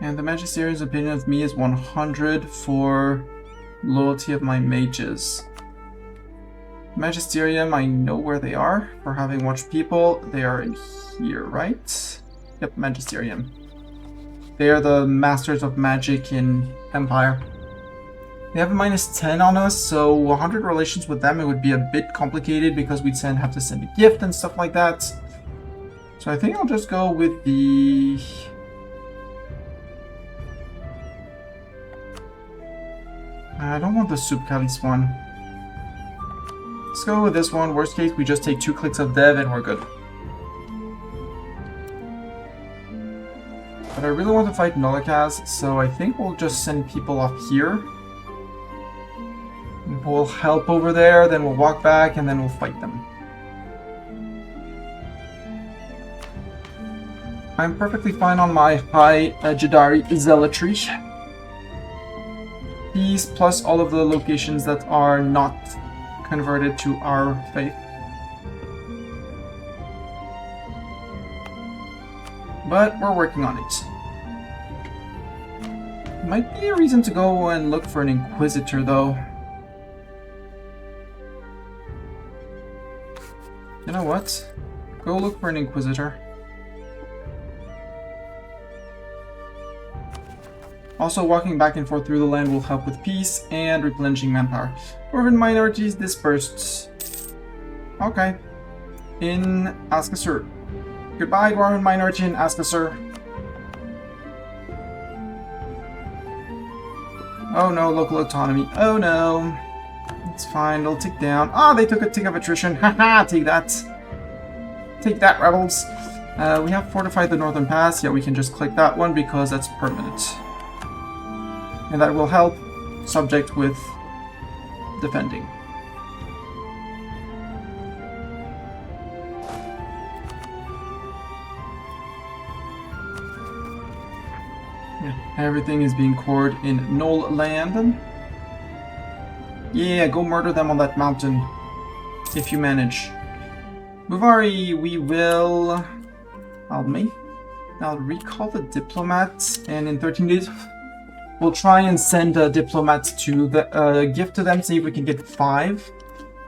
And the Magisterium's opinion of me is 100 for loyalty of my mages. Magisterium, I know where they are for having watched people. They are in here, right? Yep, Magisterium. They are the masters of magic in Empire. They have a minus 10 on us, so 100 relations with them, it would be a bit complicated because we'd have to send a gift and stuff like that. So I think I'll just go with the... I don't want the Subkalis one. Let's go with this one. Worst case, we just take 2 clicks of dev and we're good. But I really want to fight Nolikaz, so I think we'll just send people off here. We'll help over there, then we'll walk back, and then we'll fight them. I'm perfectly fine on my high Jaddari zealotry. These plus all of the locations that are not converted to our faith. But we're working on it. Might be a reason to go and look for an Inquisitor, though. You know what? Go look for an Inquisitor. Also, walking back and forth through the land will help with peace and replenishing manpower. Dwarven minorities dispersed. Okay. In Askasur. Goodbye, Dwarven minority in Askasur. Oh no, local autonomy. Oh no. It's fine, they'll tick down. Ah, they took a tick of attrition. Haha, take that. Take that, rebels. We have fortified the northern pass. Yeah, we can just click that one because that's permanent. And that will help subject with defending. Yeah, everything is being cored in Knoll land. Yeah, go murder them on that mountain if you manage. Buvari, we will... I'll recall the diplomat, and in 13 days we'll try and send a diplomat to the gift to them, see if we can get 5,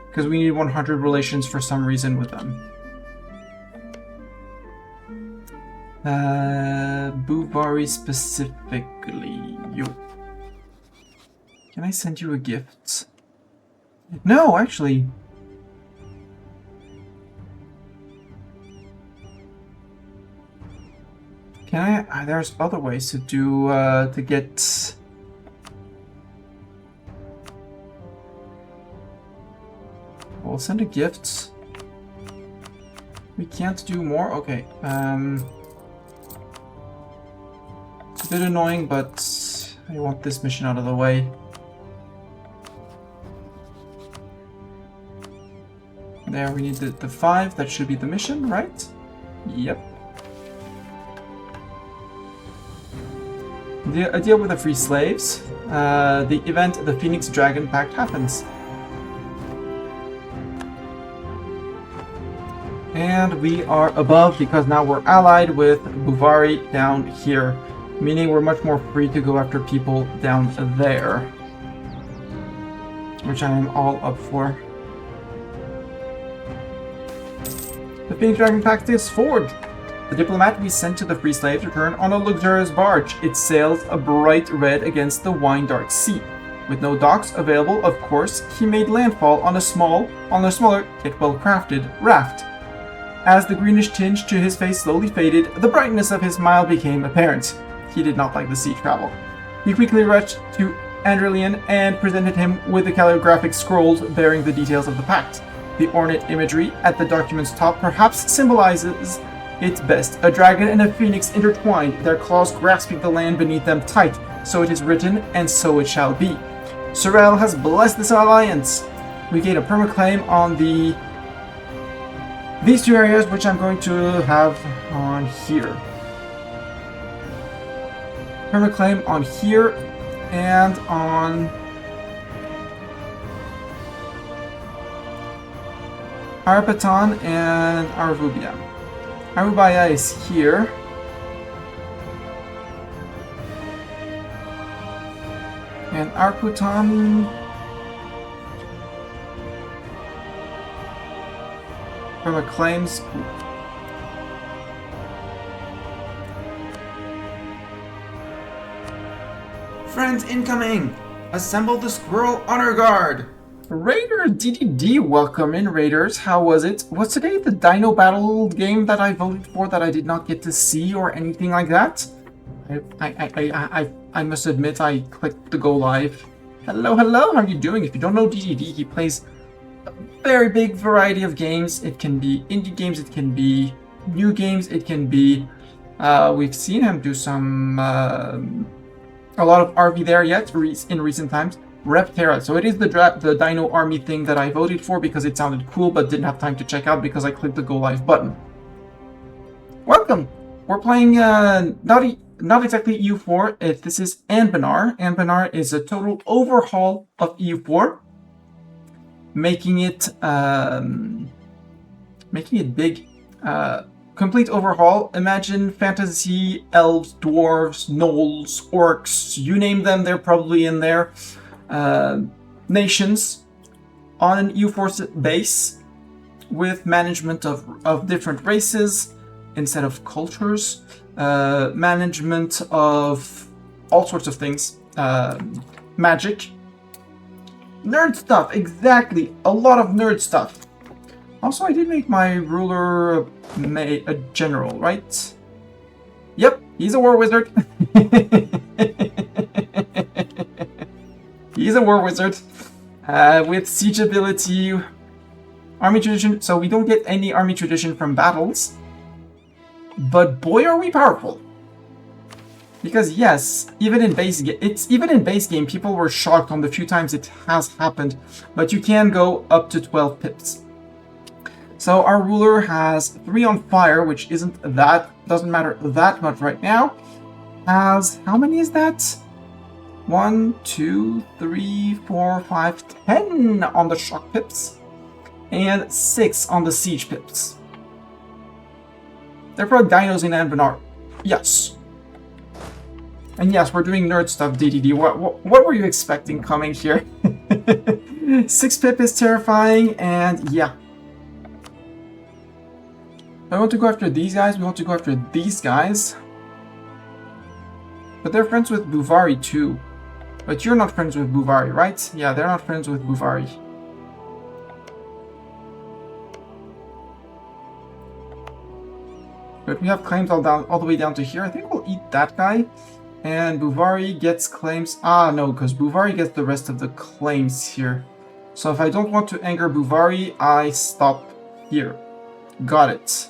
because we need 100 relations for some reason with them. Buvari specifically. Can I send you a gift? No, actually. Can I? There's other ways to do to get. We'll send a gift. We can't do more. Okay. It's a bit annoying, but I want this mission out of the way. There, we need the 5. That should be the mission, right? Yep. A deal with the free slaves. The event, the Phoenix Dragon Pact, happens. And we are above because now we're allied with Buvari down here. Meaning we're much more free to go after people down there. Which I am all up for. The Phoenix Dragon Pact is forged. The diplomat we sent to the free slaves returned on a luxurious barge. It sails a bright red against the wine-dark sea. With no docks available, of course, he made landfall on a smaller yet well-crafted raft. As the greenish tinge to his face slowly faded, the brightness of his smile became apparent. He did not like the sea travel. He quickly rushed to Andrelian and presented him with the calligraphic scrolls bearing the details of the pact. The ornate imagery at the document's top perhaps symbolizes it best. A dragon and a phoenix intertwined, their claws grasping the land beneath them tight. So it is written, and so it shall be. Sorel has blessed this alliance. We gain a permaclaim on these 2 areas, which I'm going to have on here. Permaclaim on here and on Arpatan and Arvubia. Arubaya is here. And Arputan... Permaclaims... Friends incoming! Assemble the Squirrel Honor Guard! Raider DDD, welcome in, Raiders. How was it? Was today the Dino Battle game that I voted for that I did not get to see or anything like that? I must admit I clicked the go live. Hello, how are you doing? If you don't know DDD, he plays a very big variety of games. It can be indie games, it can be new games, it can be We've seen him do some a lot of RV there yet in recent times. Reptera. So it is the Dino Army thing that I voted for because it sounded cool, but didn't have time to check out because I clicked the Go Live button. Welcome. We're playing not exactly EU4. This is Anbennar. Anbennar is a total overhaul of EU4, making it big. Complete overhaul. Imagine fantasy, elves, dwarves, gnolls, orcs, you name them, they're probably in there. Nations on an EU4 base with management of different races instead of cultures, management of all sorts of things, magic, nerd stuff, exactly, a lot of nerd stuff. Also, I did make my ruler a general, right? Yep, he's a war wizard. He's a war wizard with siege ability, army tradition. So we don't get any army tradition from battles, but boy, are we powerful! Because yes, even in base game, people were shocked on the few times it has happened, but you can go up to 12 pips. So our ruler has 3 on fire, which doesn't matter that much right now. Has, how many is that? 1, 2, 3, 4, 5, 10 on the shock pips, and 6 on the siege pips. Therefore, dinos in Anbennar. Yes. And yes, we're doing nerd stuff, DDD. What were you expecting coming here? 6 pip is terrifying, and yeah. I want to go after these guys, we want to go after these guys. But they're friends with Buvari too. But you're not friends with Buvari, right? Yeah, they're not friends with Buvari. But we have claims all the way down to here. I think we'll eat that guy. And Buvari gets claims. Ah, no, because Buvari gets the rest of the claims here. So if I don't want to anger Buvari, I stop here. Got it.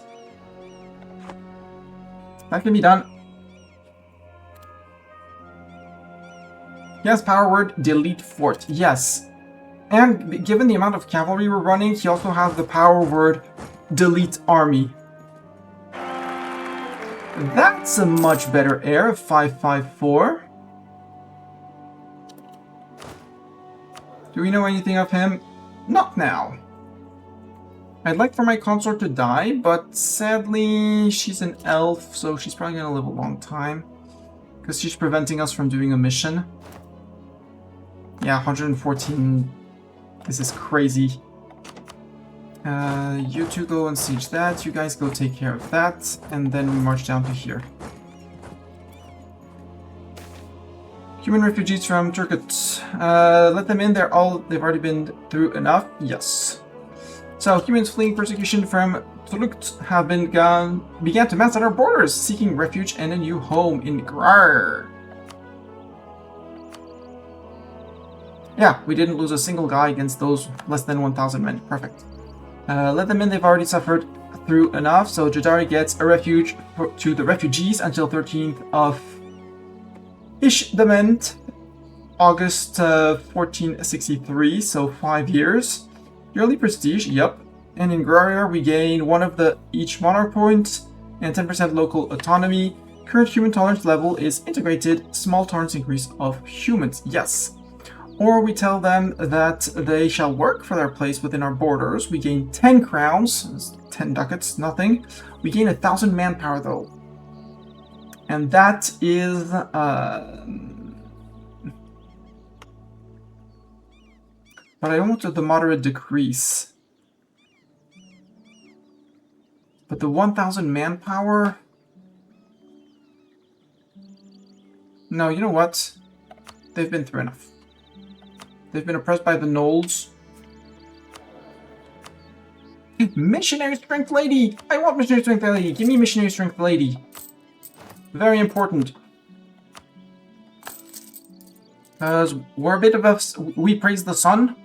That can be done. He has power word delete fort. Yes. And given the amount of cavalry we're running, he also has the power word delete army. That's a much better heir of 554. Do we know anything of him? Not now. I'd like for my consort to die, but sadly she's an elf, so she's probably gonna live a long time. Because she's preventing us from doing a mission. Yeah, 114. This is crazy. You two go and siege that, you guys go take care of that, and then we march down to here. Human refugees from Turkut. Let them in, they've already been through enough. Yes. So, humans fleeing persecution from Turkut have began to mass at our borders, seeking refuge and a new home in Grar. Yeah, we didn't lose a single guy against those less than 1,000 men. Perfect. Let them in, they've already suffered through enough, so Jaddari gets a refuge to the refugees until 13th of Ishdement, August 1463, so 5 years. Yearly prestige, yep. And in Graria we gain 1 of each monarch point and 10% local autonomy. Current human tolerance level is integrated, small tolerance increase of humans, yes. Or we tell them that they shall work for their place within our borders. We gain 10 crowns, 10 ducats, nothing. We gain 1,000 manpower though. And that is... But I wanted the moderate decrease. But the 1,000 manpower... No, you know what? They've been through enough. They've been oppressed by the gnolls. Missionary Strength Lady! I want Missionary Strength Lady! Give me Missionary Strength Lady! Very important. Because we're a bit of a... We praise the sun,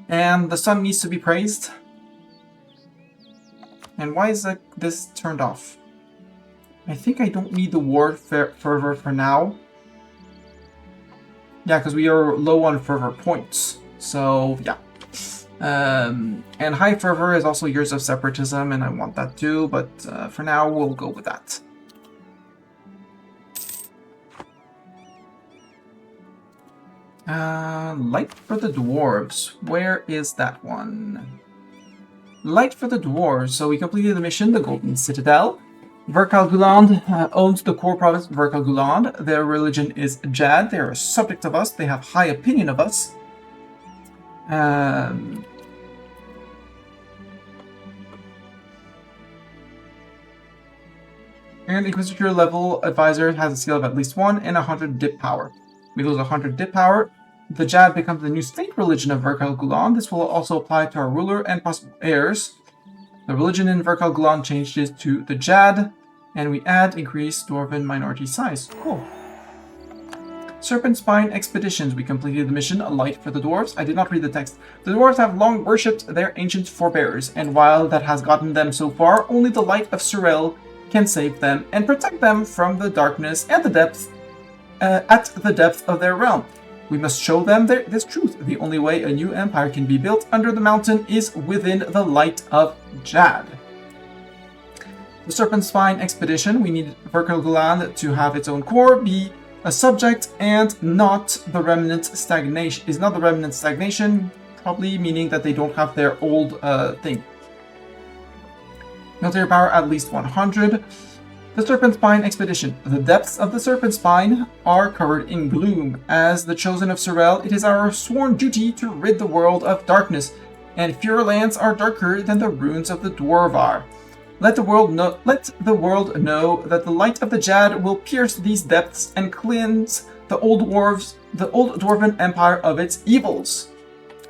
and the sun needs to be praised. And why is this turned off? I think I don't need the war fervor for now. Yeah, because we are low on fervor points. So, yeah. And high fervor is also years of separatism, and I want that too, but for now, we'll go with that. Light for the dwarves. Where is that one? Light for the dwarves. So we completed the mission, the Golden Citadel. Verkal Guland owns the core province Verkal Guland. Their religion is Jad. They are a subject of us. They have high opinion of us. And Inquisitor level advisor has a skill of at least 1 and 100 dip power. We lose 100 dip power. The Jad becomes the new state religion of Verkal Guland. This will also apply to our ruler and possible heirs. The religion in Verkal Guland changes to the Jad, and we add increased dwarven minority size. Cool. Serpent Spine Expeditions. We completed the mission, a light for the dwarves. I did not read the text. The dwarves have long worshipped their ancient forebears, and while that has gotten them so far, only the light of Sorel can save them and protect them from the darkness and the depth at the depth of their realm. We must show them this truth. The only way a new empire can be built under the mountain is within the light of Jad. The Serpent Spine Expedition. We need Verkal Guland to have its own core, be a subject, and not the remnant stagnation. Is not the remnant stagnation, probably meaning that they don't have their old thing. Military power at least 100. The Serpent Spine Expedition. The depths of the Serpent Spine are covered in gloom. As the chosen of Sorel, it is our sworn duty to rid the world of darkness, and fewer lands are darker than the ruins of the Dwarvar. Let the world know that the light of the Jad will pierce these depths and cleanse the old dwarven empire of its evils.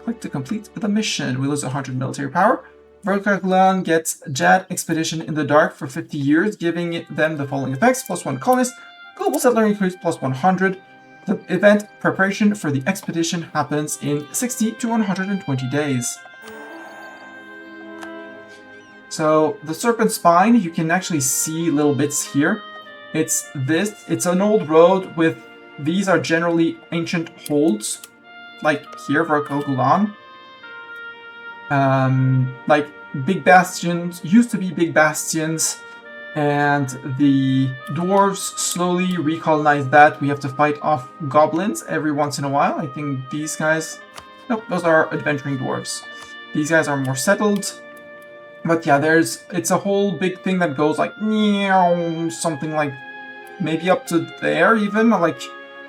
Click to complete the mission. We lose 100 military power. Verkal Guland gets Jad Expedition in the Dark for 50 years, giving them the following effects: +1 colonist, global settler increase +100. The event preparation for the expedition happens in 60 to 120 days. So the Serpent Spine, you can actually see little bits here. It's an old road with, these are generally ancient holds, like here, Verkal Guland. Like big bastions, used to be big bastions, and the dwarves slowly recolonize that. We have to fight off goblins every once in a while. I think these guys, nope, those are adventuring dwarves. These guys are more settled. But yeah, it's a whole big thing that goes like meow, something like maybe up to there even, like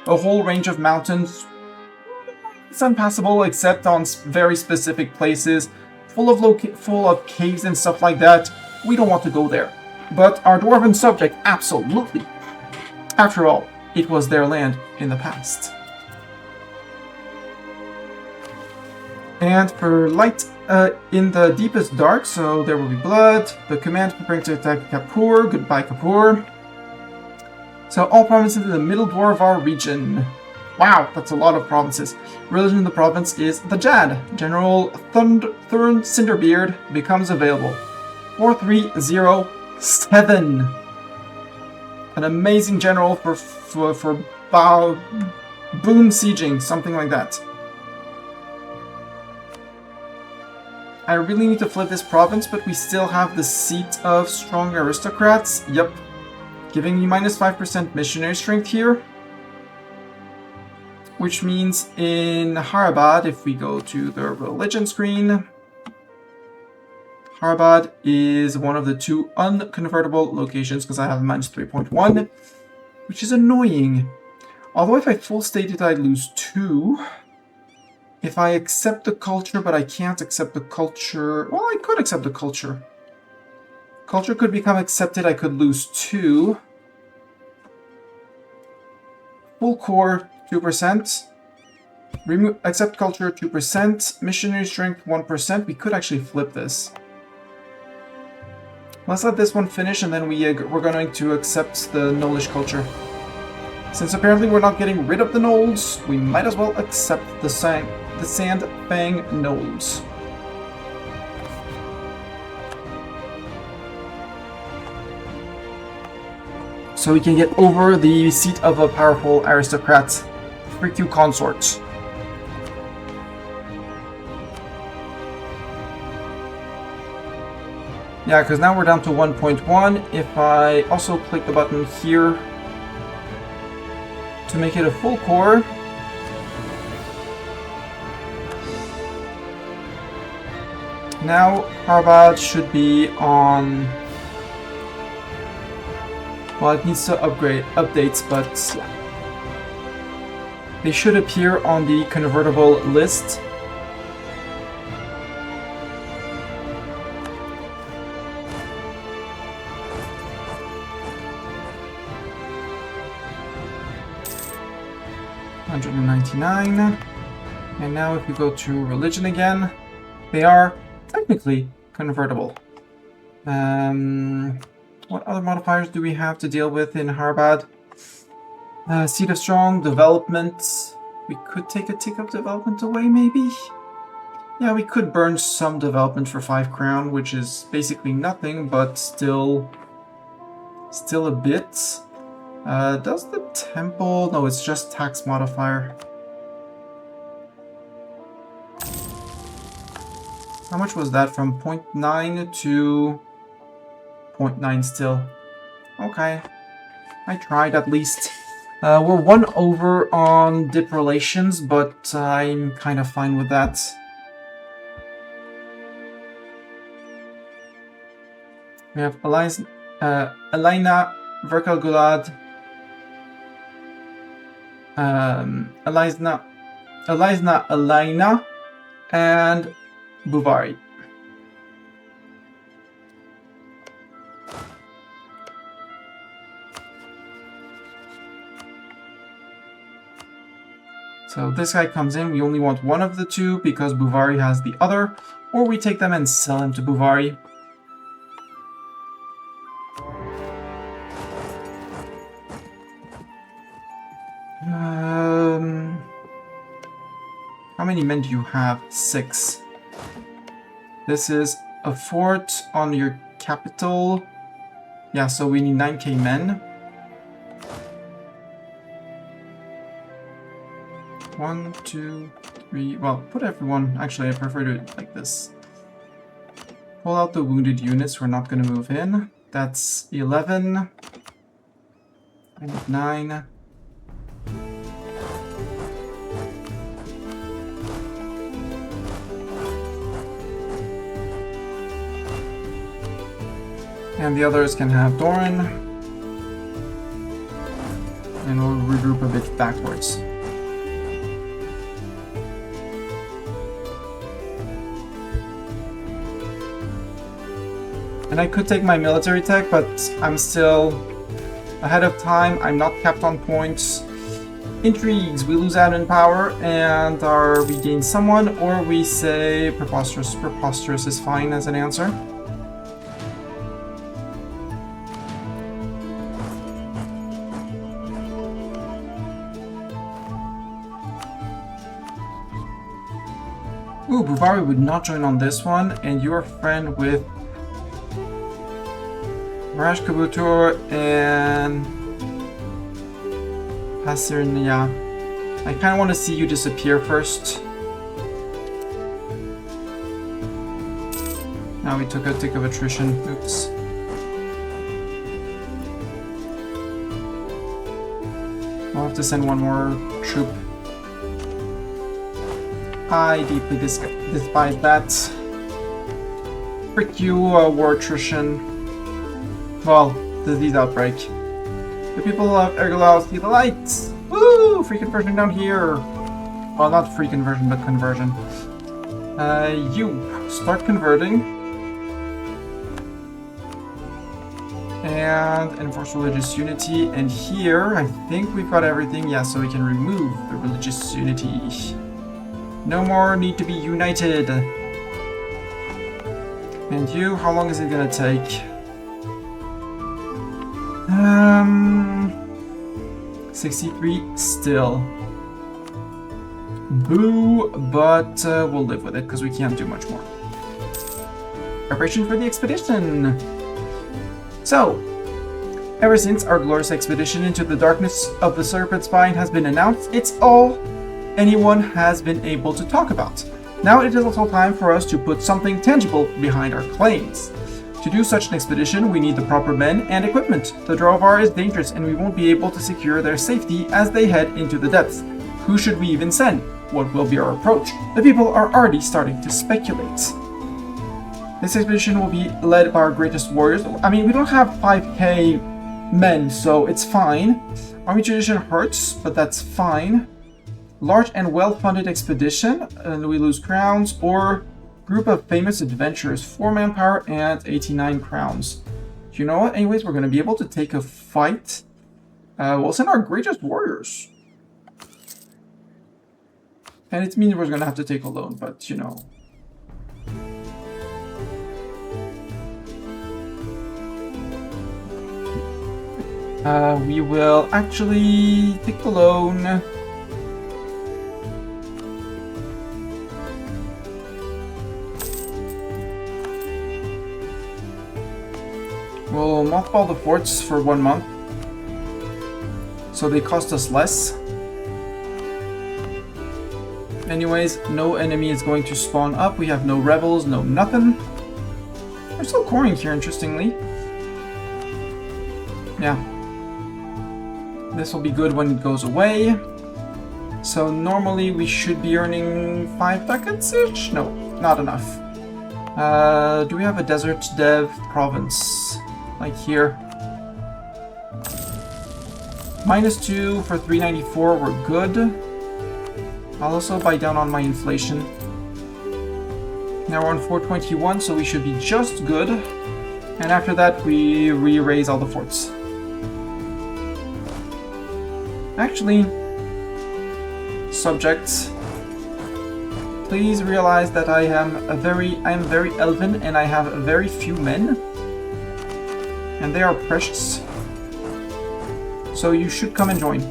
a whole range of mountains. It's unpassable except on very specific places, full of caves and stuff like that. We don't want to go there. But our dwarven subject, absolutely. After all, it was their land in the past. And for light in the deepest dark, so there will be blood. The command preparing to attack Kapur. Goodbye, Kapur. So all provinces in the Middle Dwarvar region. Wow, that's a lot of provinces. Religion in the province is the Jad. General Thurn Cinderbeard becomes available. 4307. An amazing general for boom sieging, something like that. I really need to flip this province, but we still have the seat of strong aristocrats. Yep. Giving you -5% missionary strength here. Which means in Harabad, if we go to the religion screen, Harabad is one of the 2 unconvertible locations because I have -3.1, which is annoying. Although if I full state it, I lose 2. If I accept the culture, but I can't accept the culture... Well, I could accept the culture. Culture could become accepted, I could lose 2. Full core, 2%. Accept culture, 2%. Missionary strength, 1%. We could actually flip this. Let's let this one finish, and then we're going to accept the Gnollish culture. Since apparently we're not getting rid of the Gnolls, we might as well accept the Sandfang Gnolls. so we can get over the seat of a powerful aristocrat. Freak you, consort. Yeah, because now we're down to 1.1. If I also click the button here to make it a full core, now Harbad should be on. Well, it needs to updates, but yeah. They should appear on the convertible list. $199. And now if we go to religion again, they are technically convertible. What other modifiers do we have to deal with in Harbad? Seed of Strong, development. We could take a tick of development away, maybe? Yeah, we could burn some development for 5 crown, which is basically nothing, but still a bit. Does the temple... No, it's just tax modifier. How much was that? From 0.9 to 0.9 still. Okay. I tried at least. We're 1 over on dip relations, but I'm kind of fine with that. We have Elena Verkalgulad, Elena, and Buvari. So this guy comes in, we only want one of the two because Buvari has the other, or we take them and sell him to Buvari. How many men do you have? 6. This is a fort on your capital. Yeah, so we need 9k men. 1, 2, 3. Well, put everyone. Actually, I prefer to do it like this. Pull out the wounded units. We're not going to move in. That's 11. I need 9. And the others can have Doran. And we'll regroup a bit backwards. And I could take my military tech, but I'm still ahead of time. I'm not capped on points. Intrigues, we lose out in power and we gain someone, or we say preposterous. Preposterous is fine as an answer. Ooh, Buvari would not join on this one, and you're a friend with Mirage Kabutur and Pasirnia. I kind of want to see you disappear first. Now we took a tick of attrition. Oops. I'll have to send one more troop. I deeply despise that. Frick you, war attrition. Well, disease outbreak. The people of Ergolao see the lights! Woo! Free conversion down here! Well, not free conversion, but conversion. You start converting. And enforce religious unity. And here, I think we've got everything. Yeah, so we can remove the religious unity. No more need to be united. And you, how long is it gonna take? 63 still. Boo, but we'll live with it because we can't do much more. Preparation for the expedition. So, Ever since our glorious expedition into the darkness of the Serpent Spine has been announced, it's all anyone has been able to talk about. Now it is also time for us to put something tangible behind our claims. To do such an expedition, we need the proper men and equipment. The Drovar is dangerous and we won't be able to secure their safety as they head into the depths. Who should we even send? What will be our approach? The people are already starting to speculate. This expedition will be led by our greatest warriors. I mean, we don't have 5k men, so it's fine. Army tradition hurts, but that's fine. Large and well-funded expedition, and we lose crowns, or group of famous adventurers, 4 manpower and 89 crowns. You know what? Anyways, we're going to be able to take a fight. We'll send our greatest warriors. And it means we're going to have to take a loan, but you know. We will actually take the loan. We'll mothball the forts for 1 month, so they cost us less. Anyways, no enemy is going to spawn up. We have no rebels, no nothing. We're still coring here, interestingly. Yeah. This will be good when it goes away. So normally we should be earning 5 ducats-ish? No, not enough. Do we have a desert dev province? Like here. -2 for 394, we're good. I'll also buy down on my inflation. Now we're on 421, so we should be just good. And after that, we re-raise all the forts. Actually, subjects, please realize that I am very elven and I have very few men. And they are precious. So you should come and join.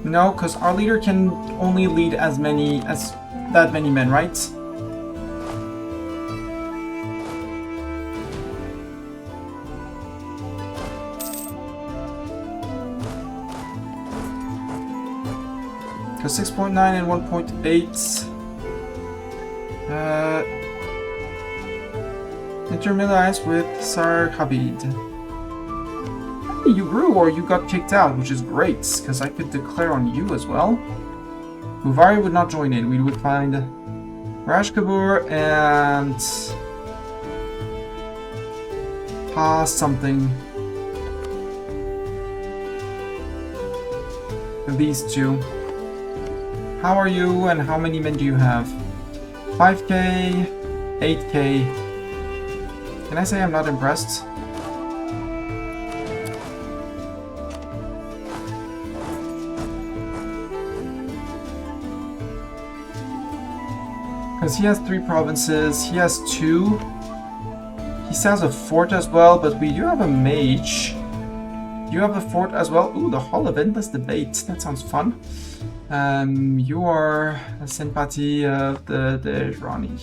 No, because our leader can only lead as that many men, right? Because 6.9 and 1.8. Intermediate with Sar Habid. Hey, you grew or you got kicked out, which is great, because I could declare on you as well. Uvari would not join in. We would find Rashkabur and something. These two. How are you and how many men do you have? 5k, 8k. Can I say I'm not impressed? Because he has 3 provinces, he has 2. He still has a fort as well, but we do have a mage. You have the fort as well. Ooh, the Hall of Endless Debate. That sounds fun. You are a sympathy of the Rani.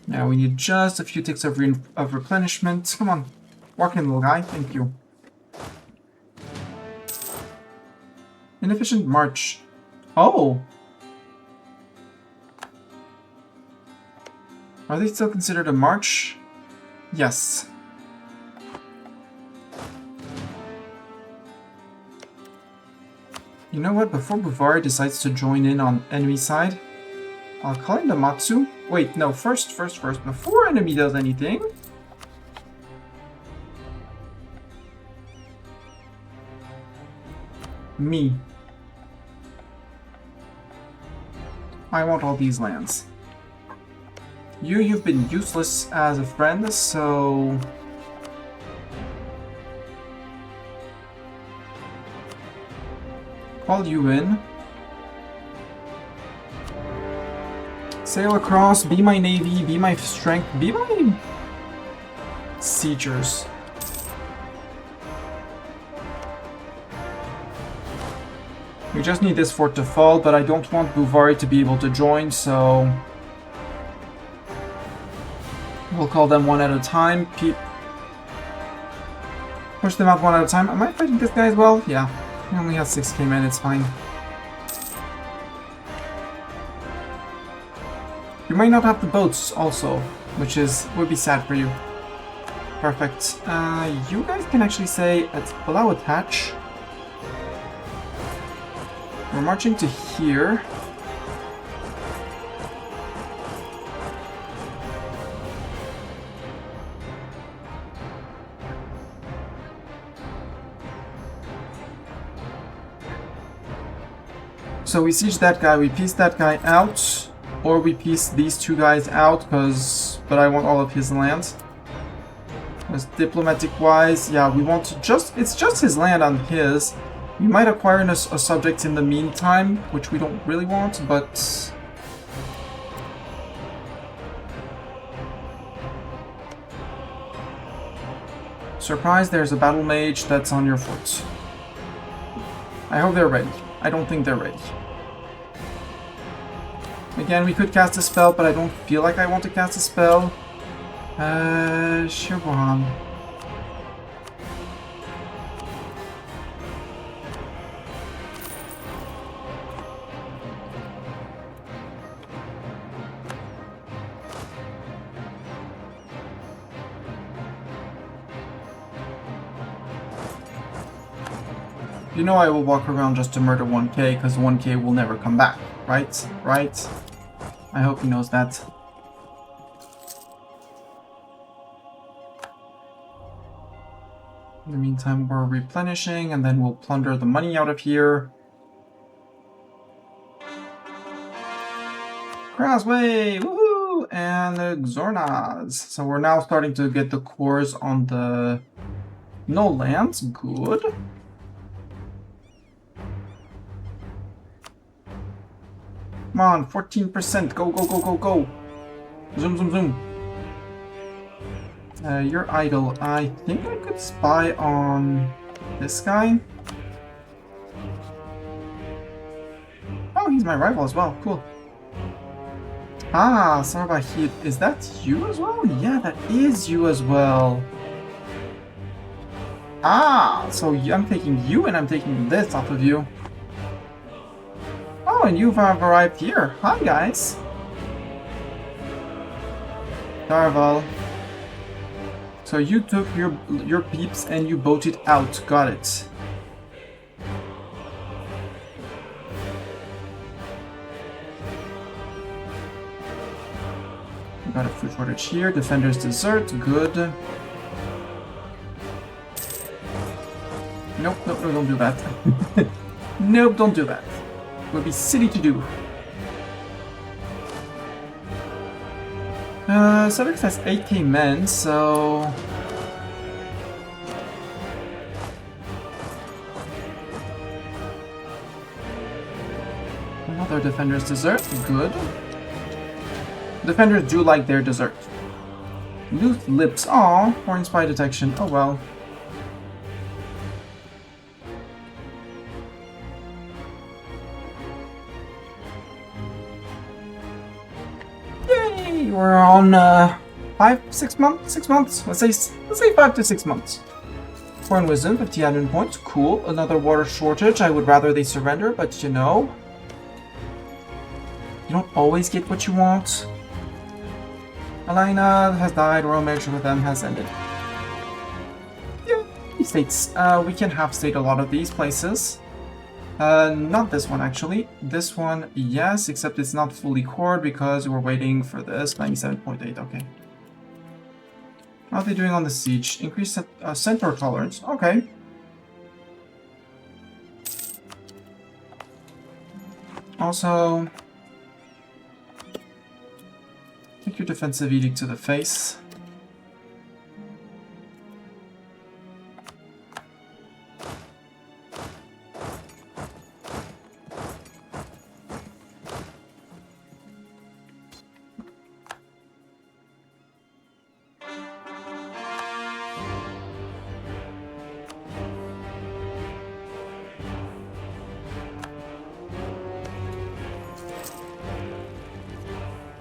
Now we need just a few ticks of replenishment. Come on, walk in, little guy. Thank you. Inefficient march. Oh! Are they still considered a march? Yes. You know what? Before Buvari decides to join in on enemy side, I'll call him the Matsu. Wait, no, first. Before enemy does anything. Me. I want all these lands. You've been useless as a friend, so... Call you in. Sail across, be my navy, be my strength, be my... siegers. We just need this fort to fall, but I don't want Buvari to be able to join, so... We'll call them one at a time. Push them out one at a time. Am I fighting this guy as well? Yeah. He only has 6k men, it's fine. You might not have the boats also, which would be sad for you. Perfect. You guys can actually say, allow attach. We're marching to here. So we siege that guy, we piece that guy out, or we piece these two guys out, but I want all of his land. Because diplomatic-wise, yeah, we want to it's just his land on his. We might acquire a subject in the meantime, which we don't really want, but... Surprise, there's a battle mage that's on your foot. I hope they're ready. I don't think they're ready. Again, we could cast a spell, but I don't feel like I want to cast a spell. Shirwan. You know I will walk around just to murder 1k, because 1k will never come back, right? Right? I hope he knows that. In the meantime, we're replenishing, and then we'll plunder the money out of here. Crossway! Woohoo! And the Xornaz. So we're now starting to get the cores on the no lands. Good. Come on, 14%. Go, go, go, go, go. Zoom, zoom, zoom. You're idle. I think I could spy on this guy. Oh, he's my rival as well. Cool. Ah, Sarbahid. Is that you as well? Yeah, that is you as well. Ah, so I'm taking you and I'm taking this off of you. Oh, and you've arrived here. Hi, guys. Darval. So you took your peeps and you boated out. Got it. We got a food shortage here. Defender's dessert. Good. Nope, nope, no, don't do that. Nope, don't do that. It would be silly to do. Cedric has 8k men, so... Another defender's dessert, good. Defenders do like their dessert. Luth lips, aw, foreign spy detection, oh well. Yay! We're on 6 months? 6 months? Let's say 5 to 6 months. Foreign wisdom, 50 admin points, cool. Another water shortage. I would rather they surrender, but you know, you don't always get what you want. Elena has died, royal marriage with them has ended. Yeah, states. We can half state a lot of these places. Not this one actually. This one, yes, except it's not fully cored because we're waiting for this. 97.8, okay. How are they doing on the siege? Increased centaur tolerance, okay. Also, take your defensive edict to the face.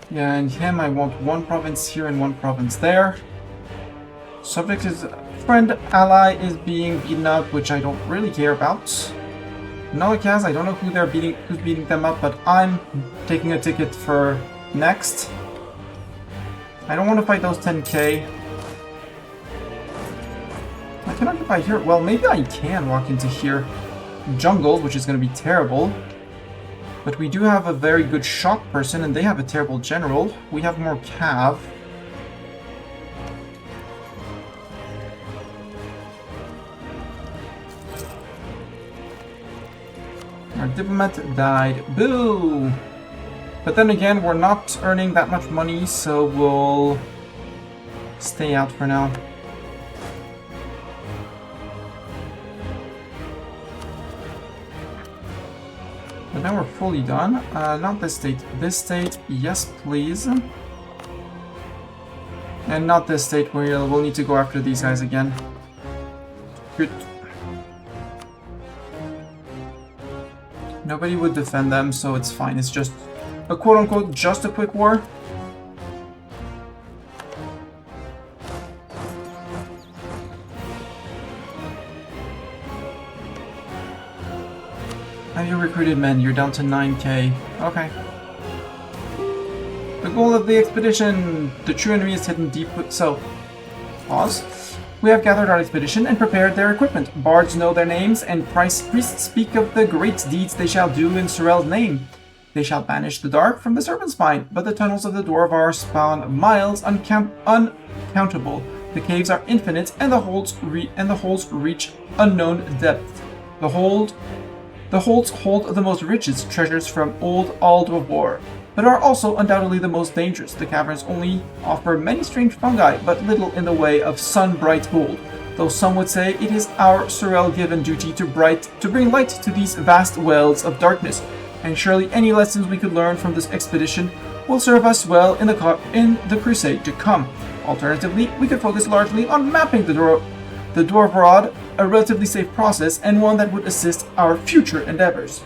Yeah, and him, I want one province here and one province there. Subject is friend ally is being beaten up, which I don't really care about. Nolikaz, I don't know who's beating them up, but I'm taking a ticket for next. I don't want to fight those 10k. I can occupy here. Well, maybe I can walk into here. Jungles, which is going to be terrible. But we do have a very good shock person, and they have a terrible general. We have more cav. Our diplomat died. Boo! But then again, we're not earning that much money, so we'll stay out for now. But now we're fully done. Not this state. This state, yes please. And not this state, we'll need to go after these guys again. Good. Nobody would defend them, so it's fine. It's just a quote-unquote just a quick war. Have you recruited men? You're down to 9k. Okay. The goal of the expedition! The true enemy is hidden deep with... So, pause. We have gathered our expedition and prepared their equipment. Bards know their names, and priests speak of the great deeds they shall do in Sorel's name. They shall banish the dark from the serpent spine, but the tunnels of the dwarf are span miles uncountable. The caves are infinite, and the holes reach unknown depth. The holes hold the most richest treasures from old Aldor, but are also undoubtedly the most dangerous. The caverns only offer many strange fungi, but little in the way of sun-bright gold, though some would say it is our Sorel-given duty to bring light to these vast wells of darkness, and surely any lessons we could learn from this expedition will serve us well in the crusade to come. Alternatively, we could focus largely on mapping the Dwarvrod, a relatively safe process, and one that would assist our future endeavors.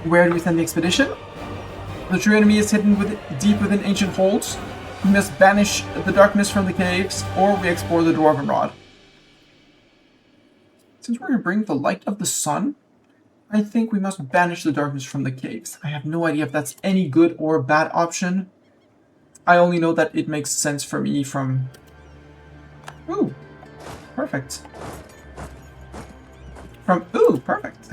Where do we send the expedition? The true enemy is hidden deep within ancient holds. We must banish the darkness from the caves, or we explore the Dwarven Rod. Since we're going to bring the light of the sun, I think we must banish the darkness from the caves. I have no idea if that's any good or bad option. I only know that it makes sense for me from... Ooh, perfect. Ooh, perfect.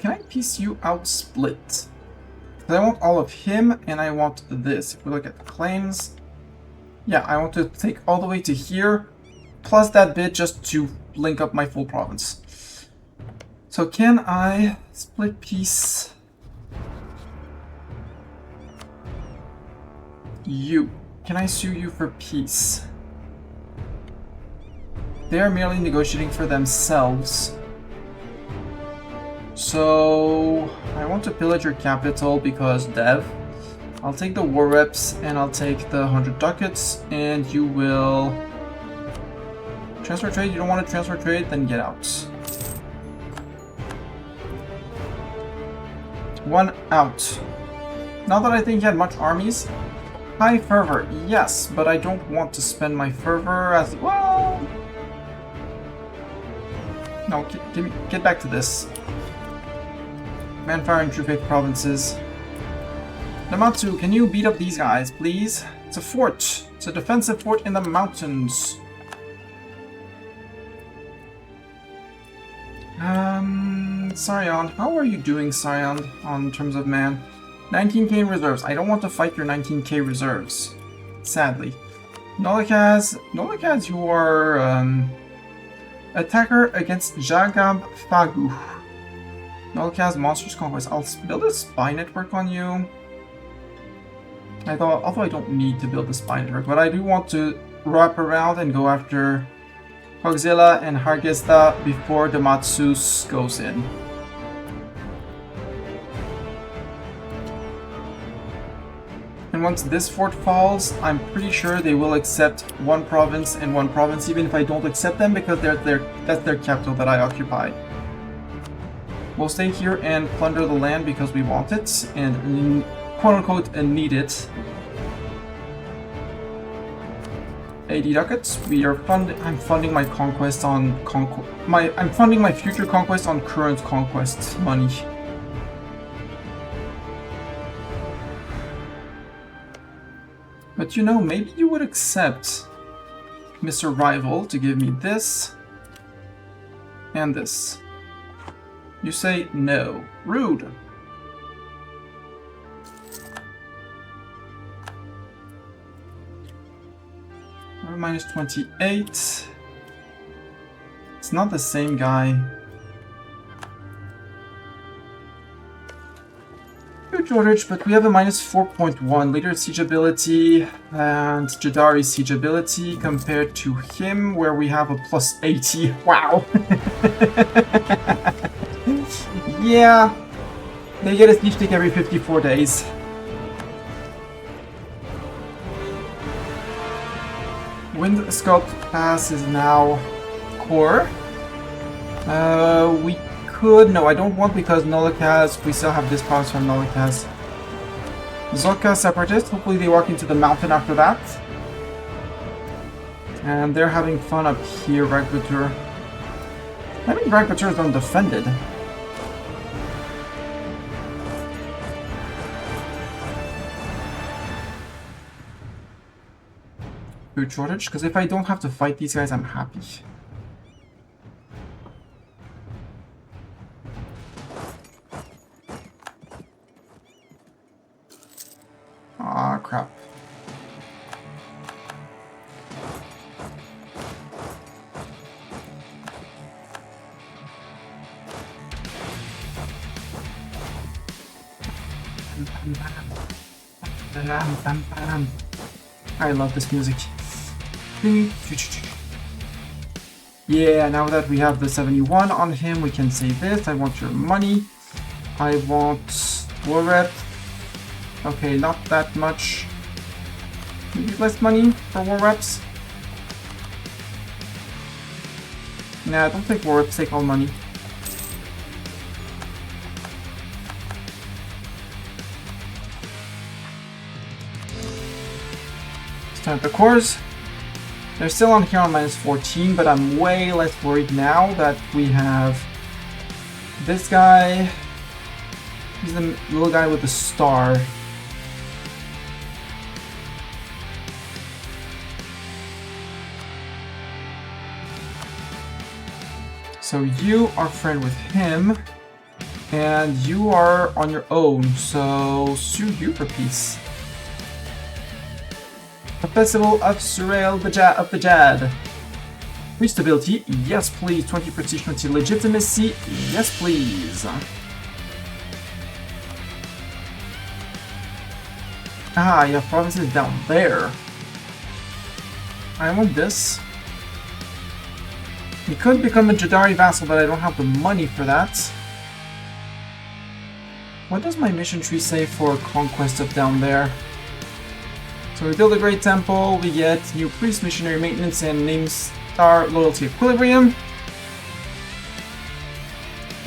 Can I piece you out split? Because I want all of him, and I want this. If we look at the claims... Yeah, I want to take all the way to here, plus that bit just to link up my full province. So can I split piece you? Can I sue you for peace? They are merely negotiating for themselves. So I want to pillage your capital because dev. I'll take the war reps and I'll take the 100 ducats, and you will transfer trade. You don't want to transfer trade, then get out. One out. Not that I think he had much armies. High fervor, yes, but I don't want to spend my fervor as well. No, get back to this. Manfire and True Faith provinces. Namatsu, can you beat up these guys, please? It's a fort. It's a defensive fort in the mountains. Scion. How are you doing, Scion, on terms of man? 19k reserves. I don't want to fight your 19k reserves. Sadly. Nolikaz, you are, attacker against Jagab Fagu. Nolikaz, Monsters Conquest. I'll build a spy network on you. Although I don't need to build a spy network, but I do want to wrap around and go after Hogzilla and Hargesta before the Matsus goes in. And once this fort falls, I'm pretty sure they will accept one province and one province, even if I don't accept them, because that's their capital that I occupy. We'll stay here and plunder the land because we want it, and quote-unquote need it. 80 ducats. I'm funding my conquest on I'm funding my future conquest on current conquest money. But you know, maybe you would accept, Mr. Rival, to give me this and this. You say no. Rude. Minus 28. It's not the same guy. Huge shortage, but we have a minus 4.1 leader siege ability and Jaddari siege ability compared to him, where we have a plus 80. Wow. Yeah, they get a siege tick every 54 days. Wind Sculpt Pass is now core. We could... No, I don't want, because Nolikaz, we still have this province from Nolikaz. Zorka Separatist, hopefully they walk into the mountain after that. And they're having fun up here, Ragbatur. I think Ragbatur is undefended. Food shortage, because if I don't have to fight these guys, I'm happy. Ah, crap. I love this music. Yeah, now that we have the 71 on him, we can say this. I want your money. I want war rep. Okay, not that much. Maybe less money for war reps. Nah, I don't think war reps take all money. Start the cores. They're still on here on minus 14, but I'm way less worried now that we have this guy. He's the little guy with the star. So you are friend with him, and you are on your own, so sue you for peace. A festival of Surreal of the Jad. Free stability, yes please. 20 prestige, 20 legitimacy, yes please. Ah, you have provinces down there. I want this. You could become a Jaddari vassal, but I don't have the money for that. What does my mission tree say for conquest of down there? So we build a great temple, we get new priest, missionary maintenance, and name star loyalty equilibrium.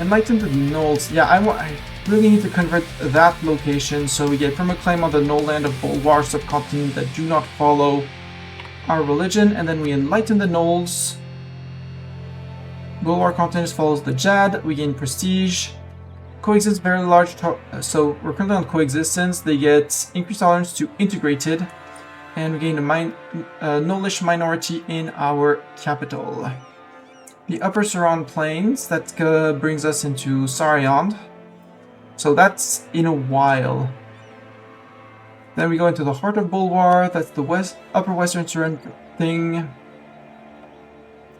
Enlighten the Knolls. Yeah, I really need to convert that location, so we get permaclaim on the Knoll land of Bulwar subcontinent that do not follow our religion, and then we enlighten the Knolls. Bulwar continent follows the Jad, we gain prestige. Coexist very large, so we're currently on coexistence. They get increased tolerance to integrated, and we gain a Knollish minority in our capital. The Upper Saran Plains, that brings us into Sariand. So that's in a while. Then we go into the heart of Bulwar, that's the Upper Western Saran thing.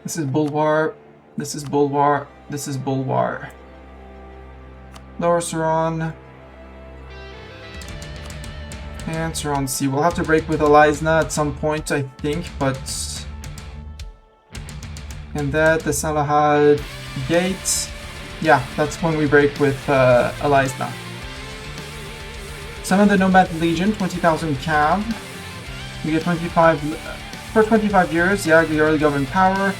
This is Bulwar, this is Bulwar, this is Bulwar. Lower Saran. And Saran Sea. We'll have to break with Alizna at some point, I think, but... And that, the Salahad Gate. Yeah, that's when we break with Alizna. Summon the Nomad Legion, 20,000 cav. We get 25 for 25 years. Yeah, the early government power.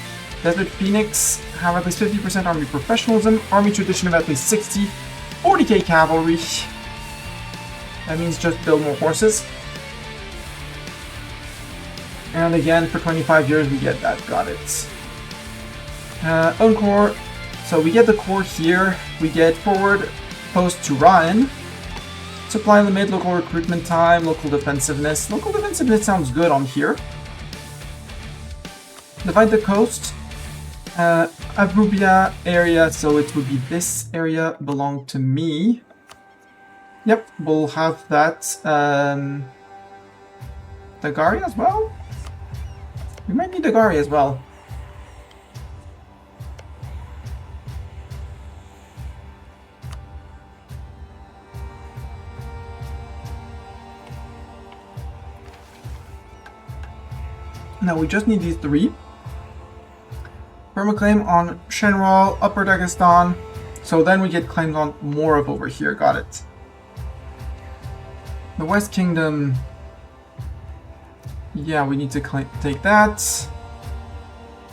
Desert Phoenix have at least 50% army professionalism. Army tradition of at least 60. 40k cavalry. That means just build more horses. And again, for 25 years, we get that. Got it. Own core. So we get the core here. We get forward post to Ryan. Supply limit, local recruitment time, local defensiveness. Local defensiveness sounds good on here. Divide the coast. Abrubia area, so it would be this area belong to me. Yep, we'll have that. Dagari as well? We might need Dagari as well. Now we just need these three. Permaclaim on Shenral, Upper Dagestan. So then we get claims on more of over here. Got it. The West Kingdom. Yeah, we need to take that.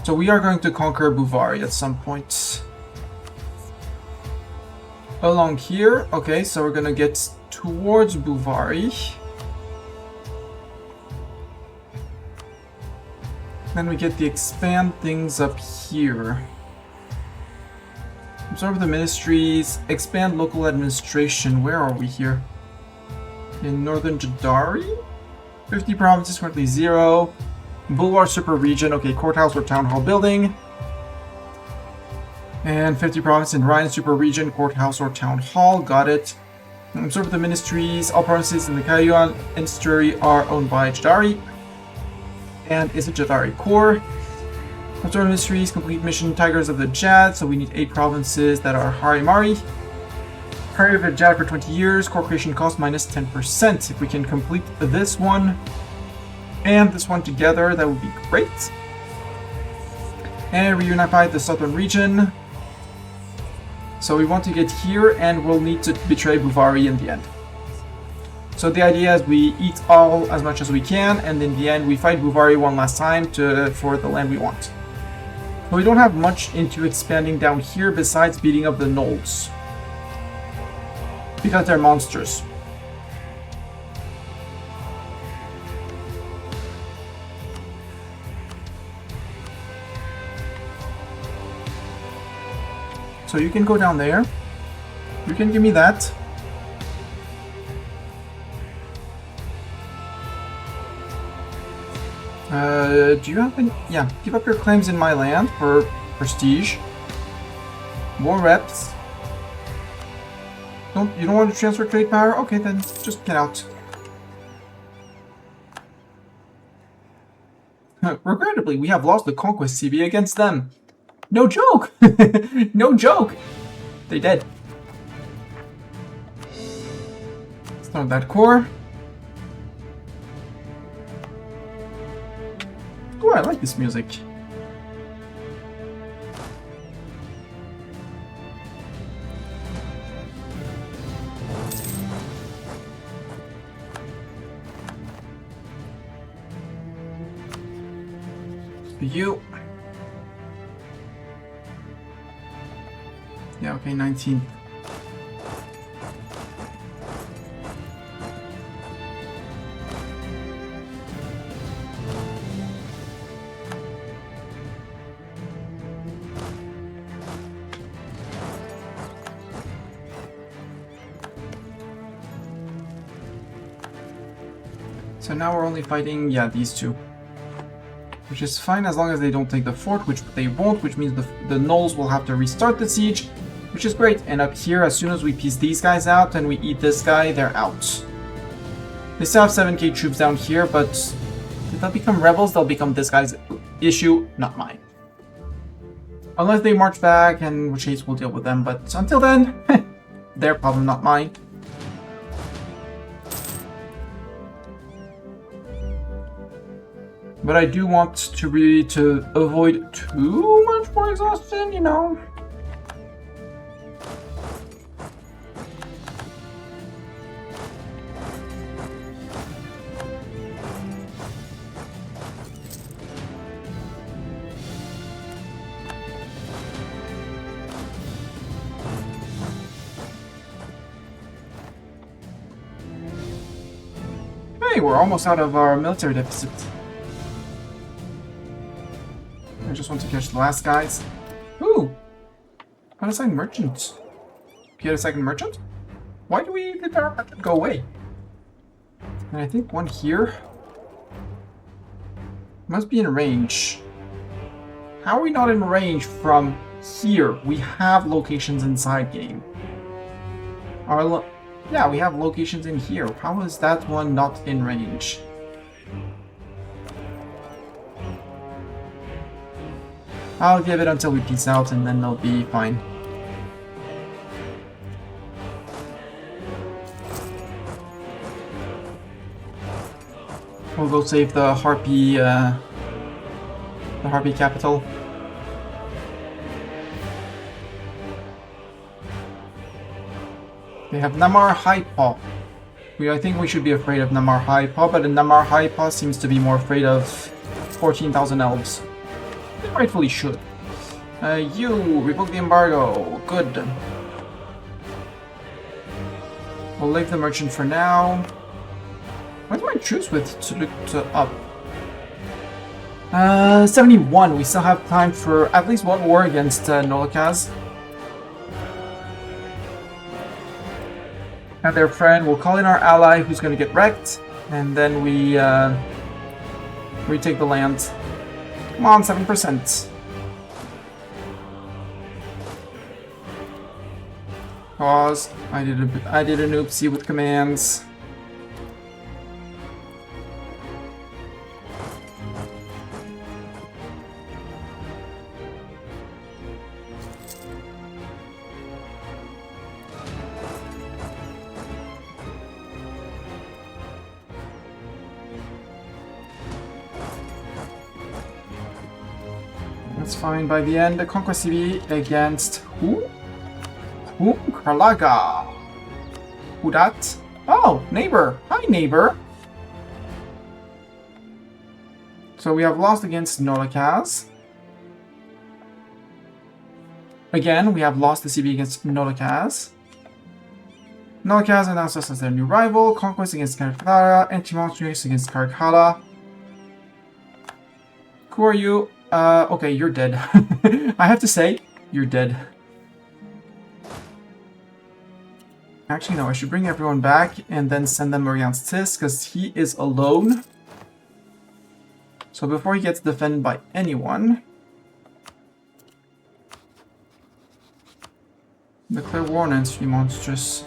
So we are going to conquer Buvari at some point. Along here. Okay, so we're going to get towards Buvari. Then we get the expand things up here. Absorb the ministries, expand local administration. Where are we here? In northern Jaddari? 50 provinces, currently 0. Boulevard super region, okay, courthouse or town hall building. And 50 provinces in Rhine super region, courthouse or town hall, got it. Absorb the ministries, all provinces in the Kayuan estuary are owned by Jaddari. And is a Jaddari core. Absorb ministries, complete mission Tigers of the Jad, so we need 8 provinces that are Harimari. Hari of the Jad for 20 years, core creation cost minus 10%. If we can complete this one and this one together, that would be great. And reunify the southern region. So we want to get here and we'll need to betray Buvari in the end. So the idea is we eat all as much as we can, and in the end we fight Buvari one last time for the land we want. But we don't have much into expanding down here besides beating up the gnolls. Because they're monsters. So you can go down there. You can give me that. Do you have any? Yeah, give up your claims in my land for prestige. More reps. You don't want to transfer trade power? Okay, then just get out. Regrettably, we have lost the Conquest CB against them. No joke! No joke! They dead. Start that core. Oh, I like this music. You. Yeah, okay, 19. So now we're only fighting, yeah, these two. Which is fine as long as they don't take the fort, which they won't, which means the gnolls will have to restart the siege, which is great. And up here, as soon as we piece these guys out and we eat this guy, they're out. They still have 7k troops down here, but if they'll become rebels, they'll become this guy's issue, not mine. Unless they march back, and which case we'll deal with them, but until then, their problem, not mine. But I do want to avoid too much more exhaustion, you know. we're almost out of our military deficit. I just want to catch the last guys. Ooh! Got a second merchant. Get a second merchant? Why do we let our merchant go away? And I think one here must be in range. How are we not in range from here? We have locations inside game. Yeah, we have locations in here. How is that one not in range? I'll give it until we peace out and then they'll be fine. We'll go save the Harpy capital. They have Namar Haipa. I think we should be afraid of Namar Haipa, but Namar Haipa seems to be more afraid of 14,000 elves. They rightfully should. You revoke the embargo. Good. We'll leave the merchant for now. What do I choose with to look up? 71. We still have time for at least one war against Nolokaz. And their friend, we'll call in our ally who's going to get wrecked, and then we take the land. Come on, 7%. Pause. I did an oopsie with commands. That's fine. By the end, the Conquest CB against who? Who? Karlaga. Who that? Oh, neighbor. Hi, neighbor. So we have lost against Nolokaz. Again, we have lost the CB against Nolokaz. Nolokaz announced us as their new rival. Conquest against Karkala. Anti-monstrous against Karkala. Who are you? Okay, you're dead. I have to say, you're dead. Actually, no, I should bring everyone back and then send them against Tis, because he is alone. So before he gets defended by anyone, declare war on Entity Monstrous.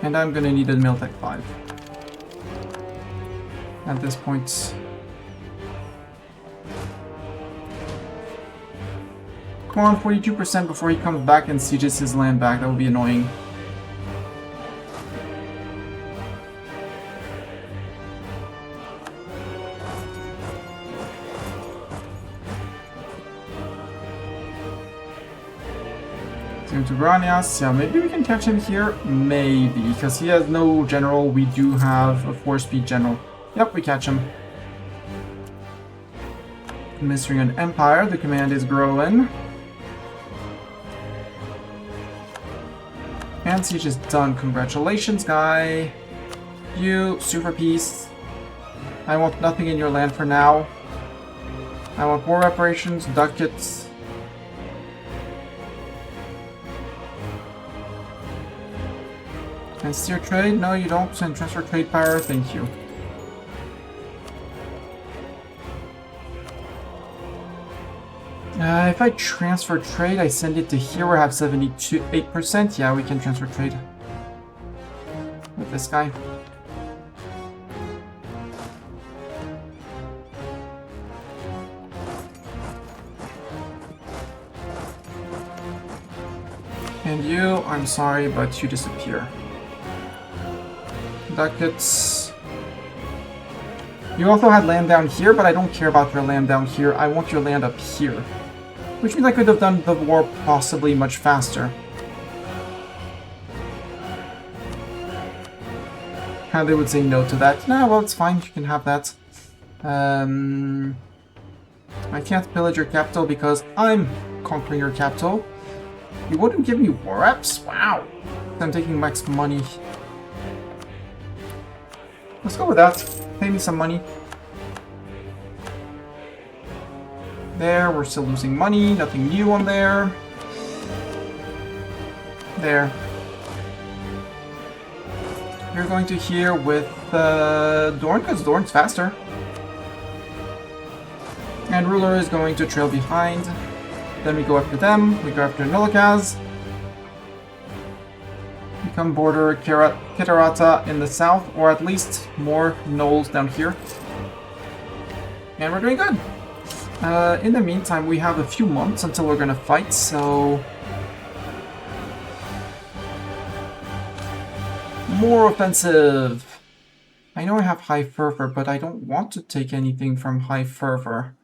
And I'm gonna need a Miltech 5. At this point. Come on, 42% before he comes back and sieges his land back. That would be annoying. To Branias, yeah, maybe we can catch him here. Maybe, because he has no general. We do have a 4-speed general. Yep, we catch him. Administering an empire, the command is growing. And siege is done. Congratulations, guy. You, super peace. I want nothing in your land for now. I want war reparations, ducats. And steer trade? No, you don't. Send transfer trade power. Thank you. If I transfer trade, I send it to here where I have 78%. Yeah, we can transfer trade with this guy. And you, I'm sorry, but you disappear. Ducats. You also had land down here, but I don't care about your land down here. I want your land up here. Which means I could have done the war possibly much faster. And they would say no to that. Nah, well, it's fine. You can have that. I can't pillage your capital because I'm conquering your capital. You wouldn't give me war reps? Wow. I'm taking max money. Let's go with that. Pay me some money. There, we're still losing money. Nothing new on there. There. You're going to here with Dorn, because Dorn's faster. And Ruler is going to trail behind. Then we go after them. We go after Nolikaz. We come border Kitarata in the south, or at least more gnolls down here. And we're doing good. In the meantime, we have a few months until we're gonna fight, so... More offensive! I know I have High Fervor, but I don't want to take anything from High Fervor.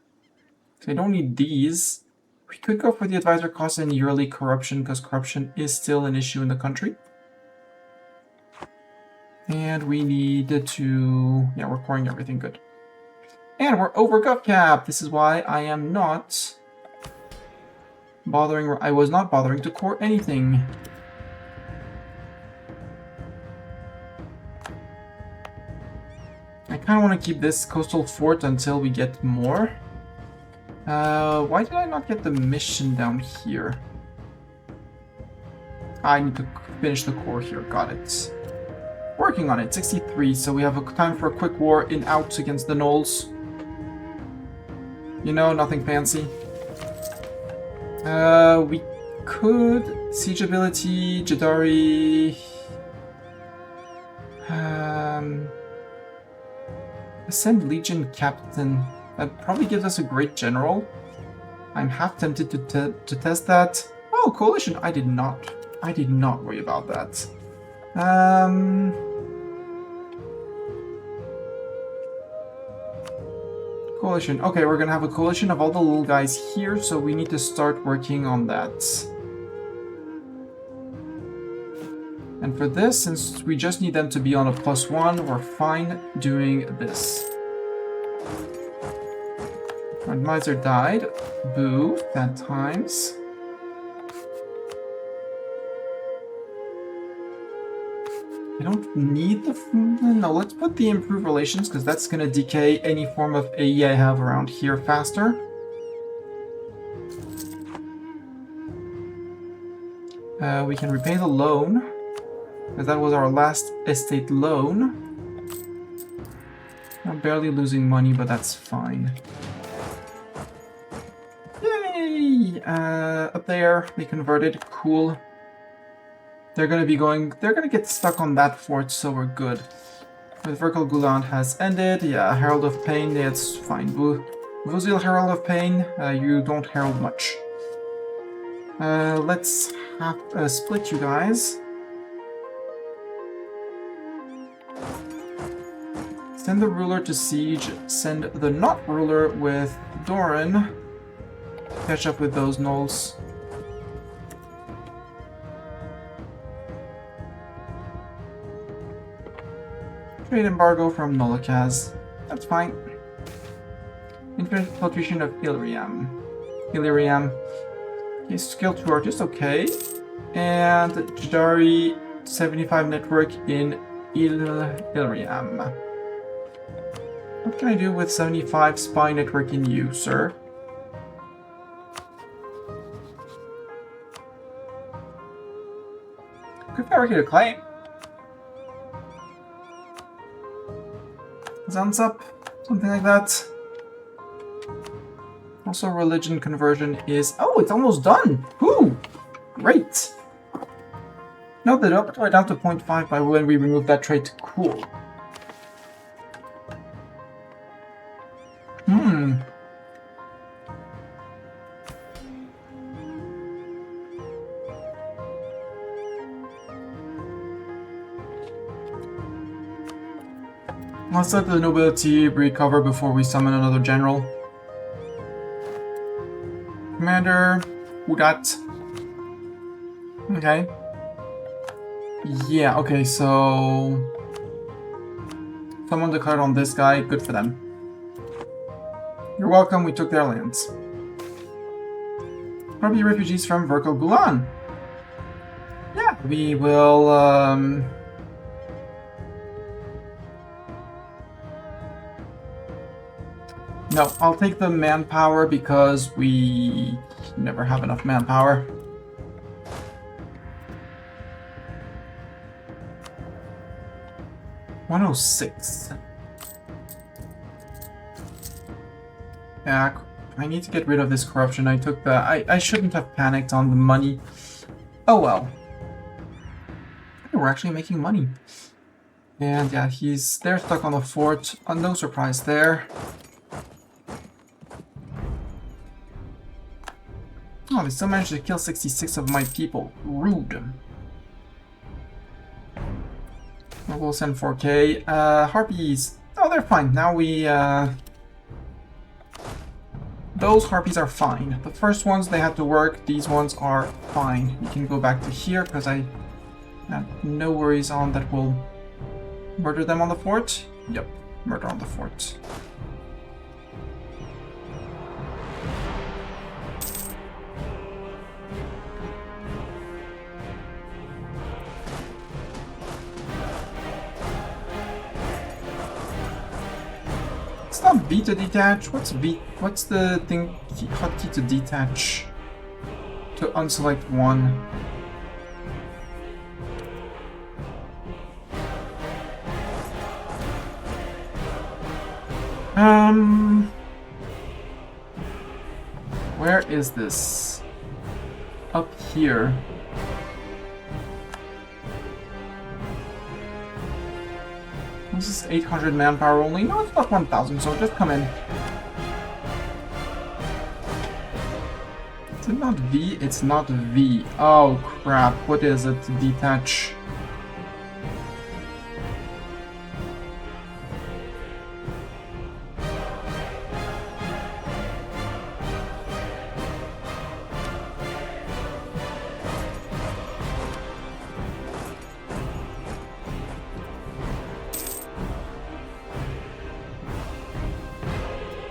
I don't need these. We could go for the advisor cost and yearly corruption, because corruption is still an issue in the country. And we need to... Yeah, we're pouring everything good. And we're over gov cap. This is why I am not bothering. I was not bothering to core anything. I kind of want to keep this coastal fort until we get more. Why did I not get the mission down here? I need to finish the core here. Got it. Working on it. 63. So we have a time for a quick war in out against the gnolls. You know, nothing fancy. We could... Siege ability, Jaddari... Ascend Legion Captain. That probably gives us a great general. I'm half tempted to test that. Oh, Coalition! I did not worry about that. Coalition. Okay, we're gonna have a coalition of all the little guys here, so we need to start working on that. And for this, since we just need them to be on a +1, we're fine doing this. Advisor died. Boo. Bad times. I don't need the... No, let's put the improved relations, because that's going to decay any form of AE I have around here faster. We can repay the loan, because that was our last estate loan. I'm barely losing money, but that's fine. Yay! Up there, they converted. Cool. They're gonna get stuck on that fort, so we're good. The Verkal Guland has ended. Yeah, Herald of Pain, it's fine. Vuzil Herald of Pain, you don't herald much. Let's have split you guys. Send the ruler to siege, send the not ruler with Doran. Catch up with those gnolls. Trade embargo from Nolikaz. That's fine. Infiltration of Illyriam. Okay, skill 2 are just okay. And Jaddari 75 network in Illyriam. What can I do with 75 spy network in you, sir? Could fabricate a claim. Sounds up, something like that. Also, religion conversion is... Oh, it's almost done! Whoo! Great! Note that up down to 0.5 by when we remove that trait. Cool. Let's let the nobility recover before we summon another general. Commander, Udat. Okay. Yeah, okay, so... Someone declared on this guy, good for them. You're welcome, we took their lands. Probably refugees from Verkal Gulan. Yeah, we will, No, I'll take the manpower because we never have enough manpower. $106. Yeah, I need to get rid of this corruption. I took the... I shouldn't have panicked on the money. Oh well. We're actually making money. And yeah, they're stuck on the fort. No surprise there. Oh, they still managed to kill 66 of my people. Rude. We'll send 4K. Harpies. Oh, they're fine. Now we... Those harpies are fine. The first ones, they had to work. These ones are fine. We can go back to here because I have no worries on that we'll murder them on the fort. Yep, murder on the fort. It's not B to detach. What's B? What's the thing? Hotkey to detach? To unselect one. Where is this? Up here. This is 800 manpower only. No, it's not 1,000, so just come in. Is it not V? It's not V. Oh crap, what is it? Detach.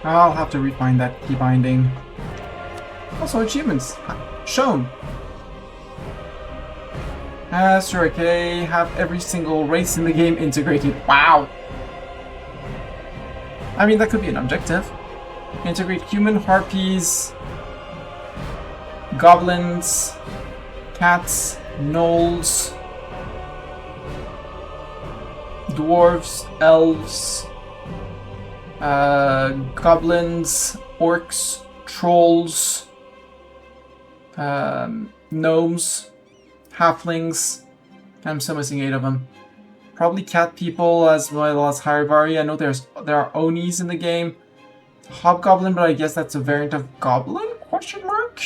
I'll have to refine that key binding. Also, achievements shown. Sure, okay. Have every single race in the game integrated. Wow. I mean, that could be an objective. Integrate human, harpies, goblins, cats, gnolls, dwarves, elves, goblins, orcs, trolls, gnomes, halflings. I'm still missing 8 of them. Probably cat people as well as Harivari. I know there are Onis in the game. Hobgoblin, but I guess that's a variant of Goblin? Question mark?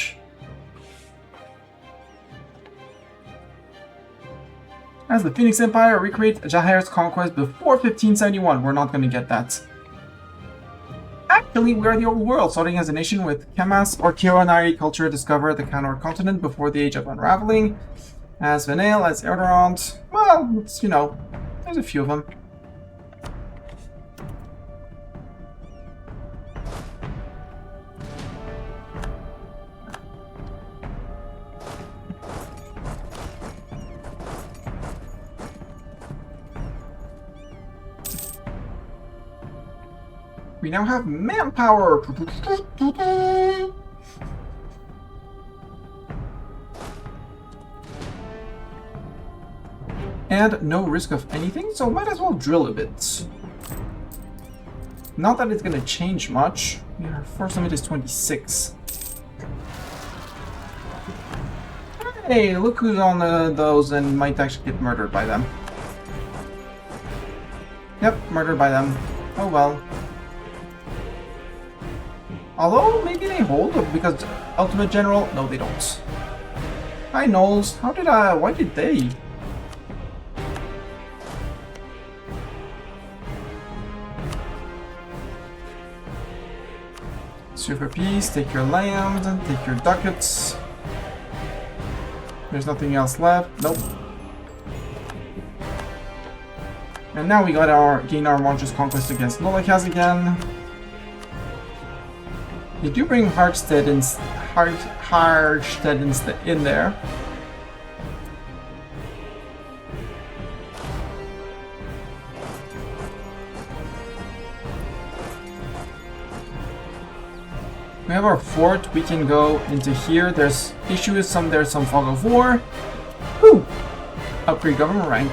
As the Phoenix Empire, recreate Jahair's conquest before 1571. We're not going to get that. Actually, we are the old world, starting as a nation with Kemas or Kironari culture discovered the Kanor continent before the Age of Unraveling. As Venale, as Erderond. Well, it's, you know, there's a few of them. We now have manpower! And no risk of anything, so might as well drill a bit. Not that it's gonna change much. Our force limit is 26. Hey, look who's on those and might actually get murdered by them. Yep, murdered by them. Oh well. Although, maybe they hold, because Ultimate General... No, they don't. Hi, Knowles. How did why did they? Super Peace, take your land, take your ducats. There's nothing else left. Nope. And now we got gain our monstrous conquest against Nolakaz again. They do bring Harstead in there. We have our fort. We can go into here. There's issues. There's some fog of war. Whew! Upgrade government rank.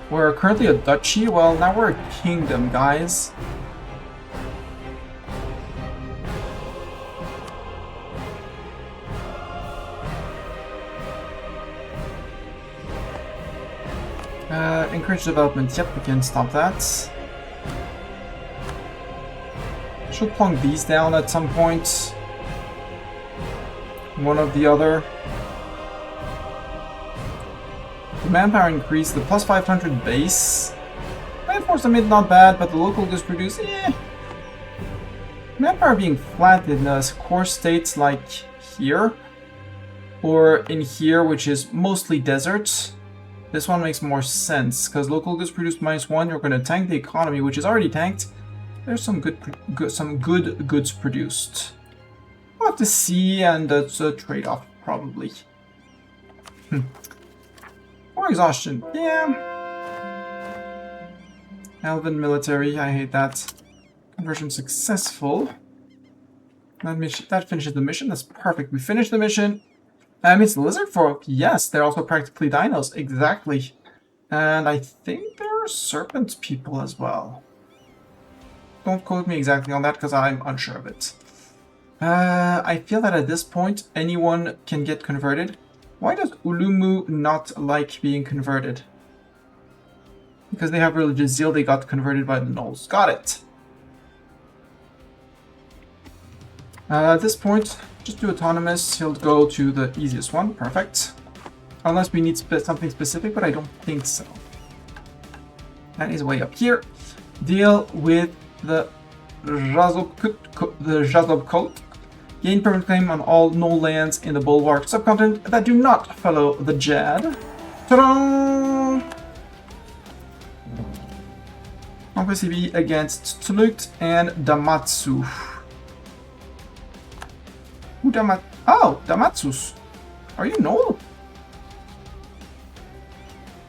We're currently a duchy. Well, now we're a kingdom, guys. Encourage development. Yep, we can stop that. Should plunk these down at some point. One of the other. The manpower increase, the plus 500 base. Reinforced amid not bad, but the local goods produce, Manpower being flat in core states like here, or in here, which is mostly desert. This one makes more sense, because local goods produce -1, you're going to tank the economy, which is already tanked. There's some good goods produced. We'll have to see, and it's a trade-off, probably. More exhaustion, yeah. Elven military, I hate that. Conversion successful. That finishes the mission, that's perfect. We finished the mission. It's lizard folk, yes, they're also practically dinos, exactly. And I think there are serpent people as well. Don't quote me exactly on that because I'm unsure of it. I feel that at this point anyone can get converted. Why does Ulumu not like being converted? Because they have religious zeal, they got converted by the gnolls. Got it! At this point, just do autonomous, he'll go to the easiest one, perfect. Unless we need something specific, but I don't think so. That is way up here. Deal with the Jazob coat. Gain permanent claim on all null lands in the Bulwark subcontinent that do not follow the Jad. Ta-da! CB against Tlut and Damatsu. Who Oh, Damatsus. Are you null?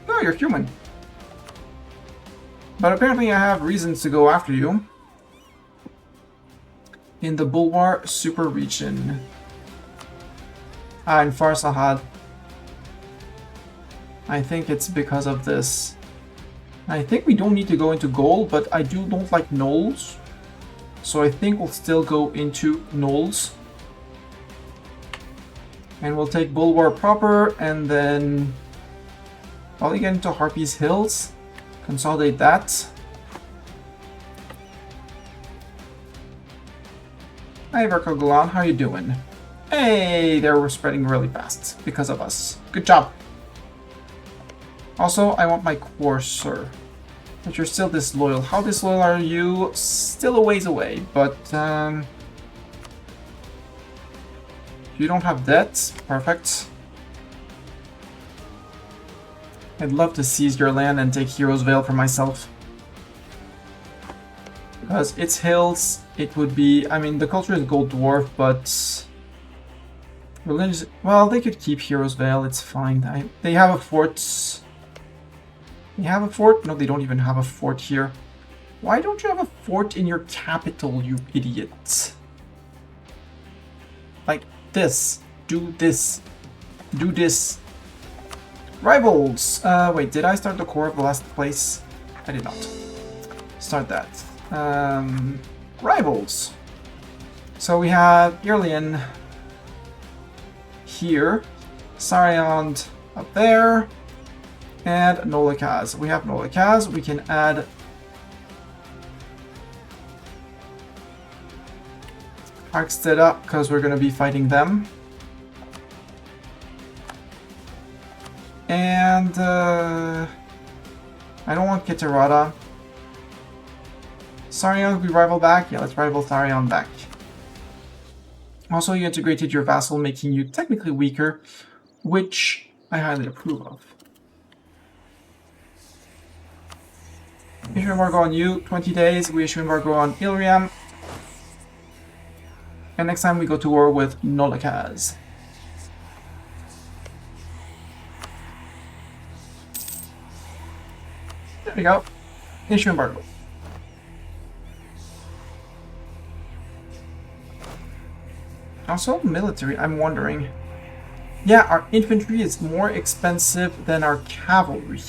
No, you're human. But apparently I have reasons to go after you. In the Bulwar super region. In Farsahad. I think it's because of this. I think we don't need to go into gold, but I don't like gnolls. So I think we'll still go into gnolls. And we'll take Bulwar proper, and then probably get into Harpy's Hills. Consolidate that. Hi, Verko Golan, how you doing? Hey, we're spreading really fast because of us. Good job. Also, I want my Courser. But you're still disloyal. How disloyal are you? Still a ways away, but you don't have debts. Perfect. I'd love to seize your land and take Hero's Veil for myself. Because it's hills, it would be... I mean, the culture is Gold Dwarf, but... religious... Well, they could keep Hero's Veil, it's fine. They have a fort... They have a fort? No, they don't even have a fort here. Why don't you have a fort in your capital, you idiot? Like this. Do this. Do this. Rivals! Wait, did I start the core of the last place? I did not. Start that. Rivals! So we have Irlian here, Sariond up there, and Nolikaz. We have Nolikaz, we can add Harkstead up because we're going to be fighting them. And I don't want Kitarada. Sarion, we rival back? Yeah, let's rival Sarion back. Also, you integrated your vassal, making you technically weaker, which I highly approve of. Issue embargo on you, 20 days. We issue embargo on Ilriam. And next time we go to war with Nolikaz. There we go. Issue embargo. Also, military, I'm wondering. Yeah, our infantry is more expensive than our cavalry.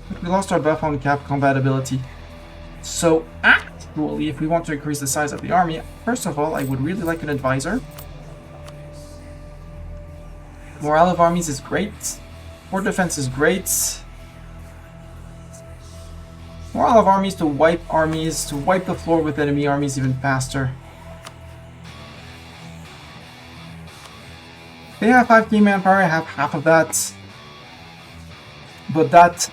But we lost our buff on cap compatibility. So actually, if we want to increase the size of the army, first of all, I would really like an advisor. Morale of armies is great. Fort defense is great. Morale of armies to wipe the floor with enemy armies even faster. They have 5k manpower, I have half of that. But that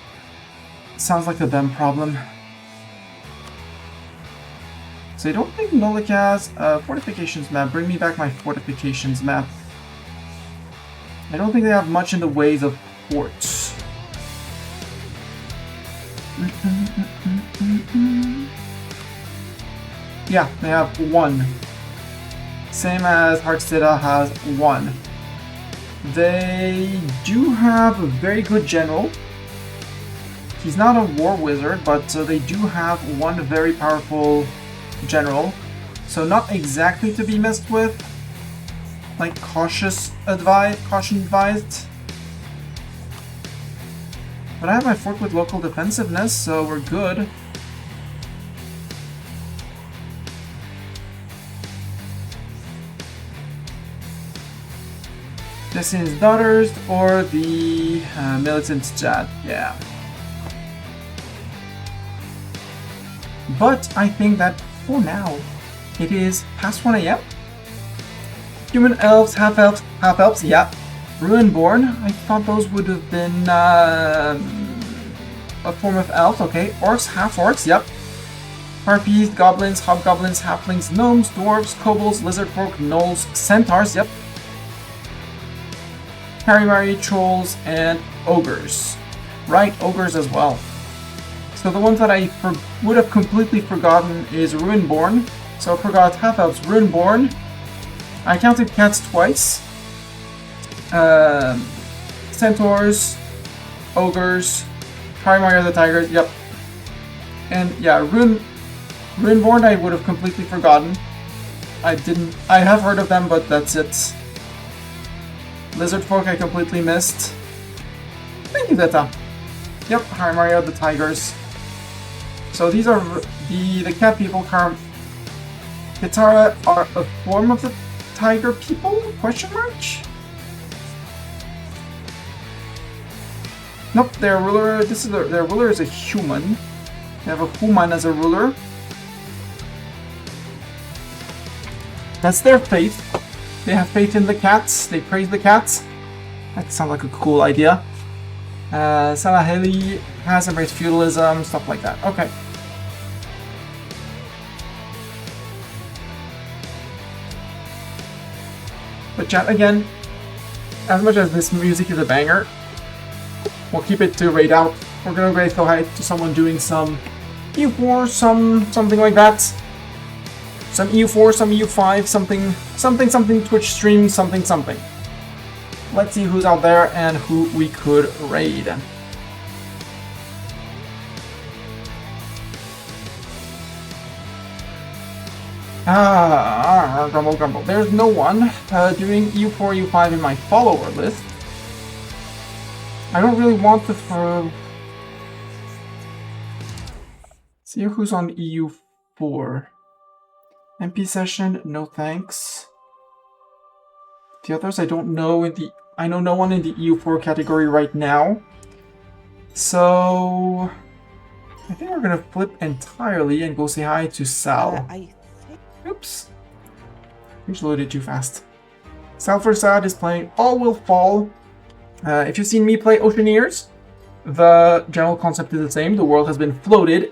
sounds like a them problem. So I don't think Nolik has a fortifications map. Bring me back my fortifications map. I don't think they have much in the ways of forts. Yeah, they have one. Same as Harksteda has one. They do have a very good general. He's not a war wizard, but they do have one very powerful general. So not exactly to be messed with. Like caution advised. But I have my fort with local defensiveness, so we're good. Destiny's Daughters or the Militant Jad, yeah. But I think that for now, it is past 1 AM. Human elves, half elves, yeah. Ruinborn, I thought those would have been a form of elves, okay. Orcs, half orcs, yep. Harpies, goblins, hobgoblins, halflings, gnomes, dwarves, kobolds, lizard folk, gnolls, centaurs, yep. Karimari, trolls, and ogres. Right, ogres as well. So the ones that I would have completely forgotten is Ruinborn. So I forgot half elves, Ruinborn. I counted cats twice. Centaurs, ogres, Karimari the tigers, yep. And yeah, Ruinborn I would have completely forgotten. I have heard of them, but that's it. Lizard folk I completely missed. Thank you, Deta. Yep, Karimari the tigers. So these are the cat people. Kitara are a form of the tiger people? Question mark? Nope, their ruler. Their ruler is a human. They have a human as a ruler. That's their faith. They have faith in the cats. They praise the cats. That sounds like a cool idea. Salaheli has embraced feudalism, stuff like that. Okay. But chat, again, as much as this music is a banger, we'll keep it to raid out. We're gonna raid go high to someone doing some EU4, something like that. Some EU4, some EU5, something Twitch stream, something. Let's see who's out there and who we could raid. Grumble. There's no one doing EU4, EU5 in my follower list. I don't really want to see who's on EU4. MP session, no thanks. The others I don't know I know no one in the EU4 category right now. So I think we're gonna flip entirely and go say hi to Sal. Oops. Page loaded too fast. Sal Forsad is playing All Will Fall. If you've seen me play Oceaneers, the general concept is the same. The world has been flooded,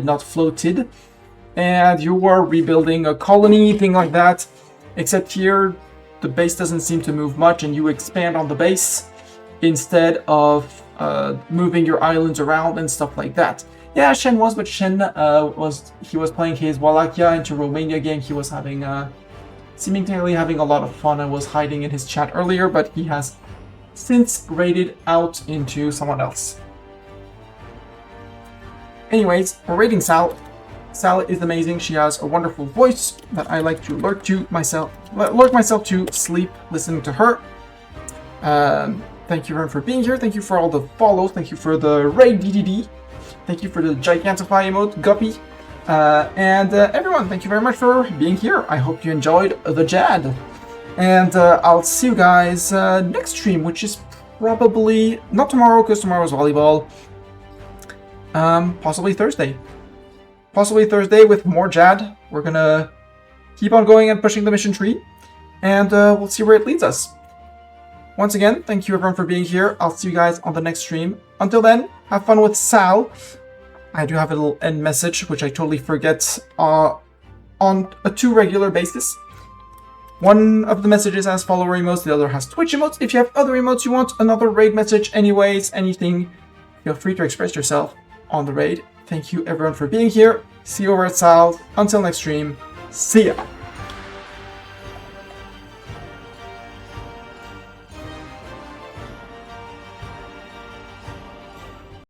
not floated. And you are rebuilding a colony, thing like that. Except here, the base doesn't seem to move much, and you expand on the base instead of moving your islands around and stuff like that. Yeah, Shen was, but Shen was playing his Wallachia into Romania game. He was having seemingly having a lot of fun and was hiding in his chat earlier, but he has since raided out into someone else. Anyways, we're raiding Sal. Sal is amazing. She has a wonderful voice that I like to lurk myself to sleep listening to her. Thank you everyone for being here. Thank you for all the follows. Thank you for the raid DDD. Thank you for the Gigantify emote, Guppy. And everyone, thank you very much for being here. I hope you enjoyed the Jad. And I'll see you guys next stream, which is probably not tomorrow, because tomorrow's volleyball. Possibly Thursday. Possibly Thursday with more Jad. We're gonna keep on going and pushing the mission tree. And we'll see where it leads us. Once again, thank you everyone for being here. I'll see you guys on the next stream. Until then, have fun with Sal. I do have a little end message, which I totally forget on a too regular basis. One of the messages has follower emotes, the other has Twitch emotes. If you have other emotes you want, another raid message, anyways, anything, feel free to express yourself on the raid. Thank you everyone for being here. See you over at Sal. Until next stream, see ya!